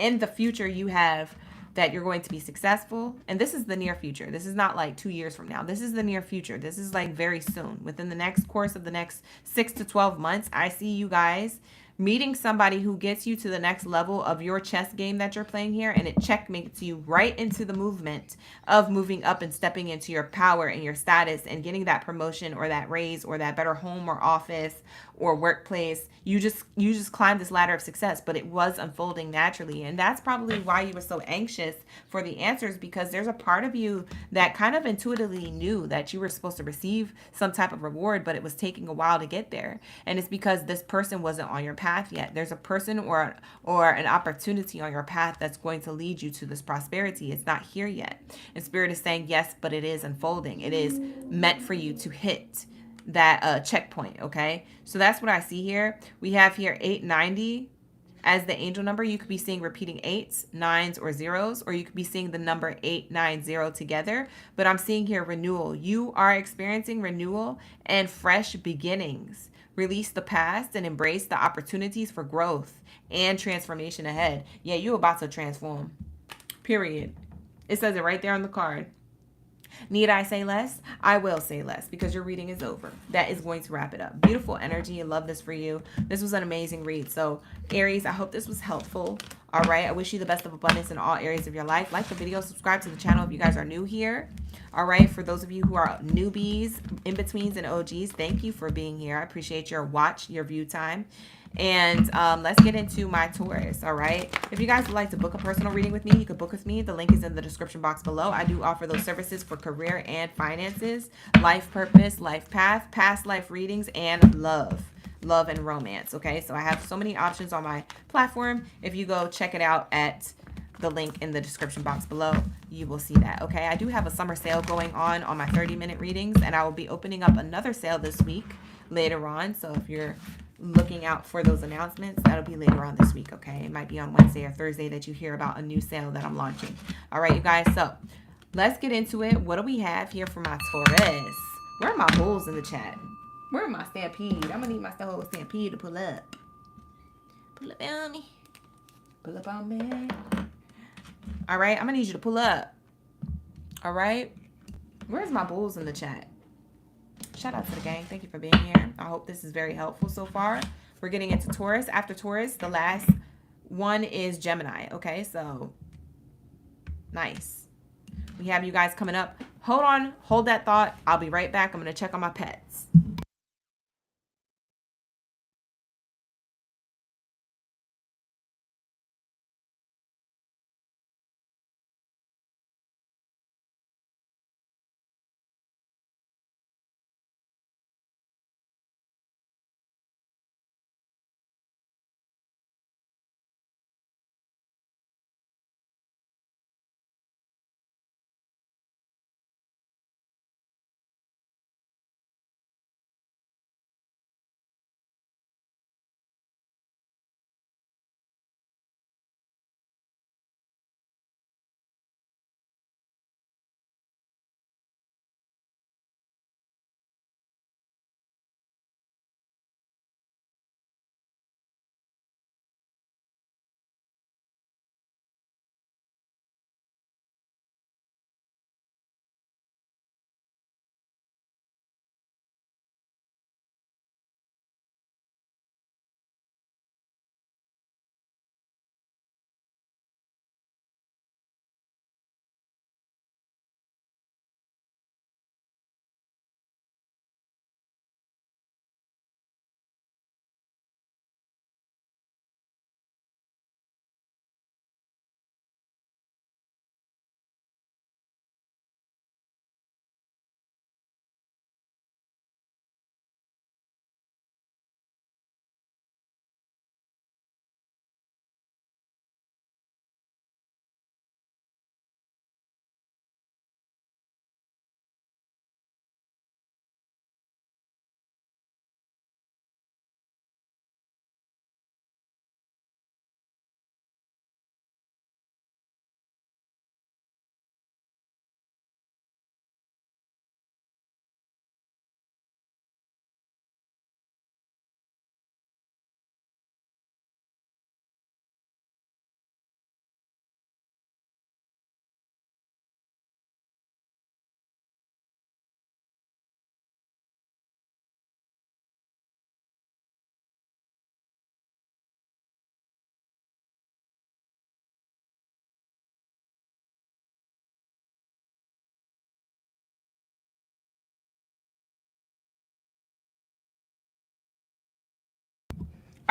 In the future, you have that you're going to be successful. And this is the near future. This is not like 2 years from now. This is the near future. This is like very soon. Within the next course of the next 6 to 12 months, I see you guys meeting somebody who gets you to the next level of your chess game that you're playing here, and it checkmates you right into the movement of moving up and stepping into your power and your status and getting that promotion or that raise or that better home or office or workplace. You just climbed this ladder of success, but it was unfolding naturally. And that's probably why you were so anxious for the answers, because there's a part of you that kind of intuitively knew that you were supposed to receive some type of reward, but it was taking a while to get there. And it's because this person wasn't on your path yet. There's a person or an opportunity on your path that's going to lead you to this prosperity. It's not here yet. And Spirit is saying yes, but it is unfolding. It is meant for you to hit that checkpoint. Okay, so that's what I see here. We have here 890 as the angel number. You could be seeing repeating 8s, 9s, or 0s, or you could be seeing the number 890 together. But I'm seeing here renewal. You are experiencing renewal and fresh beginnings. Release the past and embrace the opportunities for growth and transformation ahead. Yeah, you're about to transform. Period. It says it right there on the card. Need I say less? I will say less, because your reading is over. That is going to wrap it up. Beautiful energy. I love this for you. This was an amazing read. So Aries, I hope this was helpful. All right. I wish you the best of abundance in all areas of your life. Like the video, subscribe to the channel if you guys are new here. All right. For those of you who are newbies, in-betweens, and OGs, thank you for being here. I appreciate your watch, your view time. And let's get into my Taurus. All right, if you guys would like to book a personal reading with me, you could book with me. The link is in the description box below. I do offer those services for career and finances, life purpose, life path, past life readings, and love and romance. Okay, so I have so many options on my platform. If you go check it out at the link in the description box below, you will see that. Okay, I do have a summer sale going on my 30-minute readings, and I will be opening up another sale this week later on. So if you're looking out for those announcements, that'll be later on this week. Okay, it might be on Wednesday or Thursday that you hear about a new sale that I'm launching. All right, you guys, so let's get into it. What do we have here for my Taurus? Where are my bulls in the chat? Where are my stampede? I'm gonna need my whole stampede to pull up. Pull up on me. Pull up on me. All right, I'm gonna need you to pull up. All right, where's my bulls in the chat? Shout out to the gang. Thank you for being here. I hope this is very helpful so far. We're getting into Taurus. After Taurus, the last one is Gemini. Okay, so nice. We have you guys coming up. Hold on. Hold that thought. I'll be right back. I'm going to check on my pets.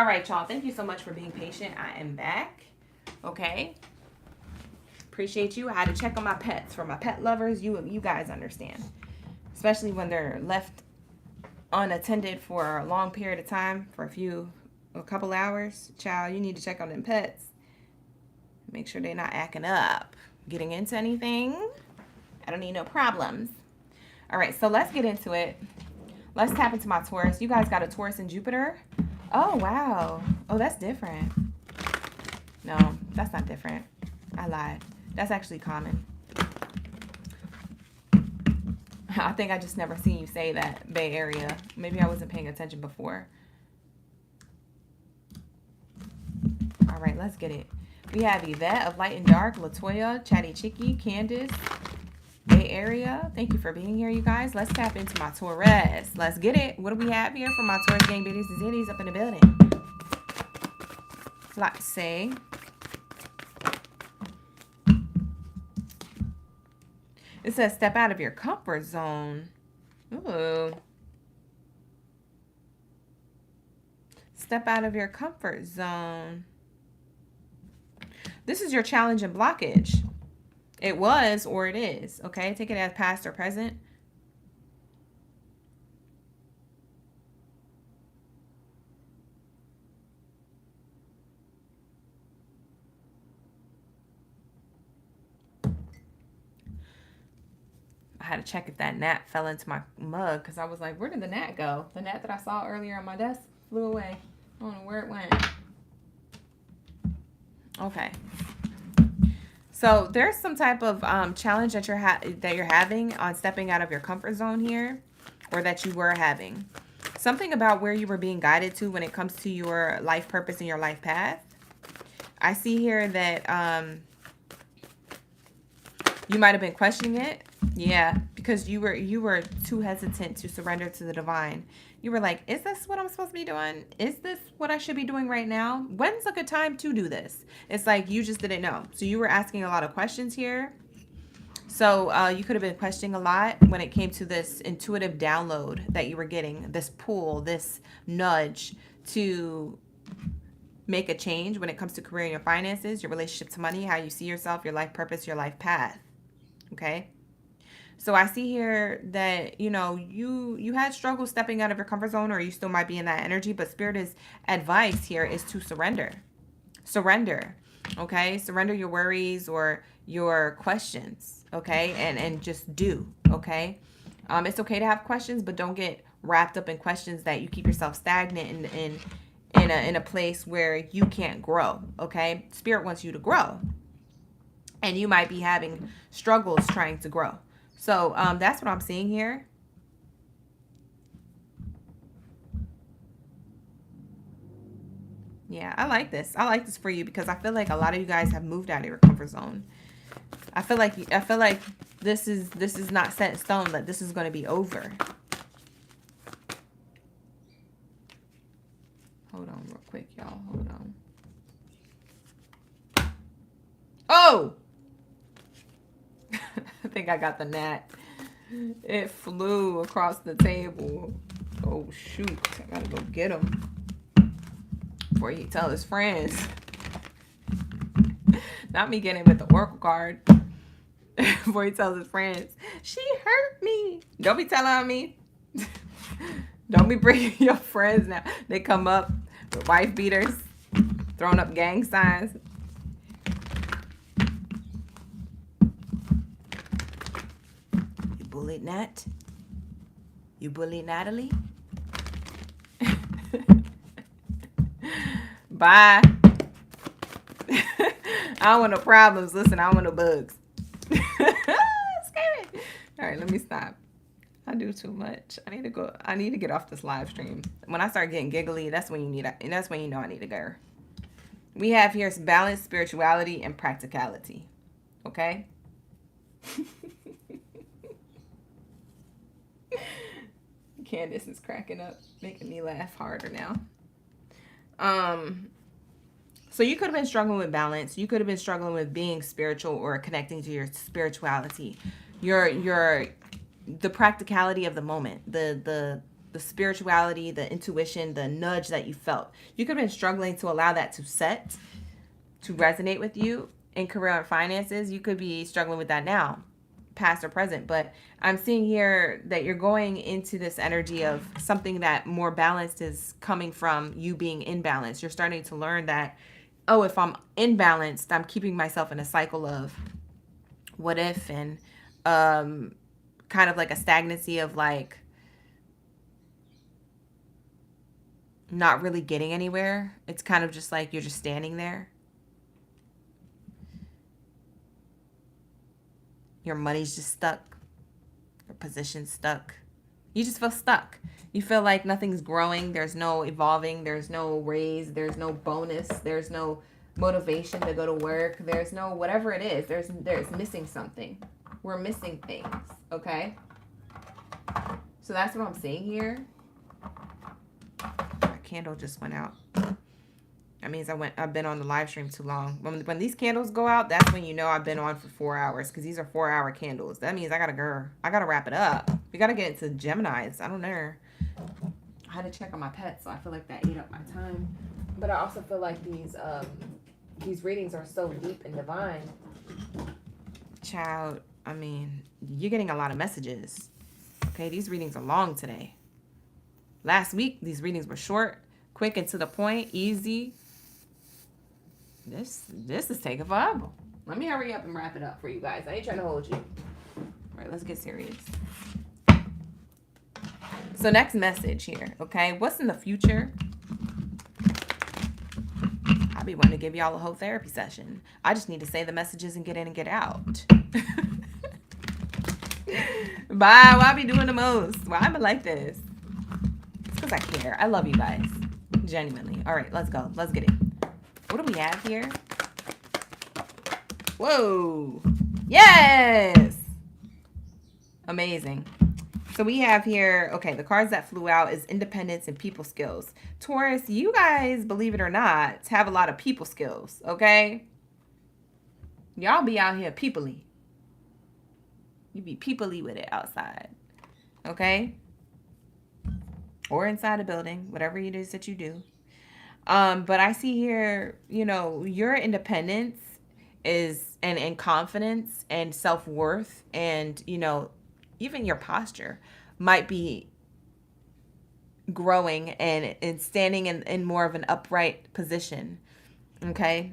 All right, y'all. Thank you so much for being patient. I am back. Okay. Appreciate you. I had to check on my pets. For my pet lovers, you guys understand. Especially when they're left unattended for a long period of time, for a couple hours. Child, you need to check on them pets. Make sure they're not acting up. Getting into anything. I don't need no problems. All right, so let's get into it. Let's tap into my Taurus. You guys got a Taurus in Jupiter? Oh, wow. Oh, that's different. No, that's not different. I lied. That's actually common. I think I just never seen you say that, Bay Area. Maybe I wasn't paying attention before. All right, let's get it. We have Yvette of Light and Dark, Latoya, Chatty Chicky, Candace, Bay Area. Thank you for being here, you guys. Let's tap into my Taurus. Let's get it. What do we have here for my Taurus gang biddies and zitties up in the building? Let's say. It says step out of your comfort zone. Ooh. Step out of your comfort zone. This is your challenge and blockage. It was or it is. Okay, take it as past or present. I had to check if that gnat fell into my mug because I was like, where did the gnat go? The gnat that I saw earlier on my desk flew away. I don't know where it went. Okay. So there's some type of challenge that you're having on stepping out of your comfort zone here, or that you were having. Something about where you were being guided to when it comes to your life purpose and your life path. I see here that you might have been questioning it. Yeah, because you were too hesitant to surrender to the divine. You were like, is this what I'm supposed to be doing? Is this what I should be doing right now? When's a good time to do this? It's like you just didn't know. So you were asking a lot of questions here. So you could have been questioning a lot when it came to this intuitive download that you were getting, this pull, this nudge to make a change when it comes to career and your finances, your relationship to money, how you see yourself, your life purpose, your life path. Okay? So I see here that, you had struggles stepping out of your comfort zone, or you still might be in that energy, but Spirit's advice here is to surrender. Surrender, okay? Surrender your worries or your questions, okay? And just do, okay? It's okay to have questions, but don't get wrapped up in questions that you keep yourself stagnant in a place where you can't grow, okay? Spirit wants you to grow, and you might be having struggles trying to grow. So that's what I'm seeing here. Yeah, I like this. I like this for you because I feel like a lot of you guys have moved out of your comfort zone. I feel like this is not set in stone, that this is going to be over. Hold on real quick, y'all. Hold on. Oh! I think I got the gnat. It flew across the table. Oh, shoot. I gotta go get him before he tell his friends. Not me getting with the oracle card. Before he tells his friends, she hurt me. Don't be telling on me. Don't be bringing your friends now. They come up with wife beaters, throwing up gang signs. Bullied Nat? You bullied Natalie? Bye. I don't want no problems. Listen, I don't want no bugs. Scary. All right, let me stop. I do too much. I need to go. I need to get off this live stream. When I start getting giggly, that's when you know I need to go. We have here balance, spirituality, and practicality. Okay? Candace is cracking up, making me laugh harder now. So you could have been struggling with balance. You could have been struggling with being spiritual or connecting to your spirituality. The practicality of the moment. The the spirituality, the intuition, the nudge that you felt. You could have been struggling to allow that to resonate with you in career and finances. You could be struggling with that now, past or present. But I'm seeing here that you're going into this energy of something that more balanced is coming from you being imbalanced. You're starting to learn that, oh, if I'm imbalanced, I'm keeping myself in a cycle of what if, and kind of like a stagnancy of like not really getting anywhere. It's kind of just like you're just standing there. Your money's just stuck. Your position's stuck. You just feel stuck. You feel like nothing's growing. There's no evolving. There's no raise. There's no bonus. There's no motivation to go to work. There's no whatever it is. There's missing something. We're missing things. Okay? So that's what I'm seeing here. My candle just went out. That means I've been on the live stream too long. When these candles go out, that's when you know I've been on for 4 hours, because these are 4-hour candles. That means I gotta wrap it up. We gotta get into Geminis. I don't know. I had to check on my pets, so I feel like that ate up my time. But I also feel like these readings are so deep and divine. Child, I mean, you're getting a lot of messages. Okay, these readings are long today. Last week, these readings were short, quick, and to the point, easy. This is taking forever. Let me hurry up and wrap it up for you guys. I ain't trying to hold you. All right, let's get serious. So next message here, okay? What's in the future? I'll be wanting to give y'all a whole therapy session. I just need to say the messages and get in and get out. Bye. Why I be doing the most? Why am I like this? It's because I care. I love you guys. Genuinely. All right, let's go. Let's get it. What do we have here? Whoa. Yes. Amazing. So we have here, okay, the cards that flew out is independence and people skills. Taurus, you guys, believe it or not, have a lot of people skills, okay? Y'all be out here peoply. You be peoply with it outside, okay? Or inside a building, whatever it is that you do. But I see here, you know, your independence is, and confidence and self-worth and, you know, even your posture might be growing and standing in more of an upright position. Okay.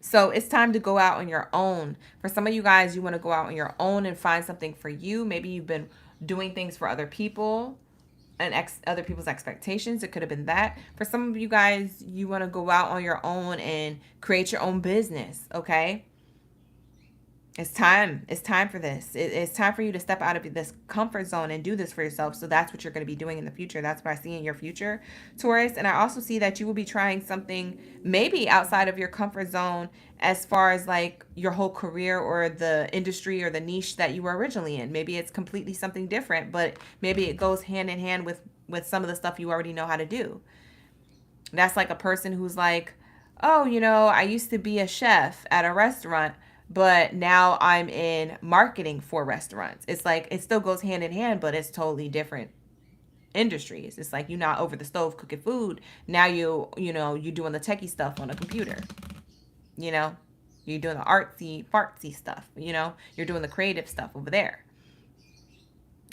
So it's time to go out on your own. For some of you guys, you want to go out on your own and find something for you. Maybe you've been doing things for other people and other people's expectations. It could have been that. For some of you guys, you want to go out on your own and create your own business. Okay. It's time. It's time for this. It's time for you to step out of this comfort zone and do this for yourself. So that's what you're going to be doing in the future. That's what I see in your future, Taurus. And I also see that you will be trying something maybe outside of your comfort zone as far as like your whole career or the industry or the niche that you were originally in. Maybe it's completely something different, but maybe it goes hand in hand with some of the stuff you already know how to do. That's like a person who's like, oh, you know, I used to be a chef at a restaurant, but now I'm in marketing for restaurants. It's like, it still goes hand in hand, but it's totally different industries. It's like you're not over the stove cooking food. Now you're doing the techie stuff on a computer. You know, you're doing the artsy, fartsy stuff. You know, you're doing the creative stuff over there.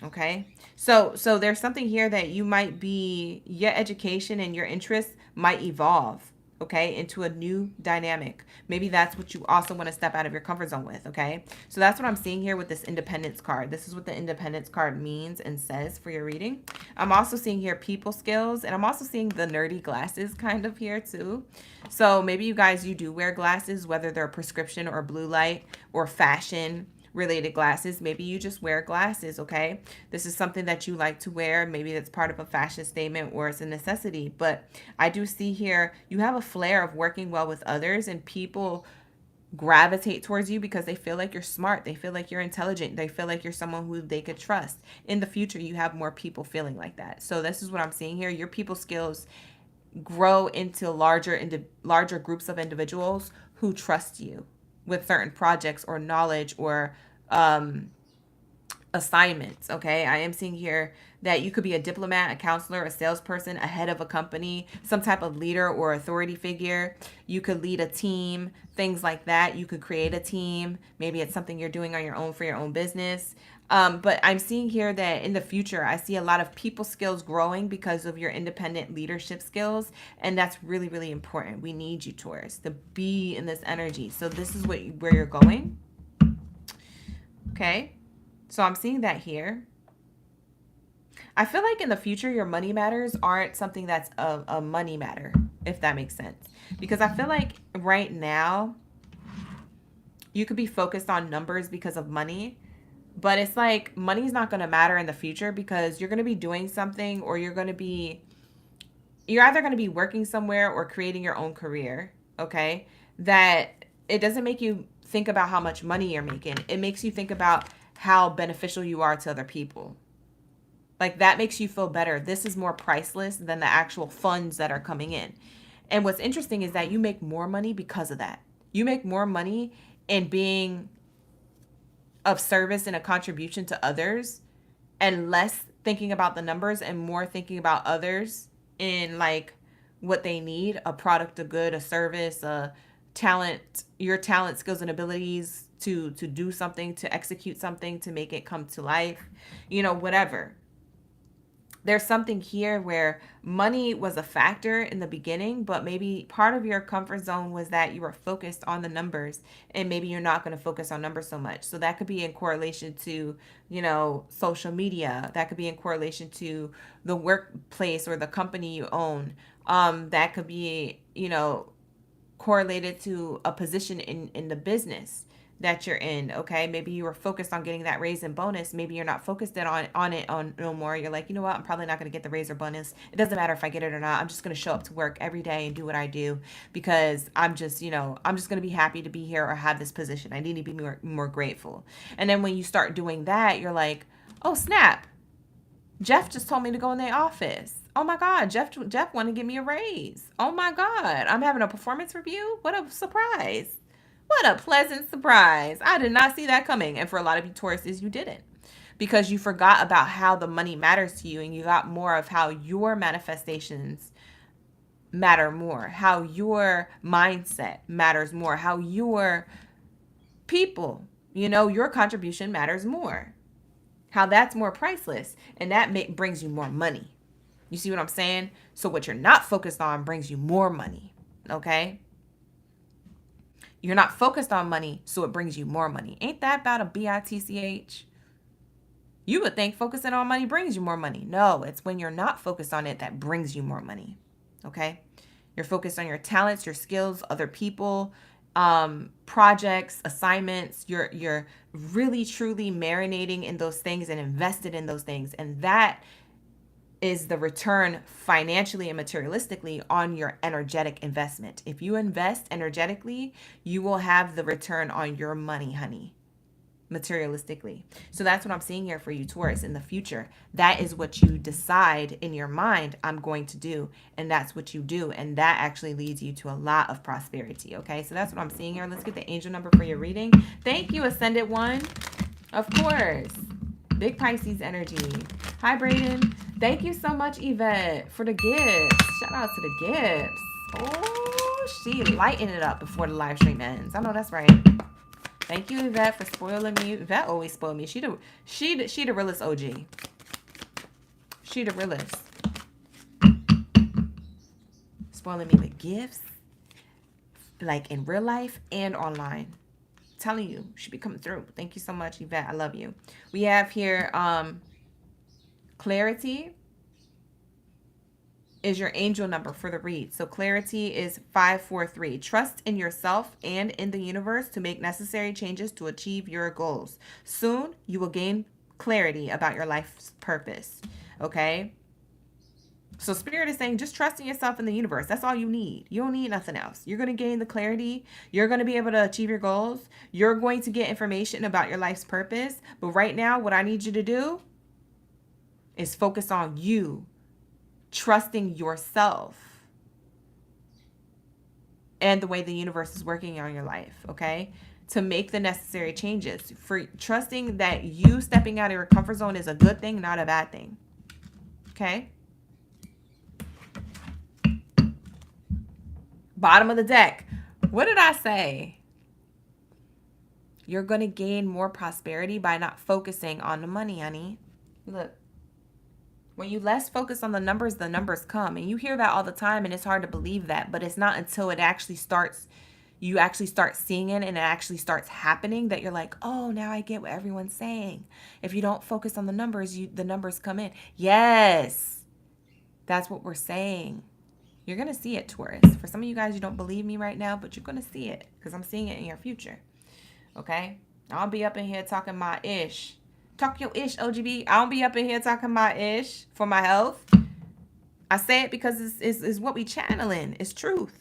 Okay. So there's something here that you might be, your education and your interests might evolve. Okay, into a new dynamic. Maybe that's what you also want to step out of your comfort zone with, okay? So that's what I'm seeing here with this independence card. This is what the independence card means and says for your reading. I'm also seeing here people skills, and I'm also seeing the nerdy glasses kind of here too. So maybe you guys, you do wear glasses, whether they're prescription or blue light or fashion related glasses. Maybe you just wear glasses, okay? This is something that you like to wear. Maybe that's part of a fashion statement or it's a necessity. But I do see here you have a flair of working well with others, and people gravitate towards you because they feel like you're smart. They feel like you're intelligent. They feel like you're someone who they could trust. In the future, you have more people feeling like that. So this is what I'm seeing here. Your people skills grow into larger groups of individuals who trust you with certain projects or knowledge or assignments, okay? I am seeing here that you could be a diplomat, a counselor, a salesperson, a head of a company, some type of leader or authority figure. You could lead a team, things like that. You could create a team. Maybe it's something you're doing on your own for your own business. But I'm seeing here that in the future, I see a lot of people skills growing because of your independent leadership skills. And that's really, really important. We need you, Taurus, to be in this energy. So this is where you're going. Okay. So I'm seeing that here. I feel like in the future, your money matters aren't something that's a money matter, if that makes sense. Because I feel like right now, you could be focused on numbers because of money. But it's like money's not going to matter in the future because you're going to be doing something, or you're either going to be working somewhere or creating your own career, okay? That it doesn't make you think about how much money you're making. It makes you think about how beneficial you are to other people. Like that makes you feel better. This is more priceless than the actual funds that are coming in. And what's interesting is that you make more money because of that. You make more money in being of service and a contribution to others, and less thinking about the numbers and more thinking about others in like what they need, a product, a good, a service, a talent, your talent, skills, and abilities to do something, to execute something, to make it come to life, whatever. There's something here where money was a factor in the beginning, but maybe part of your comfort zone was that you were focused on the numbers, and maybe you're not going to focus on numbers so much. So that could be in correlation to, social media. That could be in correlation to the workplace or the company you own. That could be, correlated to a position in the business that you're in. Okay, maybe you were focused on getting that raise and bonus. Maybe you're not focused on it no more. You're like, you know what, I'm probably not going to get the raise or bonus. It doesn't matter if I get it or not. I'm just going to show up to work every day and do what I do because I'm just going to be happy to be here or have this position. I need to be more grateful. And then when you start doing that, you're like, oh snap, Jeff just told me to go in the office. Oh my God, Jeff wanted to give me a raise. Oh my God, I'm having a performance review. What a surprise. What a pleasant surprise. I did not see that coming. And for a lot of you Tauruses, you didn't. Because you forgot about how the money matters to you, and you got more of how your manifestations matter more, how your mindset matters more, how your people, your contribution matters more. How that's more priceless, and that brings you more money. You see what I'm saying? So what you're not focused on brings you more money, okay? You're not focused on money, so it brings you more money. Ain't that about a bitch? You would think focusing on money brings you more money. No, it's when you're not focused on it that brings you more money, okay? You're focused on your talents, your skills, other people, projects, assignments. You're really, truly marinating in those things and invested in those things. And that is the return financially and materialistically on your energetic investment. If you invest energetically, you will have the return on your money, honey, materialistically. So that's what I'm seeing here for you, Taurus, in the future. That is what you decide in your mind, I'm going to do. And that's what you do. And that actually leads you to a lot of prosperity. Okay, so that's what I'm seeing here. Let's get the angel number for your reading. Thank you, Ascended One. Of course. Big Pisces energy. Hi, Brayden. Thank you so much, Yvette, for the gifts. Shout out to the gifts. Oh, she lighting it up before the live stream ends. I know that's right. Thank you, Yvette, for spoiling me. Yvette always spoiled me. She the realest OG. She the realest. Spoiling me with gifts, like in real life and online. Telling you, she be coming through. Thank you so much, Yvette. I love you. We have here clarity is your angel number for the read. So clarity is 543. Trust in yourself and in the universe to make necessary changes to achieve your goals. Soon you will gain clarity about your life's purpose. Okay? So Spirit is saying just trust in yourself and the universe. That's all you need. You don't need nothing else. You're going to gain the clarity. You're going to be able to achieve your goals. You're going to get information about your life's purpose. But right now, what I need you to do is focus on you, trusting yourself and the way the universe is working on your life, okay? to make the necessary changes, for trusting that you stepping out of your comfort zone is a good thing, not a bad thing. Okay? Bottom of the deck. What did I say? You're going to gain more prosperity by not focusing on the money, honey. Look. When you less focus on the numbers come. And you hear that all the time, and it's hard to believe that. But it's not until it actually starts, you actually start seeing it and it actually starts happening, that you're like, oh, now I get what everyone's saying. If you don't focus on the numbers, the numbers come in. Yes. That's what we're saying. You're going to see it, Taurus. For some of you guys, you don't believe me right now, but you're going to see it because I'm seeing it in your future. Okay? I'll be up in here talking my ish. Talk your ish, OGB. I don't be up in here talking my ish for my health. I say it because it's what we channeling. It's truth.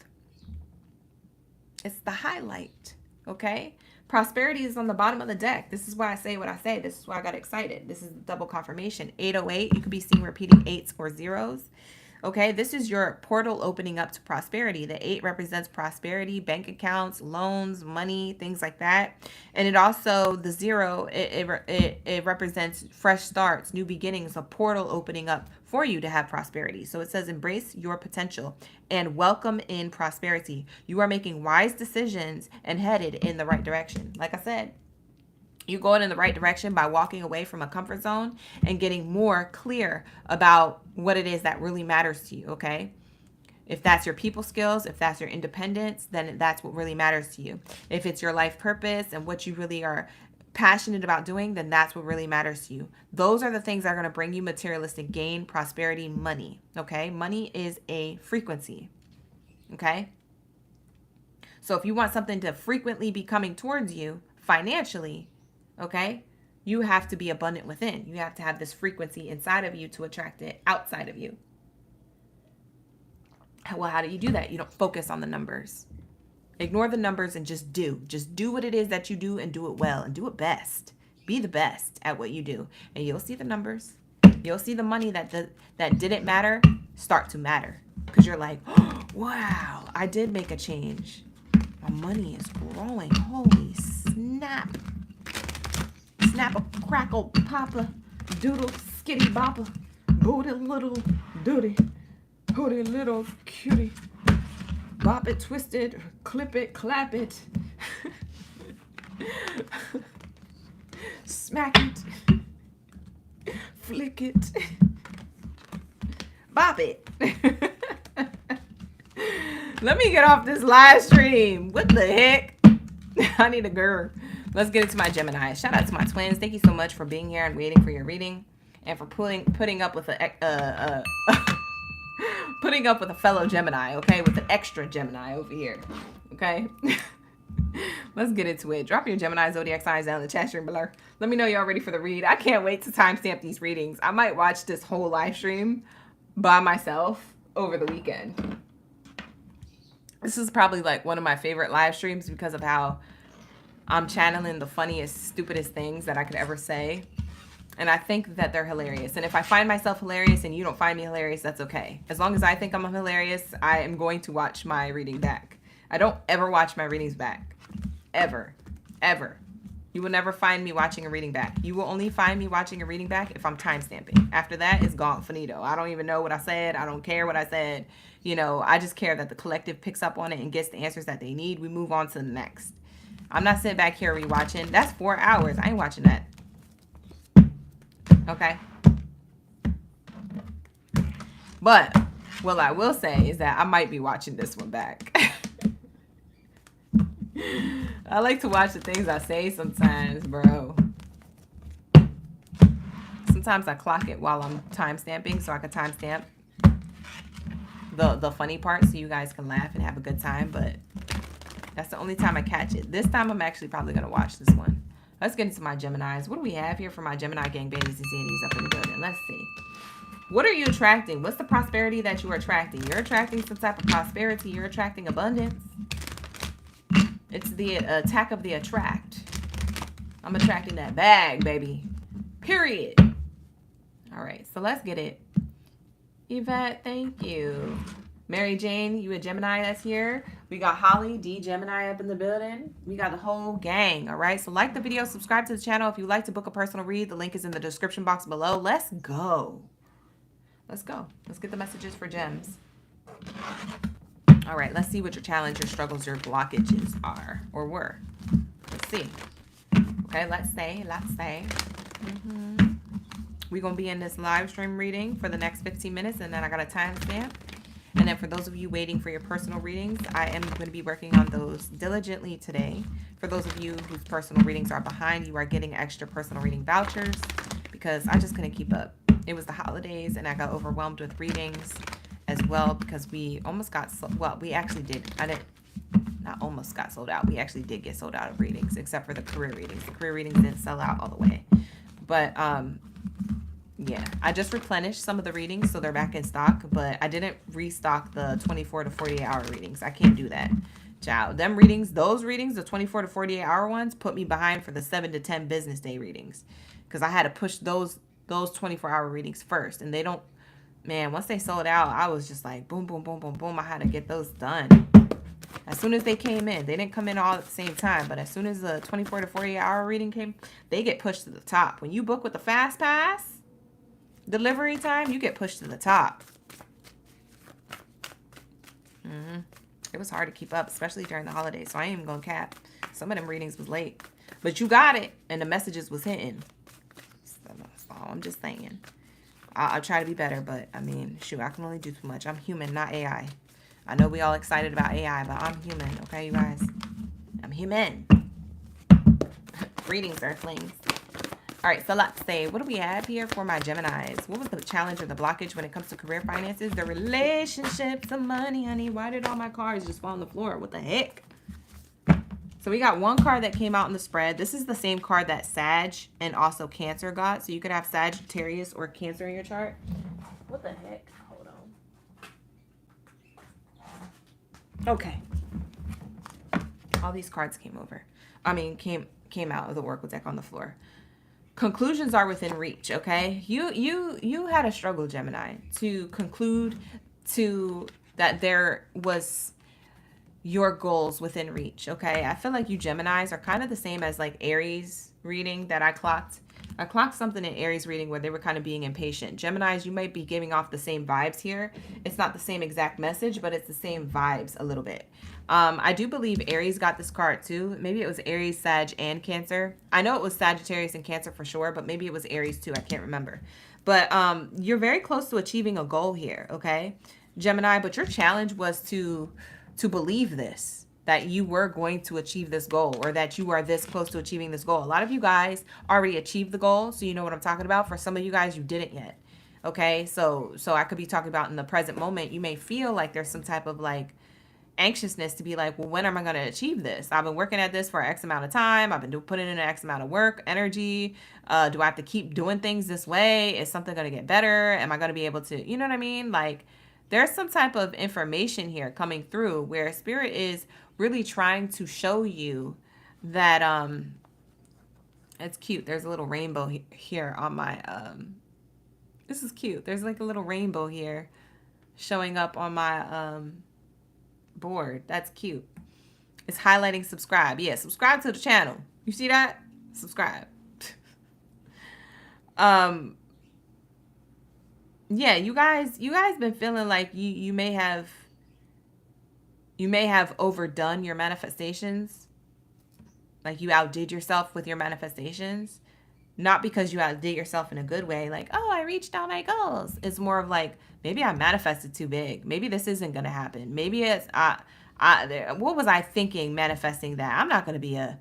It's the highlight. Okay? Prosperity is on the bottom of the deck. This is why I say what I say. This is why I got excited. This is double confirmation. 808. You could be seeing repeating 8s or 0s. Okay, this is your portal opening up to prosperity. The 8 represents prosperity, bank accounts, loans, money, things like that. And it also, the 0, it represents fresh starts, new beginnings, a portal opening up for you to have prosperity. So it says embrace your potential and welcome in prosperity. You are making wise decisions and headed in the right direction. Like I said, you're going in the right direction by walking away from a comfort zone and getting more clear about what it is that really matters to you, okay? If that's your people skills, if that's your independence, then that's what really matters to you. If it's your life purpose and what you really are passionate about doing, then that's what really matters to you. Those are the things that are going to bring you materialistic gain, prosperity, money, okay? Money is a frequency, okay? So if you want something to frequently be coming towards you financially, okay, you have to be abundant within. You have to have this frequency inside of you to attract it outside of you. Well, how do you do that? You don't focus on the numbers. Ignore the numbers and just do. Just do what it is that you do and do it well and do it best. Be the best at what you do. And you'll see the numbers. You'll see the money that didn't matter start to matter. Because you're like, oh, wow, I did make a change. My money is growing. Holy snap. Snap a crackle papa, doodle skitty bopper, booty little duty, hooty little cutie, bop it, twist it, clip it, clap it, smack it, flick it, bop it. Let me get off this live stream. What the heck? I need a girl. Let's get into my Gemini. Shout out to my twins. Thank you so much for being here and waiting for your reading, and for putting up with putting up with a fellow Gemini. Okay, with an extra Gemini over here. Okay, let's get into it. Drop your Gemini zodiac signs down in the chat stream below. Let me know y'all ready for the read. I can't wait to timestamp these readings. I might watch this whole live stream by myself over the weekend. This is probably like one of my favorite live streams because of how I'm channeling the funniest, stupidest things that I could ever say. And I think that they're hilarious. And if I find myself hilarious and you don't find me hilarious, that's okay. As long as I think I'm hilarious, I am going to watch my reading back. I don't ever watch my readings back. Ever. Ever. You will never find me watching a reading back. You will only find me watching a reading back if I'm timestamping. After that, it's gone, finito. I don't even know what I said. I don't care what I said. You know, I just care that the collective picks up on it and gets the answers that they need. We move on to the next. I'm not sitting back here rewatching. That's 4 hours. I ain't watching that. Okay. But what I will say is that I might be watching this one back. I like to watch the things I say sometimes, bro. Sometimes I clock it while I'm timestamping so I can timestamp the funny part so you guys can laugh and have a good time, but that's the only time I catch it. This time I'm actually probably going to watch this one. Let's get into my Geminis. What do we have here for my Gemini gang babies and zanies up in the building? Let's see. What are you attracting? What's the prosperity that you are attracting? You're attracting some type of prosperity. You're attracting abundance. It's the attack of the attract. I'm attracting that bag, baby. Period. All right, so let's get it. Yvette, thank you. Mary Jane, you a Gemini that's here. We got Holly, D Gemini up in the building. We got the whole gang, all right? So like the video, subscribe to the channel. If you'd like to book a personal read, the link is in the description box below. Let's go. Let's go. Let's get the messages for gems. All right, let's see what your challenge, your struggles, your blockages are or were. Let's see. Okay, let's say. We're going to be in this live stream reading for the next 15 minutes, and then I got a timestamp. And then for those of you waiting for your personal readings, I am going to be working on those diligently today. For those of you whose personal readings are behind, you are getting extra personal reading vouchers because I just couldn't keep up. It was the holidays, and I got overwhelmed with readings as well because we almost got, well, we actually did. Not almost got sold out. We actually did get sold out of readings, except for the career readings. The career readings didn't sell out all the way. But, yeah, I just replenished some of the readings, so they're back in stock, but I didn't restock the 24 to 48 hour readings. I can't do that. Child, them readings, those readings, the 24 to 48 hour ones, put me behind for the 7 to 10 business day readings because I had to push those 24 hour readings first, and they don't, man, once they sold out, I was just like, boom, boom, boom, boom, boom. I had to get those done. As soon as they came in, they didn't come in all at the same time, but as soon as the 24 to 48 hour reading came, they get pushed to the top. When you book with the fast pass delivery time, you get pushed to the top. It was hard to keep up, especially during the holidays, so I ain't even gonna cap. Some of them readings was late, but you got it, and the messages was hitting. So that's all I'm just saying. I'll try to be better, but I mean, shoot, I can only do too much. I'm human, not AI. I know we all excited about AI, but I'm human, okay, you guys? I'm human. Greetings, Earthlings. All right, so let's say, what do we have here for my Geminis? What was the challenge or the blockage when it comes to career finances? The relationships, the money, honey. Why did all my cards just fall on the floor? What the heck? So we got one card that came out in the spread. This is the same card that Sag and also Cancer got. So you could have Sagittarius or Cancer in your chart. What the heck? Hold on. Okay. All these cards came over. I mean, came out of the Oracle deck on the floor. Conclusions are within reach, okay? You had a struggle, Gemini, to conclude to that there was your goals within reach, okay? I feel like you Geminis are kind of the same as like Aries reading that I clocked. I clocked something in Aries reading where they were kind of being impatient. Geminis, you might be giving off the same vibes here. It's not the same exact message, but it's the same vibes a little bit. I do believe Aries got this card too. Maybe it was Aries, Sag, and Cancer. I know it was Sagittarius and Cancer for sure, but maybe it was Aries too. I can't remember. But you're very close to achieving a goal here, okay, Gemini? But your challenge was to believe this, that you were going to achieve this goal, or that you are this close to achieving this goal. A lot of you guys already achieved the goal, so you know what I'm talking about. For some of you guys, you didn't yet. Okay, so I could be talking about in the present moment. You may feel like there's some type of like anxiousness to be like, well, when am I going to achieve this? I've been working at this for X amount of time. I've been putting in an X amount of work, energy. Do I have to keep doing things this way? Is something going to get better? Am I going to be able to, you know what I mean? Like, there's some type of information here coming through where Spirit is really trying to show you that, it's cute. There's a little rainbow here on my, this is cute. There's like a little rainbow here showing up on my, board. That's cute. It's highlighting subscribe. Yeah, subscribe to the channel. You see that? Subscribe. Yeah, you guys been feeling like you may have overdone your manifestations. Like you outdid yourself with your manifestations. Not because you outdid yourself in a good way, like, oh, I reached all my goals. It's more of like, maybe I manifested too big. Maybe this isn't going to happen. Maybe it's, what was I thinking manifesting that? I'm not going to be a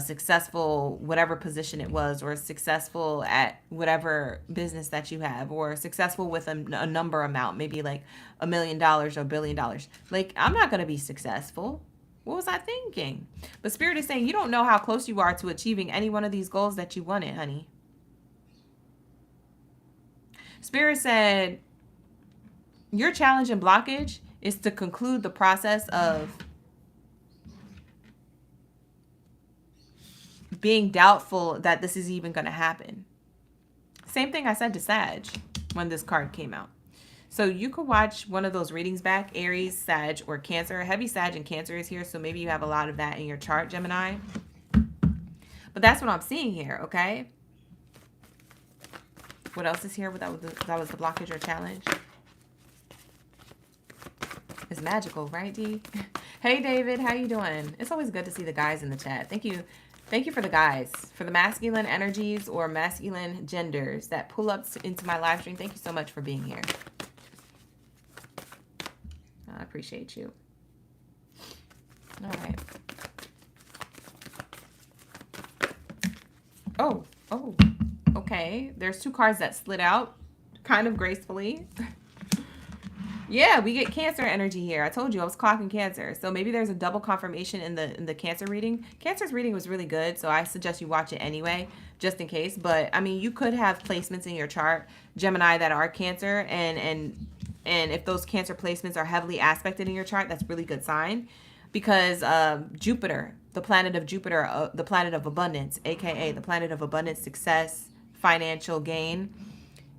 successful, whatever position it was, or successful at whatever business that you have, or successful with a number amount, maybe like $1 million or $1 billion. Like, I'm not going to be successful. What was I thinking? But Spirit is saying you don't know how close you are to achieving any one of these goals that you wanted, honey. Spirit said your challenge and blockage is to conclude the process of being doubtful that this is even going to happen. Same thing I said to Sag when this card came out. So you could watch one of those readings back, Aries, Sag, or Cancer. Heavy Sag and Cancer is here, so maybe you have a lot of that in your chart, Gemini. But that's what I'm seeing here, okay? What else is here? That was the blockage or challenge. It's magical, right, D? Hey, David, how you doing? It's always good to see the guys in the chat. Thank you. Thank you for the guys, for the masculine energies or masculine genders that pull up into my live stream. Thank you so much for being here. I appreciate you. All right. Oh, okay. There's 2 cards that slid out kind of gracefully. Yeah, we get Cancer energy here. I told you I was clocking Cancer. So maybe there's a double confirmation in the Cancer reading. Cancer's reading was really good, so I suggest you watch it anyway, just in case. But I mean, you could have placements in your chart, Gemini, that are Cancer, and if those Cancer placements are heavily aspected in your chart, that's a really good sign, because Jupiter, the planet of Jupiter, the planet of abundance, aka the planet of abundance, success, financial gain,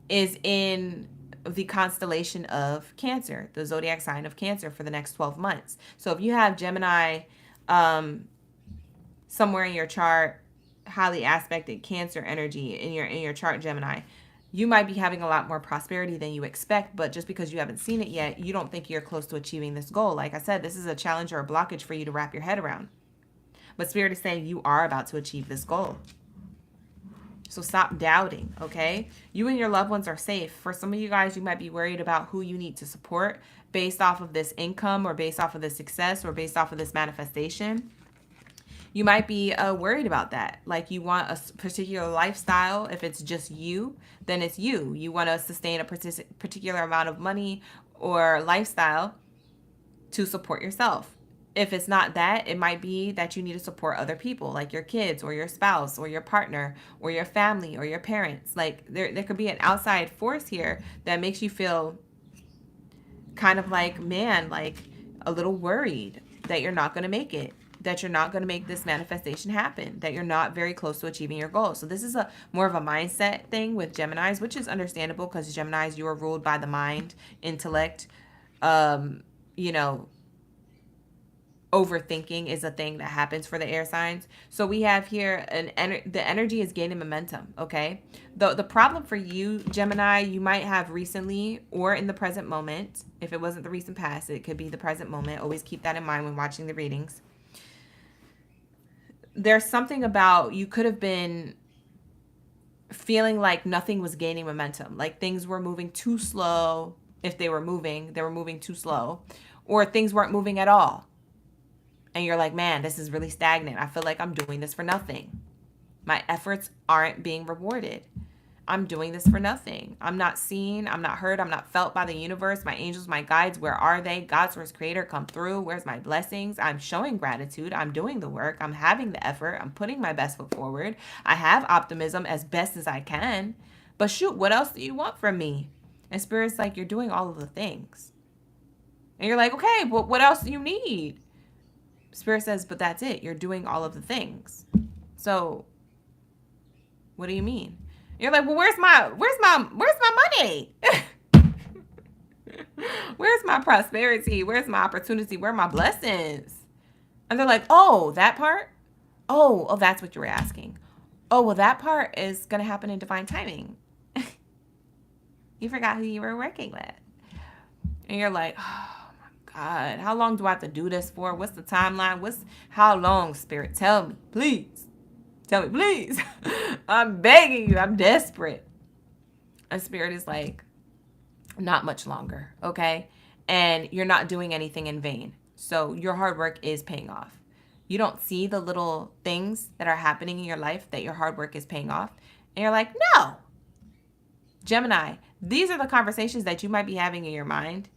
is in the constellation of Cancer, the zodiac sign of Cancer, for the next 12 months. So if you have Gemini somewhere in your chart, highly aspected Cancer energy in your chart, Gemini, you might be having a lot more prosperity than you expect, but just because you haven't seen it yet, you don't think you're close to achieving this goal. Like I said, this is a challenge or a blockage for you to wrap your head around. But Spirit is saying you are about to achieve this goal. So stop doubting, okay? You and your loved ones are safe. For some of you guys, you might be worried about who you need to support based off of this income, or based off of this success, or based off of this manifestation. You might be worried about that. Like, you want a particular lifestyle. If it's just you, then it's you. You want to sustain a particular amount of money or lifestyle to support yourself. If it's not that, it might be that you need to support other people, like your kids or your spouse or your partner or your family or your parents. Like, there could be an outside force here that makes you feel kind of like, man, like a little worried that you're not going to make it, that you're not going to make this manifestation happen, that you're not very close to achieving your goal. So this is a more of a mindset thing with Geminis, which is understandable, because Geminis, you are ruled by the mind, intellect, you know, overthinking is a thing that happens for the air signs. So we have here the energy is gaining momentum, okay? The problem for you, Gemini, you might have recently or in the present moment. If it wasn't the recent past, it could be the present moment. Always keep that in mind when watching the readings. There's something about, you could have been feeling like nothing was gaining momentum, like things were moving too slow. If they were moving too slow, or things weren't moving at all. And you're like, man, this is really stagnant. I feel like I'm doing this for nothing. My efforts aren't being rewarded. I'm doing this for nothing. I'm not seen. I'm not heard. I'm not felt by the universe. My angels, my guides, where are they? God, source, creator, come through. Where's my blessings? I'm showing gratitude. I'm doing the work. I'm having the effort. I'm putting my best foot forward. I have optimism as best as I can. But shoot, what else do you want from me? And Spirit's like, you're doing all of the things. And you're like, okay, but what else do you need? Spirit says, but that's it. You're doing all of the things. So what do you mean? You're like, well, where's my money? Where's my prosperity? Where's my opportunity? Where are my blessings? And they're like, oh, that part? Oh, that's what you were asking. Oh, well, that part is going to happen in divine timing. You forgot who you were working with. And you're like, oh, God, how long do I have to do this for? What's the timeline? How long, Spirit? Tell me, please. Tell me, please. I'm begging you. I'm desperate. And Spirit is like, not much longer, okay? And you're not doing anything in vain. So your hard work is paying off. You don't see the little things that are happening in your life that your hard work is paying off. And you're like, no. Gemini, these are the conversations that you might be having in your mind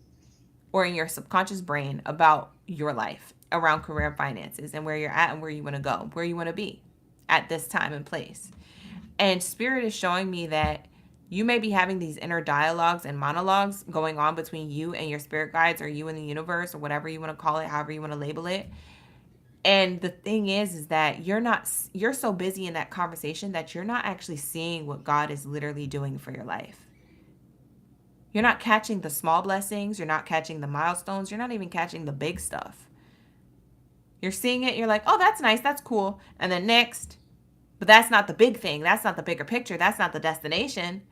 or in your subconscious brain about your life, around career and finances, and where you're at and where you want to go, where you want to be at this time and place. And Spirit is showing me that you may be having these inner dialogues and monologues going on between you and your spirit guides, or you and the universe, or whatever you want to call it, however you want to label it. And the thing is that you're so busy in that conversation that you're not actually seeing what God is literally doing for your life. You're not catching the small blessings. You're not catching the milestones. You're not even catching the big stuff. You're seeing it. You're like, oh, that's nice. That's cool. And then next, but that's not the big thing. That's not the bigger picture. That's not the destination.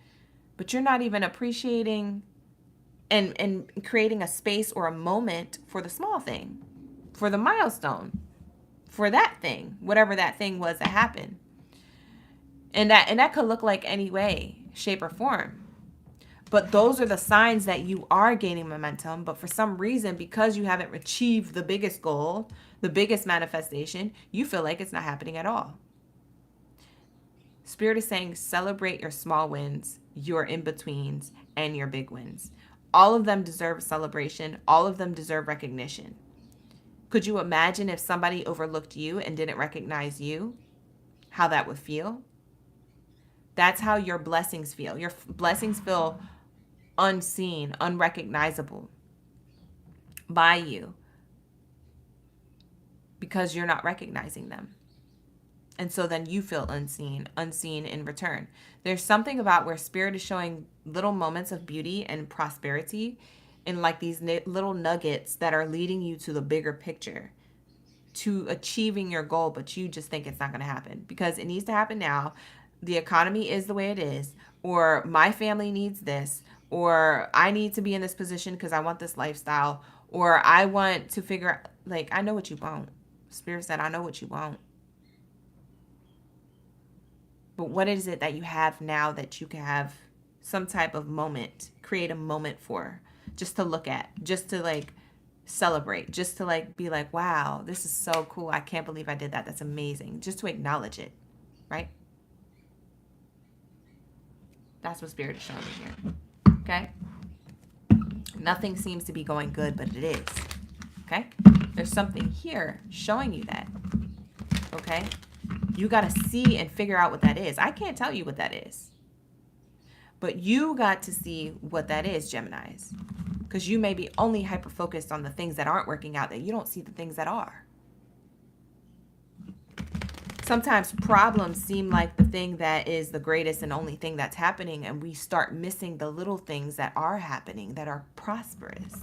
But you're not even appreciating and creating a space or a moment for the small thing, for the milestone, for that thing, whatever that thing was that happened. And that could look like any way, shape, or form. But those are the signs that you are gaining momentum. But for some reason, because you haven't achieved the biggest goal, the biggest manifestation, you feel like it's not happening at all. Spirit is saying celebrate your small wins, your in-betweens, and your big wins. All of them deserve a celebration. All of them deserve recognition. Could you imagine if somebody overlooked you and didn't recognize you? How that would feel? That's how your blessings feel. Your blessings feel unseen, unrecognizable by you because you're not recognizing them. And so then you feel unseen in return. There's something about where Spirit is showing little moments of beauty and prosperity in like these little nuggets that are leading you to the bigger picture, to achieving your goal, but you just think it's not going to happen because it needs to happen now. The economy is the way it is, or my family needs this, or I need to be in this position because I want this lifestyle, or I want to figure out, like, I know what you want. Spirit said, I know what you want. But what is it that you have now that you can have some type of moment, create a moment for, just to look at, just to like celebrate, just to like be like, wow, this is so cool. I can't believe I did that. That's amazing. Just to acknowledge it, right? That's what Spirit is showing me here. Okay? Nothing seems to be going good, but it is. Okay? There's something here showing you that. Okay? You got to see and figure out what that is. I can't tell you what that is. But you got to see what that is, Geminis. Because you may be only hyper-focused on the things that aren't working out, that you don't see the things that are. Sometimes problems seem like the thing that is the greatest and only thing that's happening, and we start missing the little things that are happening, that are prosperous.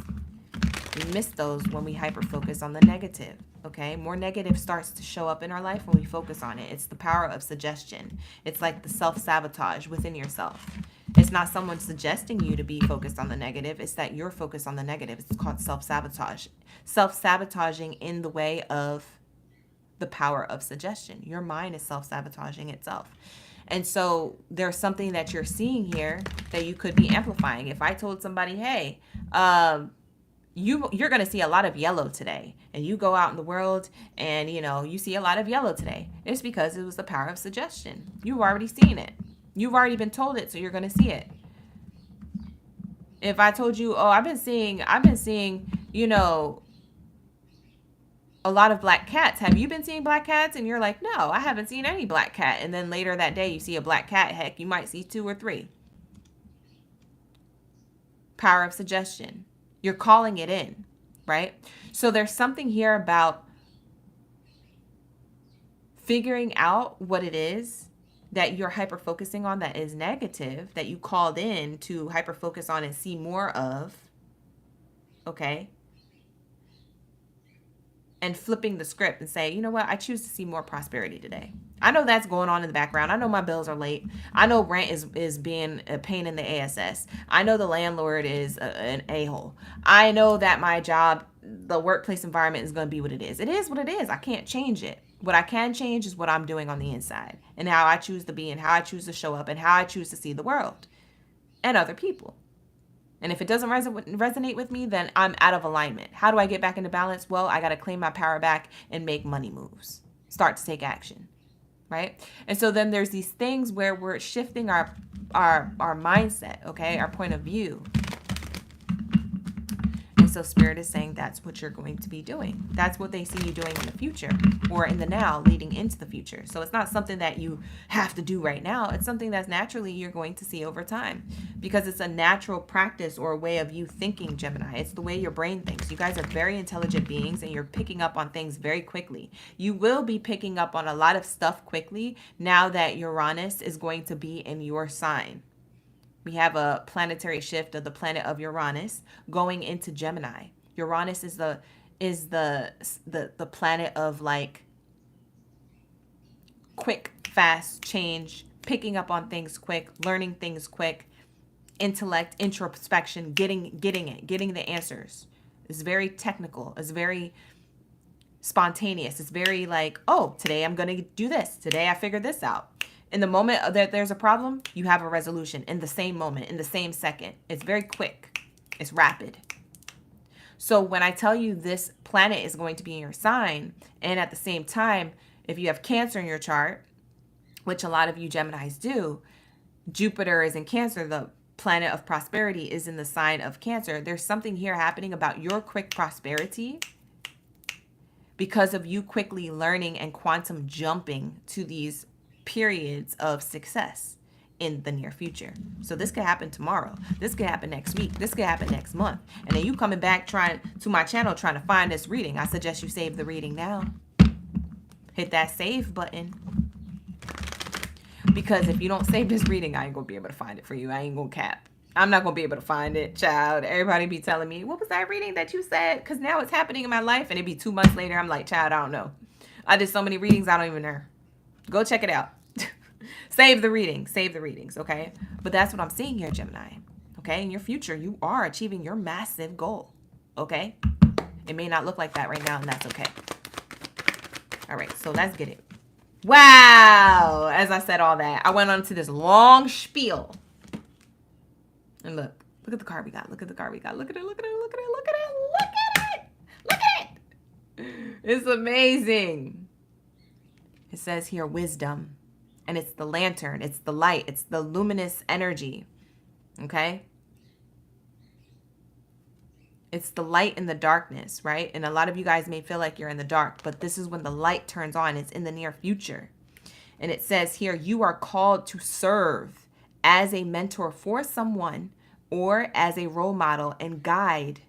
We miss those when we hyper-focus on the negative, okay? More negative starts to show up in our life when we focus on it. It's the power of suggestion. It's like the self-sabotage within yourself. It's not someone suggesting you to be focused on the negative. It's that you're focused on the negative. It's called self-sabotage. Self-sabotaging in the way of the power of suggestion. Your mind is self-sabotaging itself. And so there's something that you're seeing here that you could be amplifying. If I told somebody, hey, you're going to see a lot of yellow today, and you go out in the world and, you know, you see a lot of yellow today, it's because it was the power of suggestion. You've already seen it. You've already been told it, so you're going to see it. If I told you, oh, I've been seeing, you know, a lot of black cats. Have you been seeing black cats? And you're like, no, I haven't seen any black cat. And then later that day you see a black cat. Heck, you might see 2 or 3. Power of suggestion. You're calling it in, right? So there's something here about figuring out what it is that you're hyper-focusing on that is negative, that you called in to hyper-focus on and see more of, okay? And flipping the script and say, you know what, I choose to see more prosperity today. I know that's going on in the background. I know my bills are late. I know rent is being a pain in the ass. I know the landlord is an a-hole. I know that my job, the workplace environment is going to be what it is. It is what it is. I can't change it. What I can change is what I'm doing on the inside and how I choose to be and how I choose to show up and how I choose to see the world and other people. And if it doesn't resonate with me, then I'm out of alignment. How do I get back into balance? Well, I got to claim my power back and make money moves. Start to take action, right? And so then there's these things where we're shifting our mindset, okay, our point of view. And so Spirit is saying that's what you're going to be doing. That's what they see you doing in the future or in the now leading into the future. So it's not something that you have to do right now. It's something that's naturally you're going to see over time because it's a natural practice or a way of you thinking, Gemini. It's the way your brain thinks. You guys are very intelligent beings and you're picking up on things very quickly. You will be picking up on a lot of stuff quickly now that Uranus is going to be in your sign. We have a planetary shift of the planet of Uranus going into Gemini. Uranus is the planet of like quick, fast change, picking up on things quick, learning things quick, intellect, introspection, getting the answers. It's very technical. It's very spontaneous. It's very like, oh, today I'm going to do this. Today I figured this out. In the moment that there's a problem, you have a resolution in the same moment, in the same second. It's very quick. It's rapid. So when I tell you this planet is going to be in your sign, and at the same time, if you have Cancer in your chart, which a lot of you Geminis do, Jupiter is in Cancer, the planet of prosperity is in the sign of Cancer. There's something here happening about your quick prosperity because of you quickly learning and quantum jumping to these periods of success in the near future. So this could happen tomorrow. This could happen next week. This could happen next month. And then you coming back to my channel trying to find this reading. I suggest you save the reading now. Hit that save button. Because if you don't save this reading, I ain't gonna be able to find it for you. I ain't gonna cap. I'm not gonna be able to find it, child. Everybody be telling me, what was that reading that you said? Because now it's happening in my life, and it'd be 2 months later. I'm like, child, I don't know. I did so many readings, I don't even know. Go check it out. Save the readings. Save the readings, okay? But that's what I'm seeing here, Gemini. Okay? In your future, you are achieving your massive goal, okay? It may not look like that right now, and that's okay. All right, so let's get it. Wow! As I said all that, I went on to this long spiel. And look at the card we got. Look at the card we got. Look at it, look at it, look at it, look at it, look at it! Look at it! It's amazing. It says here, wisdom. And it's the lantern. It's the light. It's the luminous energy. Okay? It's the light in the darkness, right? And a lot of you guys may feel like you're in the dark, but this is when the light turns on. It's in the near future. And it says here, you are called to serve as a mentor for someone or as a role model and guide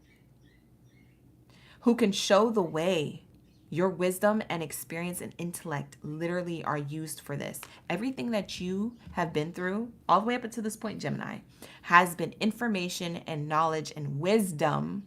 who can show the way. Your wisdom and experience and intellect literally are used for this. Everything that you have been through, all the way up until this point, Gemini, has been information and knowledge and wisdom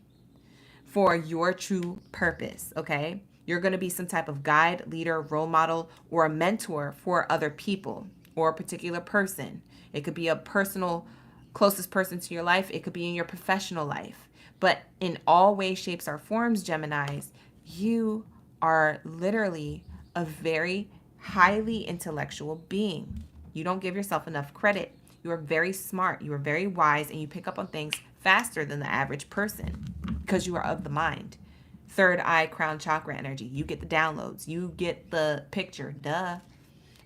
for your true purpose, okay? You're going to be some type of guide, leader, role model, or a mentor for other people or a particular person. It could be a personal, closest person to your life. It could be in your professional life. But in all ways, shapes, or forms, Geminis, you are literally a very highly intellectual being. You don't give yourself enough credit. You are very smart. You are very wise, and you pick up on things faster than the average person because you are of the mind. Third eye, crown chakra energy. You get the downloads. You get the picture. Duh.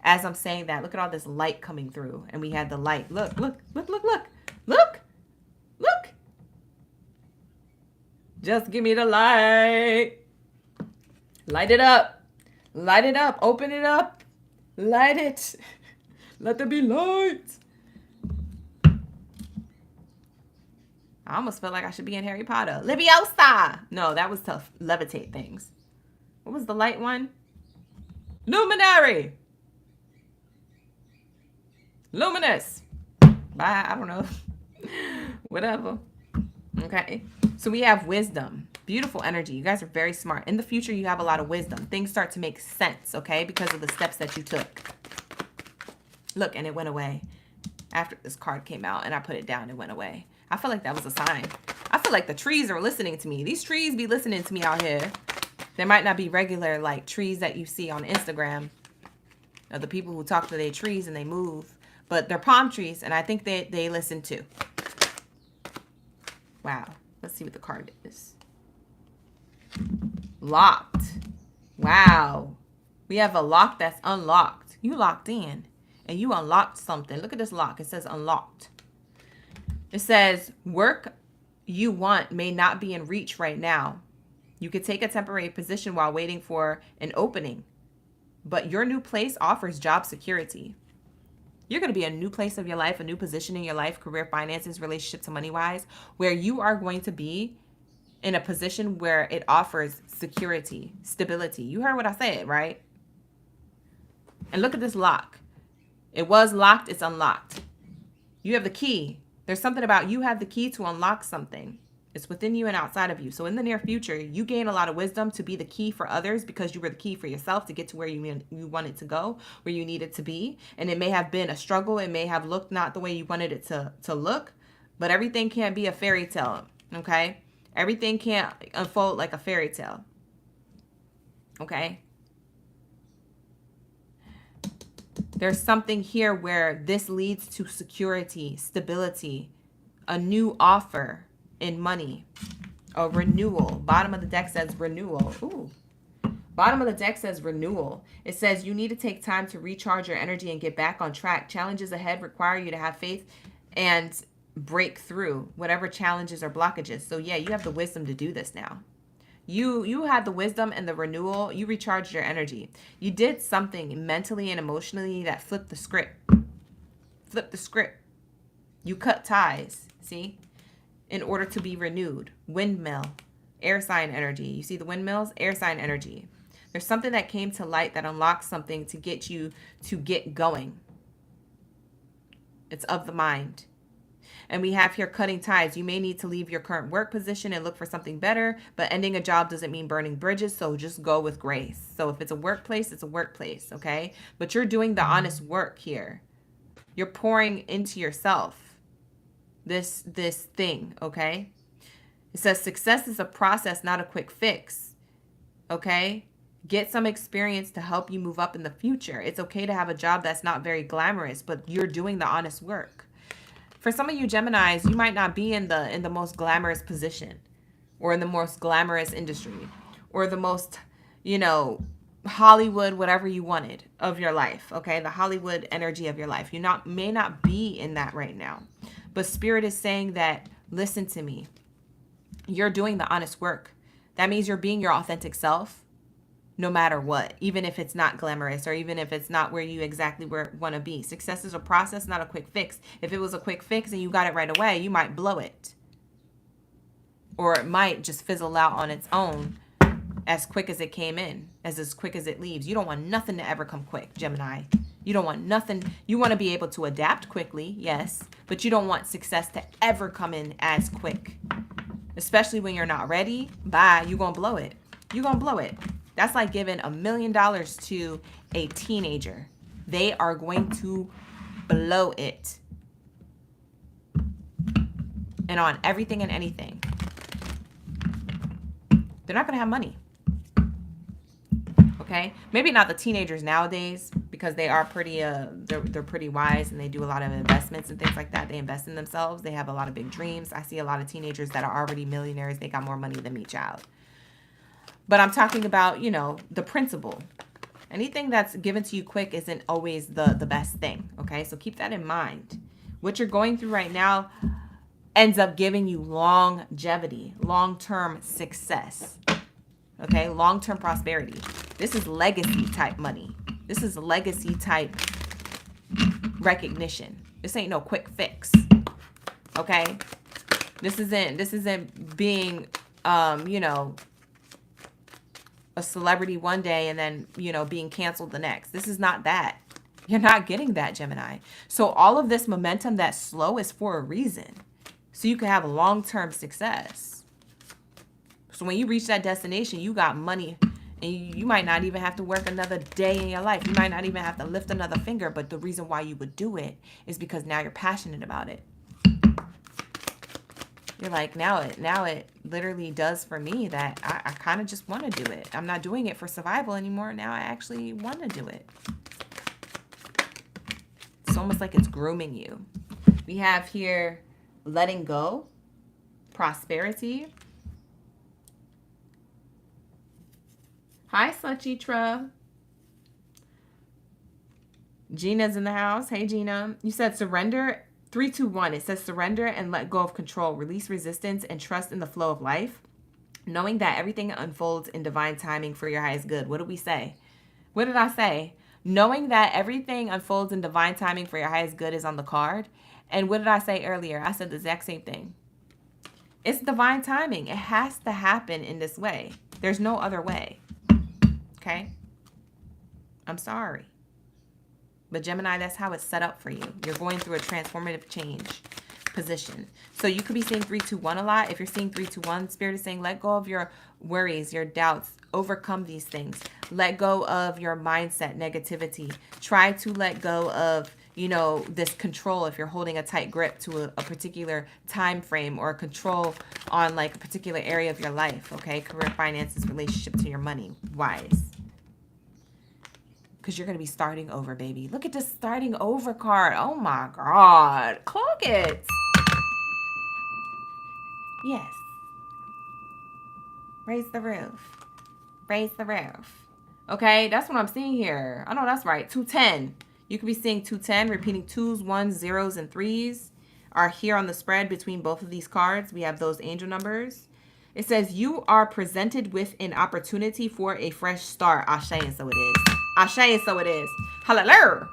As I'm saying that, look at all this light coming through. And we had the light. Look, look, look, look, look, look, look. Just give me the light. Light it up. Light it up. Open it up. Light it. Let there be light. I almost feel like I should be in Harry Potter. Leviosa. No, that was tough. Levitate things. What was the light one? Luminary. Luminous. Bye. I don't know. Whatever. Okay. So we have wisdom. Beautiful energy. You guys are very smart. In the future, you have a lot of wisdom. Things start to make sense, okay? Because of the steps that you took. Look, and it went away. After this card came out and I put it down, it went away. I feel like that was a sign. I feel like the trees are listening to me. These trees be listening to me out here. They might not be regular like trees that you see on Instagram. Of the people who talk to their trees and they move. But they're palm trees, and I think they listen too. Wow. Let's see what the card is. Locked. Wow. We have a lock that's unlocked. You locked in and you unlocked something. Look at this lock. It says unlocked. It says work you want may not be in reach right now. You could take a temporary position while waiting for an opening, but your new place offers job security. You're going to be a new place of your life, a new position in your life, career, finances, relationships, and money-wise, where you are going to be in a position where it offers security, stability. You heard what I said, right? And look at this lock. It was locked. It's unlocked. You have the key. There's something about you have the key to unlock something. It's within you and outside of you. So in the near future, you gain a lot of wisdom to be the key for others because you were the key for yourself to get to where you wanted to go, where you needed to be. And it may have been a struggle. It may have looked not the way you wanted it to look, but everything can't be a fairy tale, okay? Everything can't unfold like a fairy tale, okay? There's something here where this leads to security, stability, a new offer in money, a renewal. Bottom of the deck says renewal. Ooh. Bottom of the deck says renewal. It says you need to take time to recharge your energy and get back on track. Challenges ahead require you to have faith and break through whatever challenges or blockages. So yeah, you have the wisdom to do this now. You had the wisdom and the renewal. You recharged your energy. You did something mentally and emotionally that flipped the script. Flip the script. You cut ties, see? In order to be renewed. Windmill. Air sign energy. You see the windmills? Air sign energy. There's something that came to light that unlocks something to get you to get going. It's of the mind. And we have here cutting ties. You may need to leave your current work position and look for something better, but ending a job doesn't mean burning bridges, so just go with grace. So if it's a workplace, it's a workplace, okay? But you're doing the honest work here. You're pouring into yourself this thing, okay? It says success is a process, not a quick fix, okay? Get some experience to help you move up in the future. It's okay to have a job that's not very glamorous, but you're doing the honest work. For some of you Geminis, you might not be in the most glamorous position or in the most glamorous industry or the most, Hollywood, whatever you wanted of your life, okay? The Hollywood energy of your life. You may not be in that right now. But Spirit is saying that, listen to me. You're doing the honest work. That means you're being your authentic self no matter what, even if it's not glamorous or even if it's not where you exactly want to be. Success is a process, not a quick fix. If it was a quick fix and you got it right away, you might blow it. Or it might just fizzle out on its own as quick as it came in, as quick as it leaves. You don't want nothing to ever come quick, Gemini. You don't want nothing. You want to be able to adapt quickly, yes, but you don't want success to ever come in as quick. Especially when you're not ready. Bye, you're going to blow it. You're going to blow it. That's like giving $1 million to a teenager. They are going to blow it. And on everything and anything. They're not going to have money. Okay? Maybe not the teenagers nowadays because they are pretty, they're pretty wise and they do a lot of investments and things like that. They invest in themselves. They have a lot of big dreams. I see a lot of teenagers that are already millionaires. They got more money than me, child. But I'm talking about, the principle. Anything that's given to you quick isn't always the best thing, okay? So keep that in mind. What you're going through right now ends up giving you longevity, long-term success, okay? Long-term prosperity. This is legacy type money. This is legacy type recognition. This ain't no quick fix, okay? This isn't being, a celebrity one day and then, being canceled the next. This is not that. You're not getting that, Gemini. So all of this momentum that's slow is for a reason. So you can have a long-term success. So when you reach that destination, you got money and you might not even have to work another day in your life. You might not even have to lift another finger. But the reason why you would do it is because now you're passionate about it. You're like, now it literally does for me that I kind of just want to do it. I'm not doing it for survival anymore. Now I actually want to do it. It's almost like it's grooming you. We have here letting go, prosperity. Hi, Sachitra. Gina's in the house. Hey, Gina. You said surrender. 3, 2, 1. It says surrender and let go of control. Release resistance and trust in the flow of life. Knowing that everything unfolds in divine timing for your highest good. What did we say? What did I say? Knowing that everything unfolds in divine timing for your highest good is on the card. And what did I say earlier? I said the exact same thing. It's divine timing. It has to happen in this way. There's no other way. Okay? I'm sorry. But Gemini, that's how it's set up for you. You're going through a transformative change. position. So you could be seeing 3-2-1 a lot. If you're seeing 3-2-1, Spirit is saying let go of your worries, your doubts, overcome these things. Let go of your mindset, negativity. Try to let go of, you know, this control if you're holding a tight grip to a particular time frame or control on like a particular area of your life, okay? Career, finances, relationship to your money. Wise. Because you're going to be starting over, baby. Look at this starting over card. Oh my God. Clock it. Yes. Raise the roof. Raise the roof. Okay, that's what I'm seeing here. I know that's right. 210. You could be seeing 210, repeating 2s, 1s, 0s, and 3s are here on the spread between both of these cards. We have those angel numbers. It says, you are presented with an opportunity for a fresh start. Ashe, and so it is. Ashe, and so it is. Hallelujah.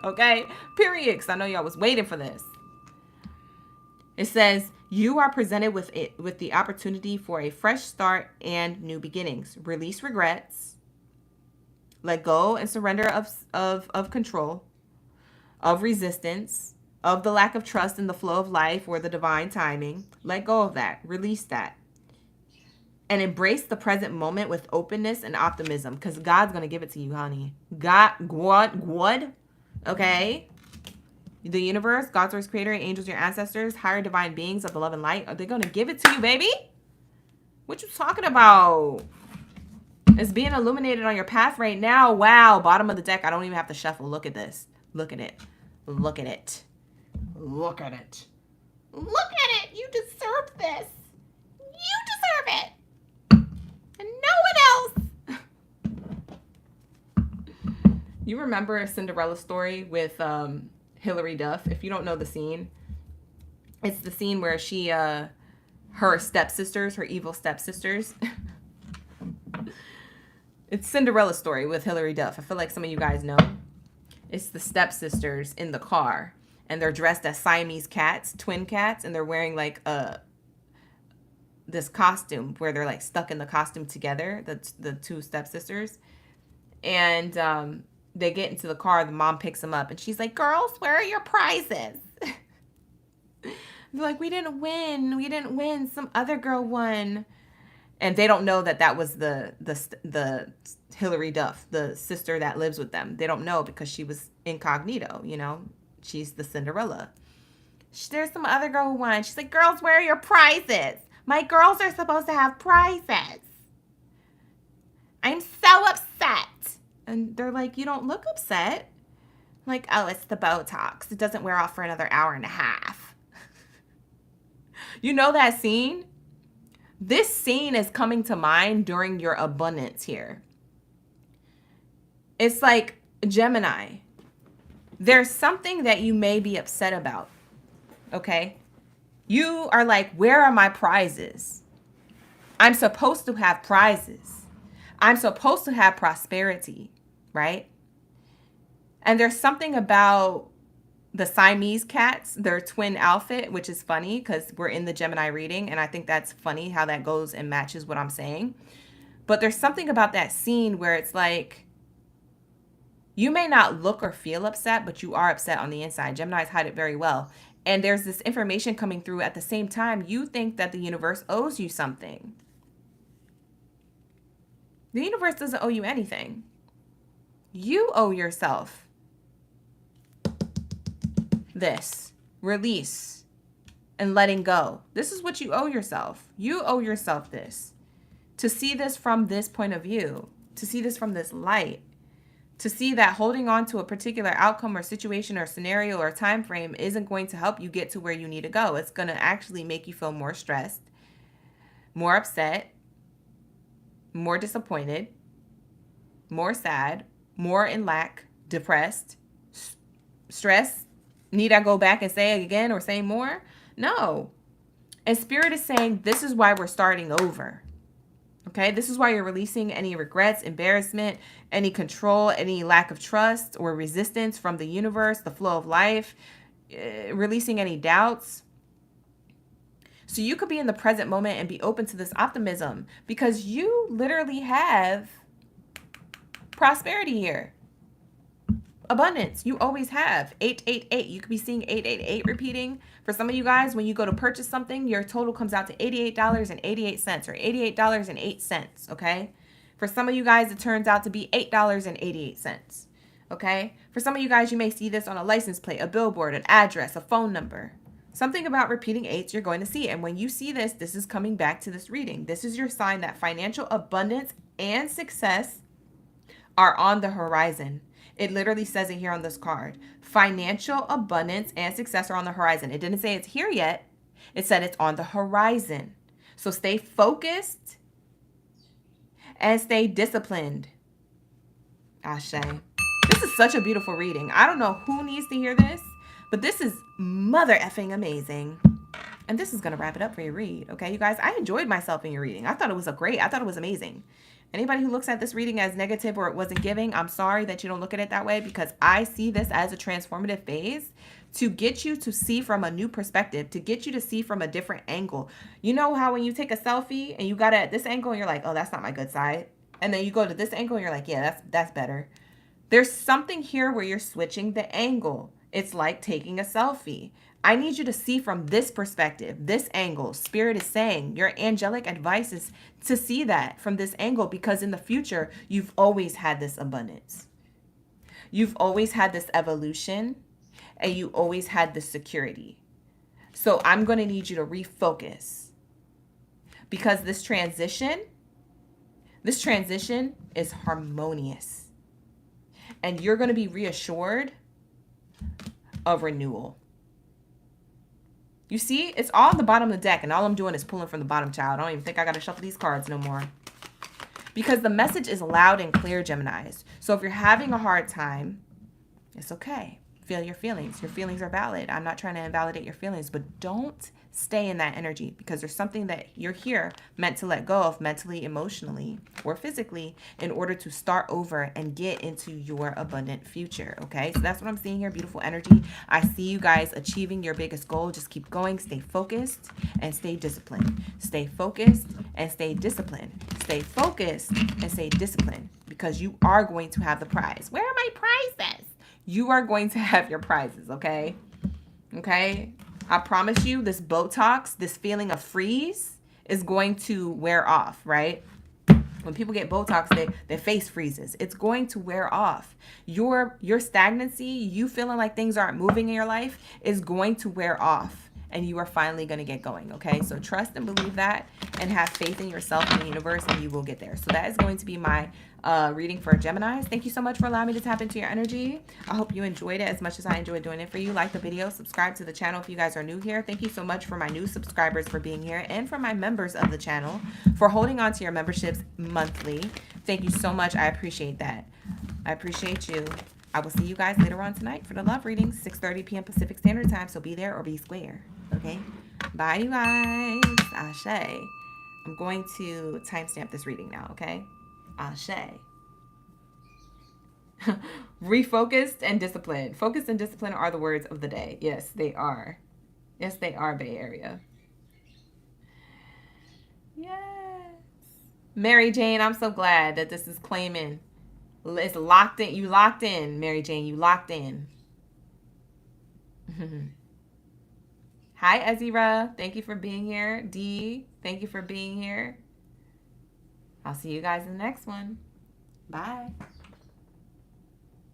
Okay, period, because I know y'all was waiting for this. It says, you are presented with the opportunity for a fresh start and new beginnings. Release regrets. Let go and surrender of control, of resistance, of the lack of trust in the flow of life or the divine timing. Let go of that. Release that. And embrace the present moment with openness and optimism, because God's going to give it to you, honey. God, okay? The universe, God's source creator, angels, your ancestors, higher divine beings of the love and light, are they going to give it to you, baby? What you talking about? It's being illuminated on your path right now. Wow, bottom of the deck. I don't even have to shuffle. Look at this. Look at it. Look at it. Look at it. Look at it. You deserve this. You deserve it. And no one else. You remember a Cinderella story with Hilary Duff? If you don't know the scene, it's the scene where she, her stepsisters, her evil stepsisters. It's Cinderella story with Hilary Duff. I feel like some of you guys know. It's the stepsisters in the car, and they're dressed as Siamese cats, twin cats, and they're wearing like this costume where they're like stuck in the costume together, the two stepsisters. And they get into the car, the mom picks them up, and she's like, girls, where are your prizes? They're like, we didn't win. Some other girl won. And they don't know that was the Hilary Duff, the sister that lives with them. They don't know because she was incognito, you know. She's the Cinderella. There's some other girl who won. She's like, girls, where are your prizes? My girls are supposed to have prizes. I'm so upset. And they're like, you don't look upset. I'm like, oh, it's the Botox. It doesn't wear off for another hour and a half. You know that scene? This scene is coming to mind during your abundance here. It's like Gemini. There's something that you may be upset about, okay? You are like, where are my prizes? I'm supposed to have prizes. I'm supposed to have prosperity, right? And there's something about the Siamese cats, their twin outfit, which is funny because we're in the Gemini reading, and I think that's funny how that goes and matches what I'm saying. But there's something about that scene where it's like, you may not look or feel upset, but you are upset on the inside. Geminis hide it very well. And there's this information coming through at the same time. You think that the universe owes you something. The universe doesn't owe you anything. You owe yourself this. Release and letting go. This is what you owe yourself. You owe yourself this. To see this from this point of view. To see this from this light. To see that holding on to a particular outcome or situation or scenario or time frame isn't going to help you get to where you need to go. It's going to actually make you feel more stressed, more upset, more disappointed, more sad, more in lack, depressed, stressed. Need I go back and say it again or say more? No. And Spirit is saying this is why we're starting over. Okay, this is why you're releasing any regrets, embarrassment, any control, any lack of trust or resistance from the universe, the flow of life, releasing any doubts. So you could be in the present moment and be open to this optimism because you literally have prosperity here. abundance. You always have. 888. You could be seeing 888 repeating. For some of you guys, when you go to purchase something, your total comes out to $88.88 or $88.08. Okay. For some of you guys, it turns out to be $8.88. Okay. For some of you guys, you may see this on a license plate, a billboard, an address, a phone number. Something about repeating eights, you're going to see. And when you see this, this is coming back to this reading. This is your sign that financial abundance and success are on the horizon. It literally says it here on this card. Financial abundance and success are on the horizon. It didn't say it's here yet. It said it's on the horizon. So stay focused and stay disciplined. Ashe. This is such a beautiful reading. I don't know who needs to hear this, but this is mother effing amazing. And this is going to wrap it up for your read. Okay, you guys, I enjoyed myself in your reading. I thought it was I thought it was amazing. Anybody who looks at this reading as negative or it wasn't giving, I'm sorry that you don't look at it that way, because I see this as a transformative phase to get you to see from a new perspective, to get you to see from a different angle. You know how when you take a selfie and you got it at this angle and you're like, oh, that's not my good side. And then you go to this angle and you're like, yeah, that's better. There's something here where you're switching the angle. It's like taking a selfie. I need you to see from this perspective, this angle. Spirit is saying your angelic advice is to see that from this angle, because in the future, you've always had this abundance. You've always had this evolution, and you always had this security. So I'm going to need you to refocus, because this transition is harmonious, and you're going to be reassured of renewal. You see, it's all at the bottom of the deck, and all I'm doing is pulling from the bottom, child. I don't even think I got to shuffle these cards no more. Because the message is loud and clear, Geminis. So if you're having a hard time, it's okay. Feel your feelings. Your feelings are valid. I'm not trying to invalidate your feelings, but don't stay in that energy, because there's something that you're here meant to let go of mentally, emotionally, or physically in order to start over and get into your abundant future. Okay, so that's what I'm seeing here. Beautiful energy. I see you guys achieving your biggest goal. Just keep going. Stay focused and stay disciplined. Stay focused and stay disciplined. Stay focused and stay disciplined, because you are going to have the prize. Where are my prizes? You are going to have your prizes. Okay. Okay. I promise you, this Botox, this feeling of freeze is going to wear off, right? When people get Botox, their face freezes. It's going to wear off. Your stagnancy, you feeling like things aren't moving in your life, is going to wear off. And you are finally going to get going, okay? So trust and believe that, and have faith in yourself and the universe, and you will get there. So that is going to be my reading for Geminis. Thank you so much for allowing me to tap into your energy. I hope you enjoyed it as much as I enjoyed doing it for you. Like the video, subscribe to the channel if you guys are new here. Thank you so much for my new subscribers for being here, and for my members of the channel for holding on to your memberships monthly. Thank you so much. I appreciate that. I appreciate you. I will see you guys later on tonight for the love reading, 6:30 p.m. Pacific Standard Time. So be there or be square. Okay? Bye, you guys. Ashe. I'm going to timestamp this reading now, okay? Ashe. Refocused and disciplined. Focused and discipline are the words of the day. Yes, they are. Yes, they are, Bay Area. Yes. Mary Jane, I'm so glad that this is claiming. It's locked in. You locked in, Mary Jane. You locked in. Hi, Ezira. Thank you for being here. Dee, thank you for being here. I'll see you guys in the next one. Bye.